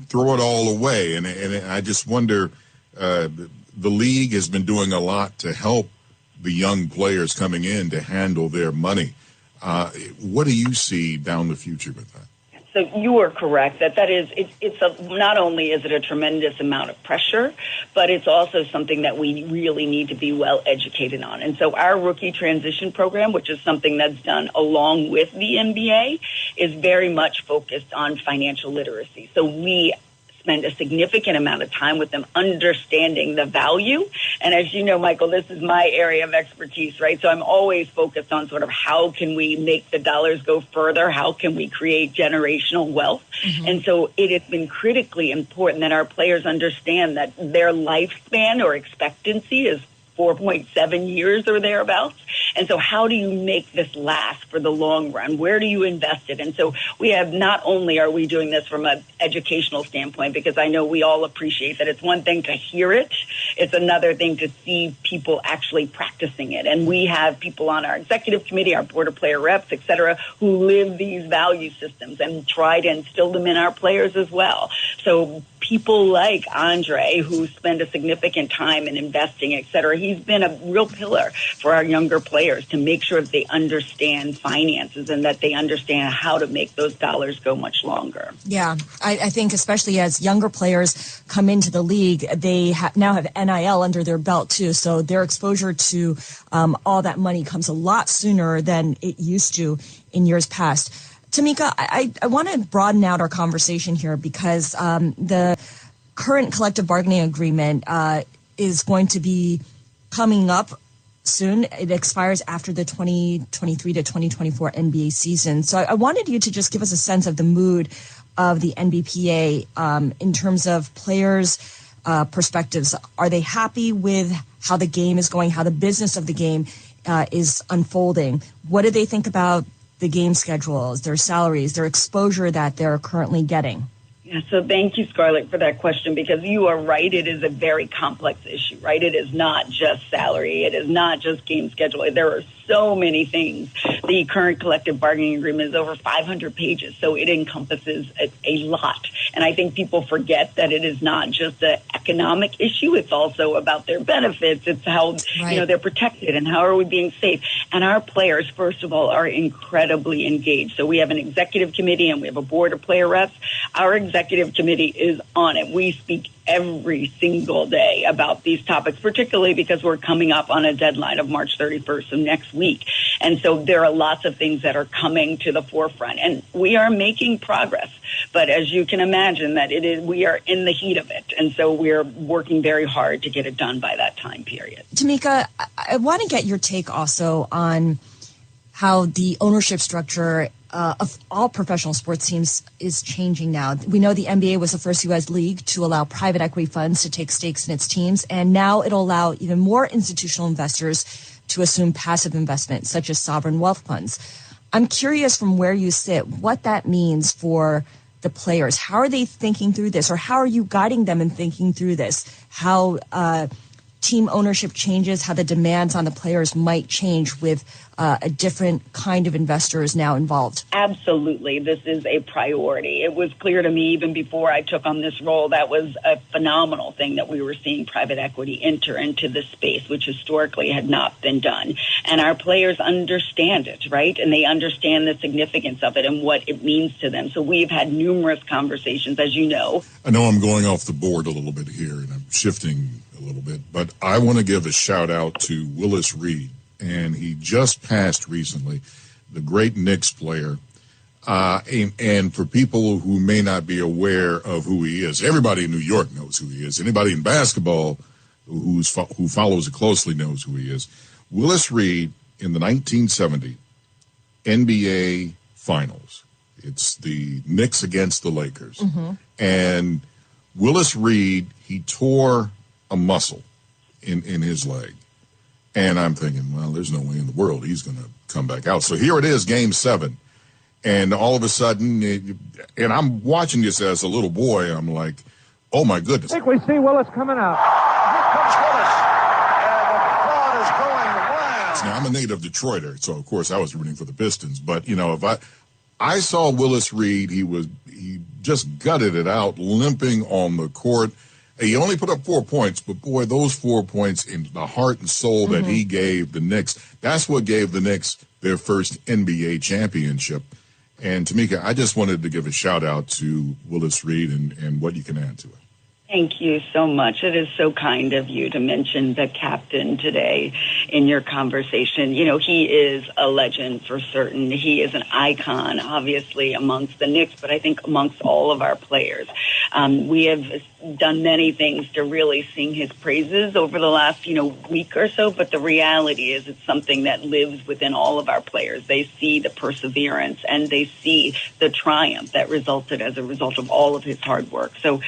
throw it all away. And I just wonder, the league has been doing a lot to help the young players coming in to handle their money. What do you see down the future with that? So you are correct that is not only is it a tremendous amount of pressure, but it's also something that we really need to be well educated on. And so our rookie transition program, which is something that's done along with the NBA, is very much focused on financial literacy. So we spend a significant amount of time with them understanding the value. And as you know, Michael, this is my area of expertise, right? So I'm always focused on sort of how can we make the dollars go further? How can we create generational wealth? Mm-hmm. And so it has been critically important that our players understand that their lifespan or expectancy is 4.7 years or thereabouts. And so how do you make this last for the long run? Where do you invest it? And so we have, not only are we doing this from an educational standpoint, because I know we all appreciate that it's one thing to hear it, it's another thing to see people actually practicing it. And we have people on our executive committee, our board of player reps, et cetera, who live these value systems and try to instill them in our players as well. So people like Andre, who spend a significant time in investing, et cetera, he's been a real pillar for our younger players to make sure that they understand finances and that they understand how to make those dollars go much longer. Yeah, I think especially as younger players come into the league, they now have NIL under their belt too. So their exposure to all that money comes a lot sooner than it used to in years past. Tamika, I want to broaden out our conversation here because the current collective bargaining agreement is going to be coming up soon. It expires after the 2023 to 2024 NBA season. So I wanted you to just give us a sense of the mood of the NBPA in terms of players' perspectives. Are they happy with how the game is going, how the business of the game is unfolding? What do they think about the game schedules, their salaries, their exposure that they're currently getting? Yeah, so thank you, Scarlett, for that question, because you are right. It is a very complex issue, right? It is not just salary. It is not just game schedule. There are so many things. The current collective bargaining agreement is over 500 pages, so it encompasses a lot. And I think people forget that it is not just an economic issue. It's also about their benefits. It's how they're protected and how are we being safe. And our players, first of all, are incredibly engaged. So we have an executive committee and we have a board of player reps. Our executive committee is on it. We speak every single day about these topics, particularly because we're coming up on a deadline of March 31st, so next week. And so there are lots of things that are coming to the forefront, and we are making progress. But as you can imagine, we are in the heat of it, and so we're working very hard to get it done by that time period. Tamika, I want to get your take also on how the ownership structure of all professional sports teams is changing now. We know the NBA was the first U.S. league to allow private equity funds to take stakes in its teams, and now it'll allow even more institutional investors to assume passive investments, such as sovereign wealth funds. I'm curious from where you sit, what that means for the players. How are they thinking through this, or how are you guiding them in thinking through this? How team ownership changes, how the demands on the players might change with a different kind of investors now involved? Absolutely. This is a priority. It was clear to me even before I took on this role that was a phenomenal thing that we were seeing private equity enter into this space, which historically had not been done. And our players understand it, right? And they understand the significance of it and what it means to them. So we've had numerous conversations, as you know. I know I'm going off the board a little bit here, and I'm shifting a little bit, but I want to give a shout out to Willis Reed. And he just passed recently, the great Knicks player. And for people who may not be aware of who he is, everybody in New York knows who he is. Anybody in basketball who follows it closely knows who he is. Willis Reed in the 1970 NBA Finals. It's the Knicks against the Lakers. Mm-hmm. And Willis Reed, he tore a muscle in his leg. And I'm thinking, well, there's no way in the world he's going to come back out. So here it is, Game 7. And all of a sudden, and I'm watching this as a little boy, I'm like, oh, my goodness. I think we see Willis coming out. Here comes Willis. And the crowd is going wild. Now, I'm a native Detroiter, so, of course, I was rooting for the Pistons. But, if I saw Willis Reed, he just gutted it out, limping on the court. He only put up 4 points, but, boy, those 4 points in the heart and soul that he gave the Knicks, that's what gave the Knicks their first NBA championship. And, Tamika, I just wanted to give a shout-out to Willis Reed and what you can add to it. Thank you so much. It is so kind of you to mention the captain today in your conversation. He is a legend for certain. He is an icon, obviously, amongst the Knicks, but I think amongst all of our players. We have done many things to really sing his praises over the last, week or so, but the reality is it's something that lives within all of our players. They see the perseverance and they see the triumph that resulted as a result of all of his hard work. So,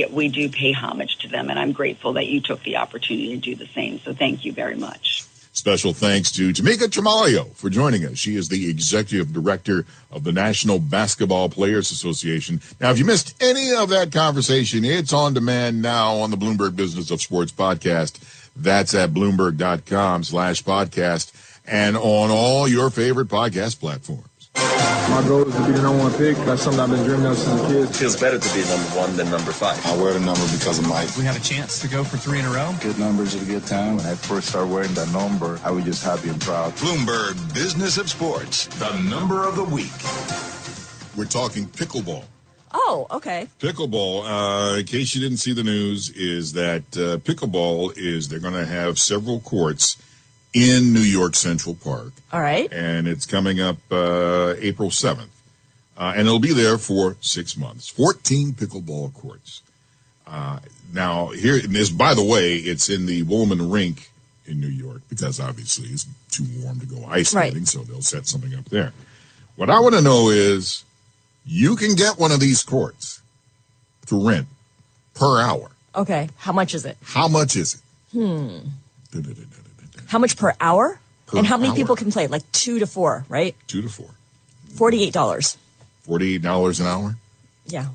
we do pay homage to them, and I'm grateful that you took the opportunity to do the same. So thank you very much. Special thanks to Tamika Tremaglio for joining us. She is the executive director of the National Basketball Players Association. Now, if you missed any of that conversation, it's on demand now on the Bloomberg Business of Sports podcast. That's at Bloomberg.com/podcast and on all your favorite podcast platforms. My goal is to be the number one pick. That's something I've been dreaming of since a kid. It feels better to be number one than number 5. I wear the number because of Mike. We have a chance to go for 3 in a row. Good numbers at a good time. When I first started wearing that number, I was just happy and proud. Bloomberg Business of Sports, the number of the week. We're talking pickleball. Oh, okay. Pickleball, in case you didn't see the news, is that pickleball they're going to have several courts in New York Central Park. All right. And it's coming up April 7th. And it'll be there for 6 months. 14 pickleball courts. Now, here, this, by the way, it's in the Woolman Rink in New York because obviously it's too warm to go ice skating, so they'll set something up there. What I want to know is, you can get one of these courts to rent per hour. Okay. How much is it? How much is it? How much per hour? And how many hour. people can play? Like 2 to 4, right? 2 to 4. $48. $48 an hour? Yeah.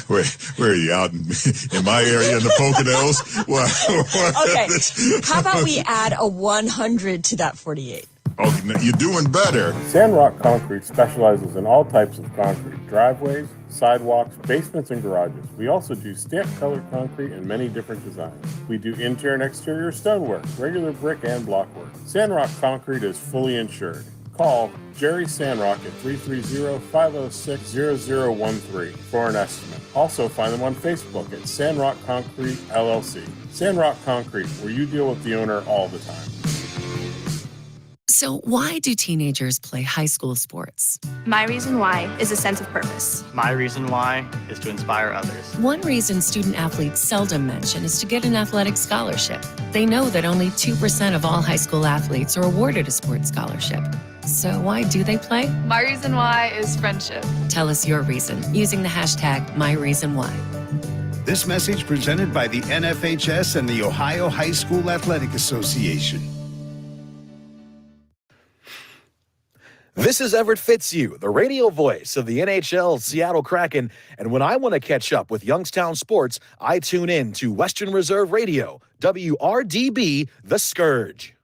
Where are you, out in my area in the Poconos? Okay. How about we add a 100 to that 48? Oh, you're doing better. Sandrock Concrete specializes in all types of concrete, driveways, sidewalks, basements, and garages. We also do stamp-colored concrete in many different designs. We do interior and exterior stonework, regular brick and block work. Sandrock Concrete is fully insured. Call Jerry Sandrock at 330-506-0013 for an estimate. Also find them on Facebook at Sandrock Concrete LLC. Sandrock Concrete, where you deal with the owner all the time. So why do teenagers play high school sports? My reason why is a sense of purpose. My reason why is to inspire others. One reason student athletes seldom mention is to get an athletic scholarship. They know that only 2% of all high school athletes are awarded a sports scholarship. So why do they play? My reason why is friendship. Tell us your reason using the hashtag #MyReasonWhy. This message presented by the NFHS and the Ohio High School Athletic Association. This is Everett Fitzhugh, the radio voice of the NHL Seattle Kraken, and when I want to catch up with Youngstown sports, I tune in to Western Reserve Radio, WRDB, The Scourge.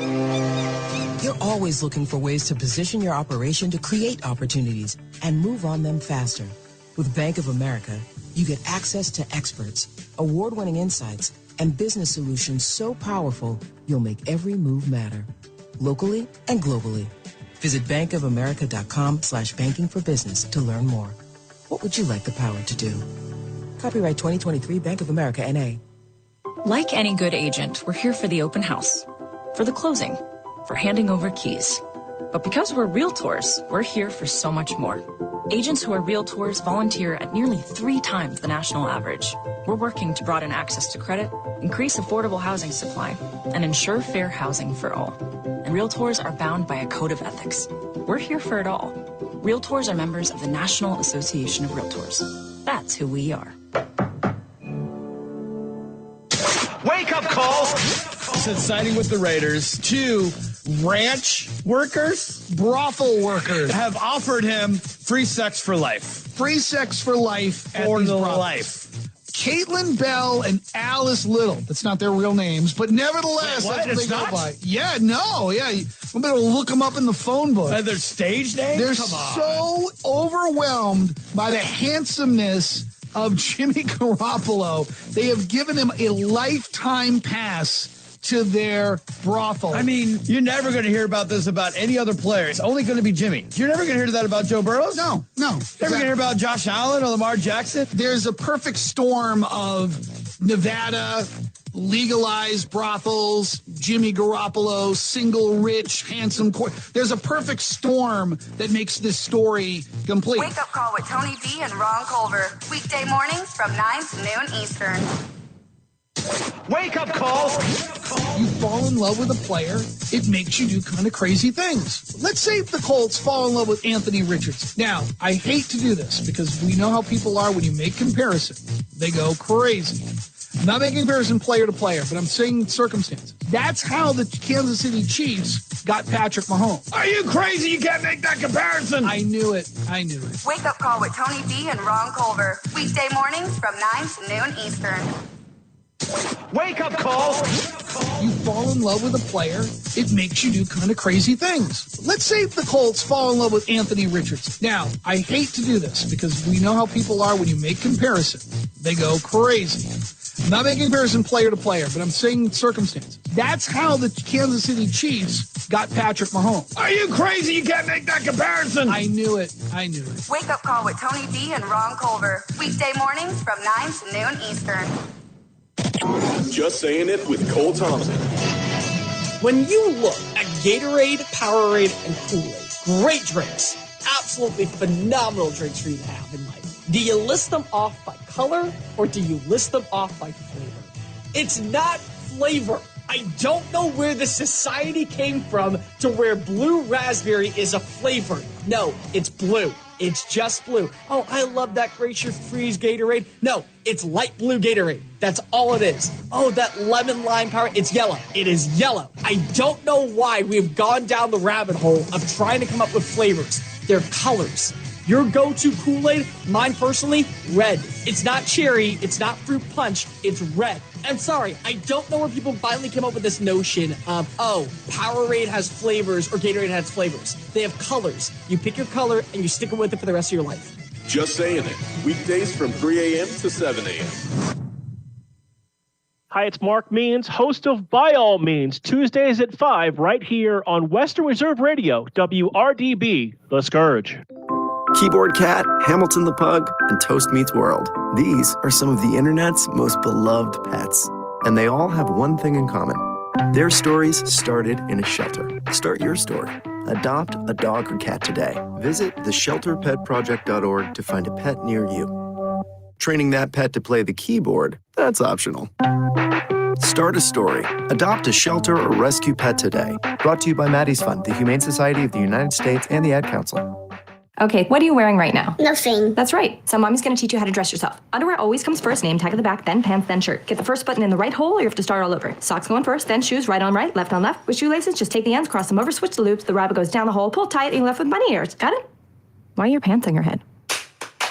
You're always looking for ways to position your operation to create opportunities and move on them faster. With Bank of America, you get access to experts, award-winning insights, and business solutions so powerful, you'll make every move matter. Locally and globally. Visit bankofamerica.com/banking for business to learn more. What would you like the power to do? Copyright 2023 Bank of America, N.A. Like any good agent, we're here for the open house, for the closing, for handing over keys. But because we're realtors, we're here for so much more. Agents who are realtors volunteer at nearly 3 times the national average. We're working to broaden access to credit, increase affordable housing supply, and ensure fair housing for all. And realtors are bound by a code of ethics. We're here for it all. Realtors are members of the National Association of Realtors. That's who we are. Wake up call! Said siding with the Raiders. 2 ranch workers, brothel workers, have offered him free sex for life. Free sex for life for the life. Caitlin Bell and Alice Little. That's not their real names, but nevertheless, that's what they go by. Yeah, no, yeah. I'm going to look them up in the phone book. Their stage names? They're so overwhelmed by the handsomeness of Jimmy Garoppolo. They have given him a lifetime pass to their brothel. I mean, you're never going to hear about this about any other player. It's only going to be Jimmy. You're never going to hear that about Joe Burrow? No. Never going to hear about Josh Allen or Lamar Jackson? There's a perfect storm of Nevada, legalized brothels, Jimmy Garoppolo, single, rich, handsome. There's a perfect storm that makes this story complete. Wake up call with Tony B and Ron Culver. Weekday mornings from 9 to noon Eastern. Wake up call. You fall in love with a player, it makes you do kind of crazy things. Let's say the Colts fall in love with Anthony Richardson. Now, I hate to do this because we know how people are when you make comparisons. They go crazy. I'm not making a comparison player to player, but I'm saying circumstances. That's how the Kansas City Chiefs got Patrick Mahomes. Are you crazy? You can't make that comparison. I knew it. Wake Up Call with Tony B and Ron Culver. Weekday mornings from 9 to noon Eastern. Wake up call. You fall in love with a player, it makes you do kind of crazy things. Let's say the Colts fall in love with Anthony Richardson. Now, I hate to do this because we know how people are when you make comparisons. They go crazy. I'm not making a comparison player to player, but I'm saying circumstances. That's how the Kansas City Chiefs got Patrick Mahomes. Are you crazy? You can't make that comparison. I knew it. Wake Up Call with Tony B and Ron Culver. Weekday mornings from 9 to noon Eastern. Just saying it with Cole Thompson. When you look at Gatorade, Powerade, and Kool-Aid, great drinks, absolutely phenomenal drinks for you to have in life. Do you list them off by color or do you list them off by flavor? It's not flavor. I don't know where the society came from to where blue raspberry is a flavor. No, it's blue. It's just blue. Oh, I love that Glacier Freeze Gatorade. No, it's light blue Gatorade. That's all it is. Oh, that lemon lime power. It's yellow. It is yellow. I don't know why we've gone down the rabbit hole of trying to come up with flavors. They're colors. Your go-to Kool-Aid, mine personally, red. It's not cherry. It's not fruit punch. It's red. I'm sorry, I don't know where people finally came up with this notion of, oh, Powerade has flavors or Gatorade has flavors. They have colors. You pick your color and you stick with it for the rest of your life. Just saying it. Weekdays from 3 a.m. to 7 a.m. Hi, it's Mark Means, host of By All Means, Tuesdays at 5, right here on Western Reserve Radio, WRDB, The Scourge. Keyboard Cat, Hamilton the Pug, and Toast Meets World. These are some of the internet's most beloved pets. And they all have one thing in common. Their stories started in a shelter. Start your story. Adopt a dog or cat today. Visit theshelterpetproject.org to find a pet near you. Training that pet to play the keyboard, that's optional. Start a story. Adopt a shelter or rescue pet today. Brought to you by Maddie's Fund, the Humane Society of the United States, and the Ad Council. Okay, what are you wearing right now? Nothing. That's right. So mommy's going to teach you how to dress yourself. Underwear always comes first, name tag at the back, then pants, then shirt. Get the first button in the right hole or you have to start all over. Socks going first, then shoes right on right, left on left. With shoelaces, just take the ends, cross them over, switch the loops, the rabbit goes down the hole, pull tight, and you're left with bunny ears. Got it? Why are your pants on your head?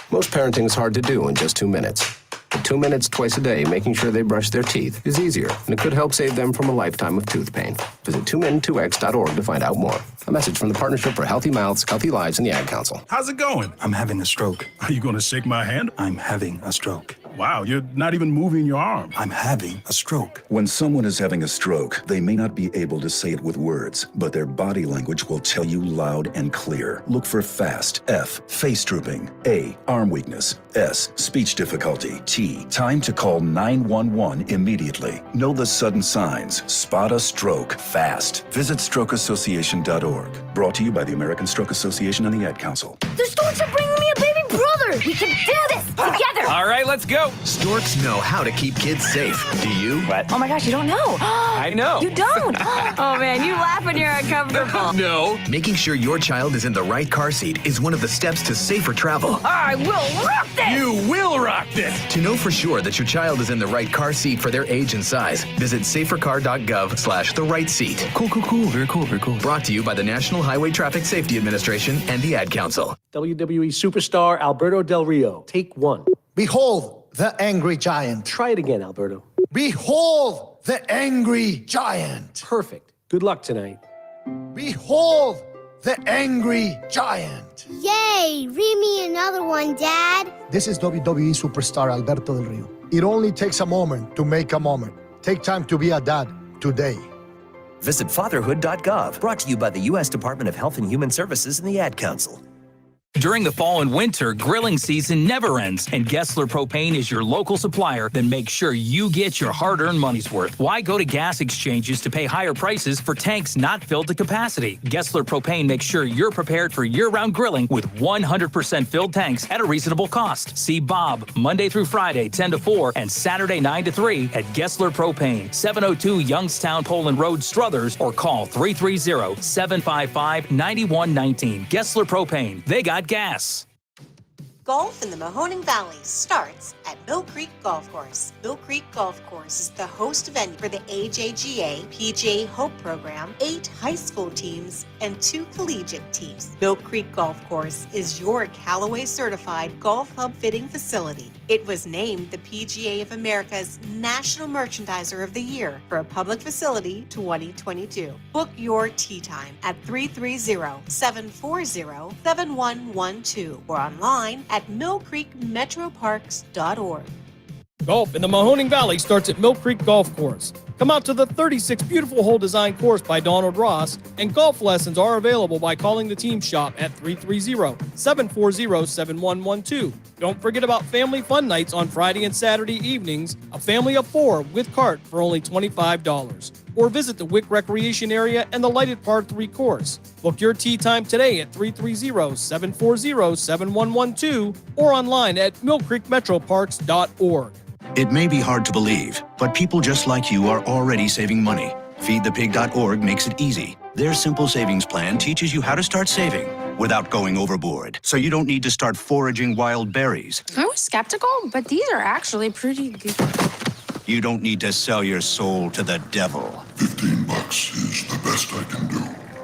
Most parenting is hard to do in just 2 minutes. But 2 minutes twice a day making sure they brush their teeth is easier, and it could help save them from a lifetime of tooth pain. Visit 2min2x.org to find out more. A message from the Partnership for Healthy Mouths, Healthy Lives, and the Ad Council. How's it going? I'm having a stroke. Are you going to shake my hand? I'm having a stroke. Wow, you're not even moving your arm. I'm having a stroke. When someone is having a stroke, they may not be able to say it with words, but their body language will tell you loud and clear. Look for FAST. F, face drooping. A, arm weakness. S, speech difficulty. T, time to call 911 immediately. Know the sudden signs. Spot a stroke fast. Visit strokeassociation.org. Brought to you by the American Stroke Association and the Ad Council. The storks are bringing me a baby brother. We can do this together. All right, let's go. Storks know how to keep kids safe. Do you? What? Oh my gosh, you don't know. I know. You don't. Oh man, you laugh when you're uncomfortable. No. Making sure your child is in the right car seat is one of the steps to safer travel. I will rock this. You will rock this. To know for sure that your child is in the right car seat for their age and size, visit safercar.gov/the-right-seat. Cool. Very cool. Brought to you by the National Highway Traffic Safety Administration and the Ad Council. WWE superstar Alberto Del Rio. Take one. Behold the angry giant. Try it again, Alberto. Behold the angry giant. Perfect. Good luck tonight. Behold the angry giant. Yay! Read me another one, Dad. This is WWE superstar Alberto Del Rio. It only takes a moment to make a moment. Take time to be a dad today. Visit fatherhood.gov. Brought to you by the U.S. Department of Health and Human Services and the Ad Council. During the fall and winter, grilling season never ends, and Gessler Propane is your local supplier that makes sure you get your hard-earned money's worth. Why go to gas exchanges to pay higher prices for tanks not filled to capacity? Gessler Propane makes sure you're prepared for year-round grilling with 100% filled tanks at a reasonable cost. See Bob Monday through Friday, 10 to 4, and Saturday, 9 to 3 at Gessler Propane, 702 Youngstown Poland Road, Struthers, or call 330-755-9119. Gessler Propane. They got gas. Golf in the Mahoning Valley starts at Mill Creek Golf Course. Mill Creek Golf Course is the host venue for the AJGA PGA Hope Program, 8 high school teams, and 2 collegiate teams. Mill Creek Golf Course is your Callaway certified golf club fitting facility. It was named the PGA of America's National Merchandiser of the Year for a public facility 2022. Book your tee time at 330-740-7112 or online at millcreekmetroparks.org. Golf in the Mahoning Valley starts at Mill Creek Golf Course. Come out to the 36 beautiful hole design course by Donald Ross, and golf lessons are available by calling the team shop at 330-740-7112. Don't forget about family fun nights on Friday and Saturday evenings, a family of 4 with cart for only $25. Or visit the Wick Recreation Area and the lighted Par 3 course. Book your tee time today at 330-740-7112 or online at millcreekmetroparks.org. It may be hard to believe, but people just like you are already saving money. FeedThePig.org makes it easy. Their simple savings plan teaches you how to start saving without going overboard, so you don't need to start foraging wild berries. I was skeptical, but these are actually pretty good. You don't need to sell your soul to the devil. $15 is the best I can do.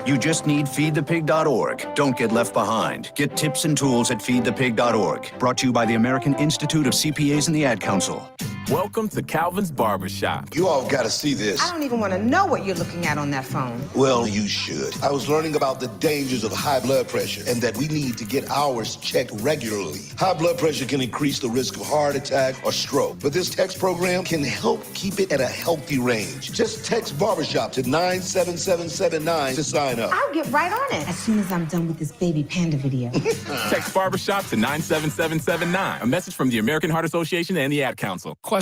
You just need FeedThePig.org. Don't get left behind. Get tips and tools at FeedThePig.org. Brought to you by the American Institute of CPAs and the Ad Council. Welcome to Calvin's Barbershop. You all got to see this. I don't even want to know what you're looking at on that phone. Well, you should. I was learning about the dangers of high blood pressure and that we need to get ours checked regularly. High blood pressure can increase the risk of heart attack or stroke, but this text program can help keep it at a healthy range. Just text Barbershop to 97779 to sign up. I'll get right on it as soon as I'm done with this baby panda video. Text Barbershop to 97779. A message from the American Heart Association and the Ad Council. Question.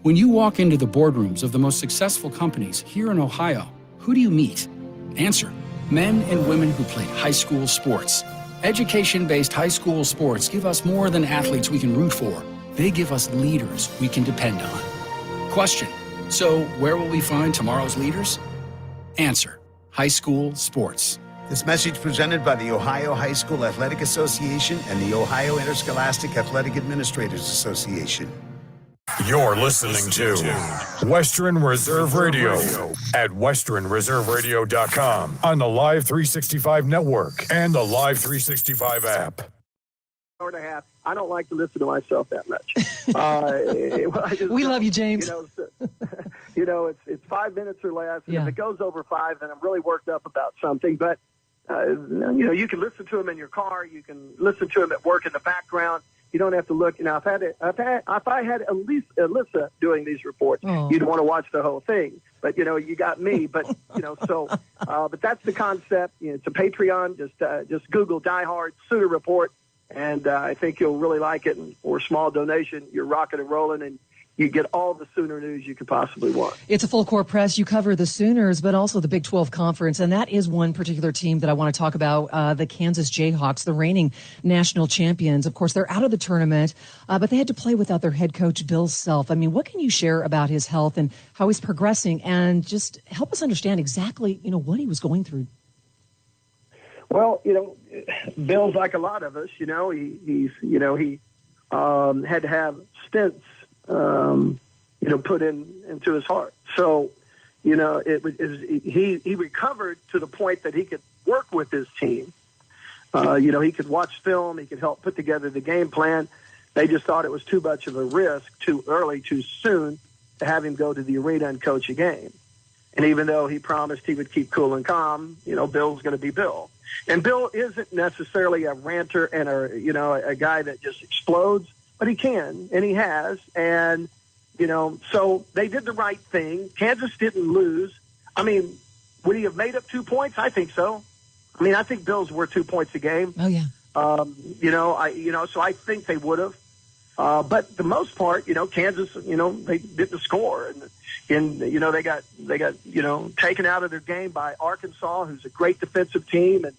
When you walk into the boardrooms of the most successful companies here in Ohio, who do you meet? Answer. Men and women who played high school sports. Education-based high school sports give us more than athletes we can root for. They give us leaders we can depend on. Question. So where will we find tomorrow's leaders? Answer. High school sports. This message presented by the Ohio High School Athletic Association and the Ohio Interscholastic Athletic Administrators Association. You're listening to Western Reserve Radio at westernreserveradio.com on the Live 365 network and the Live 365 app. Hour and a half. I don't like to listen to myself that much. We love you, James. It's 5 minutes or less. And if it goes over 5, then I'm really worked up about something. But, you can listen to them in your car. You can listen to them at work in the background. You don't have to look. If I had Alyssa doing these reports, you'd want to watch the whole thing. But you got me. But but that's the concept. It's a Patreon. Just Google Die Hard Sooner Report, and I think you'll really like it. And for a small donation, you're rocking and rolling, and you get all the Sooner news you could possibly want. It's a full court press. You cover the Sooners, but also the Big 12 Conference. And that is one particular team that I want to talk about, the Kansas Jayhawks, the reigning national champions. Of course, they're out of the tournament, but they had to play without their head coach, Bill Self. I mean, what can you share about his health and how he's progressing, and just help us understand exactly, what he was going through? Well, Bill's like a lot of us. He had to have stents put into his heart. So, he recovered to the point that he could work with his team. He could watch film. He could help put together the game plan. They just thought it was too much of a risk, too early, too soon to have him go to the arena and coach a game. And even though he promised he would keep cool and calm, Bill's going to be Bill. And Bill isn't necessarily a ranter and a guy that just explodes, but he can, and he has. And, so they did the right thing. Kansas didn't lose. I mean, would he have made up 2 points? I think so. I mean, I think Bill's worth 2 points a game. Oh, yeah. So I think they would have. But the most part, Kansas, they didn't score. And they got taken out of their game by Arkansas, who's a great defensive team. And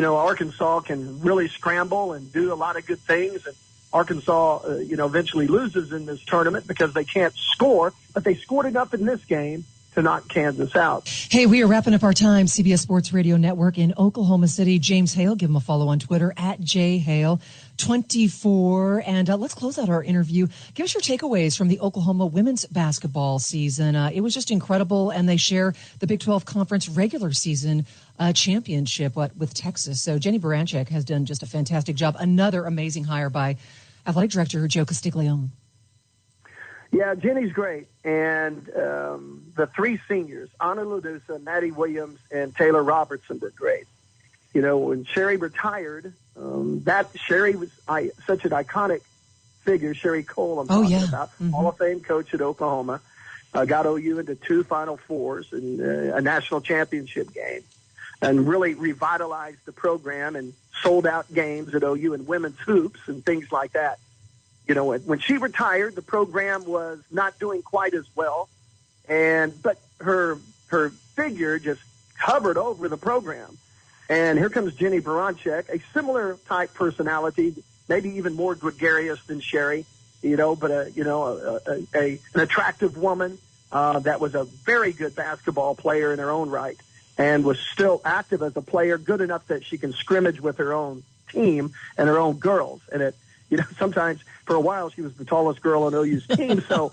Arkansas can really scramble and do a lot of good things. And Arkansas, eventually loses in this tournament because they can't score. But they scored enough in this game to knock Kansas out. Hey, we are wrapping up our time. CBS Sports Radio Network in Oklahoma City. James Hale, give him a follow on Twitter at jhale24. And let's close out our interview. Give us your takeaways from the Oklahoma women's basketball season. It was just incredible, and they share the Big 12 Conference regular season championship with Texas. So Jenny Baranczyk has done just a fantastic job. Another amazing hire by Athletic Director Joe Castiglione. Yeah, Jenny's great. And the three seniors, Anna Lodusa, Maddie Williams, and Taylor Robertson were great. You know, when Sherry retired, Sherry was such an iconic figure. Sherry Cole, I'm talking about, Hall of Fame coach at Oklahoma, got OU into 2 Final Fours and a national championship game, and really revitalized the program and sold out games at OU in women's hoops and things like that. You know, when she retired, the program was not doing quite as well, but her figure just hovered over the program. And here comes Jenny Baranczyk, a similar type personality, maybe even more gregarious than Sherry, but an attractive woman that was a very good basketball player in her own right, and was still active as a player, good enough that she can scrimmage with her own team and her own girls. And sometimes for a while she was the tallest girl on OU's team, so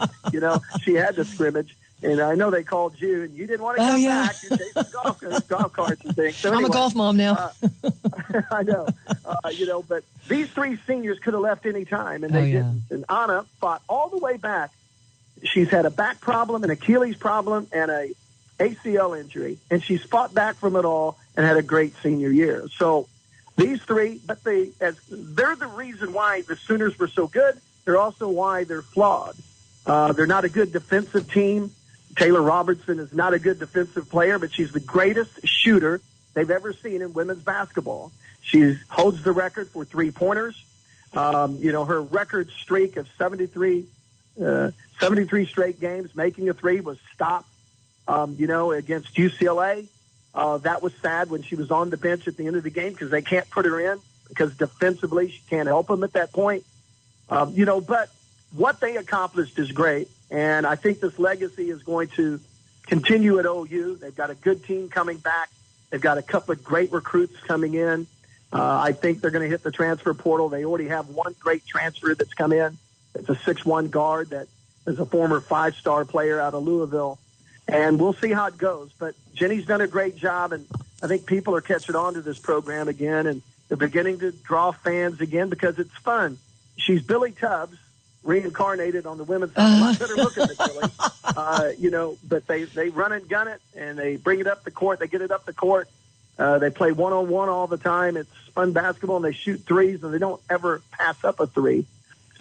she had to scrimmage. And I know they called you, and you didn't want to come back. You're chasing golf carts and things. So anyway, I'm a golf mom now. I know, but these three seniors could have left any time, and they didn't. And Anna fought all the way back. She's had a back problem, an Achilles problem, and a ACL injury, and she's fought back from it all and had a great senior year. So these three, but they're the reason why the Sooners were so good. They're also why they're flawed. They're not a good defensive team. Taylor Robertson is not a good defensive player, but she's the greatest shooter they've ever seen in women's basketball. She holds the record for three-pointers. Her record streak of 73 straight games making a three was stopped, against UCLA. That was sad when she was on the bench at the end of the game because they can't put her in because defensively she can't help them at that point. But what they accomplished is great. And I think this legacy is going to continue at OU. They've got a good team coming back. They've got a couple of great recruits coming in. I think they're going to hit the transfer portal. They already have one great transfer that's come in. It's a 6'1" guard that is a former 5-star player out of Louisville. And we'll see how it goes. But Jenny's done a great job, and I think people are catching on to this program again, and they're beginning to draw fans again because it's fun. She's Billy Tubbs, reincarnated on the women's side. A lot better looking than Billy. But they run and gun it, and they bring it up the court. They get it up the court. They play one-on-one all the time. It's fun basketball, and they shoot threes, and they don't ever pass up a three.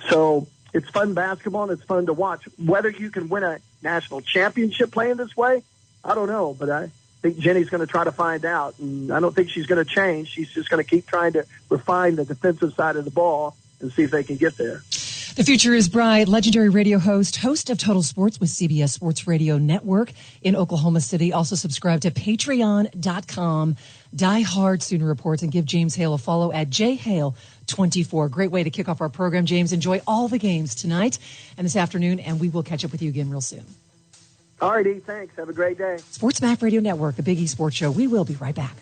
So it's fun basketball, and it's fun to watch. Whether you can win a national championship playing this way, I don't know, but I think Jenny's going to try to find out, and I don't think she's going to change. She's just going to keep trying to refine the defensive side of the ball and see if they can get there. The future is bright. Legendary radio host of Total Sports with CBS Sports Radio Network in Oklahoma City. Also subscribe to patreon.com. Die Hard Sooner Reports, and give James Hale a follow at jhale24. Great way to kick off our program, James. Enjoy all the games tonight and this afternoon, and we will catch up with you again real soon. All righty, thanks. Have a great day. Sports Map Radio Network, the Big E Sports Show. We will be right back.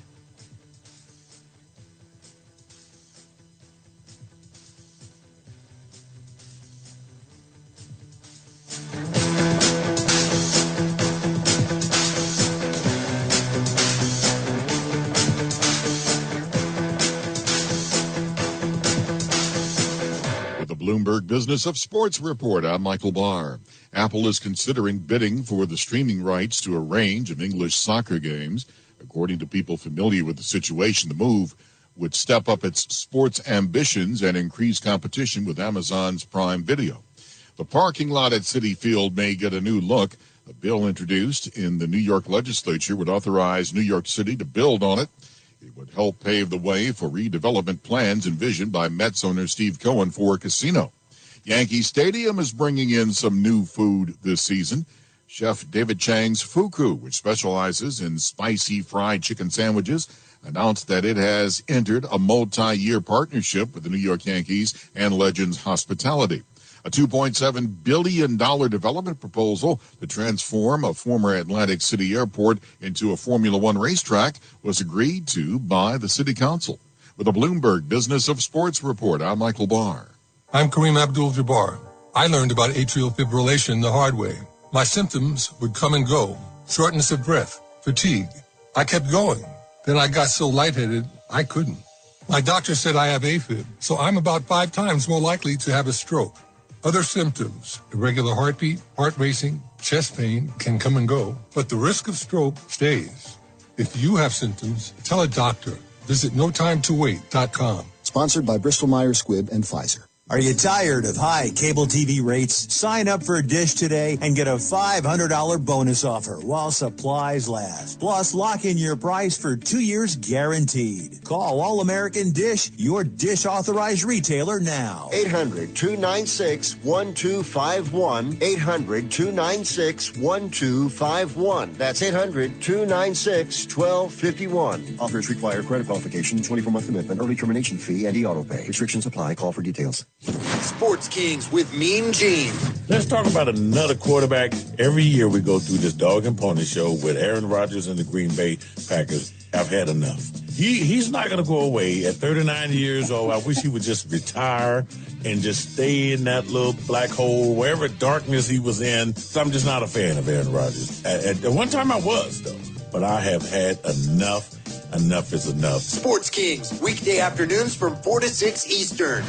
Bloomberg Business of Sports Report. I'm Michael Barr. Apple is considering bidding for the streaming rights to a range of English soccer games. According to people familiar with the situation, the move would step up its sports ambitions and increase competition with Amazon's Prime Video. The parking lot at Citi Field may get a new look. A bill introduced in the New York legislature would authorize New York City to build on it. It would help pave the way for redevelopment plans envisioned by Mets owner Steve Cohen for a casino. Yankee Stadium is bringing in some new food this season. Chef David Chang's Fuku, which specializes in spicy fried chicken sandwiches, announced that it has entered a multi-year partnership with the New York Yankees and Legends Hospitality. A $2.7 billion development proposal to transform a former Atlantic City airport into a Formula One racetrack was agreed to by the City Council. With a Bloomberg Business of Sports report, I'm Michael Barr. I'm Kareem Abdul-Jabbar. I learned about atrial fibrillation the hard way. My symptoms would come and go. Shortness of breath, fatigue. I kept going. Then I got so lightheaded, I couldn't. My doctor said I have AFib, so I'm about 5 times more likely to have a stroke. Other symptoms, irregular heartbeat, heart racing, chest pain can come and go, but the risk of stroke stays. If you have symptoms, tell a doctor. Visit notimetowait.com. Sponsored by Bristol-Myers Squibb and Pfizer. Are you tired of high cable TV rates? Sign up for Dish today and get a $500 bonus offer while supplies last. Plus, lock in your price for 2 years guaranteed. Call All-American Dish, your Dish authorized retailer now. 800-296-1251. 800-296-1251. That's 800-296-1251. Offers require credit qualification, 24-month commitment, early termination fee, and e-auto pay. Restrictions apply. Call for details. Sports Kings with Mean Gene. Let's talk about another quarterback. Every year we go through this dog and pony show with Aaron Rodgers and the Green Bay Packers. I've had enough. He's not going to go away at 39 years old. I wish he would just retire and just stay in that little black hole, wherever darkness he was in. So I'm just not a fan of Aaron Rodgers. At one time I was, though. But I have had enough. Enough is enough. Sports Kings, weekday afternoons from 4 to 6 Eastern.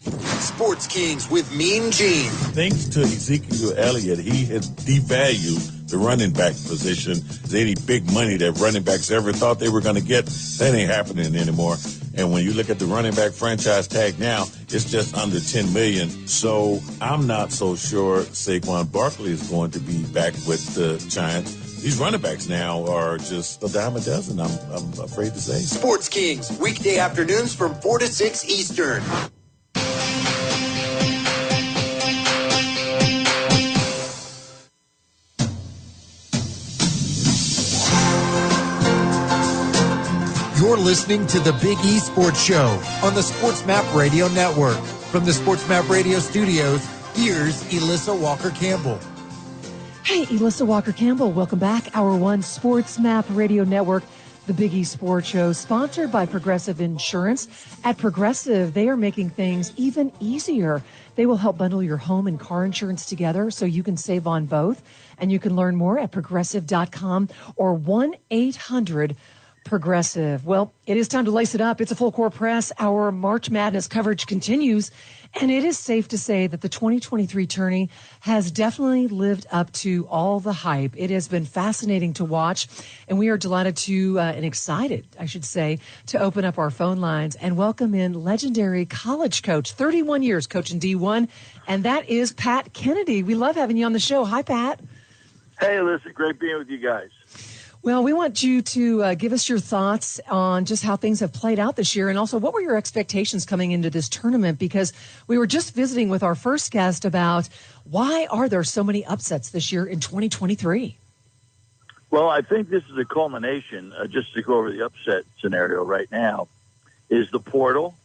Sports Kings with Mean Gene. Thanks to Ezekiel Elliott, he has devalued the running back position. Any big money that running backs ever thought they were going to get, that ain't happening anymore. And when you look at the running back franchise tag now, it's just under $10 million. So I'm not so sure Saquon Barkley is going to be back with the Giants. These running backs now are just a dime a dozen, I'm afraid to say. Sports Kings, weekday afternoons from 4 to 6 Eastern. You're listening to the Big E Sports Show on the Sports Map Radio Network. From the Sports Map Radio studios, here's Elissa Walker-Campbell. Hey, Elissa Walker-Campbell, welcome back. Hour 1, Sports Map Radio Network, the Big E Sports Show, sponsored by Progressive Insurance. At Progressive, they are making things even easier. They will help bundle your home and car insurance together so you can save on both. And you can learn more at progressive.com or 1-800-PROGRESSIVE. Well, it is time to lace it up. It's a full court press. Our March Madness coverage continues. And it is safe to say that the 2023 tourney has definitely lived up to all the hype. It has been fascinating to watch, and we are delighted to, and excited, I should say, to open up our phone lines and welcome in legendary college coach, 31 years coaching D1, and that is Pat Kennedy. We love having you on the show. Hi, Pat. Hey, Alyssa. Great being with you guys. Well, we want you to give us your thoughts on just how things have played out this year, and also what were your expectations coming into this tournament, because we were just visiting with our first guest about why are there so many upsets this year in 2023? Well, I think this is a culmination, just to go over the upset scenario right now, is the portal,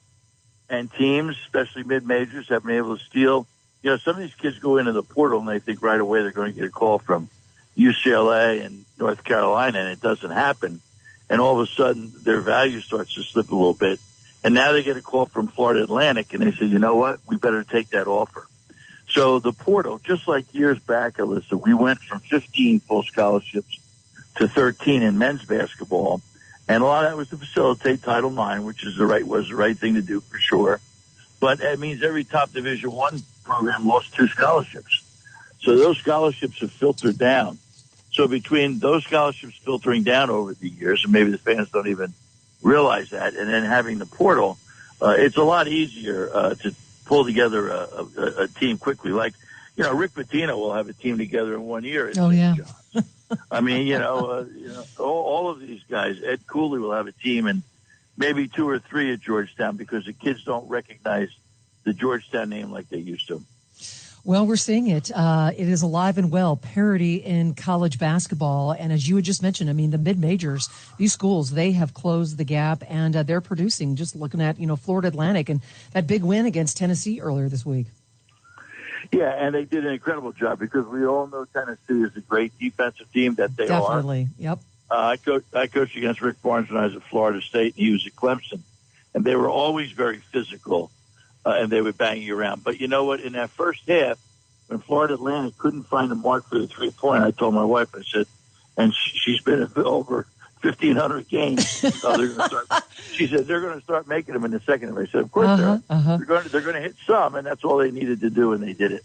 and teams, especially mid-majors, have been able to steal. You know, some of these kids go into the portal and they think right away they're going to get a call from UCLA and North Carolina, and it doesn't happen. And all of a sudden, their value starts to slip a little bit. And now they get a call from Florida Atlantic, and they say, you know what, we better take that offer. So the portal, just like years back, Alyssa, we went from 15 full scholarships to 13 in men's basketball. And a lot of that was to facilitate Title IX, which was the right thing to do for sure. But it means every top Division I program lost 2 scholarships. So those scholarships have filtered down. So between those scholarships filtering down over the years, and maybe the fans don't even realize that, and then having the portal, it's a lot easier to pull together a team quickly. Like, you know, Rick Pitino will have a team together in 1 year. Oh, yeah. I mean, all of these guys, Ed Cooley will have a team, and maybe 2 or 3 at Georgetown, because the kids don't recognize the Georgetown name like they used to. Well, we're seeing it. It is alive and well, parity in college basketball. And as you had just mentioned, I mean, the mid-majors, these schools, they have closed the gap, and they're producing, just looking at, Florida Atlantic and that big win against Tennessee earlier this week. Yeah, and they did an incredible job because we all know Tennessee is a great defensive team that they are. Definitely. Yep. I coached against Rick Barnes when I was at Florida State, and he was at Clemson. And they were always very physical, and they would bang you around. But you know what? In that first half, when Florida Atlantic couldn't find a mark for the three-point, I told my wife, I said, and she's been in over 1,500 games. She said, they're going to start making them in the second half. I said, of course they're going to hit some, and that's all they needed to do, and they did it.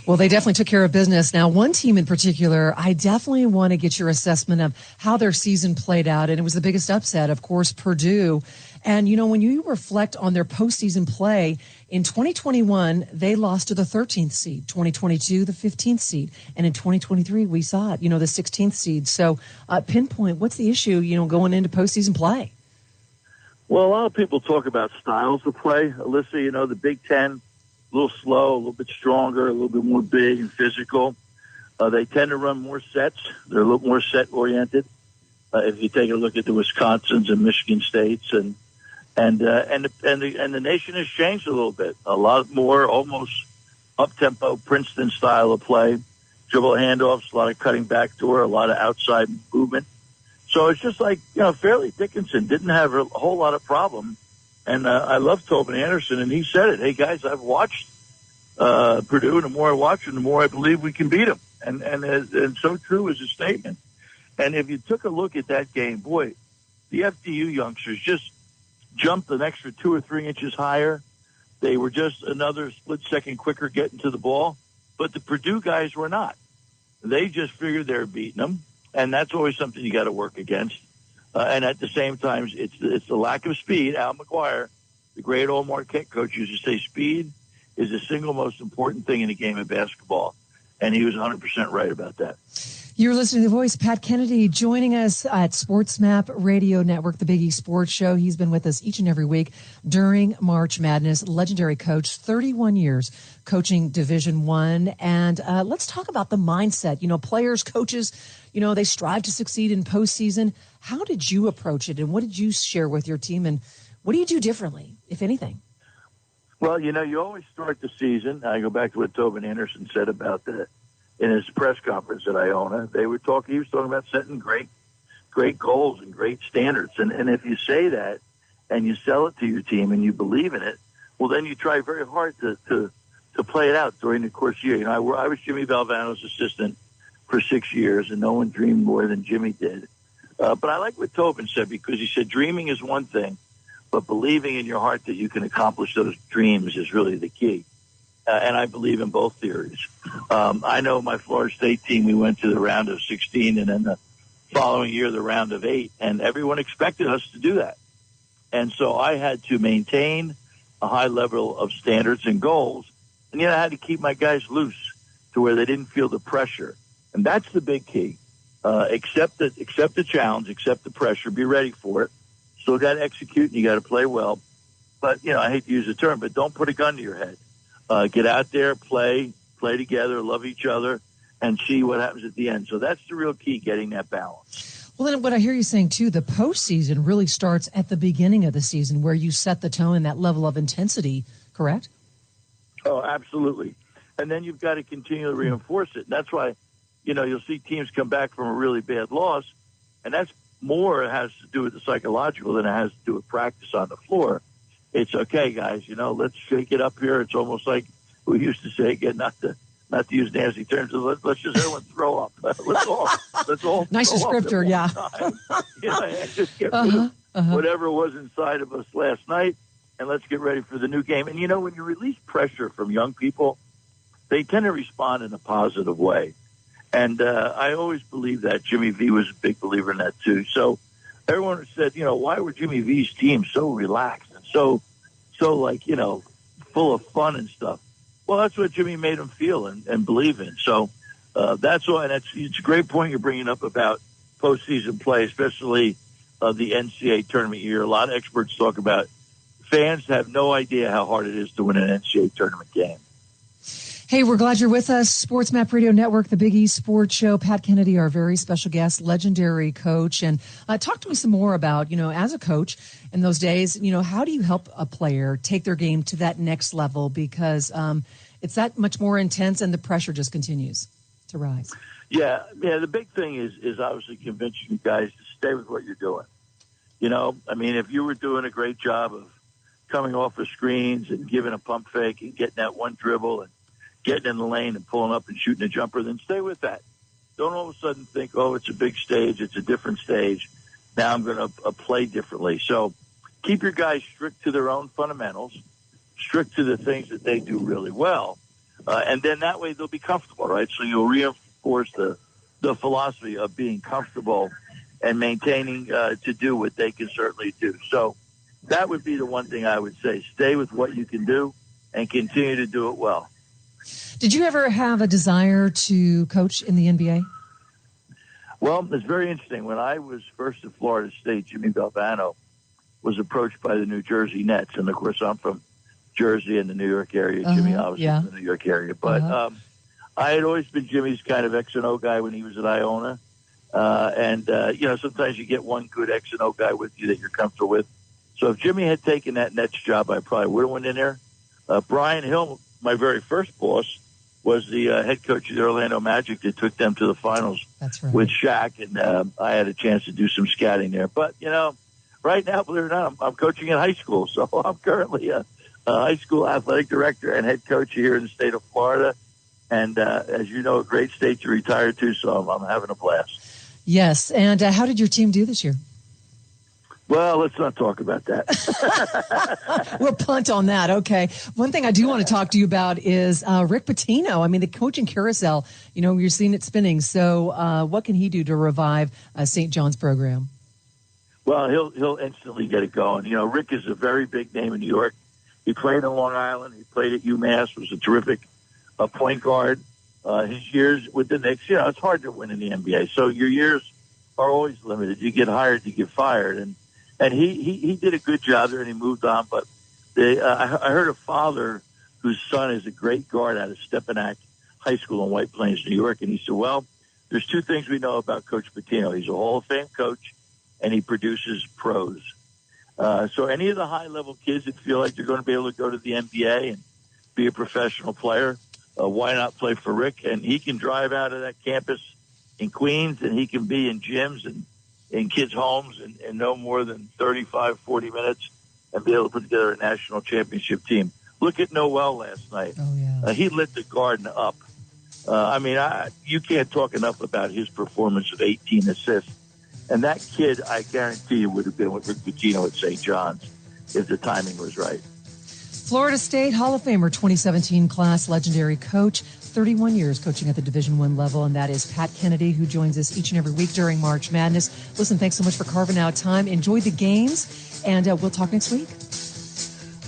Well, they definitely took care of business. Now, one team in particular, I definitely want to get your assessment of how their season played out. And it was the biggest upset, of course, Purdue. And, you know, when you reflect on their postseason play, in 2021, they lost to the 13th seed, 2022, the 15th seed. And in 2023, we saw it, you know, the 16th seed. So pinpoint, what's the issue, you know, going into postseason play? Well, a lot of people talk about styles of play. Alyssa, you know, the Big Ten, a little slow, a little bit stronger, a little bit more big and physical. They tend to run more sets. They're a little more set-oriented. If you take a look at the Wisconsins and Michigan States, and the nation has changed a little bit. A lot more almost up-tempo Princeton style of play, dribble handoffs, a lot of cutting backdoor, a lot of outside movement. So it's just like, you know, Fairleigh Dickinson didn't have a whole lot of problem. And I love Tobin Anderson, and he said it. Hey, guys, I've watched Purdue, and the more I watch them, the more I believe we can beat them. And so true is his statement. And if you took a look at that game, boy, the FDU youngsters just jumped an extra 2 or 3 inches higher. They were just another split second quicker getting to the ball. But the Purdue guys were not. They just figured they were beating them, and that's always something you got to work against. And at the same time, it's the lack of speed. Al McGuire, the great old Marquette coach, used to say speed is the single most important thing in a game of basketball. And he was 100% right about that. You're listening to The Voice. Pat Kennedy joining us at Sports Map Radio Network, the Big E Sports Show. He's been with us each and every week during March Madness. Legendary coach, 31 years coaching Division I. And let's talk about the mindset. You know, players, coaches, you know, they strive to succeed in postseason. How did you approach it, and what did you share with your team, and what do you do differently, if anything? Well, you know, you always start the season. I go back to what Tobin Anderson said about in his press conference at Iona. He was talking about setting great goals and great standards. And if you say that and you sell it to your team and you believe in it, well, then you try very hard to play it out during the course of the year. You know, I was Jimmy Valvano's assistant for 6 years, and no one dreamed more than Jimmy did. But I like what Tobin said, because he said dreaming is one thing, but believing in your heart that you can accomplish those dreams is really the key. And I believe in both theories. I know my Florida State team, we went to the round of 16 and then the following year, the round of 8, and everyone expected us to do that. And so I had to maintain a high level of standards and goals. And yet I had to keep my guys loose to where they didn't feel the pressure. And that's the big key. Accept the challenge, accept the pressure, be ready for it. Still got to execute, and you got to play well. But, you know, I hate to use the term, but don't put a gun to your head. Get out there, play together, love each other, and see what happens at the end. So that's the real key, getting that balance. Well, then what I hear you saying, too, the postseason really starts at the beginning of the season, where you set the tone, that level of intensity, correct? Oh, absolutely. And then you've got to continually reinforce it. And that's why, you know, you'll see teams come back from a really bad loss, and that's more has to do with the psychological than it has to do with practice on the floor. It's okay, guys, you know, let's shake it up here. It's almost like we used to say, again, not to use nasty terms, let's just everyone throw up. Let's all nice descriptor, yeah. You know, and just get rid of whatever was inside of us last night, and let's get ready for the new game. And, you know, when you release pressure from young people, they tend to respond in a positive way. And I always believe that. Jimmy V was a big believer in that, too. So everyone said, you know, why were Jimmy V's teams so relaxed and so like, you know, full of fun and stuff? Well, that's what Jimmy made them feel and believe in. So that's why, and it's a great point you're bringing up about postseason play, especially the NCAA tournament year. A lot of experts talk about fans have no idea how hard it is to win an NCAA tournament game. Hey, we're glad you're with us. Sports Map Radio Network, the Big E Sports Show. Pat Kennedy, our very special guest, legendary coach. And talk to me some more about, you know, as a coach in those days, you know, how do you help a player take their game to that next level? Because it's that much more intense, and the pressure just continues to rise. Yeah. The big thing is obviously convincing you guys to stay with what you're doing. If you were doing a great job of coming off the screens and giving a pump fake and getting that one dribble and getting in the lane and pulling up and shooting a jumper, then stay with that. Don't all of a sudden think, oh, it's a big stage, it's a different stage. Now I'm going to play differently. So keep your guys strict to their own fundamentals, strict to the things that they do really well, and then that way they'll be comfortable, right? So you'll reinforce the philosophy of being comfortable and maintaining to do what they can certainly do. So that would be the one thing I would say. Stay with what you can do and continue to do it well. Did you ever have a desire to coach in the NBA? Well, it's very interesting. When I was first at Florida State, Jimmy Valvano was approached by the New Jersey Nets. And, of course, I'm from Jersey and the New York area. Jimmy, obviously, from the New York area. But I had always been Jimmy's kind of X and O guy when he was at Iona. Sometimes you get one good X and O guy with you that you're comfortable with. So if Jimmy had taken that Nets job, I probably would have went in there. Brian Hill, my very first boss, was the head coach of the Orlando Magic that took them to the finals with Shaq, and I had a chance to do some scouting there. But, right now, believe it or not, I'm coaching in high school, so I'm currently a high school athletic director and head coach here in the state of Florida, and as you know, a great state to retire to, so I'm having a blast. Yes, and how did your team do this year? Well, let's not talk about that. We'll punt on that. Okay. One thing I do want to talk to you about is Rick Pitino. The coaching carousel, you're seeing it spinning. So what can he do to revive St. John's program? Well, he'll instantly get it going. Rick is a very big name in New York. He played in Long Island. He played at UMass, was a terrific point guard. His years with the Knicks, it's hard to win in the NBA. So your years are always limited. You get hired, you get fired. And he did a good job there, and he moved on. But I heard a father whose son is a great guard out of Stepinac High School in White Plains, New York, and he said, well, there's two things we know about Coach Pitino. He's a Hall of Fame coach, and he produces pros. So any of the high-level kids that feel like they're going to be able to go to the NBA and be a professional player, why not play for Rick? And he can drive out of that campus in Queens, and he can be in gyms and in kids' homes in no more than 35, 40 minutes and be able to put together a national championship team. Look at Noel last night. Oh, yeah. He lit the Garden up. You can't talk enough about his performance of 18 assists. And that kid, I guarantee you, would have been with Rick Pitino at St. John's if the timing was right. Florida State Hall of Famer 2017 class, legendary coach, 31 years coaching at the Division I level, and that is Pat Kennedy, who joins us each and every week during March Madness. Listen, thanks so much for carving out time. Enjoy the games, and we'll talk next week.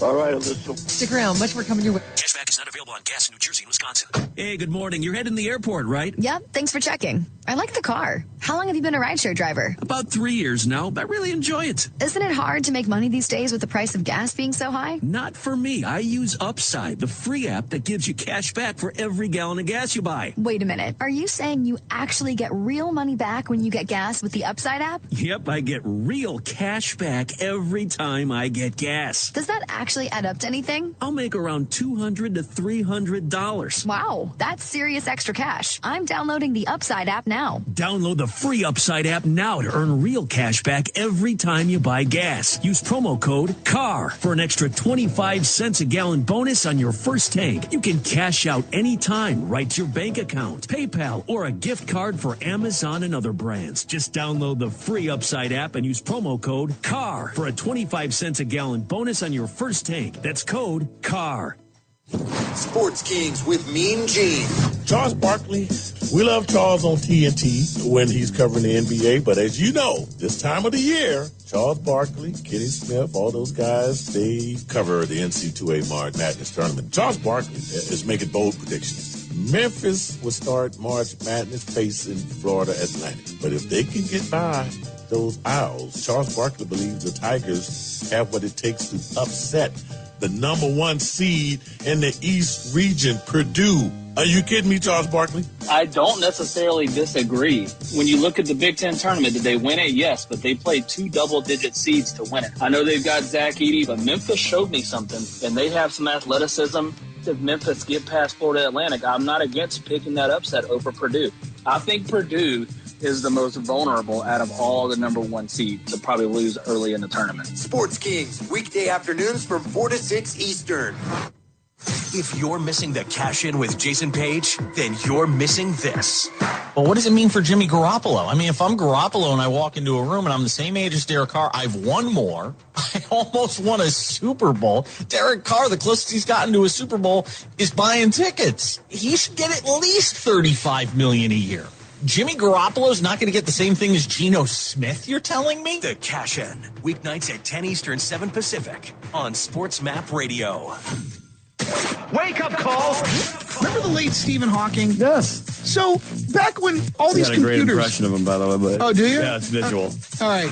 All right, Alyssa. Stick around. Much more coming your way. Cashback is not available on gas in New Jersey and Wisconsin. Hey, good morning. You're heading to the airport, right? Yep, thanks for checking. I like the car. How long have you been a rideshare driver? About 3 years now. I really enjoy it. Isn't it hard to make money these days with the price of gas being so high? Not for me. I use Upside, the free app that gives you cash back for every gallon of gas you buy. Wait a minute. Are you saying you actually get real money back when you get gas with the Upside app? Yep, I get real cash back every time I get gas. Does that actually add up to anything? I'll make around $200 to $300. Wow, that's serious extra cash. I'm downloading the Upside app now. Download the free Upside app now to earn real cash back every time you buy gas. Use promo code CAR for an extra 25 cents a gallon bonus on your first tank. You can cash out anytime right to your bank account, PayPal, or a gift card for Amazon and other brands. Just download the free Upside app and use promo code CAR for a 25 cents a gallon bonus on your first tank. That's code CAR. Sports Kings with Mean Gene. Charles Barkley, we love Charles on TNT when he's covering the NBA, but as you know, this time of the year, Charles Barkley, Kenny Smith, all those guys, they cover the NCAA March Madness tournament. Charles Barkley is making bold predictions. Memphis will start March Madness facing Florida Atlantic, but if they can get by those Owls, Charles Barkley believes the Tigers have what it takes to upset the number one seed in the East region, Purdue. Are you kidding me, Charles Barkley? I don't necessarily disagree. When you look at the Big Ten tournament, did they win it? Yes, but they played 2 double-digit seeds to win it. I know they've got Zach Edey, but Memphis showed me something, and they have some athleticism. if Memphis get past Florida Atlantic, I'm not against picking that upset over Purdue. I think Purdue is the most vulnerable out of all the number one seeds to probably lose early in the tournament. Sports Kings, weekday afternoons from 4 to 6 Eastern. If you're missing the cash in with Jason Page, then you're missing this. Well, what does it mean for Jimmy Garoppolo? I mean, if I'm Garoppolo and I walk into a room and I'm the same age as Derek Carr, I've won more. I almost won a Super Bowl. Derek Carr, the closest he's gotten to a Super Bowl is buying tickets. He should get at least $35 million a year. Jimmy Garoppolo's not going to get the same thing as Geno Smith, you're telling me? The Cash In, weeknights at 10 Eastern, 7 Pacific on Sports Map Radio. Wake up call. Remember the late Stephen Hawking? Yes. So back when all these computers. Got a great impression of him, by the way. But oh, do you? Yeah, it's visual. All right.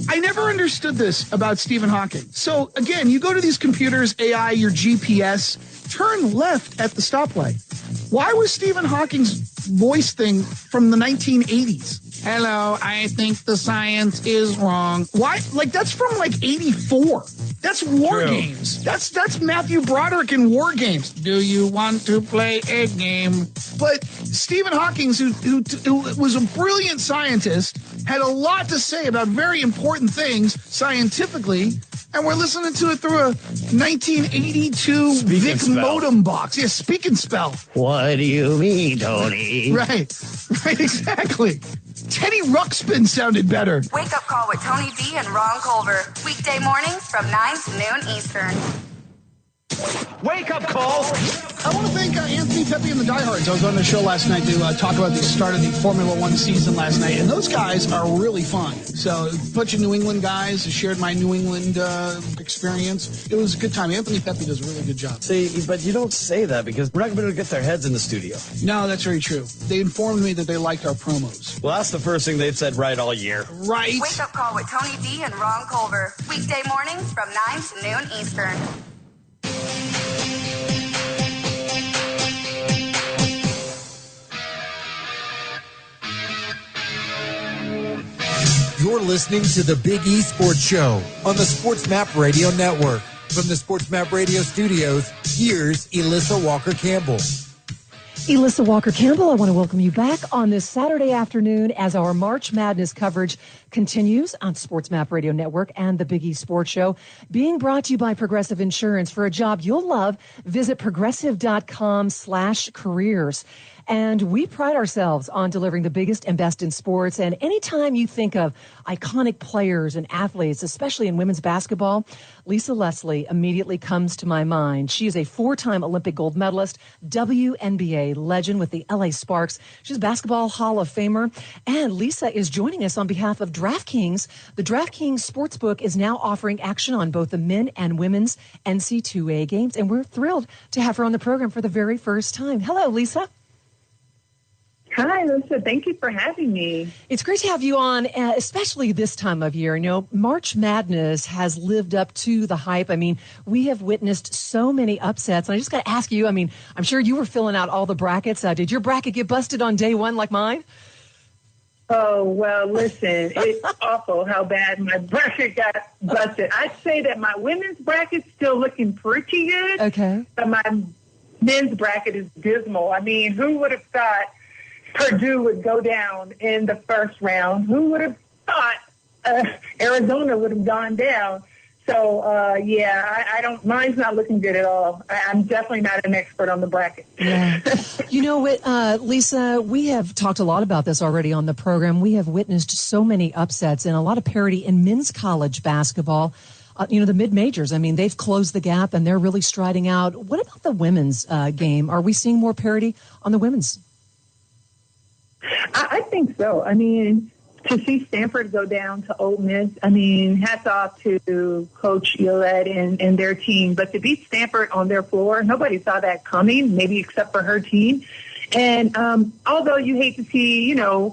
I never understood this about Stephen Hawking. So again, you go to these computers, AI, your GPS, turn left at the stoplight. Why was Stephen Hawking's voice thing from the 1980s? Hello, I think the science is wrong. Why? Like, that's from, like, 84. That's War Games. That's Matthew Broderick in War Games. Do you want to play a game? But Stephen Hawking, who was a brilliant scientist, had a lot to say about very important things scientifically, and we're listening to it through a 1982 Vic modem box. Yeah, speak and spell. What do you mean, Tony? Right, exactly. Teddy Ruxpin sounded better. Wake Up Call with Tony D and Ron Culver. Weekday mornings from 9 to noon Eastern. Wake up call. I want to thank Anthony Pepe and the Diehards. I was on the show last night to talk about the start of the Formula One season last night, and those guys are really fun. So a bunch of New England guys shared my New England experience. It was a good time. Anthony Pepe does a really good job. See, but you don't say that because we're not going to be able to get their heads in the studio. No, that's very true. They informed me that they liked our promos. Well, that's the first thing they've said right all year. Right. Wake Up Call with Tony D and Ron Culver. Weekday mornings from 9 to noon Eastern. You're listening to the Big E Sports Show on the Sports Map Radio Network. From the Sports Map Radio studios, here's Elissa Walker-Campbell. Elissa Walker-Campbell, I want to welcome you back on this Saturday afternoon as our March Madness coverage continues on Sports Map Radio Network and the Big E Sports Show, being brought to you by Progressive Insurance. For a job you'll love, visit progressive.com/careers. And we pride ourselves on delivering the biggest and best in sports. And anytime you think of iconic players and athletes, especially in women's basketball, Lisa Leslie immediately comes to my mind. She is a 4-time Olympic gold medalist, WNBA legend with the LA Sparks. She's a basketball Hall of Famer. And Lisa is joining us on behalf of DraftKings. The DraftKings Sportsbook is now offering action on both the men and women's NC2A games. And we're thrilled to have her on the program for the very first time. Hello, Lisa. Hi, Lisa. Thank you for having me. It's great to have you on, especially this time of year. You know, March Madness has lived up to the hype. I mean, we have witnessed so many upsets. And I just got to ask you, I mean, I'm sure you were filling out all the brackets. Did your bracket get busted on day one like mine? Oh, well, listen, it's awful how bad my bracket got busted. I'd say that my women's bracket's still looking pretty good. Okay. But my men's bracket is dismal. I mean, who would have thought Purdue would go down in the first round? Who would have thought Arizona would have gone down? So, I don't, mine's not looking good at all. I'm definitely not an expert on the bracket. Yeah. You know what, Lisa, we have talked a lot about this already on the program. We have witnessed so many upsets and a lot of parity in men's college basketball. The mid-majors, I mean, they've closed the gap and they're really striding out. What about the women's game? Are we seeing more parity on the women's? I think so. I mean, to see Stanford go down to Ole Miss, I mean, hats off to Coach Yolette and their team. But to beat Stanford on their floor, nobody saw that coming, maybe except for her team. And although you hate to see, a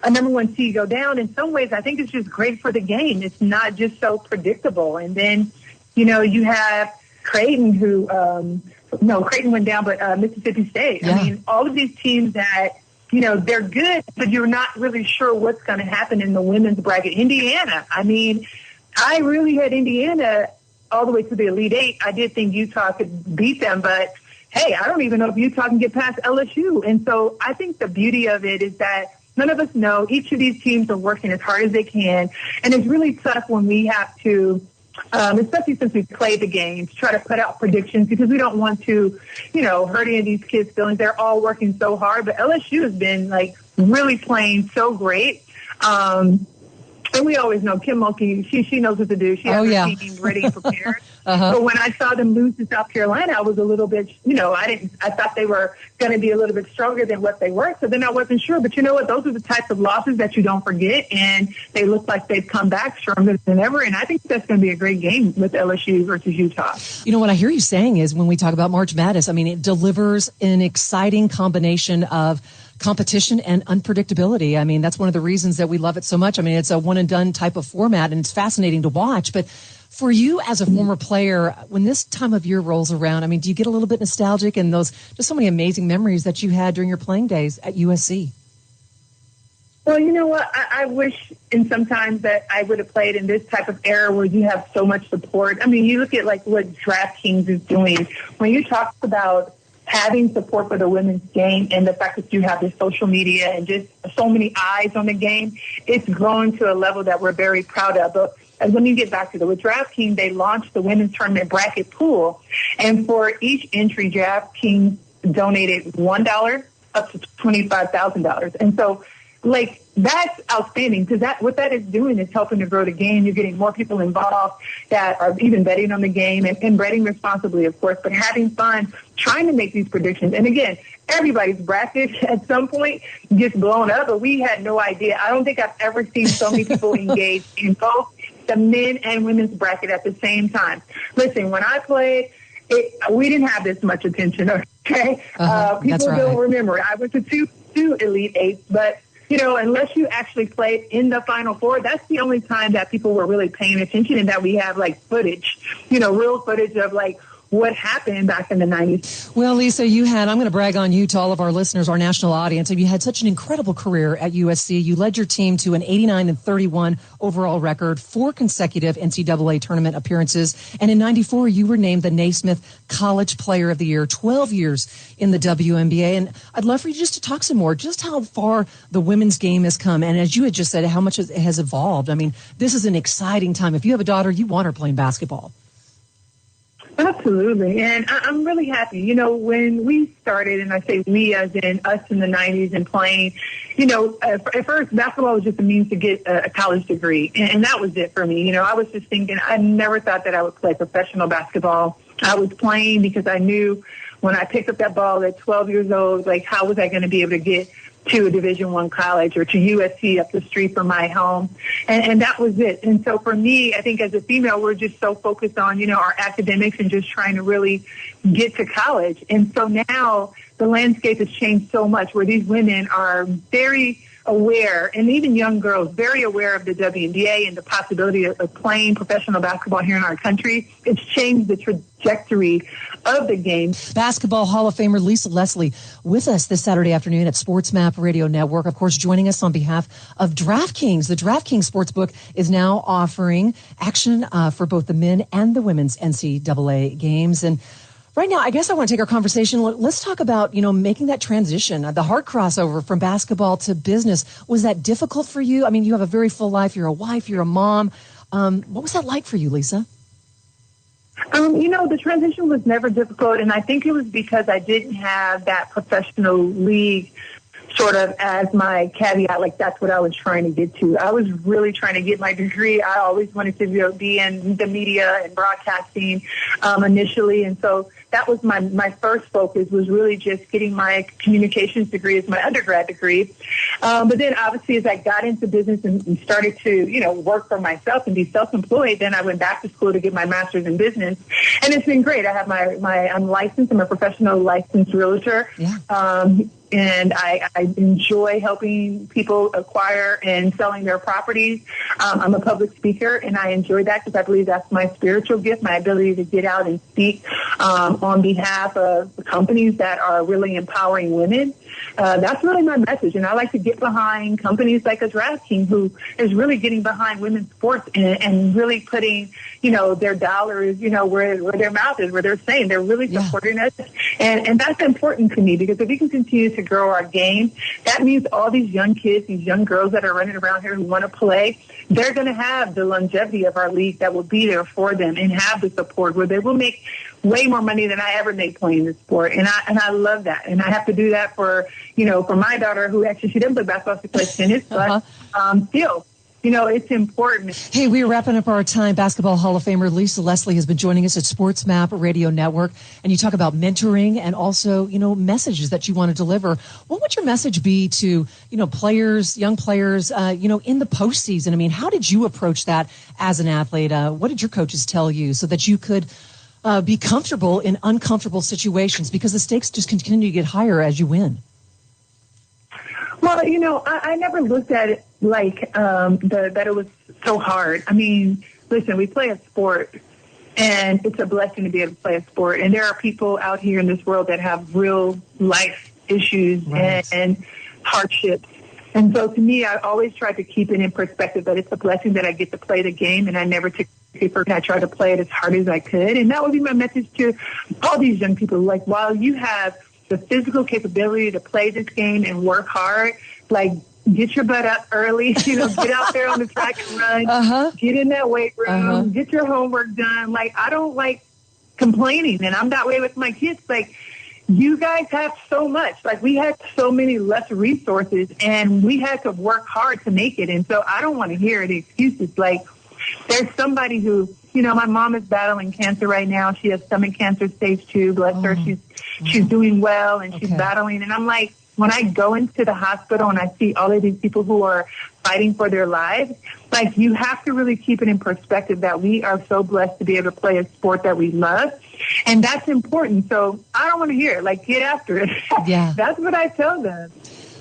number one seed go down, in some ways I think it's just great for the game. It's not just so predictable. And then, you have Creighton Creighton went down, but Mississippi State. Yeah. I mean, all of these teams that, they're good, but you're not really sure what's going to happen in the women's bracket. Indiana, I mean, I really had Indiana all the way to the Elite Eight. I did think Utah could beat them, but hey, I don't even know if Utah can get past LSU. And so I think the beauty of it is that none of us know. Each of these teams are working as hard as they can. And it's really tough when we have to, especially since we play the games, try to put out predictions because we don't want to, hurt any of these kids' feelings. They're all working so hard. But LSU has been, really playing so great. And we always know Kim Mulkey, she knows what to do. She has her team ready and prepared. But when I saw them lose to South Carolina, I was a little bit, I thought they were going to be a little bit stronger than what they were. So then I wasn't sure. But you know what? Those are the types of losses that you don't forget. And they look like they've come back stronger than ever. And I think that's going to be a great game with LSU versus Utah. What I hear you saying is when we talk about March Madness, it delivers an exciting combination of competition and unpredictability. That's one of the reasons that we love it so much. It's a one and done type of format and it's fascinating to watch. But for you as a former player, when this time of year rolls around, do you get a little bit nostalgic and those just so many amazing memories that you had during your playing days at USC? Well, you know what? I wish in sometimes that I would have played in this type of era where you have so much support. You look at what DraftKings is doing. When you talk about having support for the women's game and the fact that you have this social media and just so many eyes on the game, it's grown to a level that we're very proud of. But let me get back to with DraftKings, they launched the women's tournament bracket pool. And for each entry, DraftKings donated $1 up to $25,000. And so, that's outstanding because what that is doing is helping to grow the game. You're getting more people involved that are even betting on the game and betting responsibly, of course, but having fun trying to make these predictions. And again, everybody's bracket at some point gets blown up, but we had no idea. I don't think I've ever seen so many people engaged in both the men and women's bracket at the same time. Listen, when I played, we didn't have this much attention, okay? People don't remember it. I went to two Elite Eights, but unless you actually played in the Final Four, that's the only time that people were really paying attention and that we have footage, real footage of what happened back in the 90s. Well, Lisa, I'm going to brag on you to all of our listeners, our national audience. You had such an incredible career at USC. You led your team to an 89-31 overall record, 4 consecutive NCAA tournament appearances. And in 94, you were named the Naismith College Player of the Year, 12 years in the WNBA. And I'd love for you just to talk some more, just how far the women's game has come. And as you had just said, how much it has evolved. This is an exciting time. If you have a daughter, you want her playing basketball. Absolutely. And I'm really happy. When we started, and I say we as in us in the 90s and playing, at first basketball was just a means to get a college degree. And that was it for me. I was just thinking, I never thought that I would play professional basketball. I was playing because I knew when I picked up that ball at 12 years old, how was I going to be able to get to a Division I college or to USC up the street from my home. And that was it. And so for me, I think as a female, we're just so focused on, our academics and just trying to really get to college. And so now the landscape has changed so much where these women are very aware, and even young girls, very aware of the WNBA and the possibility of playing professional basketball here in our country. It's changed the trajectory of the game. Basketball Hall of Famer Lisa Leslie with us this Saturday afternoon at Sports Map Radio Network, of course, joining us on behalf of DraftKings. The DraftKings Sportsbook is now offering action for both the men and the women's NCAA games. And right now, I guess I want to take our conversation. Let's talk about, making that transition, the hard crossover from basketball to business. Was that difficult for you? You have a very full life. You're a wife. You're a mom. What was that like for you, Lisa? The transition was never difficult, and I think it was because I didn't have that professional league sort of as my caveat, that's what I was trying to get to. I was really trying to get my degree. I always wanted to be in the media and broadcasting initially, and so that was my first focus, was really just getting my communications degree as my undergrad degree. But then obviously as I got into business and started to, work for myself and be self-employed, then I went back to school to get my master's in business. And it's been great. I have I'm licensed. I'm a professional licensed realtor. Yeah. and I enjoy helping people acquire and selling their properties. I'm a public speaker, and I enjoy that because I believe that's my spiritual gift, my ability to get out and speak on behalf of companies that are really empowering women. That's really my message, and I like to get behind companies like a DraftKings, who is really getting behind women's sports and really putting, their dollars, where their mouth is, where they're saying they're really supporting us, and that's important to me, because if we can continue to grow our game, that means all these young kids, these young girls that are running around here who want to play, they're going to have the longevity of our league that will be there for them and have the support where they will make way more money than I ever made playing this sport. And I love that. And I have to do that for my daughter, who actually, she didn't play basketball, she plays tennis, but still, it's important. Hey, we are wrapping up our time. Basketball Hall of Famer Lisa Leslie has been joining us at Sports Map Radio Network. And you talk about mentoring and also, messages that you want to deliver. What would your message be to, players, young players, in the postseason? I mean, how did you approach that as an athlete? What did your coaches tell you so that you could be comfortable in uncomfortable situations, because the stakes just continue to get higher as you win? Well, I never looked at it like that it was so hard. I mean, listen, we play a sport, and it's a blessing to be able to play a sport. And there are people out here in this world that have real life issues and hardships. And so to me, I always tried to keep it in perspective that it's a blessing that I get to play the game, and I never took it for granted. I tried to play it as hard as I could. And that would be my message to all these young people. Like, while you have the physical capability to play this game and work hard, like, get your butt up early, get out there on the track and run, get in that weight room, get your homework done. Like, I don't like complaining, and I'm that way with my kids. Like, you guys have so much. Like, we had so many less resources, and we had to work hard to make it. And so I don't want to hear the excuses. Like, there's somebody who, my mom is battling cancer right now. She has stomach cancer, stage 2. Bless her. She's doing well, and she's battling. And I'm like, when I go into the hospital and I see all of these people who are fighting for their lives, like, you have to really keep it in perspective that we are so blessed to be able to play a sport that we love. And that's important. So I don't want to hear it. Like, get after it. Yeah. That's what I tell them.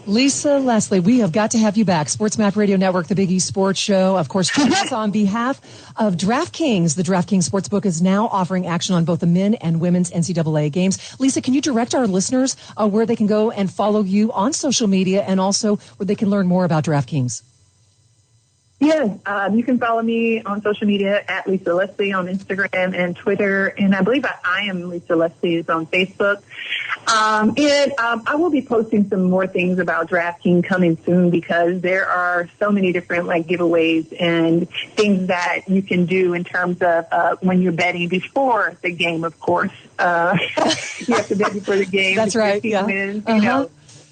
Lisa Leslie, we have got to have you back. Sports Map Radio Network, the Big East Sports Show. Of course, join us on behalf of DraftKings. The DraftKings Sportsbook is now offering action on both the men and women's NCAA games. Lisa, can you direct our listeners where they can go and follow you on social media, and also where they can learn more about DraftKings? Yes, you can follow me on social media at Lisa Leslie on Instagram and Twitter, and I believe I am Lisa Leslie is on Facebook. And I will be posting some more things about DraftKings coming soon, because there are so many different giveaways and things that you can do in terms of when you're betting before the game. Of course, you have to bet before the game. That's right. Yeah. Wins,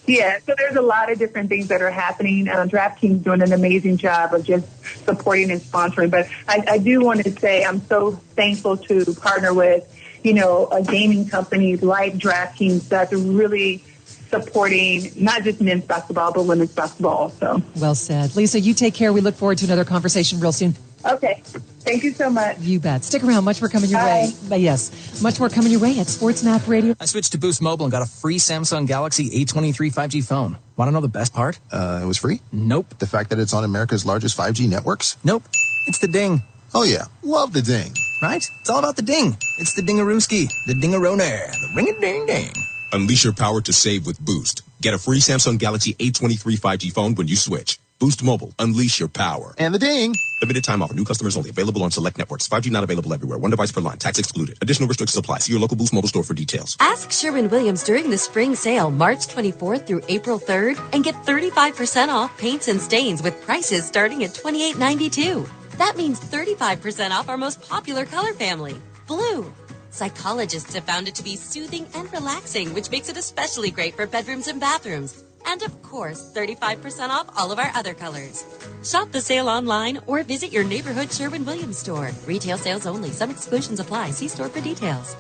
Yeah, so there's a lot of different things that are happening. DraftKings doing an amazing job of just supporting and sponsoring. But I do want to say I'm so thankful to partner with, a gaming company like DraftKings that's really supporting not just men's basketball, but women's basketball also. Well said. Lisa, you take care. We look forward to another conversation real soon. Okay. Thank you so much. You bet. Stick around. Much more coming your way. Yes, much more coming your way at Sports Map Radio. I switched to Boost Mobile and got a free Samsung Galaxy A23 5G phone. Want to know the best part? It was free? Nope. The fact that it's on America's largest 5G networks? Nope. It's the ding. Oh, yeah. Love the ding. Right? It's all about the ding. It's the dingarooski, the dingaroner, the ring-a-ding-ding. Unleash your power to save with Boost. Get a free Samsung Galaxy A23 5G phone when you switch. Boost Mobile. Unleash your power. And the ding. Limited time offer. New customers only. Available on select networks. 5G not available everywhere. One device per line. Tax excluded. Additional restrictions apply. See your local Boost Mobile store for details. Ask Sherwin-Williams during the spring sale, March 24th through April 3rd, and get 35% off paints and stains with prices starting at $28.92. That means 35% off our most popular color family, blue. Psychologists have found it to be soothing and relaxing, which makes it especially great for bedrooms and bathrooms. And of course, 35% off all of our other colors. Shop the sale online or visit your neighborhood Sherwin-Williams store. Retail sales only. Some exclusions apply. See store for details.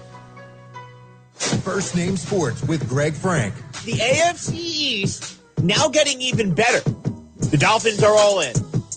First Name Sports with Greg Frank. The AFC East now getting even better. The Dolphins are all in.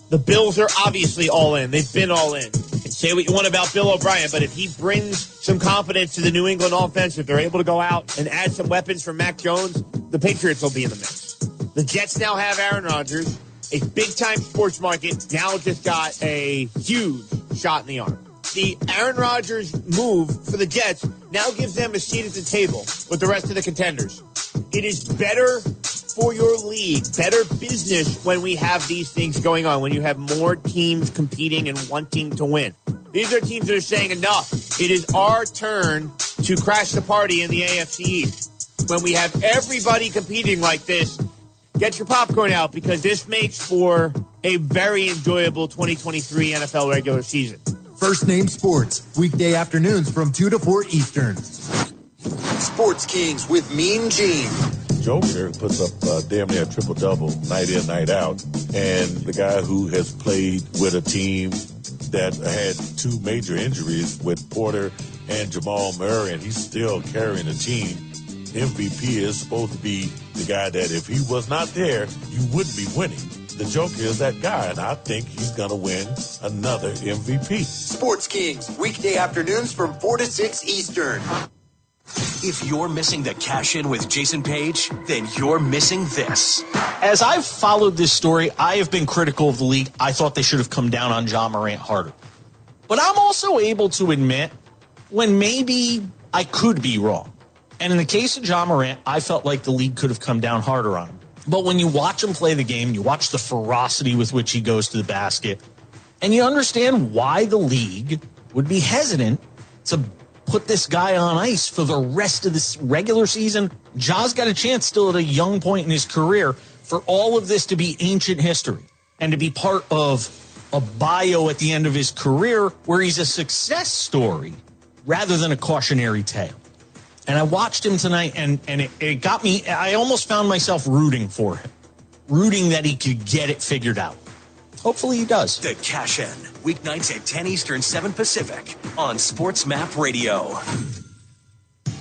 The Bills are obviously all in. They've been all in. And Say what you want about Bill O'Brien, but if he brings some confidence to the New England offense, if they're able to go out and add some weapons for Mac Jones, the Patriots will be in the mix. The Jets now have Aaron Rodgers. A big-time sports market now just got a huge shot in the arm. The Aaron Rodgers move for the Jets now gives them a seat at the table with the rest of the contenders. It is better for your league, better business when we have these things going on, when you have more teams competing and wanting to win. These are teams that are saying enough. It is our turn to crash the party in the AFC East. When we have everybody competing like this, get your popcorn out because this makes for a very enjoyable 2023 NFL regular season. First Name Sports, weekday afternoons from 2 to 4 Eastern. Sports Kings with Mean Gene. Joker puts up damn near a triple-double night in, night out. And the guy who has played with a team that had two major injuries with Porter and Jamal Murray, and he's still carrying the team. MVP is supposed to be the guy that if he was not there, you wouldn't be winning. The Joker is that guy, and I think he's going to win another MVP. Sports Kings, weekday afternoons from 4 to 6 Eastern. If you're missing the cash in with Jason Page, then you're missing this. As I've followed this story, I have been critical of the league. I thought they should have come down on Ja Morant harder. But I'm also able to admit when maybe I could be wrong. And in the case of Ja Morant, I felt like the league could have come down harder on him. But when you watch him play the game, you watch the ferocity with which he goes to the basket, and you understand why the league would be hesitant to put this guy on ice for the rest of this regular season. Ja's got a chance still at a young point in his career for all of this to be ancient history and to be part of a bio at the end of his career where he's a success story rather than a cautionary tale. And I watched him tonight, and it got me. I almost found myself rooting for him, rooting that he could get it figured out. Hopefully he does. The Cash In, weeknights at 10 Eastern, 7 Pacific on Sports Map Radio.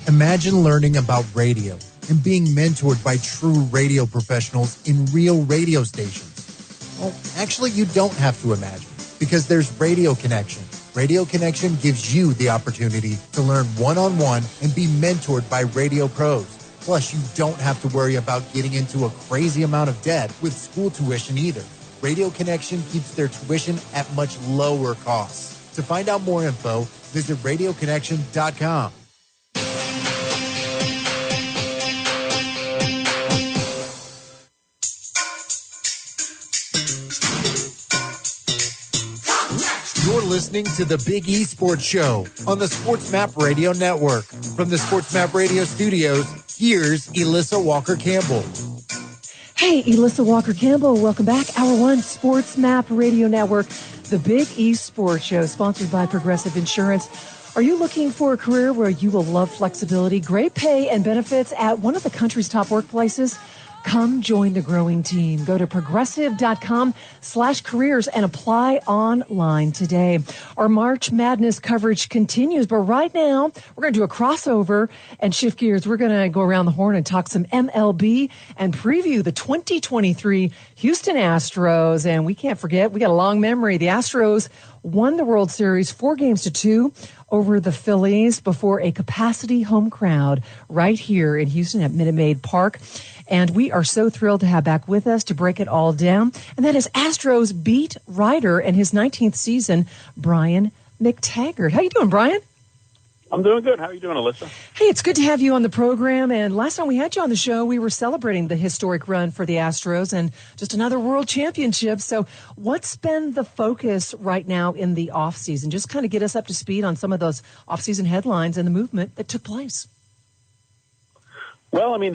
Imagine learning about radio and being mentored by true radio professionals in real radio stations. Well, actually, you don't have to imagine because there's Radio Connection. Radio Connection gives you the opportunity to learn one-on-one and be mentored by radio pros. Plus, you don't have to worry about getting into a crazy amount of debt with school tuition either. Radio Connection keeps their tuition at much lower costs. To find out more info, visit radioconnection.com. You're listening to the Big E Sports Show on the Sports Map Radio Network. From the Sports Map Radio studios, here's Elissa Walker-Campbell. Hey, Elissa Walker-Campbell, welcome back. Hour 1, Sports Map Radio Network, the Big E Sports Show, sponsored by Progressive Insurance. Are you looking for a career where you will love flexibility, great pay, and benefits at one of the country's top workplaces? Come join the growing team. Go to progressive.com/careers and apply online today. Our March Madness coverage continues, but right now we're going to do a crossover and shift gears. We're going to go around the horn and talk some MLB and preview the 2023 Houston Astros. And we can't forget, we got a long memory. The Astros won the World Series 4-2 over the Phillies before a capacity home crowd right here in Houston at Minute Maid Park. And we are so thrilled to have back with us to break it all down. And that is Astros beat writer in his 19th season, Brian McTaggart. How you doing, Brian? I'm doing good. How are you doing, Alyssa? Hey, it's good to have you on the program. And last time we had you on the show, we were celebrating the historic run for the Astros and just another world championship. So what's been the focus right now in the offseason? Just kind of get us up to speed on some of those offseason headlines and the movement that took place. Well, I mean,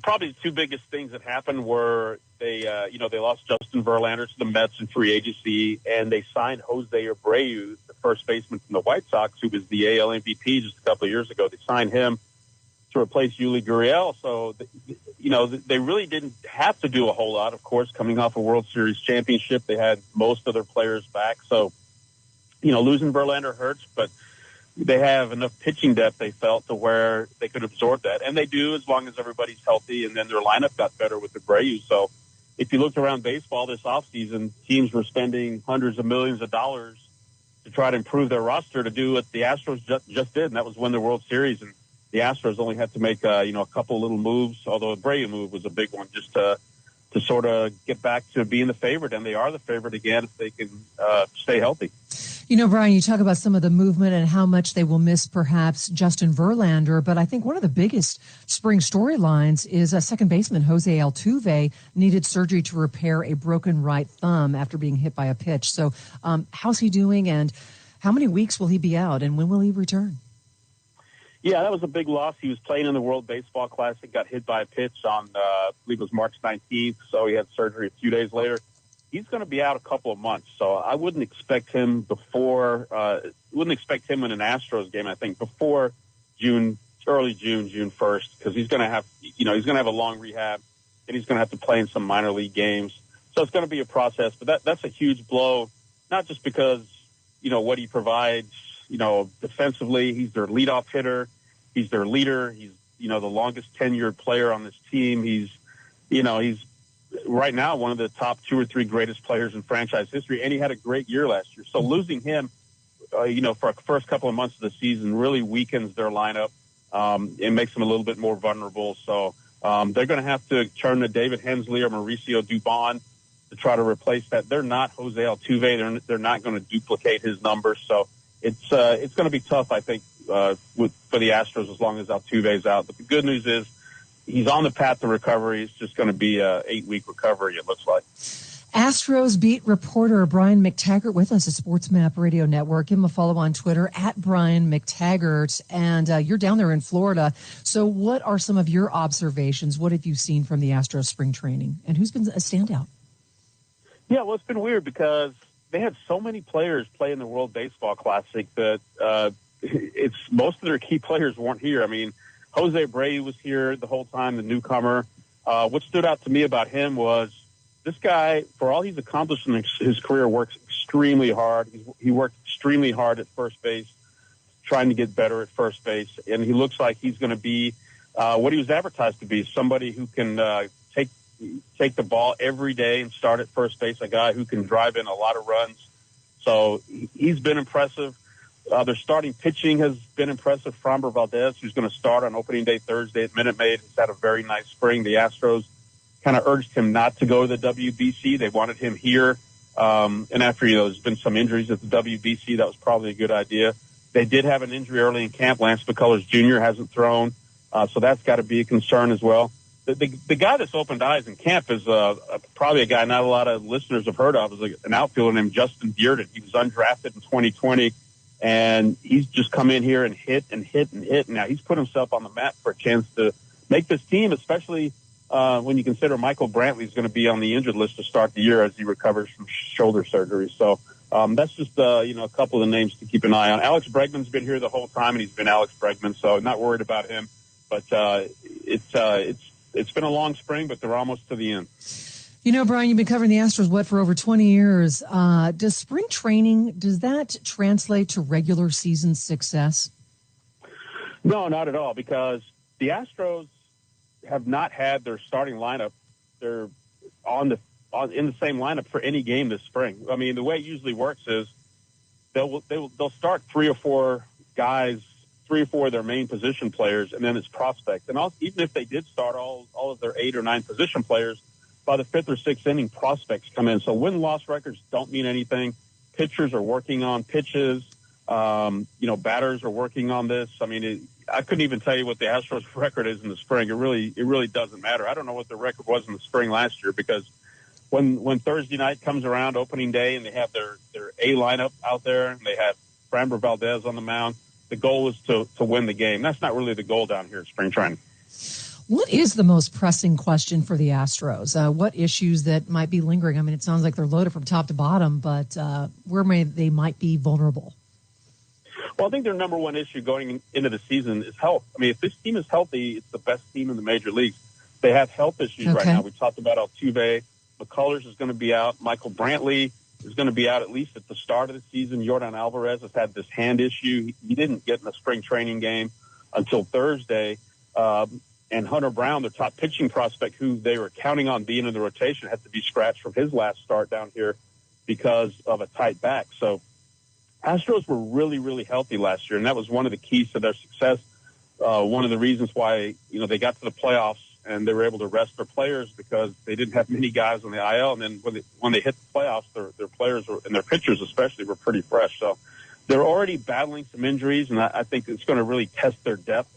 probably the two biggest things that happened were they lost Justin Verlander to the Mets in free agency, and they signed Jose Abreu, the first baseman from the White Sox, who was the AL MVP just a couple of years ago. They signed him to replace Yuli Gurriel. So, they really didn't have to do a whole lot, of course, coming off a World Series championship. They had most of their players back. So, losing Verlander hurts, but they have enough pitching depth, they felt, to where they could absorb that. And they do, as long as everybody's healthy, and then their lineup got better with Abreu. So if you looked around baseball this offseason, teams were spending hundreds of millions of dollars to try to improve their roster to do what the Astros just did, and that was win the World Series. And the Astros only had to make a couple little moves, although the Abreu move was a big one, just to sort of get back to being the favorite, and they are the favorite again if they can stay healthy. Brian, you talk about some of the movement and how much they will miss perhaps Justin Verlander, but I think one of the biggest spring storylines is second baseman Jose Altuve needed surgery to repair a broken right thumb after being hit by a pitch. So how's he doing, and how many weeks will he be out, and when will he return? Yeah, that was a big loss. He was playing in the World Baseball Classic, got hit by a pitch on, I believe it was March 19th, so he had surgery a few days later. He's going to be out a couple of months, so I wouldn't expect him in an Astros game, I think, before early June 1st, because he's going to have a long rehab, and he's going to have to play in some minor league games. So it's going to be a process, but that's a huge blow, not just because, what he provides, defensively. He's their leadoff hitter. He's their leader. He's, the longest tenured player on this team. He's right now one of the top 2 or 3 greatest players in franchise history, and he had a great year last year. So losing him, for the first couple of months of the season really weakens their lineup. It makes them a little bit more vulnerable. So they're going to have to turn to David Hensley or Mauricio Dubon to try to replace that. They're not Jose Altuve. They're not going to duplicate his numbers. So it's going to be tough, I think, for the Astros as long as Altuve's out. But the good news is he's on the path to recovery. It's just going to be a 8-week recovery, it looks like. Astros beat reporter Brian McTaggart with us at Sports Map Radio Network. Give him a follow on Twitter at Brian McTaggart. And you're down there in Florida. So what are some of your observations? What have you seen from the Astros spring training? And who's been a standout? Yeah, well, it's been weird because they had so many players play in the World Baseball Classic that it's most of their key players weren't here. I mean, Jose Abreu was here the whole time, the newcomer. What stood out to me about him was this guy, for all he's accomplished in his career, works extremely hard. He worked extremely hard at first base, trying to get better at first base, and he looks like he's going to be what he was advertised to be, somebody who can take the ball every day and start at first base, a guy who can drive in a lot of runs. So he's been impressive. Their starting pitching has been impressive. Framber Valdez, who's going to start on opening day Thursday at Minute Maid, has had a very nice spring. The Astros kind of urged him not to go to the WBC. They wanted him here. And after, there's been some injuries at the WBC, that was probably a good idea. They did have an injury early in camp. Lance McCullers Jr. hasn't thrown. So that's got to be a concern as well. The guy that's opened eyes in camp is probably a guy not a lot of listeners have heard of. Is an outfielder named Justin Dearden. He was undrafted in 2020, and he's just come in here and hit and hit and hit. Now he's put himself on the map for a chance to make this team, especially when you consider Michael Brantley's going to be on the injured list to start the year as he recovers from shoulder surgery. So that's just a couple of the names to keep an eye on. Alex Bregman's been here the whole time, and he's been Alex Bregman, so not worried about him. But it's been a long spring, but they're almost to the end. Brian, you've been covering the Astros, for over 20 years. Does spring training, does that translate to regular season success? No, not at all, because the Astros have not had their starting lineup. They're in the same lineup for any game this spring. I mean, the way it usually works is they'll start 3 or 4 guys, 3 or 4 of their main position players, and then it's prospects. And even if they did start all of their 8 or 9 position players, by the 5th or 6th inning, prospects come in. So win-loss records don't mean anything. Pitchers are working on pitches. Batters are working on this. I mean, I couldn't even tell you what the Astros record is in the spring. It really doesn't matter. I don't know what the record was in the spring last year, because when Thursday night comes around, opening day, and they have their A lineup out there, and they have Framber Valdez on the mound, the goal is to win the game. That's not really the goal down here at spring training. What is the most pressing question for the Astros? What issues that might be lingering? I mean, it sounds like they're loaded from top to bottom, but where they might be vulnerable? Well, I think their number one issue going into the season is health. I mean, if this team is healthy, it's the best team in the major leagues. They have health issues right now. We talked about Altuve. McCullers is going to be out. Michael Brantley is going to be out at least at the start of the season. Yordan Alvarez has had this hand issue. He didn't get in the spring training game until Thursday. And Hunter Brown, their top pitching prospect, who they were counting on being in the rotation, had to be scratched from his last start down here because of a tight back. So Astros were really, really healthy last year, and that was one of the keys to their success. One of the reasons why, they got to the playoffs and they were able to rest their players because they didn't have many guys on the IL. And then when they hit the playoffs, their players and their pitchers especially were pretty fresh. So they're already battling some injuries, and I think it's going to really test their depth.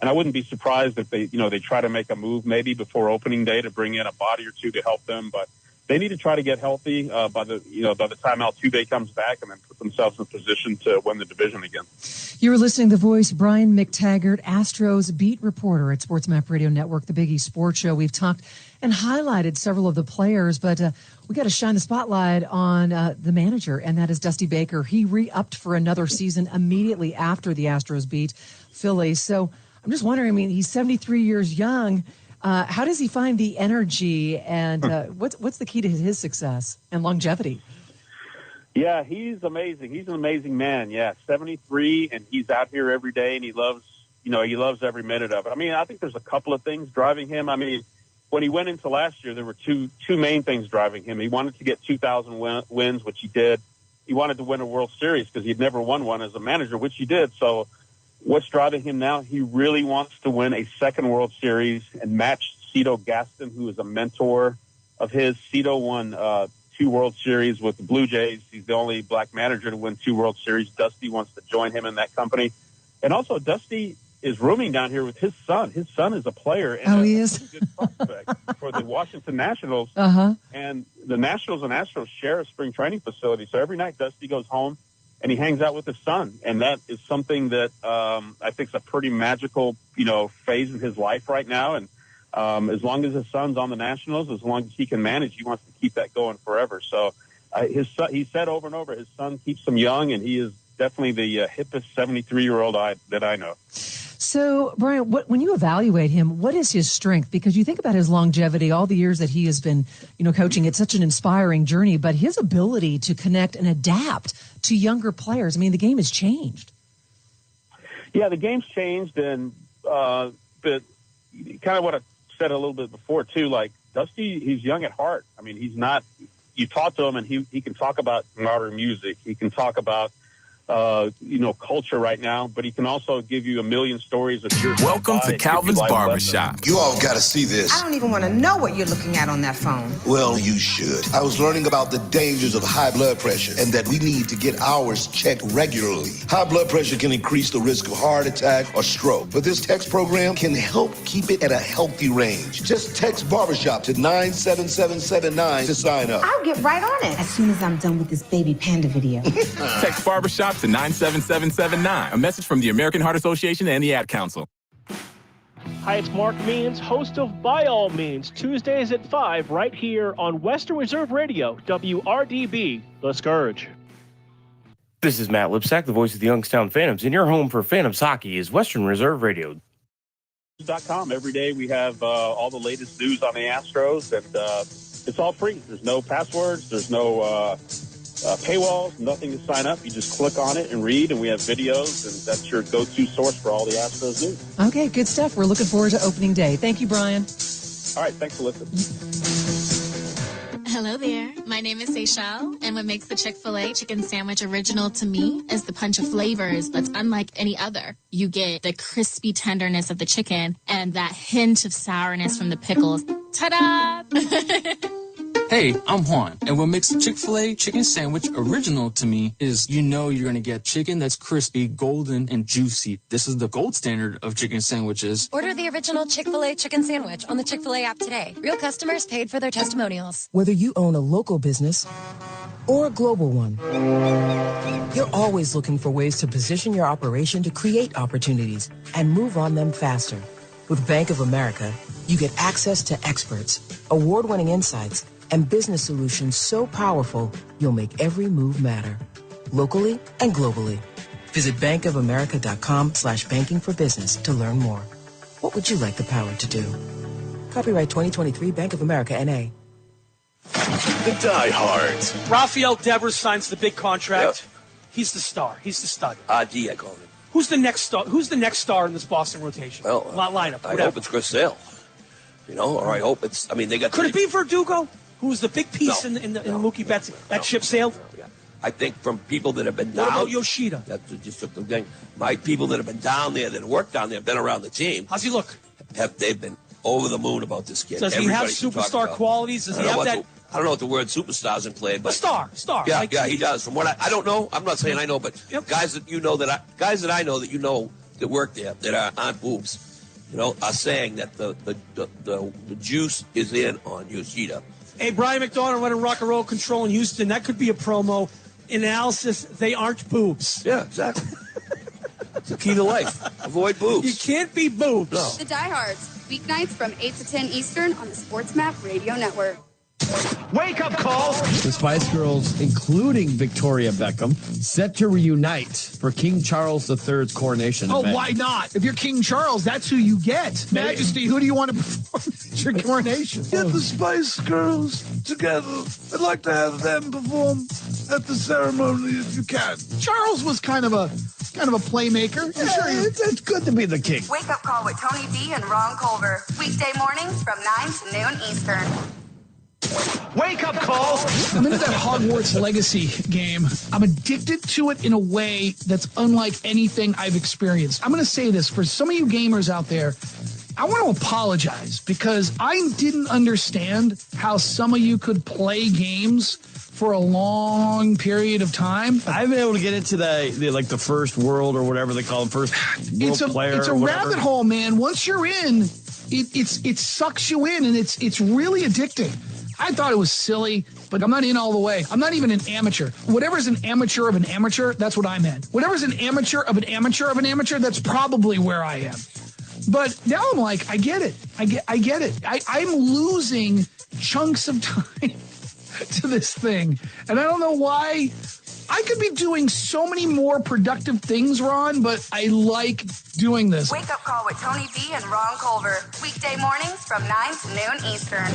And I wouldn't be surprised if they try to make a move maybe before opening day to bring in a body or two to help them. But they need to try to get healthy by the time Altuve comes back, and then put themselves in position to win the division again. You were listening to the voice, Brian McTaggart, Astros beat reporter at Sports Map Radio Network, the Big East Sports Show. We've talked and highlighted several of the players, but we got to shine the spotlight on the manager, and that is Dusty Baker. He re-upped for another season immediately after the Astros beat Philly. So I'm just wondering, he's 73 years young. How does he find the energy, and what's the key to his success and longevity? Yeah, he's amazing. He's an amazing man. Yeah, 73, and he's out here every day, and he loves every minute of it. I think there's a couple of things driving him. When he went into last year, there were two main things driving him. He wanted to get 2,000 wins, which he did. He wanted to win a World Series because he'd never won one as a manager, which he did. So what's driving him now? He really wants to win a second World Series and match Cito Gaston, who is a mentor of his. Cito won 2 World Series with the Blue Jays. He's the only black manager to win 2 World Series. Dusty wants to join him in that company. And also, Dusty is rooming down here with his son. His son is a player and he is? a good prospect for the Washington Nationals. Uh-huh. And the Nationals and Astros share a spring training facility. So every night, Dusty goes home and he hangs out with his son. And that is something that I think is a pretty magical, phase in his life right now. And as long as his son's on the Nationals, as long as he can manage, he wants to keep that going forever. So his son, he said over and over, his son keeps him young, and he is definitely the hippest 73-year-old that I know. So, Brian, when you evaluate him, what is his strength? Because you think about his longevity, all the years that he has been, coaching. It's such an inspiring journey, but his ability to connect and adapt to younger players. The game has changed. Yeah, the game's changed, and but kind of what I said a little bit before too. Like Dusty, he's young at heart. He's not. You talk to him, and he can talk about modern music. He can talk about culture right now, but he can also give you a million stories of years. Welcome to Calvin's Barbershop. You all got to see this. I don't even want to know what you're looking at on that phone. Well, you should. I was learning about the dangers of high blood pressure and that we need to get ours checked regularly. High blood pressure can increase the risk of heart attack or stroke, but this text program can help keep it at a healthy range. Just text Barbershop to 97779 to sign up. I'll get right on it as soon as I'm done with this baby panda video. Text Barbershop to 97779. A message from the American Heart Association and the Ad Council. Hi, it's Mark Means, host of By All Means, Tuesdays at 5, right here on Western Reserve Radio, WRDB, The Scourge. This is Matt Lipsack, the voice of the Youngstown Phantoms, and your home for Phantoms hockey is Western Reserve Radio. .com. Every day we have all the latest news on the Astros, and it's all free. There's no passwords. There's no paywalls, nothing to sign up. You just click on it and read, and we have videos, and that's your go-to source for all the Astros news. Okay, good stuff. We're looking forward to opening day. Thank you, Brian. All right, thanks for listening. Hello there. My name is Seychelle, and what makes the Chick-fil-A chicken sandwich original to me is the punch of flavors that's unlike any other. You get the crispy tenderness of the chicken and that hint of sourness from the pickles. Ta-da! Hey, I'm Juan, and what makes the Chick-fil-A chicken sandwich original to me is you're going to get chicken that's crispy, golden, and juicy. This is the gold standard of chicken sandwiches. Order the original Chick-fil-A chicken sandwich on the Chick-fil-A app today. Real customers paid for their testimonials. Whether you own a local business or a global one, you're always looking for ways to position your operation to create opportunities and move on them faster. With Bank of America, you get access to experts, award-winning insights, and business solutions so powerful, you'll make every move matter. Locally and globally. Visit bankofamerica.com/banking for business to learn more. What would you like the power to do? Copyright 2023 Bank of America, N.A. The diehards. Rafael Devers signs the big contract. Yep. He's the star. He's the stud. D, I call him. Who's the next star? Who's the next star in this Boston rotation? Well, lineup. I hope it's Chris Sale. Or I hope it's. They got. Could it be Verdugo? Who was the big piece in Mookie Betts? That ship sailed? I think from people that have been down. What about Yoshida? That's just the thing. My people that have been down there, that work down there, have been around the team. How's he look? They've been over the moon about this kid. Does he have superstar qualities? Does he have that? I don't know what the word superstar isn't played, but star. Yeah, like, he does. From what I don't know, I'm not saying I know, but guys that I know that work there that aren't boobs, are saying that the juice is in on Yoshida. Hey, Brian McDonough running Rock and Roll Control in Houston. That could be a promo. Analysis, they aren't boobs. Yeah, exactly. It's the key to life. Avoid boobs. You can't be boobs. No. The Diehards, weeknights from 8 to 10 Eastern on the Sports Map Radio Network. Wake up calls. The Spice Girls, including Victoria Beckham, set to reunite for King Charles III's coronation. Oh, why not? If you're King Charles, that's who you get. Majesty, who do you want to perform at your coronation? Get the Spice Girls together. I'd like to have them perform at the ceremony if you can. Charles was kind of a playmaker. It's good to be the king. Wake up call with Tony D and Ron Culver. Weekday mornings from 9 to noon Eastern. Wake up call. I'm into that Hogwarts Legacy game. I'm addicted to it in a way that's unlike anything I've experienced. I'm going to say this for some of you gamers out there. I want to apologize because I didn't understand how some of you could play games for a long period of time. I've been able to get into the first world or whatever they call them, first world player. It's a rabbit hole, man. Once you're in, it sucks you in, and it's really addicting. I thought it was silly, but I'm not in all the way. I'm not even an amateur. Whatever's an amateur of an amateur, that's what I'm in. Whatever's an amateur of an amateur of an amateur, that's probably where I am. But now I'm like, I get it. I get it. I'm losing chunks of time to this thing. And I don't know why. I could be doing so many more productive things, Ron, but I like doing this. Wake up call with Tony D and Ron Culver. Weekday mornings from 9 to noon Eastern.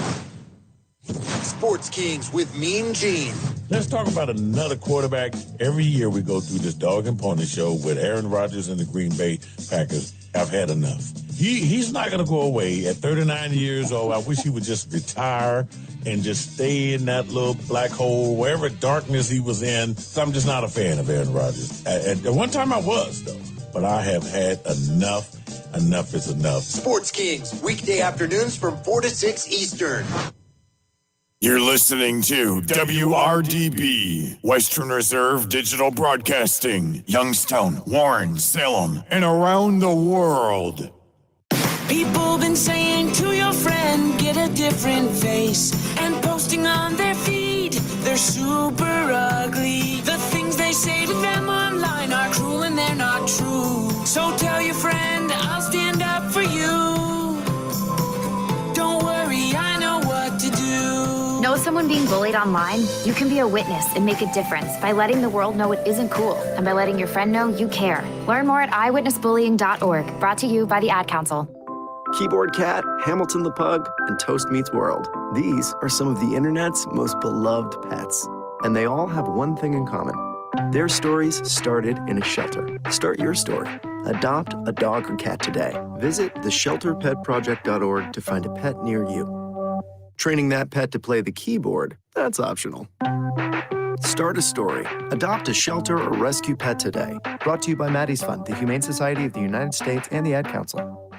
Sports Kings with Mean Gene. Let's talk about another quarterback. Every year we go through this dog and pony show with Aaron Rodgers and the Green Bay Packers. I've had enough. He's not going to go away. At 39 years old, I wish he would just retire and just stay in that little black hole, wherever darkness he was in. So I'm just not a fan of Aaron Rodgers. At one time I was, though. But I have had enough. Enough is enough. Sports Kings, weekday afternoons from 4 to 6 Eastern. You're listening to WRDB, Western Reserve Digital Broadcasting, Youngstown, Warren, Salem, and around the world. People been saying to your friend, get a different face, and posting on their feed, they're super ugly. The things they say to them online are cruel and they're not true. So tell your friend, I'll stand up for you. Don't worry, I know what to do. Know someone being bullied online? You can be a witness and make a difference by letting the world know it isn't cool and by letting your friend know you care. Learn more at eyewitnessbullying.org. Brought to you by the Ad Council. Keyboard Cat, Hamilton the Pug, and Toast Meets World. These are some of the internet's most beloved pets. And they all have one thing in common. Their stories started in a shelter. Start your story. Adopt a dog or cat today. Visit theshelterpetproject.org to find a pet near you. Training that pet to play the keyboard, that's optional. Start a story. Adopt a shelter or rescue pet today. Brought to you by Maddie's Fund, the Humane Society of the United States, and the Ad Council.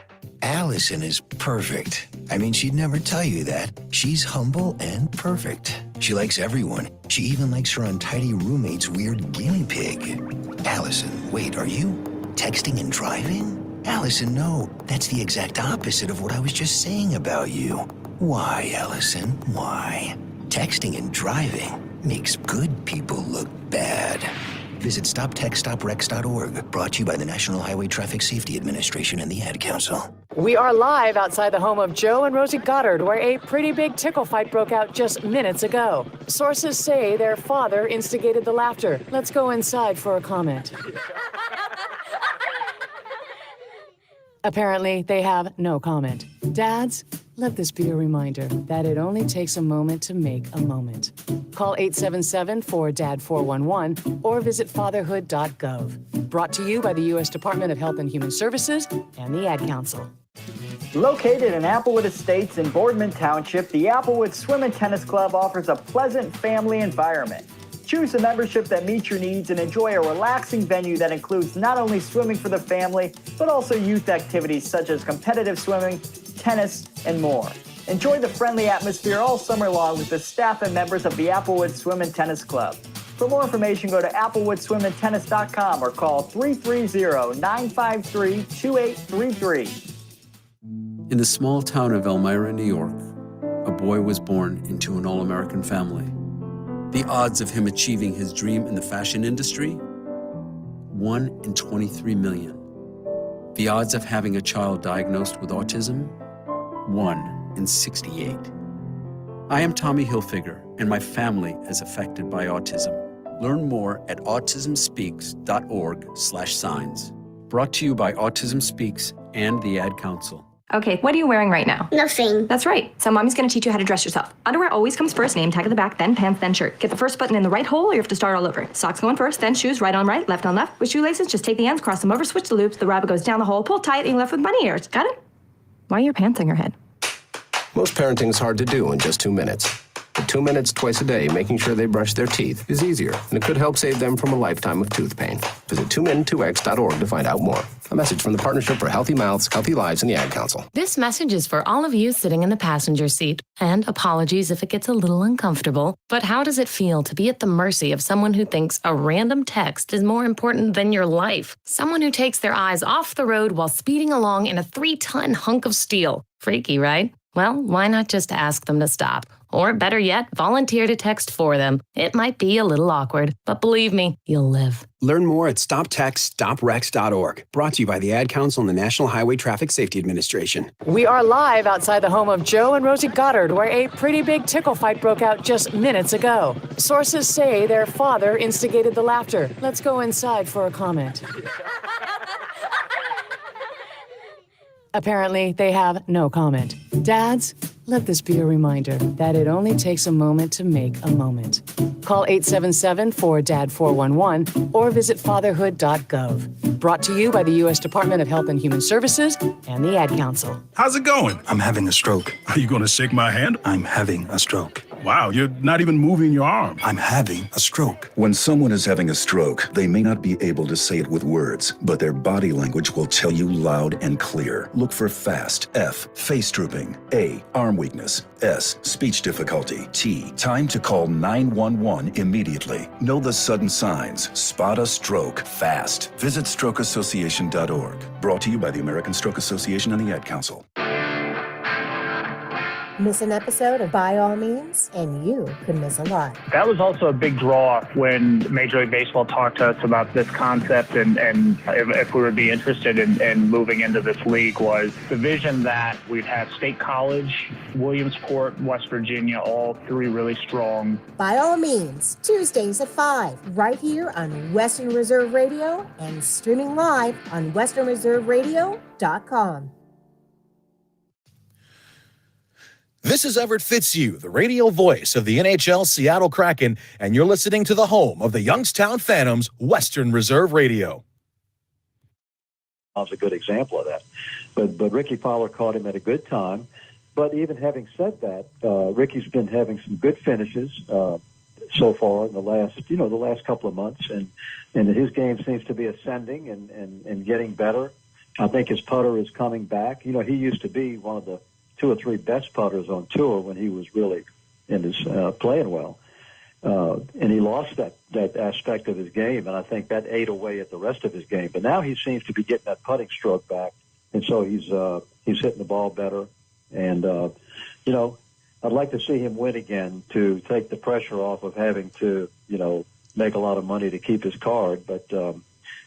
Allison is perfect. I mean, she'd never tell you that. She's humble and perfect. She likes everyone. She even likes her untidy roommate's weird guinea pig. Allison, wait, are you texting and driving? Allison, no. That's the exact opposite of what I was just saying about you. Why, Allison? Why? Texting and driving makes good people look bad. Visit StopTextStopWrecks.org. Brought to you by the National Highway Traffic Safety Administration and the Ad Council. We are live outside the home of Joe and Rosie Goddard, where a pretty big tickle fight broke out just minutes ago. Sources say their father instigated the laughter. Let's go inside for a comment. Apparently, they have no comment. Dads, let this be a reminder that it only takes a moment to make a moment. Call 877-4DAD-411 or visit fatherhood.gov. Brought to you by the U.S. Department of Health and Human Services and the Ad Council. Located in Applewood Estates in Boardman Township, the Applewood Swim and Tennis Club offers a pleasant family environment. Choose a membership that meets your needs and enjoy a relaxing venue that includes not only swimming for the family, but also youth activities such as competitive swimming, tennis, and more. Enjoy the friendly atmosphere all summer long with the staff and members of the Applewood Swim and Tennis Club. For more information, go to applewoodswimandtennis.com or call 330-953-2833. In the small town of Elmira, New York, a boy was born into an all-American family. The odds of him achieving his dream in the fashion industry? 1 in 23 million. The odds of having a child diagnosed with autism? 1 in 68. I am Tommy Hilfiger, and my family is affected by autism. Learn more at autismspeaks.org/signs. Brought to you by Autism Speaks and the Ad Council. Okay, what are you wearing right now? Nothing. That's right. So mommy's going to teach you how to dress yourself. Underwear always comes first, name tag at the back, then pants, then shirt. Get the first button in the right hole or you have to start all over. Socks going first, then shoes, right on right, left on left. With shoelaces, just take the ends, cross them over, switch the loops, the rabbit goes down the hole, pull tight, and you're left with bunny ears. Got it? Why are your pants on your head? Most parenting is hard to do in just 2 minutes. But 2 minutes twice a day making sure they brush their teeth is easier, and it could help save them from a lifetime of tooth pain. Visit 2min2x.org to find out more. A message from the Partnership for Healthy Mouths, Healthy Lives, and the Ad Council. This message is for all of you sitting in the passenger seat. And apologies if it gets a little uncomfortable. But how does it feel to be at the mercy of someone who thinks a random text is more important than your life? Someone who takes their eyes off the road while speeding along in a 3-ton hunk of steel. Freaky, right? Well, why not just ask them to stop? Or better yet, volunteer to text for them. It might be a little awkward, but believe me, you'll live. Learn more at StopTextStopWrecks.org. Brought to you by the Ad Council and the National Highway Traffic Safety Administration. We are live outside the home of Joe and Rosie Goddard, where a pretty big tickle fight broke out just minutes ago. Sources say their father instigated the laughter. Let's go inside for a comment. Apparently, they have no comment. Dads, let this be a reminder that it only takes a moment to make a moment. Call 877-4DAD-411 or visit fatherhood.gov. Brought to you by the U.S. Department of Health and Human Services and the Ad Council. How's it going? I'm having a stroke. Are you going to shake my hand? I'm having a stroke. Wow, you're not even moving your arm. I'm having a stroke. When someone is having a stroke, they may not be able to say it with words, but their body language will tell you loud and clear. Look for FAST. F, face drooping. A, arm weakness. S, speech difficulty. T, time to call 911 immediately. Know the sudden signs. Spot a stroke fast. Visit strokeassociation.org. Brought to you by the American Stroke Association and the Ad Council. Miss an episode of By All Means, and you could miss a lot. That was also a big draw when Major League Baseball talked to us about this concept and if we would be interested in moving into this league, was the vision that we'd have State College, Williamsport, West Virginia, all three really strong. By All Means, Tuesdays at 5, right here on Western Reserve Radio and streaming live on westernreserveradio.com. This is Everett Fitzhugh, the radio voice of the NHL Seattle Kraken, and you're listening to the home of the Youngstown Phantoms, Western Reserve Radio. That's a good example of that. But Ricky Fowler caught him at a good time. But even having said that, Ricky's been having some good finishes so far in the last couple of months, and his game seems to be ascending and getting better. I think his putter is coming back. You know, he used to be one of the 2 or 3 best putters on tour when he was really in his playing well. And he lost that aspect of his game, and I think that ate away at the rest of his game. But now he seems to be getting that putting stroke back, and so he's hitting the ball better. And, I'd like to see him win again to take the pressure off of having to, make a lot of money to keep his card. But I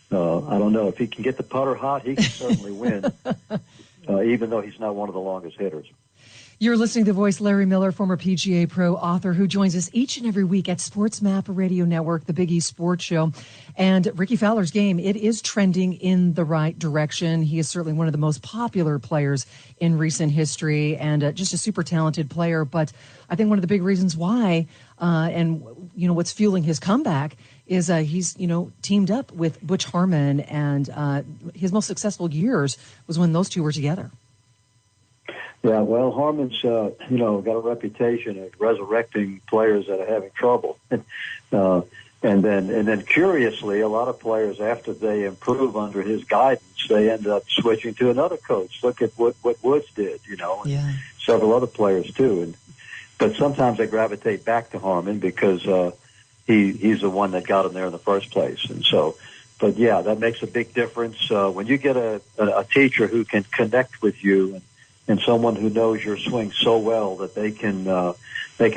don't know. If he can get the putter hot, he can certainly win. Even though he's not one of the longest hitters. You're listening to Voice Larry Miller, former PGA Pro author, who joins us each and every week at Sports Map Radio Network, the Big East Sports Show. And Ricky Fowler's game, it is trending in the right direction. He is certainly one of the most popular players in recent history and just a super talented player. But I think one of the big reasons why, what's fueling his comeback is he's, teamed up with Butch Harmon, and his most successful years was when those two were together. Yeah, well, Harmon's, got a reputation of resurrecting players that are having trouble. And then curiously, a lot of players, after they improve under his guidance, they end up switching to another coach. Look at what Woods did, and several other players too. But sometimes they gravitate back to Harmon because he's the one that got him there in the first place. And so, but yeah, that makes a big difference when you get a teacher who can connect with you and someone who knows your swing so well that they can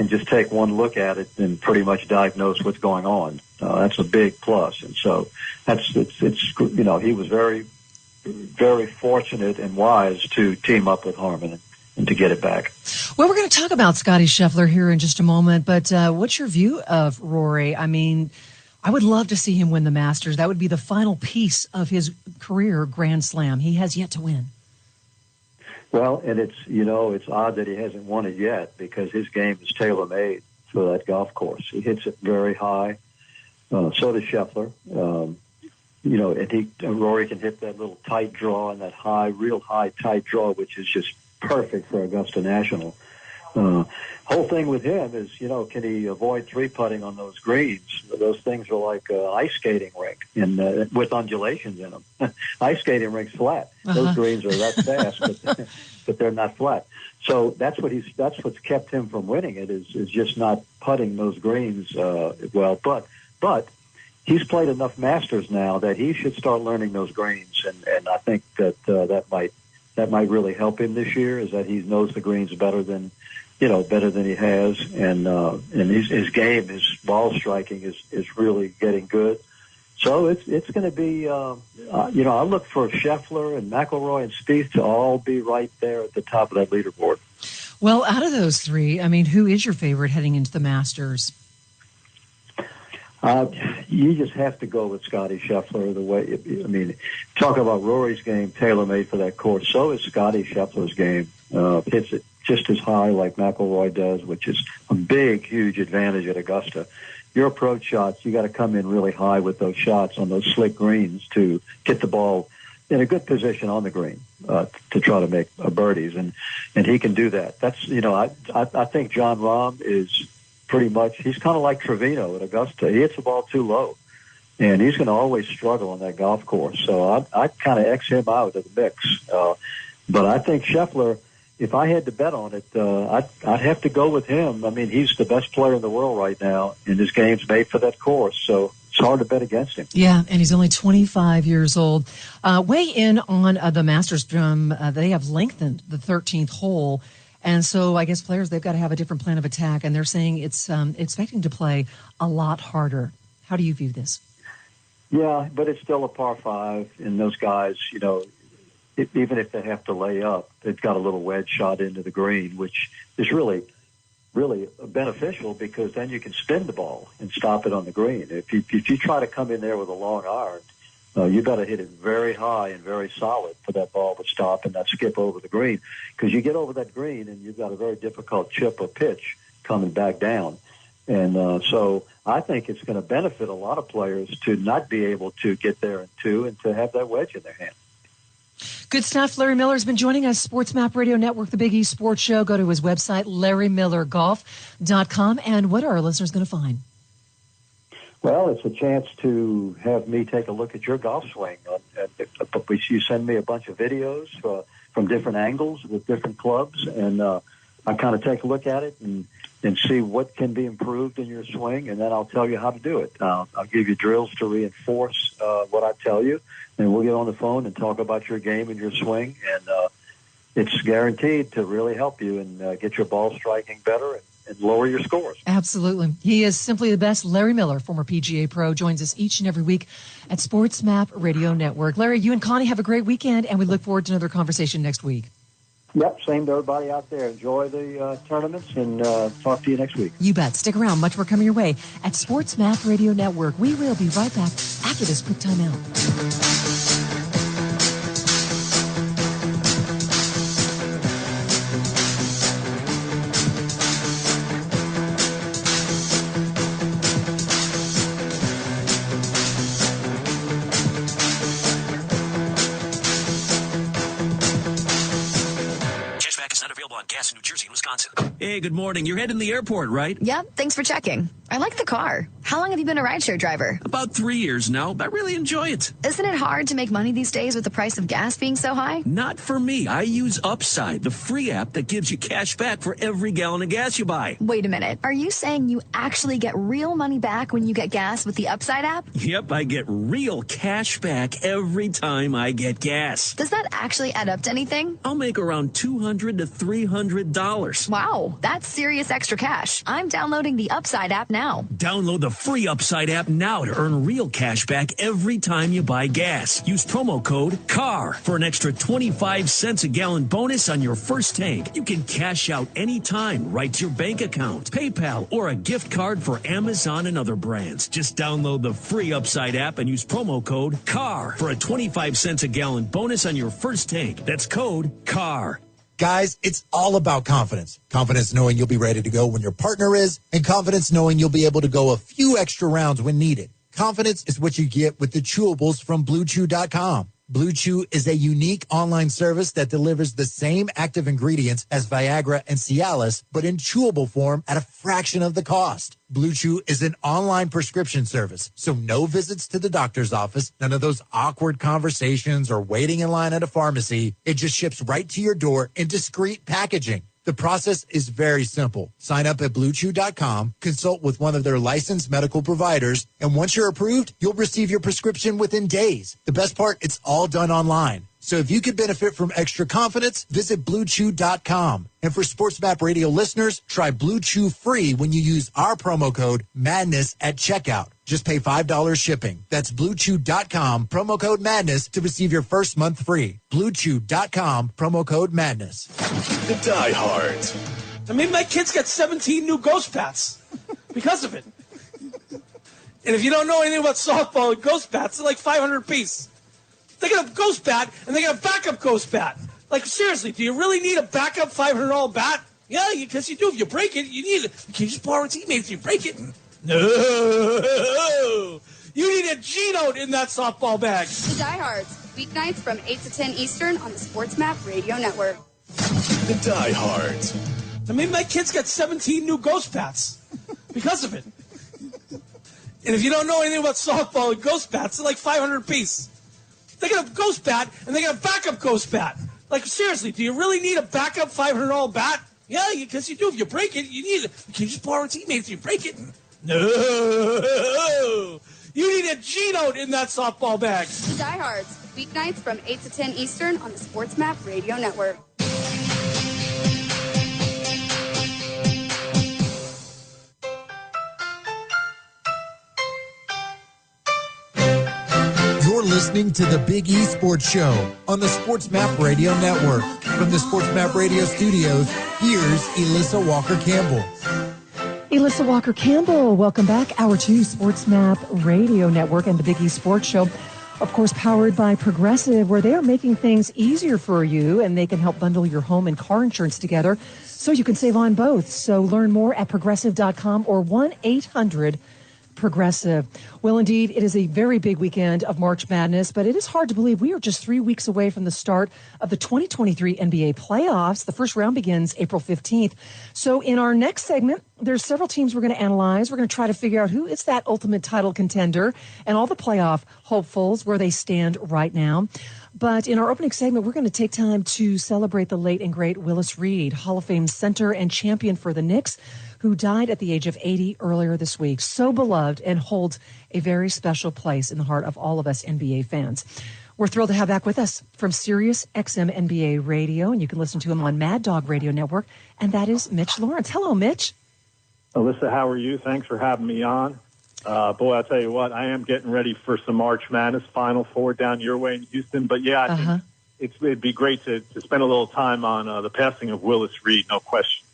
just take one look at it and pretty much diagnose what's going on. That's a big plus. And so he was very, very fortunate and wise to team up with Harmon and to get it back. Well, we're going to talk about Scottie Scheffler here in just a moment, but what's your view of Rory? I mean, I would love to see him win the Masters. That would be the final piece of his career Grand Slam. He has yet to win. Well, and it's odd that he hasn't won it yet because his game is tailor-made for that golf course. He hits it very high. So does Scheffler. And Rory can hit that little tight draw and that real high tight draw, which is just perfect for Augusta National. Whole thing with him is, can he avoid three-putting on those greens? Those things are like ice skating rink and with undulations in them. Ice skating rink's flat. Those greens are that fast, but they're not flat. So that's what's kept him from winning it is just not putting those greens well. But he's played enough Masters now that he should start learning those greens, and I think that might really help him this year. Is that he knows the greens better than he has, and his game, his ball striking is really getting good. So it's going to be, I look for Scheffler and McIlroy and Spieth to all be right there at the top of that leaderboard. Well, out of those three, I mean, who is your favorite heading into the Masters? You just have to go with Scottie Scheffler. Talk about Rory's game tailor-made for that course. So is Scottie Scheffler's game. Hits it just as high like McIlroy does, which is a big, huge advantage at Augusta. Your approach shots, you got to come in really high with those shots on those slick greens to get the ball in a good position on the green to try to make birdies, and he can do that. That's I think John Rahm is pretty much, he's kind of like Trevino at Augusta. He hits the ball too low, and he's going to always struggle on that golf course. So I'd kind of X him out of the mix. But I think Scheffler, if I had to bet on it, I'd have to go with him. I mean, he's the best player in the world right now, and his game's made for that course. So it's hard to bet against him. Yeah, and he's only 25 years old. Weigh in on the Masters drum. They have lengthened the 13th hole. And so I guess players, they've got to have a different plan of attack, and they're saying it's expecting to play a lot harder. How do you view this? Yeah, but it's still a par five, and those guys, even if they have to lay up, they've got a little wedge shot into the green, which is really, really beneficial because then you can spin the ball and stop it on the green. If you try to come in there with a long iron, you got to hit it very high and very solid for that ball to stop and not skip over the green. Because you get over that green and you've got a very difficult chip or pitch coming back down. And so I think it's going to benefit a lot of players to not be able to get there in two and to have that wedge in their hand. Good stuff. Larry Miller's been joining us, Sports Map Radio Network, the Big East Sports Show. Go to his website, LarryMillerGolf.com. And what are our listeners going to find? Well, it's a chance to have me take a look at your golf swing. You send me a bunch of videos from different angles with different clubs, and I kind of take a look at it and see what can be improved in your swing, and then I'll tell you how to do it. I'll give you drills to reinforce what I tell you, and we'll get on the phone and talk about your game and your swing, and it's guaranteed to really help you and get your ball striking better and lower your scores. Absolutely. He is simply the best. Larry Miller, former PGA pro, joins us each and every week at Sports Map Radio Network. Larry, you and Connie have a great weekend, and we look forward to another conversation next week. Yep, same to everybody out there. Enjoy the tournaments, and talk to you next week. You bet. Stick around. Much more coming your way at Sports Map Radio Network. We will be right back after this quick timeout. Cashback is not available Jersey, and Wisconsin. Hey, good morning. You're heading to the airport, right? Yep, thanks for checking. I like the car. How long have you been a rideshare driver? About 3 years now. I really enjoy it. Isn't it hard to make money these days with the price of gas being so high? Not for me. I use Upside, the free app that gives you cash back for every gallon of gas you buy. Wait a minute. Are you saying you actually get real money back when you get gas with the Upside app? Yep, I get real cash back every time I get gas. Does that actually add up to anything? I'll make around $200 to $300. Wow, that's serious extra cash. I'm downloading the Upside app now. Download the free Upside app now to earn real cash back every time you buy gas. Use promo code CAR for an extra 25 cents a gallon bonus on your first tank. You can cash out anytime right to your bank account, PayPal, or a gift card for Amazon and other brands. Just download the free Upside app and use promo code CAR for a 25 cents a gallon bonus on your first tank. That's code CAR. Guys, it's all about confidence. Confidence knowing you'll be ready to go when your partner is, and confidence knowing you'll be able to go a few extra rounds when needed. Confidence is what you get with the chewables from BlueChew.com. Blue Chew is a unique online service that delivers the same active ingredients as Viagra and Cialis, but in chewable form at a fraction of the cost. Blue Chew is an online prescription service, so no visits to the doctor's office, none of those awkward conversations or waiting in line at a pharmacy. It just ships right to your door in discreet packaging. The process is very simple. Sign up at BlueChew.com, consult with one of their licensed medical providers, and once you're approved, you'll receive your prescription within days. The best part, it's all done online. So if you could benefit from extra confidence, visit BlueChew.com. And for SportsMap Radio listeners, try Blue Chew free when you use our promo code MADNESS at checkout. Just pay $5 shipping. That's BlueChew.com, promo code MADNESS to receive your first month free. BlueChew.com, promo code MADNESS. The diehards. I made my kids get 17 new ghost bats because of it. And if you don't know anything about softball and ghost bats, they're like 500 apiece. They get a ghost bat, and they get a backup ghost bat. Like, seriously, do you really need a backup $500 bat? Yeah, because you do. If you break it, you need it. Can you just borrow a teammate if you break it? No. You need a G-Note in that softball bag. The Diehards, weeknights from 8 to 10 Eastern on the SportsMap Radio Network. The Diehards. I made my kids get 17 new ghost bats because of it. And if you don't know anything about softball and ghost bats, they're like 500 apiece. They get a ghost bat, and they get a backup ghost bat. Like, seriously, do you really need a backup $500 bat? Yeah, because you do. If you break it, you need it. Can you just borrow a teammate if you break it? No. You need a G-Note in that softball bag. The Diehards, weeknights from 8 to 10 Eastern on the SportsMap Radio Network. You're listening to the Big E Sports Show on the SportsMap Radio Network. From the SportsMap Radio studios, here's Elissa Walker-Campbell. Elissa Walker-Campbell, welcome back. Hour 2, SportsMap Radio Network and the Big E Sports Show. Of course, powered by Progressive, where they are making things easier for you, and they can help bundle your home and car insurance together so you can save on both. So learn more at Progressive.com or 1-800-PROGRESSIVE. Well, indeed, it is a very big weekend of March Madness, but it is hard to believe we are just 3 weeks away from the start of the 2023 NBA playoffs. The first round begins April 15th. So in our next segment, there's several teams we're going to analyze. We're going to try to figure out who is that ultimate title contender and all the playoff hopefuls, where they stand right now. But in our opening segment, we're going to take time to celebrate the late and great Willis Reed, Hall of Fame center and champion for the Knicks, who died at the age of 80 earlier this week. So beloved and holds a very special place in the heart of all of us NBA fans. We're thrilled to have back with us from Sirius XM NBA Radio, and you can listen to him on Mad Dog Radio Network, and that is Mitch Lawrence. Hello, Mitch. Alyssa, how are you? Thanks for having me on. Boy, I'll tell you what, I am getting ready for some March Madness Final Four down your way in Houston. But, yeah, I think it'd be great to spend a little time on the passing of Willis Reed, no question.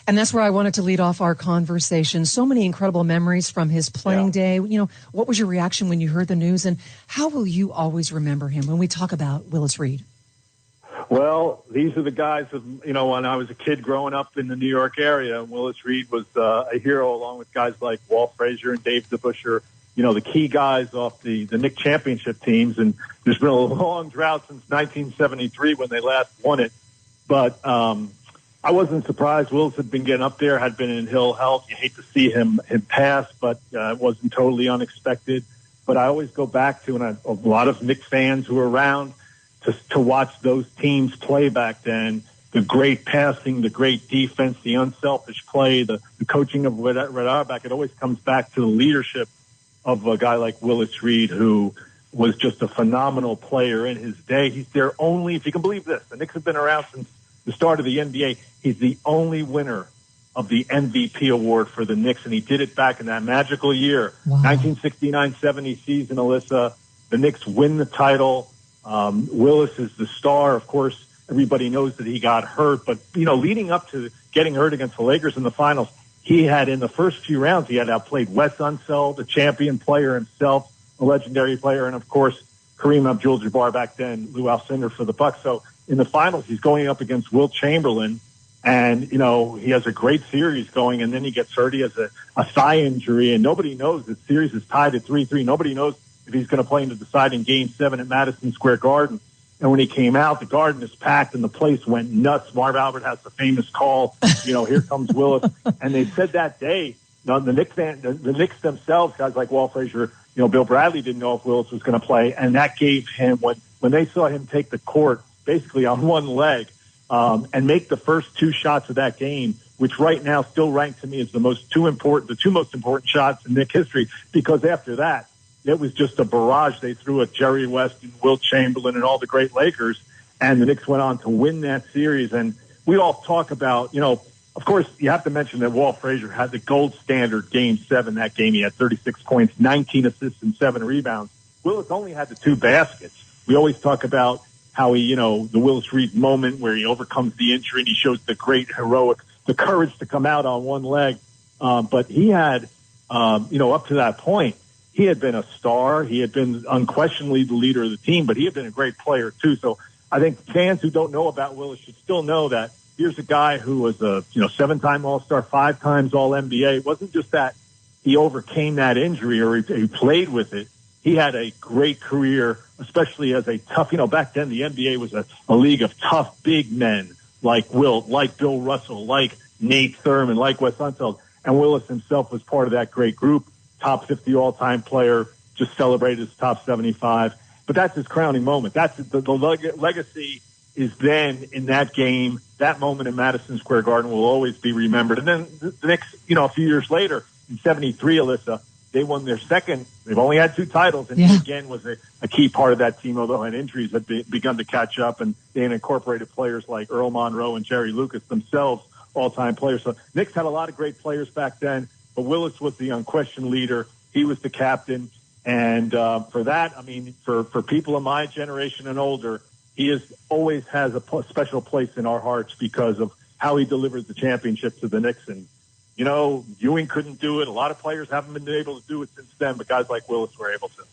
And that's where I wanted to lead off our conversation. So many incredible memories from his playing day. You know, what was your reaction when you heard the news, and how will you always remember him when we talk about Willis Reed? Well, these are the guys of, when I was a kid growing up in the New York area, Willis Reed was a hero, along with guys like Walt Frazier and Dave DeBusschere, the key guys off the Knicks championship teams. And there's been a long drought since 1973 when they last won it. But, I wasn't surprised. Willis had been getting up there, had been in ill health. You hate to see him pass, but it wasn't totally unexpected. But I always go back to, and a lot of Knicks fans who were around to watch those teams play back then, the great passing, the great defense, the unselfish play, the coaching of Red Auerbach, it always comes back to the leadership of a guy like Willis Reed, who was just a phenomenal player in his day. He's their only, if you can believe this, the Knicks have been around since the start of the NBA. He's the only winner of the MVP award for the Knicks, and he did it back in that magical year, 1969-70 season, Alyssa. The Knicks win the title. Willis is the star. Of course, everybody knows that he got hurt, but, leading up to getting hurt against the Lakers in the finals, he had, in the first few rounds, he had outplayed Wes Unseld, the champion player himself, a legendary player, and, of course, Kareem Abdul-Jabbar back then, Lou Alcindor for the Bucks. So in the finals, he's going up against Wilt Chamberlain, and, he has a great series going, and then he gets hurt. He has a thigh injury, and nobody knows. The series is tied at 3-3. Nobody knows if he's going to play in the deciding Game 7 at Madison Square Garden. And when he came out, the Garden is packed, and the place went nuts. Marv Albert has the famous call, here comes Willis. And they said that day, the Knicks themselves, guys like Walt Frazier, Bill Bradley didn't know if Willis was going to play, and that gave him, when they saw him take the court basically on one leg and make the first two shots of that game, which right now still rank to me as the two most important shots in Knicks history, because after that, it was just a barrage. They threw at Jerry West and Wilt Chamberlain and all the great Lakers, and the Knicks went on to win that series. And we all talk about, of course, you have to mention that Walt Frazier had the gold standard Game 7 that game. He had 36 points, 19 assists, and 7 rebounds. Willis only had the 2 baskets. We always talk about how he, the Willis Reed moment where he overcomes the injury and he shows the great the courage to come out on one leg. But he had, up to that point, he had been a star. He had been unquestionably the leader of the team, but he had been a great player too. So I think fans who don't know about Willis should still know that here's a guy who was a 7-time All-Star, 5 times All-NBA. It wasn't just that he overcame that injury or he played with it. He had a great career, especially as a tough, back then the NBA was a league of tough big men like Wilt, like Bill Russell, like Nate Thurman, like Wes Unseld. And Willis himself was part of that great group, top 50 all-time player, just celebrated his top 75. But that's his crowning moment. That's the legacy is then in that game, that moment in Madison Square Garden will always be remembered. And then the next, a few years later, in 73, Alyssa, they won their second. They've only had 2 titles, and he again was a key part of that team, although injuries had begun to catch up, and they had incorporated players like Earl Monroe and Jerry Lucas, themselves all-time players. So Knicks had a lot of great players back then, but Willis was the unquestioned leader. He was the captain, and for that, for people of my generation and older, he always has a special place in our hearts because of how he delivered the championship to the Knicks. And Ewing couldn't do it. A lot of players haven't been able to do it since then, but guys like Willis were able to.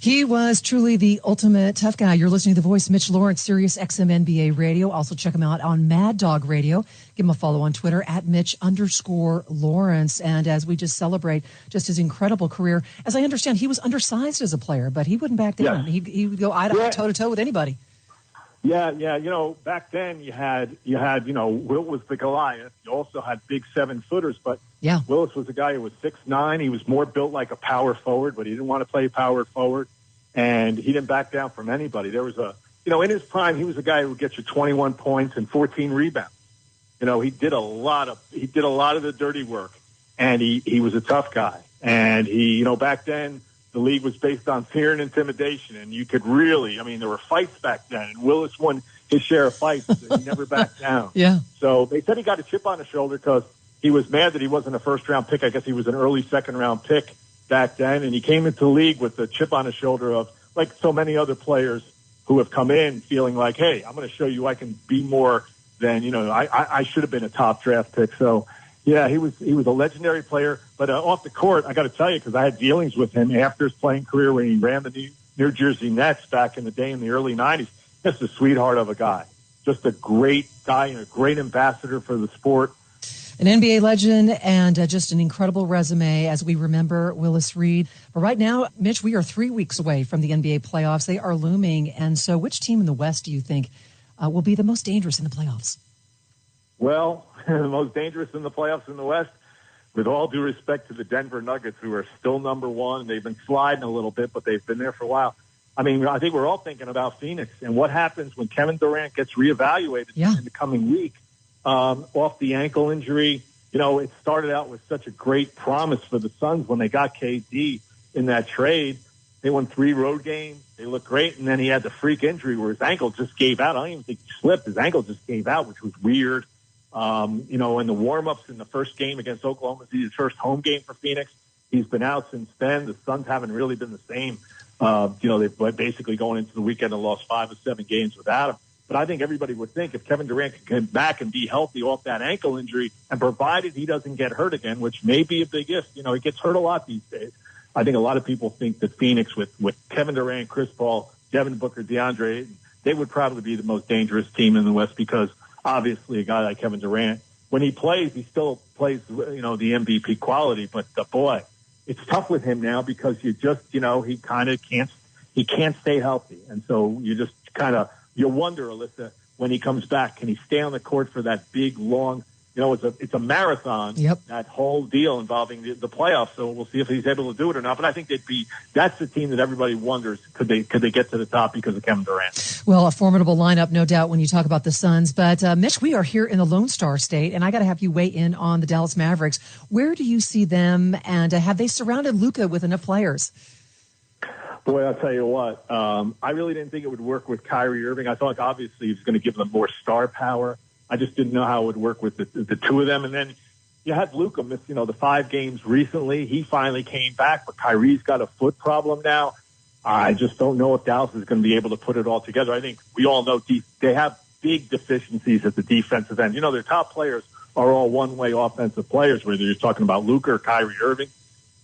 He was truly the ultimate tough guy. You're listening to The Voice, Mitch Lawrence, Sirius XM NBA Radio. Also check him out on Mad Dog Radio. Give him a follow on Twitter at Mitch_Lawrence. And as we just celebrate just his incredible career, as I understand, he was undersized as a player, but he wouldn't back down. Yes. He would go toe-to-toe with anybody. Yeah. Back then you had, Wilt was the Goliath. You also had big 7-footers, but Willis was a guy who was 6'9". He was more built like a power forward, but he didn't want to play power forward, and he didn't back down from anybody. There was in his prime, he was a guy who would get you 21 points and 14 rebounds. He did a lot of the dirty work, and he was a tough guy. And he, back then, the league was based on fear and intimidation, and you could really, there were fights back then, and Willis won his share of fights. He never backed down. Yeah. So they said he got a chip on his shoulder because he was mad that he wasn't a first-round pick. I guess he was an early second-round pick back then, and he came into the league with the chip on his shoulder of, like so many other players who have come in feeling like, hey, I'm going to show you I can be more than, I should have been a top draft pick. So, yeah, he was a legendary player. But off the court, I got to tell you, because I had dealings with him after his playing career when he ran the New Jersey Nets back in the day in the early 90s. Just a sweetheart of a guy. Just a great guy and a great ambassador for the sport. An NBA legend and just an incredible resume as we remember Willis Reed. But right now, Mitch, we are 3 weeks away from the NBA playoffs. They are looming. And so which team in the West do you think will be the most dangerous in the playoffs? Well, the most dangerous in the playoffs in the West, with all due respect to the Denver Nuggets, who are still number one. They've been sliding a little bit, but they've been there for a while. I mean, I think we're all thinking about Phoenix and what happens when Kevin Durant gets reevaluated in the coming week off the ankle injury. You know, it started out with such a great promise for the Suns when they got KD in that trade. They won 3 road games. They looked great, and then he had the freak injury where his ankle just gave out. I don't even think he slipped. His ankle just gave out, which was weird. You know, in the warm-ups in the first game against Oklahoma City, his first home game for Phoenix, he's been out since then. The Suns haven't really been the same. You know, they've basically going into the weekend and lost 5 of 7 games without him. But I think everybody would think if Kevin Durant could come back and be healthy off that ankle injury, and provided he doesn't get hurt again, which may be a big if. You know, he gets hurt a lot these days. I think a lot of people think that Phoenix with Kevin Durant, Chris Paul, Devin Booker, DeAndre Ayton, they would probably be the most dangerous team in the West because obviously a guy like Kevin Durant, when he plays, he still plays, you know, the MVP quality. But boy, it's tough with him now because you just, you know, he kind of can't stay healthy. And so you just kind of, you wonder, Alyssa, when he comes back, can he stay on the court for that big, long, you know, it's a marathon, that whole deal involving the playoffs. So we'll see if he's able to do it or not. But I think that's the team that everybody wonders, could they get to the top because of Kevin Durant? Well, a formidable lineup, no doubt, when you talk about the Suns. But Mitch, we are here in the Lone Star State, and I got to have you weigh in on the Dallas Mavericks. Where do you see them, and have they surrounded Luka with enough players? Boy, I'll tell you what, I really didn't think it would work with Kyrie Irving. I thought obviously he was going to give them more star power. I just didn't know how it would work with the two of them. And then you had Luka miss, you know, the 5 games recently. He finally came back, but Kyrie's got a foot problem now. I just don't know if Dallas is going to be able to put it all together. I think we all know they have big deficiencies at the defensive end. You know, their top players are all one-way offensive players, whether you're talking about Luka or Kyrie Irving,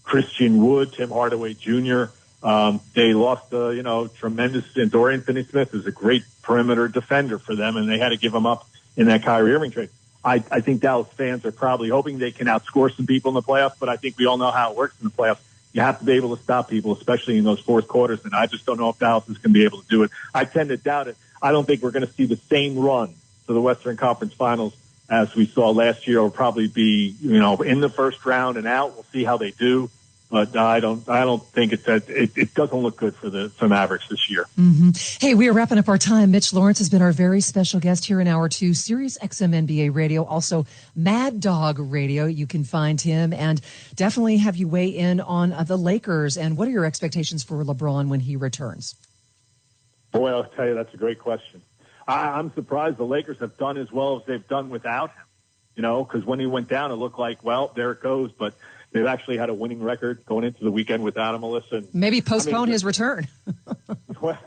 Christian Wood, Tim Hardaway Jr., they lost, you know, tremendous. Dorian Finney-Smith is a great perimeter defender for them, and they had to give him up in that Kyrie Irving trade. I think Dallas fans are probably hoping they can outscore some people in the playoffs, but I think we all know how it works in the playoffs. You have to be able to stop people, especially in those fourth quarters, and I just don't know if Dallas is going to be able to do it. I tend to doubt it. I don't think we're going to see the same run to the Western Conference Finals as we saw last year. It'll probably be, you know, in the first round and out. We'll see how they do. But I don't think it doesn't look good for the Mavericks this year. Mm-hmm. Hey, we are wrapping up our time. Mitch Lawrence has been our very special guest here in Hour 2, Sirius XM NBA Radio, also Mad Dog Radio. You can find him and definitely have you weigh in on the Lakers. And what are your expectations for LeBron when he returns? Boy, I'll tell you, that's a great question. I'm surprised the Lakers have done as well as they've done without him. You know, because when he went down, it looked like, well, there it goes. But they've actually had a winning record going into the weekend without him, Melissa. Maybe postpone his return. Well,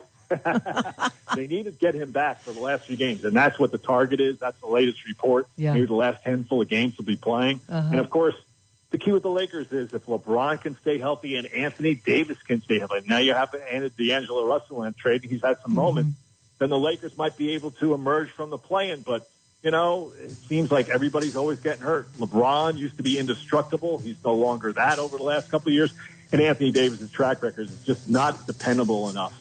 they need to get him back for the last few games, and that's what the target is. That's the latest report. Yeah. Maybe the last handful of games he'll be playing. Uh-huh. And, of course, the key with the Lakers is if LeBron can stay healthy and Anthony Davis can stay healthy. Now you have D'Angelo Russell in trade. He's had some moments. Then the Lakers might be able to emerge from the play-in, but you know, it seems like everybody's always getting hurt. LeBron used to be indestructible. He's no longer that over the last couple of years. And Anthony Davis' track record is just not dependable enough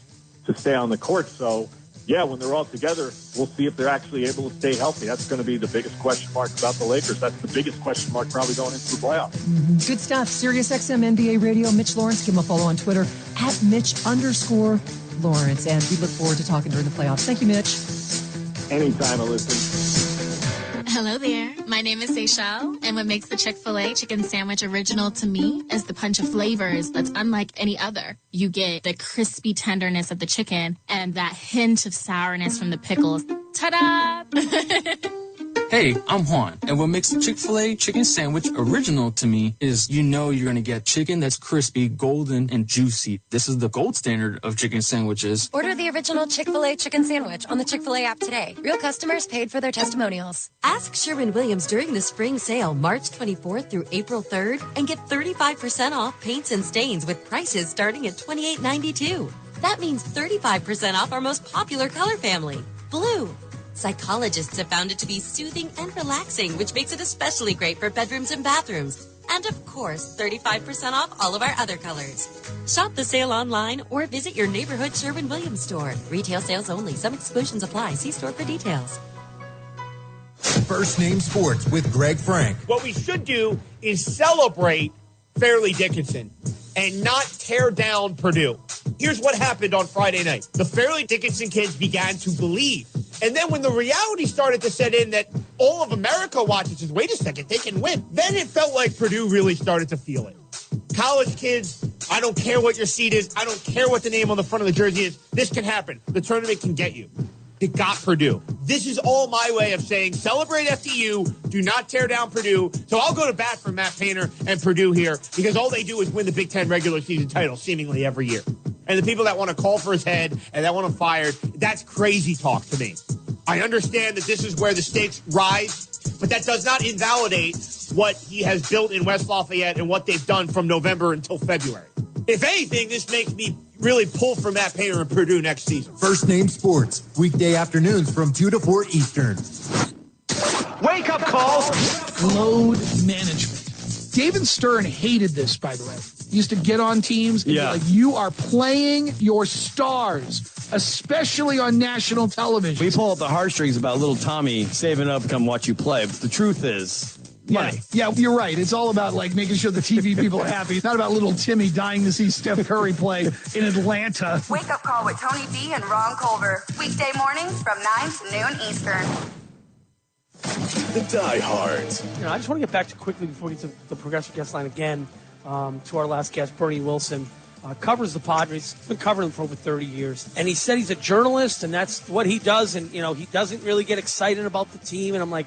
to stay on the court. So, yeah, when they're all together, we'll see if they're actually able to stay healthy. That's going to be the biggest question mark about the Lakers. That's the biggest question mark probably going into the playoffs. Mm-hmm. Good stuff. Sirius XM NBA Radio. Mitch Lawrence. Give him a follow on Twitter @Mitch_Lawrence. And we look forward to talking during the playoffs. Thank you, Mitch. Anytime, Elizabeth. Hello there. My name is Seychelle, and what makes the Chick-fil-A chicken sandwich original to me is the punch of flavors that's unlike any other. You get the crispy tenderness of the chicken and that hint of sourness from the pickles. Ta-da! Hey, I'm Juan, and what makes the Chick-fil-A chicken sandwich original to me is you know you're going to get chicken that's crispy, golden, and juicy. This is the gold standard of chicken sandwiches. Order the original Chick-fil-A chicken sandwich on the Chick-fil-A app today. Real customers paid for their testimonials. Ask Sherwin-Williams during the spring sale, March 24th through April 3rd, and get 35% off paints and stains with prices starting at $28.92. That means 35% off our most popular color family, blue. Psychologists have found it to be soothing and relaxing, which makes it especially great for bedrooms and bathrooms. And of course, 35% off all of our other colors. Shop the sale online or visit your neighborhood Sherwin-Williams store. Retail sales only. Some exclusions apply. See store for details. First Name Sports with Greg Frank. What we should do is celebrate Fairleigh Dickinson and not tear down Purdue. Here's what happened on Friday night. The Fairleigh Dickinson kids began to believe. And then when the reality started to set in that all of America watches, says, wait a second, they can win. Then it felt like Purdue really started to feel it. College kids, I don't care what your seed is. I don't care what the name on the front of the jersey is. This can happen. The tournament can get you. It got Purdue. This is all my way of saying celebrate FDU, do not tear down Purdue. So I'll go to bat for Matt Painter and Purdue here because all they do is win the Big Ten regular season title seemingly every year. And the people that want to call for his head and that want him fired, that's crazy talk to me. I understand that this is where the stakes rise, but that does not invalidate what he has built in West Lafayette and what they've done from November until February. If anything, this makes me really pull for Matt Painter and Purdue next season. First Name Sports, weekday afternoons from 2 to 4 Eastern. Wake up calls. Load management. David Stern hated this, by the way. He used to get on teams and be like, you are playing your stars, especially on national television. We pull up the heartstrings about little Tommy saving up to come watch you play. But the truth is, money. Yeah, you're right. It's all about like making sure the TV people are happy. It's not about little Timmy dying to see Steph Curry play in Atlanta. Wake up call with Tony B and Ron Culver. Weekday mornings from 9 to noon Eastern. The Die Hards. I just want to get back to quickly before we get to the Progressive Guest Line again, to our last guest, Bernie Wilson. Covers the Padres. He's been covering them for over 30 years. And he said he's a journalist, and that's what he does. And, he doesn't really get excited about the team. And I'm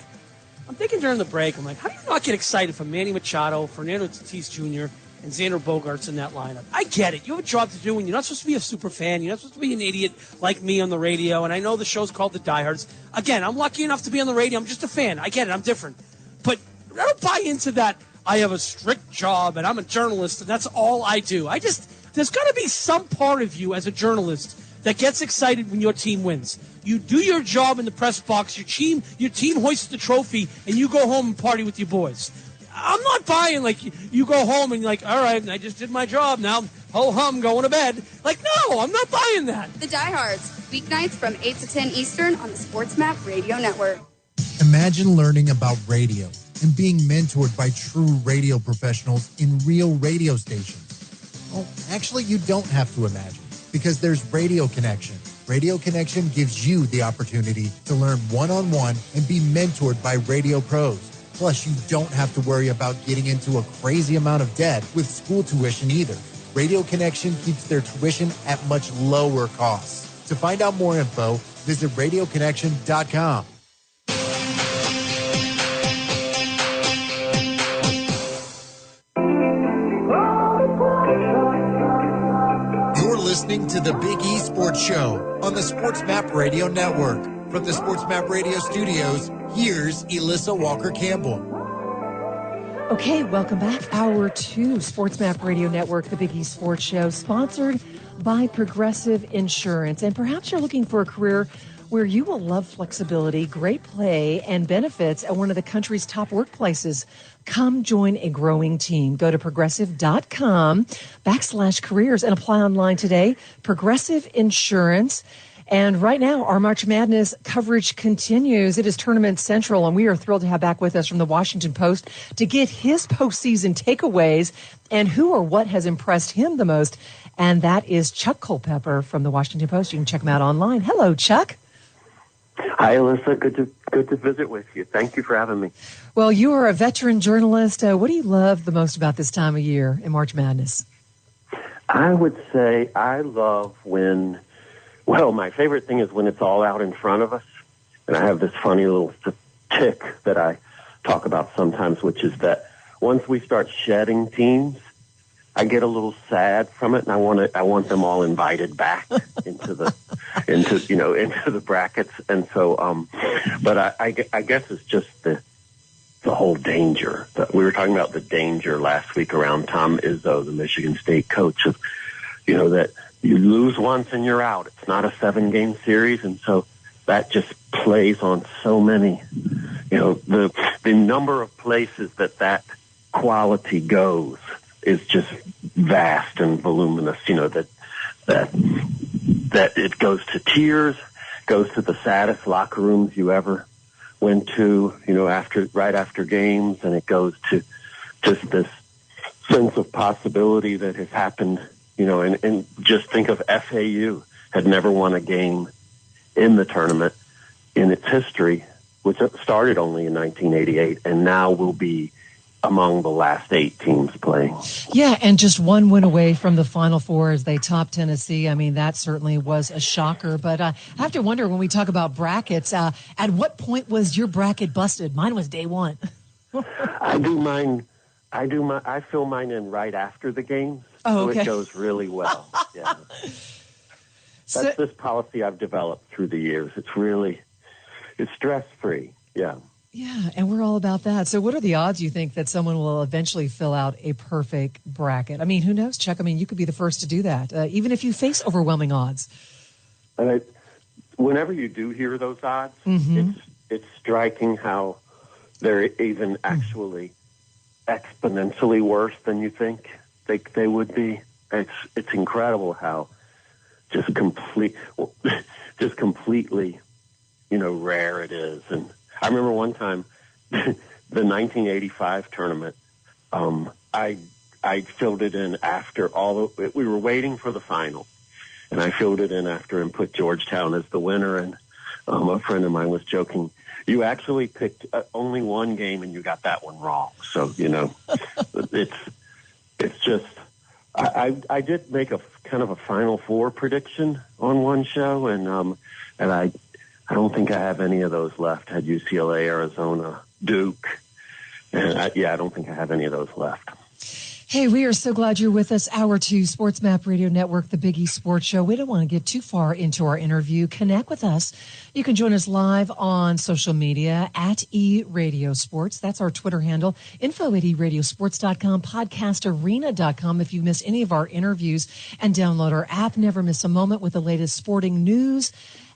thinking during the break, I'm like, how do you not get excited for Manny Machado, Fernando Tatis Jr., and Xander Bogaerts in that lineup? I get it. You have a job to do, and you're not supposed to be a super fan. You're not supposed to be an idiot like me on the radio. And I know the show's called The Diehards. Again, I'm lucky enough to be on the radio. I'm just a fan. I get it. I'm different. But I don't buy into that I have a strict job, and I'm a journalist, and that's all I do. There's got to be some part of you as a journalist that gets excited when your team wins. You do your job in the press box, your team hoists the trophy, and you go home and party with your boys. I'm not buying, you go home and all right, I just did my job, now ho-hum, going to bed. No, I'm not buying that. The Diehards, weeknights from 8 to 10 Eastern on the Sports Map Radio Network. Imagine learning about radio and being mentored by true radio professionals in real radio stations. Well, actually, you don't have to imagine, because there's Radio Connection. Radio Connection gives you the opportunity to learn one-on-one and be mentored by radio pros. Plus, you don't have to worry about getting into a crazy amount of debt with school tuition either. Radio Connection keeps their tuition at much lower costs. To find out more info, visit radioconnection.com. Listening to the Big E Sports Show on the Sports Map Radio Network. From the Sports Map Radio studios, here's Elissa Walker-Campbell. Okay, welcome back. Hour 2, Sports Map Radio Network, the Big E Sports Show, sponsored by Progressive Insurance. And perhaps you're looking for a career where you will love flexibility, great play, and benefits at one of the country's top workplaces. Come join a growing team. Go to progressive.com/careers and apply online today. Progressive Insurance. And right now, our March Madness coverage continues. It is Tournament Central, and we are thrilled to have back with us from the Washington Post to get his postseason takeaways and who or what has impressed him the most. And that is Chuck Culpepper from the Washington Post. You can check him out online. Hello, Chuck. Hi, Alyssa. Good to visit with you. Thank you for having me. Well, you are a veteran journalist. What do you love the most about this time of year in March Madness? I would say I love my favorite thing is when it's all out in front of us. And I have this funny little tick that I talk about sometimes, which is that once we start shedding teams, I get a little sad from it, and I want them all invited back into the brackets. And so, but I guess it's just the whole danger that we were talking about, the danger last week around Tom Izzo, the Michigan State coach, of that you lose once and you're out. It's not a 7-game series, and so that just plays on so many. The number of places that quality goes is just vast and voluminous, that it goes to tears, goes to the saddest locker rooms you ever went to, right after games, and it goes to just this sense of possibility that has happened, and just think of FAU had never won a game in the tournament in its history, which started only in 1988, and now will be among the last 8 teams playing. Yeah, and just one win away from the Final Four as they top Tennessee. I mean, that certainly was a shocker. But I have to wonder, when we talk about brackets, at what point was your bracket busted? Mine was day one. I fill mine in right after the games, so it goes really well. Yeah. That's this policy I've developed through the years. It's stress-free. Yeah. Yeah, and we're all about that. So what are the odds, you think, that someone will eventually fill out a perfect bracket? I mean, who knows, Chuck? I mean, you could be the first to do that, even if you face overwhelming odds. And whenever you do hear those odds, it's striking how they're even actually exponentially worse than you think they would be. It's incredible how just completely, rare it is. And I remember one time, the 1985 tournament, I filled it in after we were waiting for the final, and I filled it in after and put Georgetown as the winner. And a friend of mine was joking, you actually picked only one game and you got that one wrong. So, it's just, I did make a kind of a Final Four prediction on one show, and I don't think I have any of those left. I had UCLA, Arizona, Duke, and I don't think I have any of those left. Hey, we are so glad you're with us. Hour 2, Sports Map Radio Network, the Big East Sports Show. We don't want to get too far into our interview. Connect with us. You can join us live on social media at eRadioSports. That's our Twitter handle. info@eradiosports.com, podcastarena.com if you missed any of our interviews, and download our app. Never miss a moment with the latest sporting news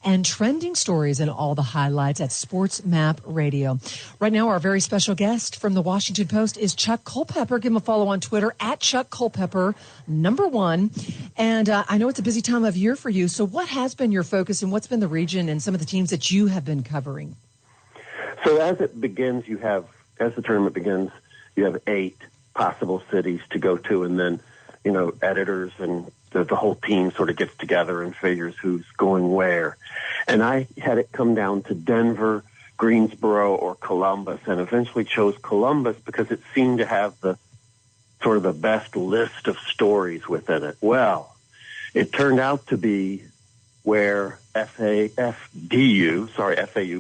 and trending stories and all the highlights at Sports Map Radio. Right now, our very special guest from the Washington Post is Chuck Culpepper. Give him a follow on Twitter at Chuck Culpepper, #1. And I know it's a busy time of year for you. So what has been your focus, and what's been the region and some of the teams that you have been covering? So as the tournament begins, you have 8 possible cities to go to, and then, editors and the whole team sort of gets together and figures who's going where. And I had it come down to Denver, Greensboro, or Columbus, and eventually chose Columbus because it seemed to have the sort of the best list of stories within it. Well, it turned out to be where FAU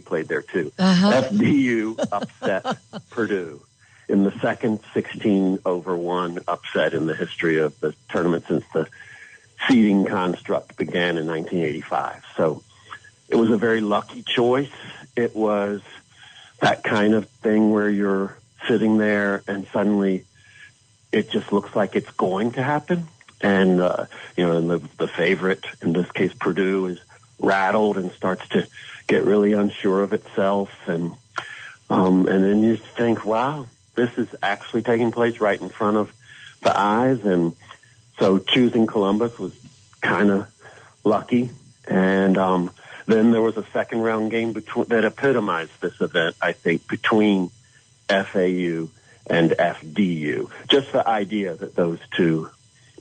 played there too. FDU upset Purdue in the second 16-1 upset in the history of the tournament since the seeding construct began in 1985. So it was a very lucky choice. It was that kind of thing where you're sitting there and suddenly it just looks like it's going to happen. And, and the favorite, in this case, Purdue, is rattled and starts to get really unsure of itself. And then you think, wow, this is actually taking place right in front of the eyes. And so choosing Columbus was kind of lucky. And then there was a second-round game that epitomized this event, I think, between FAU and FDU. Just the idea that those two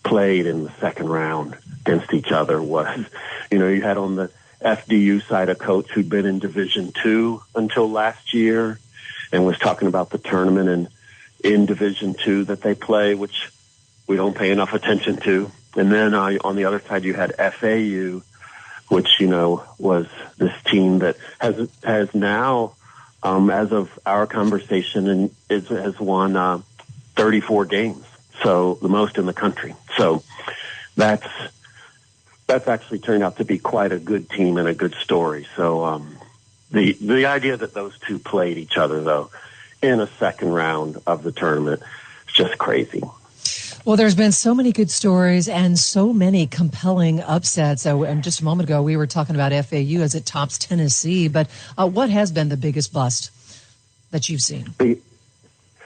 played in the second round against each other was, you had on the FDU side a coach who'd been in Division II until last year and was talking about the tournament and in Division II that they play, which we don't pay enough attention to. And then on the other side, you had FAU, which, was this team that has now, as of our conversation, and has won 34 games, so the most in the country. So that's actually turned out to be quite a good team and a good story. So the idea that those two played each other, though, in a second round of the tournament is just crazy. Well, there's been so many good stories and so many compelling upsets. And just a moment ago, we were talking about FAU as it tops Tennessee. But what has been the biggest bust that you've seen? The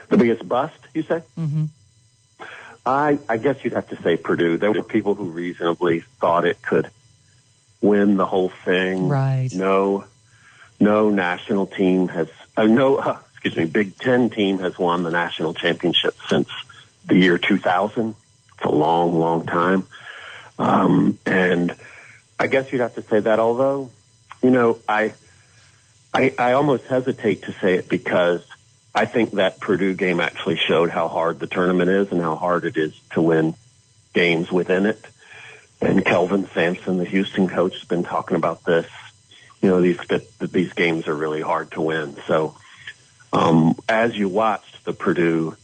biggest bust, you say? Mm-hmm. I guess you'd have to say Purdue. There were people who reasonably thought it could win the whole thing. Right. No no national team has, Big Ten team has won the national championship since the year 2000. It's a long, long time. And I guess you'd have to say that, although, I almost hesitate to say it because I think that Purdue game actually showed how hard the tournament is and how hard it is to win games within it. And Kelvin Sampson, the Houston coach, has been talking about this. These games are really hard to win. So as you watched the Purdue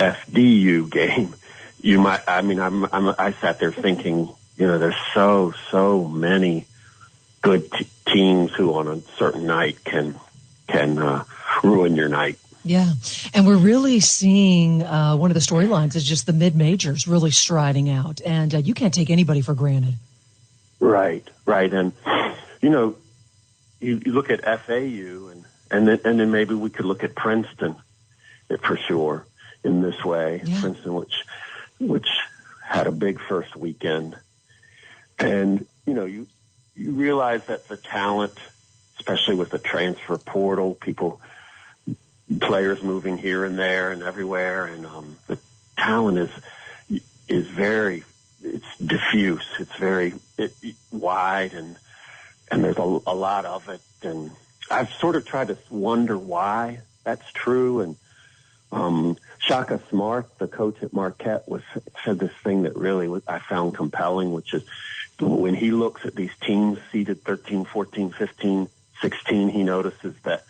FDU game, I sat there thinking, there's so many good teams who on a certain night can ruin your night. Yeah. And we're really seeing one of the storylines is just the mid-majors really striding out. And you can't take anybody for granted. Right. And, you look at FAU and then maybe we could look at Princeton for sure in this way. Yeah. Princeton, which had a big first weekend. And, you realize that the talent, especially with the transfer portal, players moving here and there and everywhere, and the talent is very, it's diffuse. It's very wide, and there's a lot of it. And I've sort of tried to wonder why that's true. And Shaka Smart, the coach at Marquette, said this thing that really I found compelling, which is when he looks at these teams seeded 13, 14, 15, 16, he notices that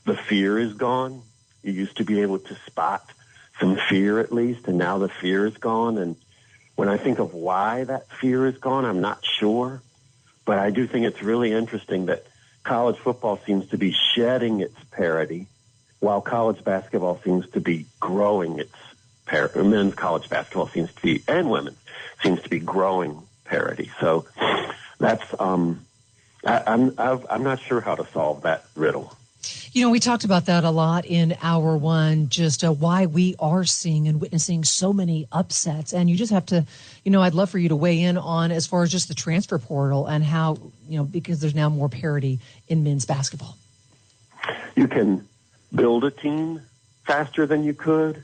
the fear is gone. You used to be able to spot some fear at least, and now the fear is gone. And when I think of why that fear is gone, I'm not sure. But I do think it's really interesting that college football seems to be shedding its parity, while college basketball seems to be growing its parity. Men's college basketball seems to be, and women's, seems to be growing parity. So that's, I'm not sure how to solve that riddle. We talked about that a lot in hour one, just why we are seeing and witnessing so many upsets. And you just have to, I'd love for you to weigh in on as far as just the transfer portal and how, because there's now more parity in men's basketball. You can build a team faster than you could.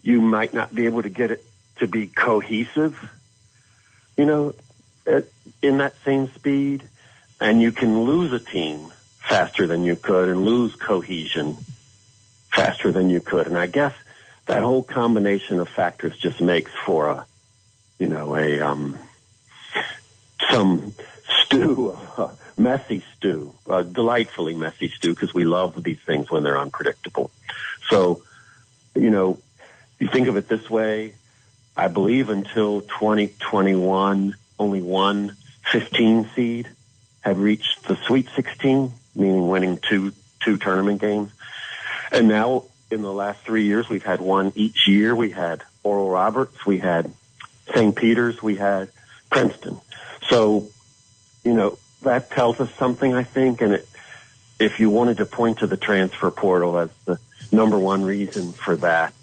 You might not be able to get it to be cohesive, in that same speed. And you can lose a team faster than you could and lose cohesion faster than you could. And I guess that whole combination of factors just makes for some stew, messy stew, delightfully messy stew, because we love these things when they're unpredictable. So, you think of it this way, I believe until 2021, only one 15 seed had reached the Sweet 16, meaning winning two tournament games. And now in the last 3 years, we've had one each year. We had Oral Roberts, we had St. Peter's, we had Princeton. So, that tells us something, I think. And if you wanted to point to the transfer portal as the number one reason for that,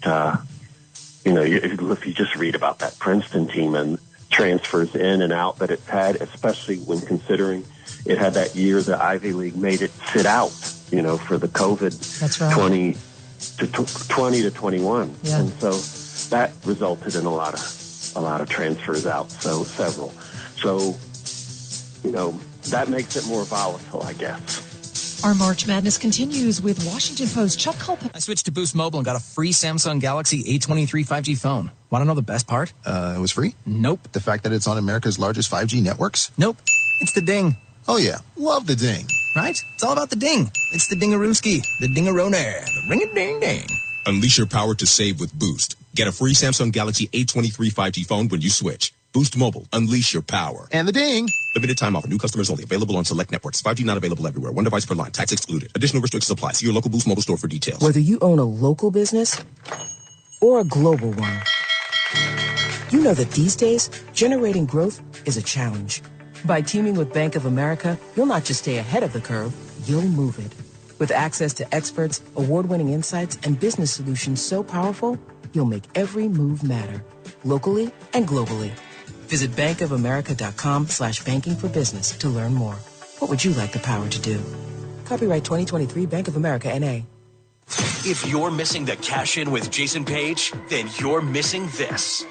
if you just read about that Princeton team and transfers in and out that it's had, especially when considering it had that year the Ivy League made it sit out, for the COVID. That's right. 20 to 21. Yeah. And so that resulted in a lot of transfers out, so several. So, that makes it more volatile, I guess. Our March Madness continues with Washington Post Chuck Culp. I switched to Boost Mobile and got a free Samsung Galaxy A23 5G phone. Want to know the best part? It was free? Nope. The fact that it's on America's largest 5G networks? Nope. It's the ding. Oh, yeah. Love the ding. Right? It's all about the ding. It's the dingarooski, the dingaroner, the ring-a-ding-ding. Unleash your power to save with Boost. Get a free Samsung Galaxy A23 5G phone when you switch. Boost Mobile. Unleash your power. And the ding. Limited time offer. New customers only. Available on select networks. 5G not available everywhere. One device per line. Tax excluded. Additional restrictions apply. See your local Boost Mobile store for details. Whether you own a local business or a global one, you know that these days, generating growth is a challenge. By teaming with Bank of America, you'll not just stay ahead of the curve, you'll move it. With access to experts, award-winning insights, and business solutions so powerful, you'll make every move matter, locally and globally. Visit bankofamerica.com/banking for business to learn more. What would you like the power to do? Copyright 2023 Bank of America, N.A. If you're missing the cash in with Jason Page, then you're missing this.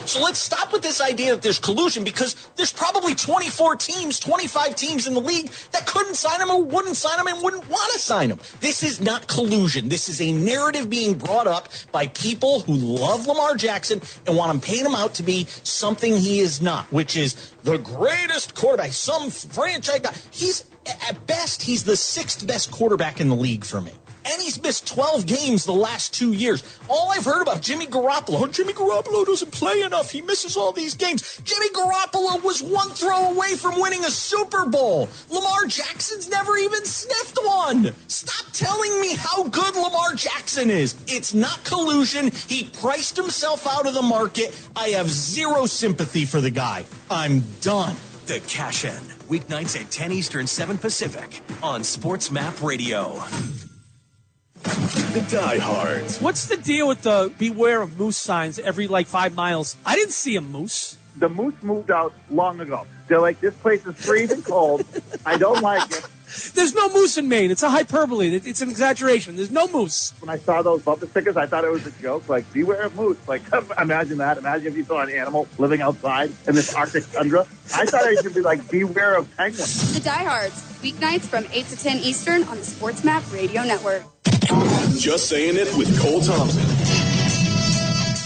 So let's stop with this idea that there's collusion, because there's probably 24 teams, 25 teams in the league that couldn't sign him or wouldn't sign him and wouldn't want to sign him. This is not collusion. This is a narrative being brought up by people who love Lamar Jackson and want to paint him out to be something he is not, which is the greatest quarterback, some franchise guy. At best, he's the 6th best quarterback in the league for me. And he's missed 12 games the last 2 years. All I've heard about Jimmy Garoppolo, Jimmy Garoppolo doesn't play enough. He misses all these games. Jimmy Garoppolo was one throw away from winning a Super Bowl. Lamar Jackson's never even sniffed one. Stop telling me how good Lamar Jackson is. It's not collusion. He priced himself out of the market. I have zero sympathy for the guy. I'm done. The Cash In, weeknights at 10 Eastern, 7 Pacific on Sports Map Radio. The diehards. What's the deal with the beware of moose signs every 5 miles? I didn't see a moose. The moose moved out long ago. They're like, this place is freezing cold. I don't like it. There's no moose in Maine. It's a hyperbole. It's an exaggeration. There's no moose. When I saw those bumper stickers, I thought it was a joke. Beware of moose. Imagine that. Imagine if you saw an animal living outside in this Arctic tundra. I thought it should be beware of penguins. The Diehards, weeknights from 8 to 10 Eastern on the Sports Map Radio Network. Just saying it with Cole Thompson.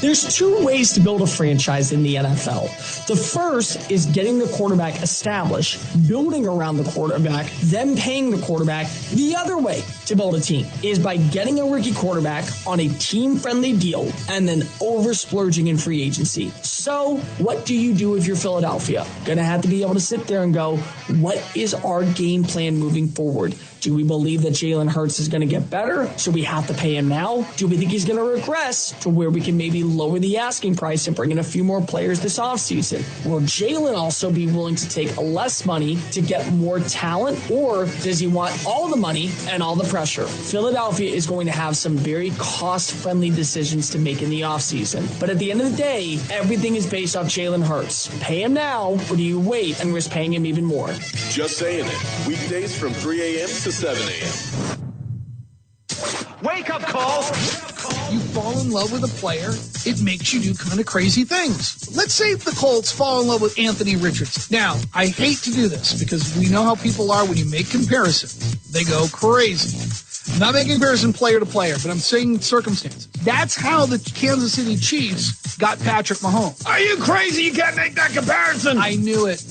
There's 2 ways to build a franchise in the NFL. The first is getting the quarterback established, building around the quarterback, then paying the quarterback. The other way to build a team is by getting a rookie quarterback on a team-friendly deal and then over-splurging in free agency. So what do you do if you're Philadelphia? Gonna have to be able to sit there and go, what is our game plan moving forward? Do we believe that Jalen Hurts is going to get better, so we have to pay him now? Do we think he's going to regress to where we can maybe lower the asking price and bring in a few more players this offseason? Will Jalen also be willing to take less money to get more talent, or does he want all the money and all the pressure? Philadelphia is going to have some very cost-friendly decisions to make in the offseason. But at the end of the day, everything is based off Jalen Hurts. Pay him now, or do you wait and risk paying him even more? Just saying it. Weekdays from 3 a.m. to 7 a.m. Wake up call. You fall in love with a player, it makes you do kind of crazy things. Let's say the Colts fall in love with Anthony Richardson. Now, I hate to do this because we know how people are when you make comparisons. They go crazy. I'm not making comparison player to player, but I'm saying circumstances. That's how the Kansas City Chiefs got Patrick Mahomes. Are you crazy? You can't make that comparison. I knew it.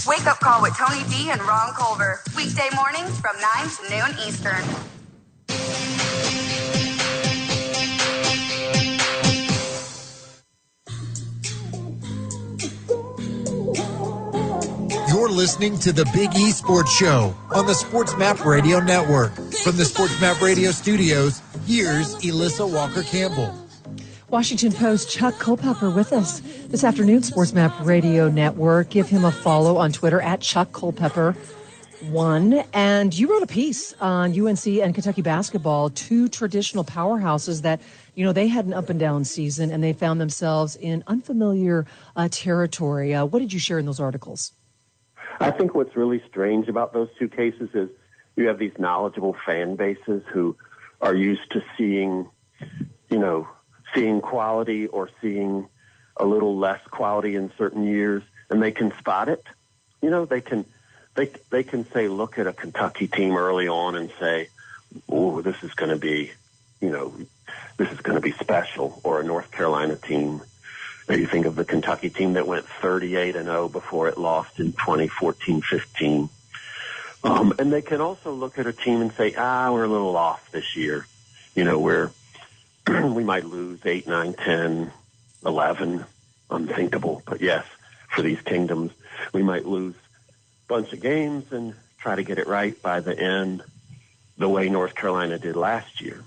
Wake up call with Tony D and Ron Culver. Weekday mornings from 9 to noon Eastern. You're listening to the Big E Sports Show on the Sports Map Radio Network. From the Sports Map Radio studios, here's Elissa Walker-Campbell. Washington Post Chuck Culpepper with us this afternoon, Sports Map Radio Network. Give him a follow on Twitter at Chuck Culpepper1. And you wrote a piece on UNC and Kentucky basketball, 2 traditional powerhouses that, they had an up and down season and they found themselves in unfamiliar territory. What did you share in those articles? I think what's really strange about those 2 cases is you have these knowledgeable fan bases who are used to seeing quality or seeing a little less quality in certain years, and they can spot it. They can say, look at a Kentucky team early on and say, oh, this is going to be, this is going to be special, or a North Carolina team. You think of the Kentucky team that went 38-0 before it lost in 2014-15. And they can also look at a team and say, we're a little off this year. We might lose 8, 9, 10, 11. Unthinkable. But yes, for these kingdoms, we might lose a bunch of games and try to get it right by the end, the way North Carolina did last year.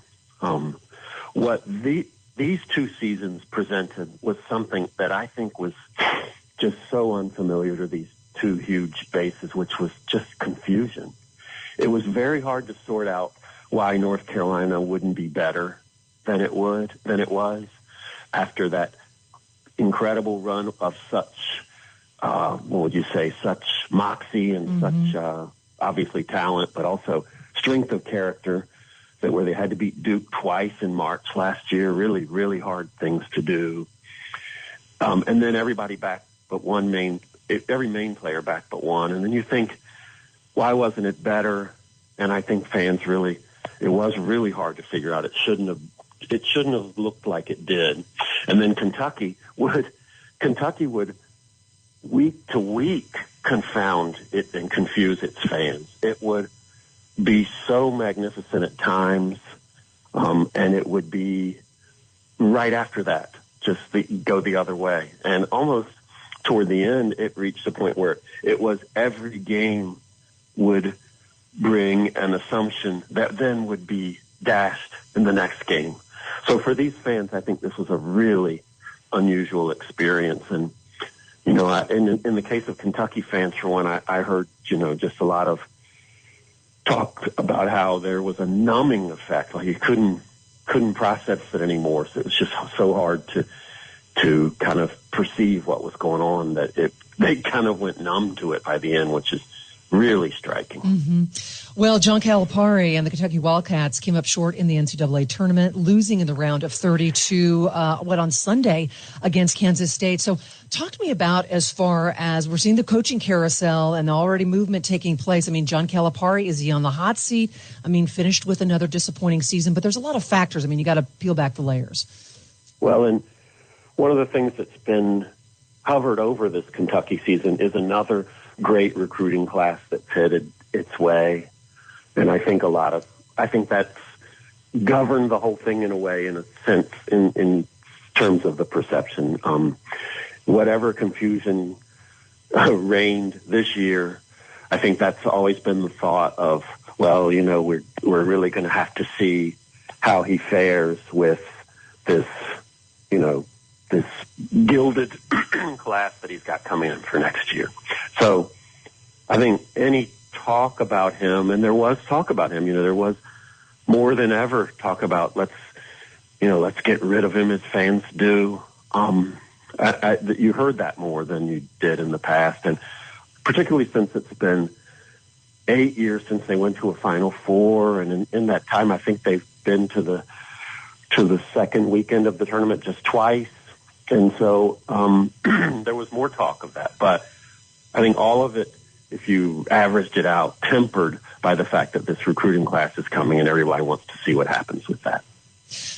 What these 2 seasons presented was something that I think was just so unfamiliar to these 2 huge bases, which was just confusion. It was very hard to sort out why North Carolina wouldn't be better than it was after that incredible run of such, such moxie and such obviously talent, but also strength of character that where they had to beat Duke twice in March last year, really, really hard things to do. And then everybody back but one every main player back but one. And then you think, why wasn't it better? And I think fans it was really hard to figure out. It shouldn't have looked like it did. And then Kentucky would week to week confound it and confuse its fans. It would be so magnificent at times, and it would be right after that just go the other way. And almost toward the end, it reached a point where it was every game would bring an assumption that then would be dashed in the next game. So for these fans, I think this was a really unusual experience. And, in the case of Kentucky fans, for one, I heard, just a lot of talk about how there was a numbing effect, like you couldn't process it anymore. So it was just so hard to kind of perceive what was going on that they kind of went numb to it by the end, which is really striking. Mm-hmm. Well, John Calipari and the Kentucky Wildcats came up short in the NCAA tournament, losing in the round of 32, on Sunday against Kansas State. So talk to me about, as far as we're seeing the coaching carousel and already movement taking place. I mean, John Calipari, is he on the hot seat? I mean, finished with another disappointing season, but there's a lot of factors. I mean, you got to peel back the layers. Well, and one of the things that's been hovered over this Kentucky season is another great recruiting class that's headed its way. And I think that's governed the whole thing in a way, in a sense, in terms of the perception. Whatever confusion reigned this year, I think that's always been the thought of, well, we're really going to have to see how he fares with this, this gilded class that he's got coming in for next year. So I think any talk about him, and there was talk about him, there was more than ever talk about let's get rid of him as fans do. You heard that more than you did in the past, and particularly since it's been 8 years since they went to a Final Four, and in that time I think they've been to the second weekend of the tournament just twice. And so there was more talk of that. But I think all of it, if you averaged it out, tempered by the fact that this recruiting class is coming and everybody wants to see what happens with that.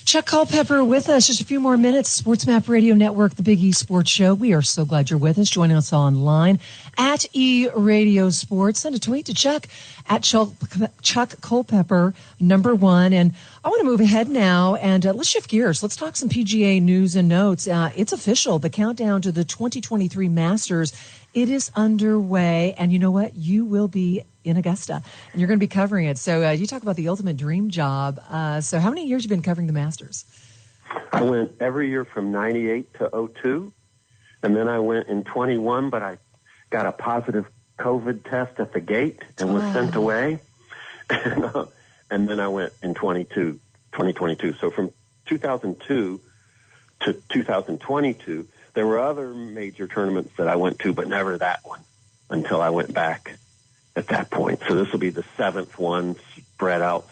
Chuck Culpepper with us. Just a few more minutes. Sports Map Radio Network, the Big E Sports Show. We are so glad you're with us. Joining us online at E Radio Sports. Send a tweet to Chuck at Chuck Culpepper, #1. And I want to move ahead now and let's shift gears. Let's talk some PGA news and notes. It's official. The countdown to the 2023 Masters, it is underway. And you know what? You will be in Augusta, and you're going to be covering it. So you talk about the ultimate dream job. So how many years have you been covering the Masters? I went every year from 98 to 02, and then I went in 21, but I got a positive COVID test at the gate and was sent away. And then I went in 2022. So from 2002 to 2022, there were other major tournaments that I went to, but never that one until I went back at that point. So this will be the 7th one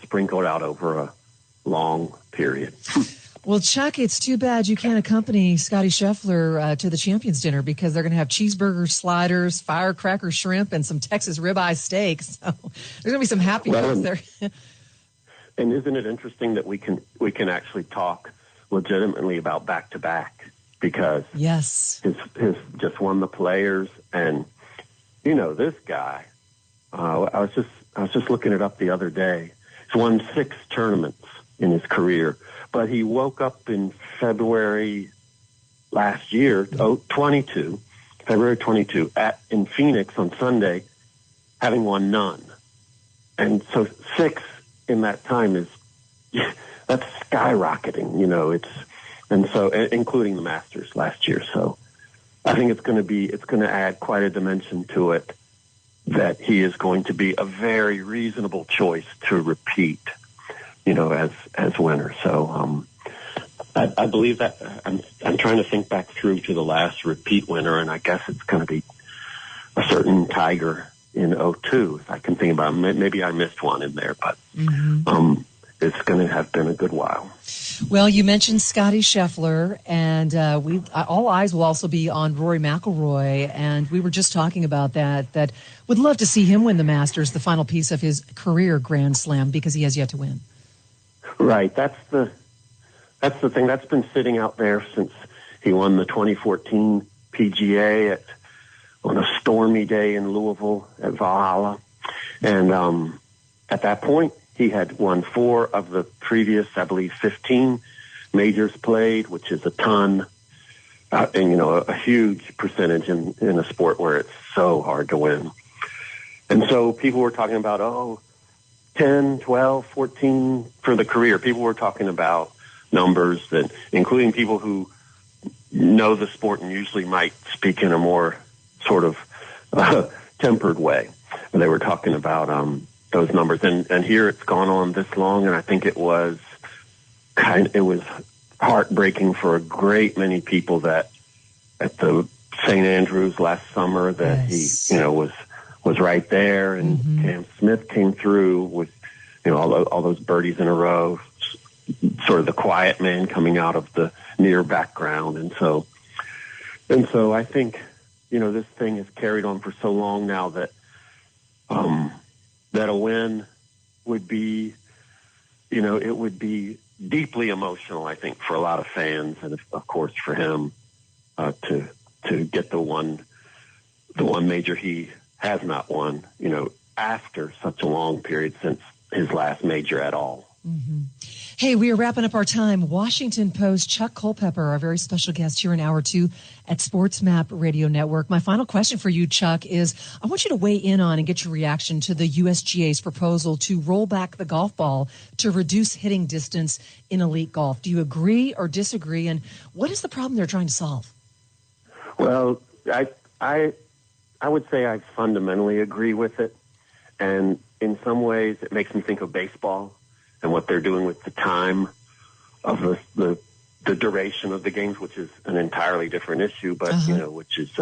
sprinkled out over a long period. Well, Chuck, it's too bad you can't accompany Scotty Scheffler to the Champions Dinner, because they're going to have cheeseburgers, sliders, firecracker shrimp, and some Texas ribeye steak. So there's going to be some happy folks there. And isn't it interesting that we can actually talk legitimately about back-to-back, because yes, his just won the Players, and this guy. I was just looking it up the other day. He's won 6 tournaments in his career, but he woke up in February last year, February 22, in Phoenix on Sunday, having won none. And so 6 in that time that's skyrocketing. Including the Masters last year. So I think it's going to add quite a dimension to it, that he is going to be a very reasonable choice to repeat, as winner. So I believe that. I'm trying to think back through to the last repeat winner, and I guess it's going to be a certain Tiger in 02. If I can think about it. Maybe I missed one in there, but it's going to have been a good while. Well, you mentioned Scotty Scheffler, and all eyes will also be on Rory McIlroy, and we were just talking about that would love to see him win the Masters, the final piece of his career Grand Slam, because he has yet to win. Right. That's the thing. That's been sitting out there since he won the 2014 PGA on a stormy day in Louisville at Valhalla. And at that point, he had won 4 of the previous, I believe, 15 majors played, which is a ton, and, a huge percentage in a sport where it's so hard to win. And so people were talking about, 10, 12, 14 for the career. People were talking about numbers that, including people who know the sport and usually might speak in a more sort of tempered way. And they were talking about those numbers, and here it's gone on this long, and I think it was heartbreaking for a great many people that at the St. Andrews last summer that he was right there, and Cam Smith came through with all those birdies in a row, sort of the quiet man coming out of the near background, and so I think this thing has carried on for so long now that that a win would be, it would be deeply emotional, I think, for a lot of fans, and of course for him to get the one major he has not won, after such a long period since his last major at all. Hey, we are wrapping up our time. Washington Post Chuck Culpepper, our very special guest here in Hour 2 at Sports Map Radio Network. My final question for you, Chuck, is I want you to weigh in on and get your reaction to the USGA's proposal to roll back the golf ball to reduce hitting distance in elite golf. Do you agree or disagree? And what is the problem they're trying to solve? Well, I would say I fundamentally agree with it. And in some ways, it makes me think of baseball and what they're doing with the time of the duration of the games, which is an entirely different issue, but, which is...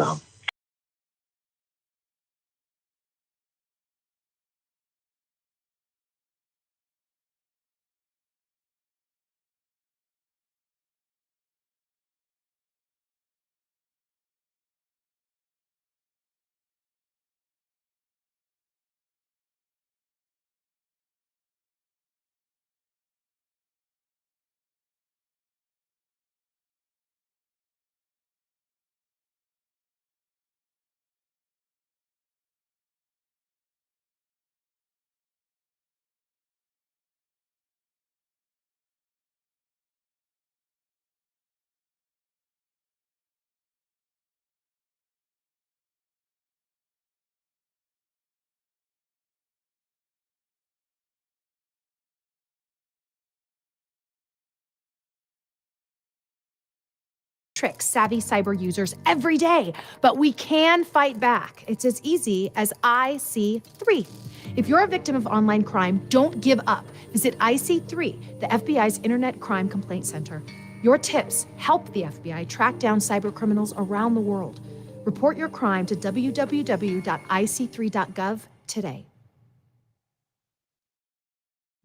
Trick savvy cyber users every day, but we can fight back. It's as easy as IC3. If you're a victim of online crime, don't give up. Visit IC3, the FBI's Internet Crime Complaint Center. Your tips help the FBI track down cyber criminals around the world. Report your crime to www.ic3.gov today.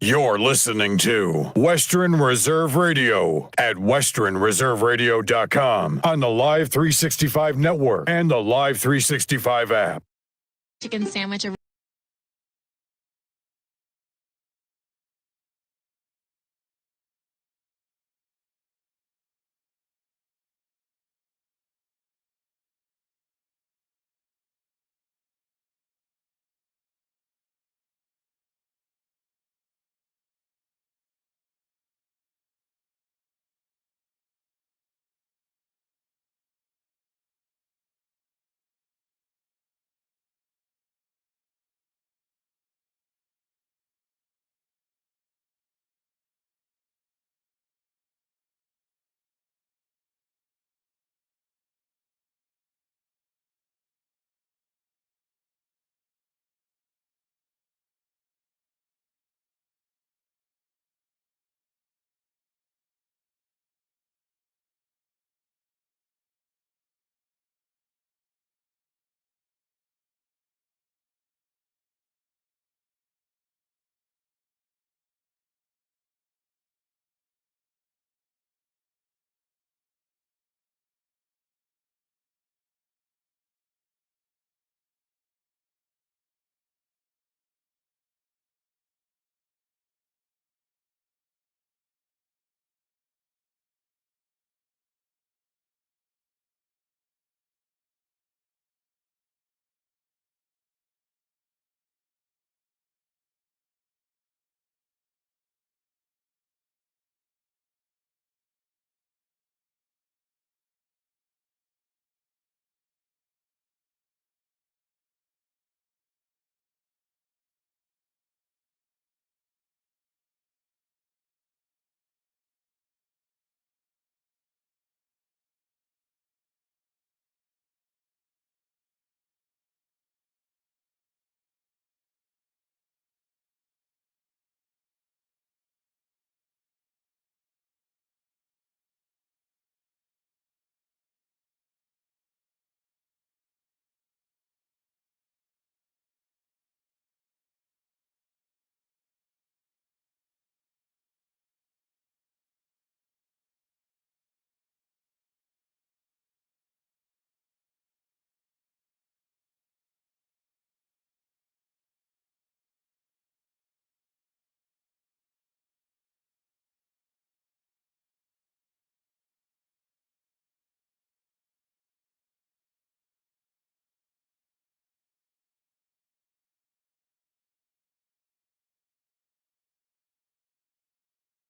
You're listening to Western Reserve Radio at westernreserveradio.com on the Live 365 network and the Live 365 app. Chicken sandwich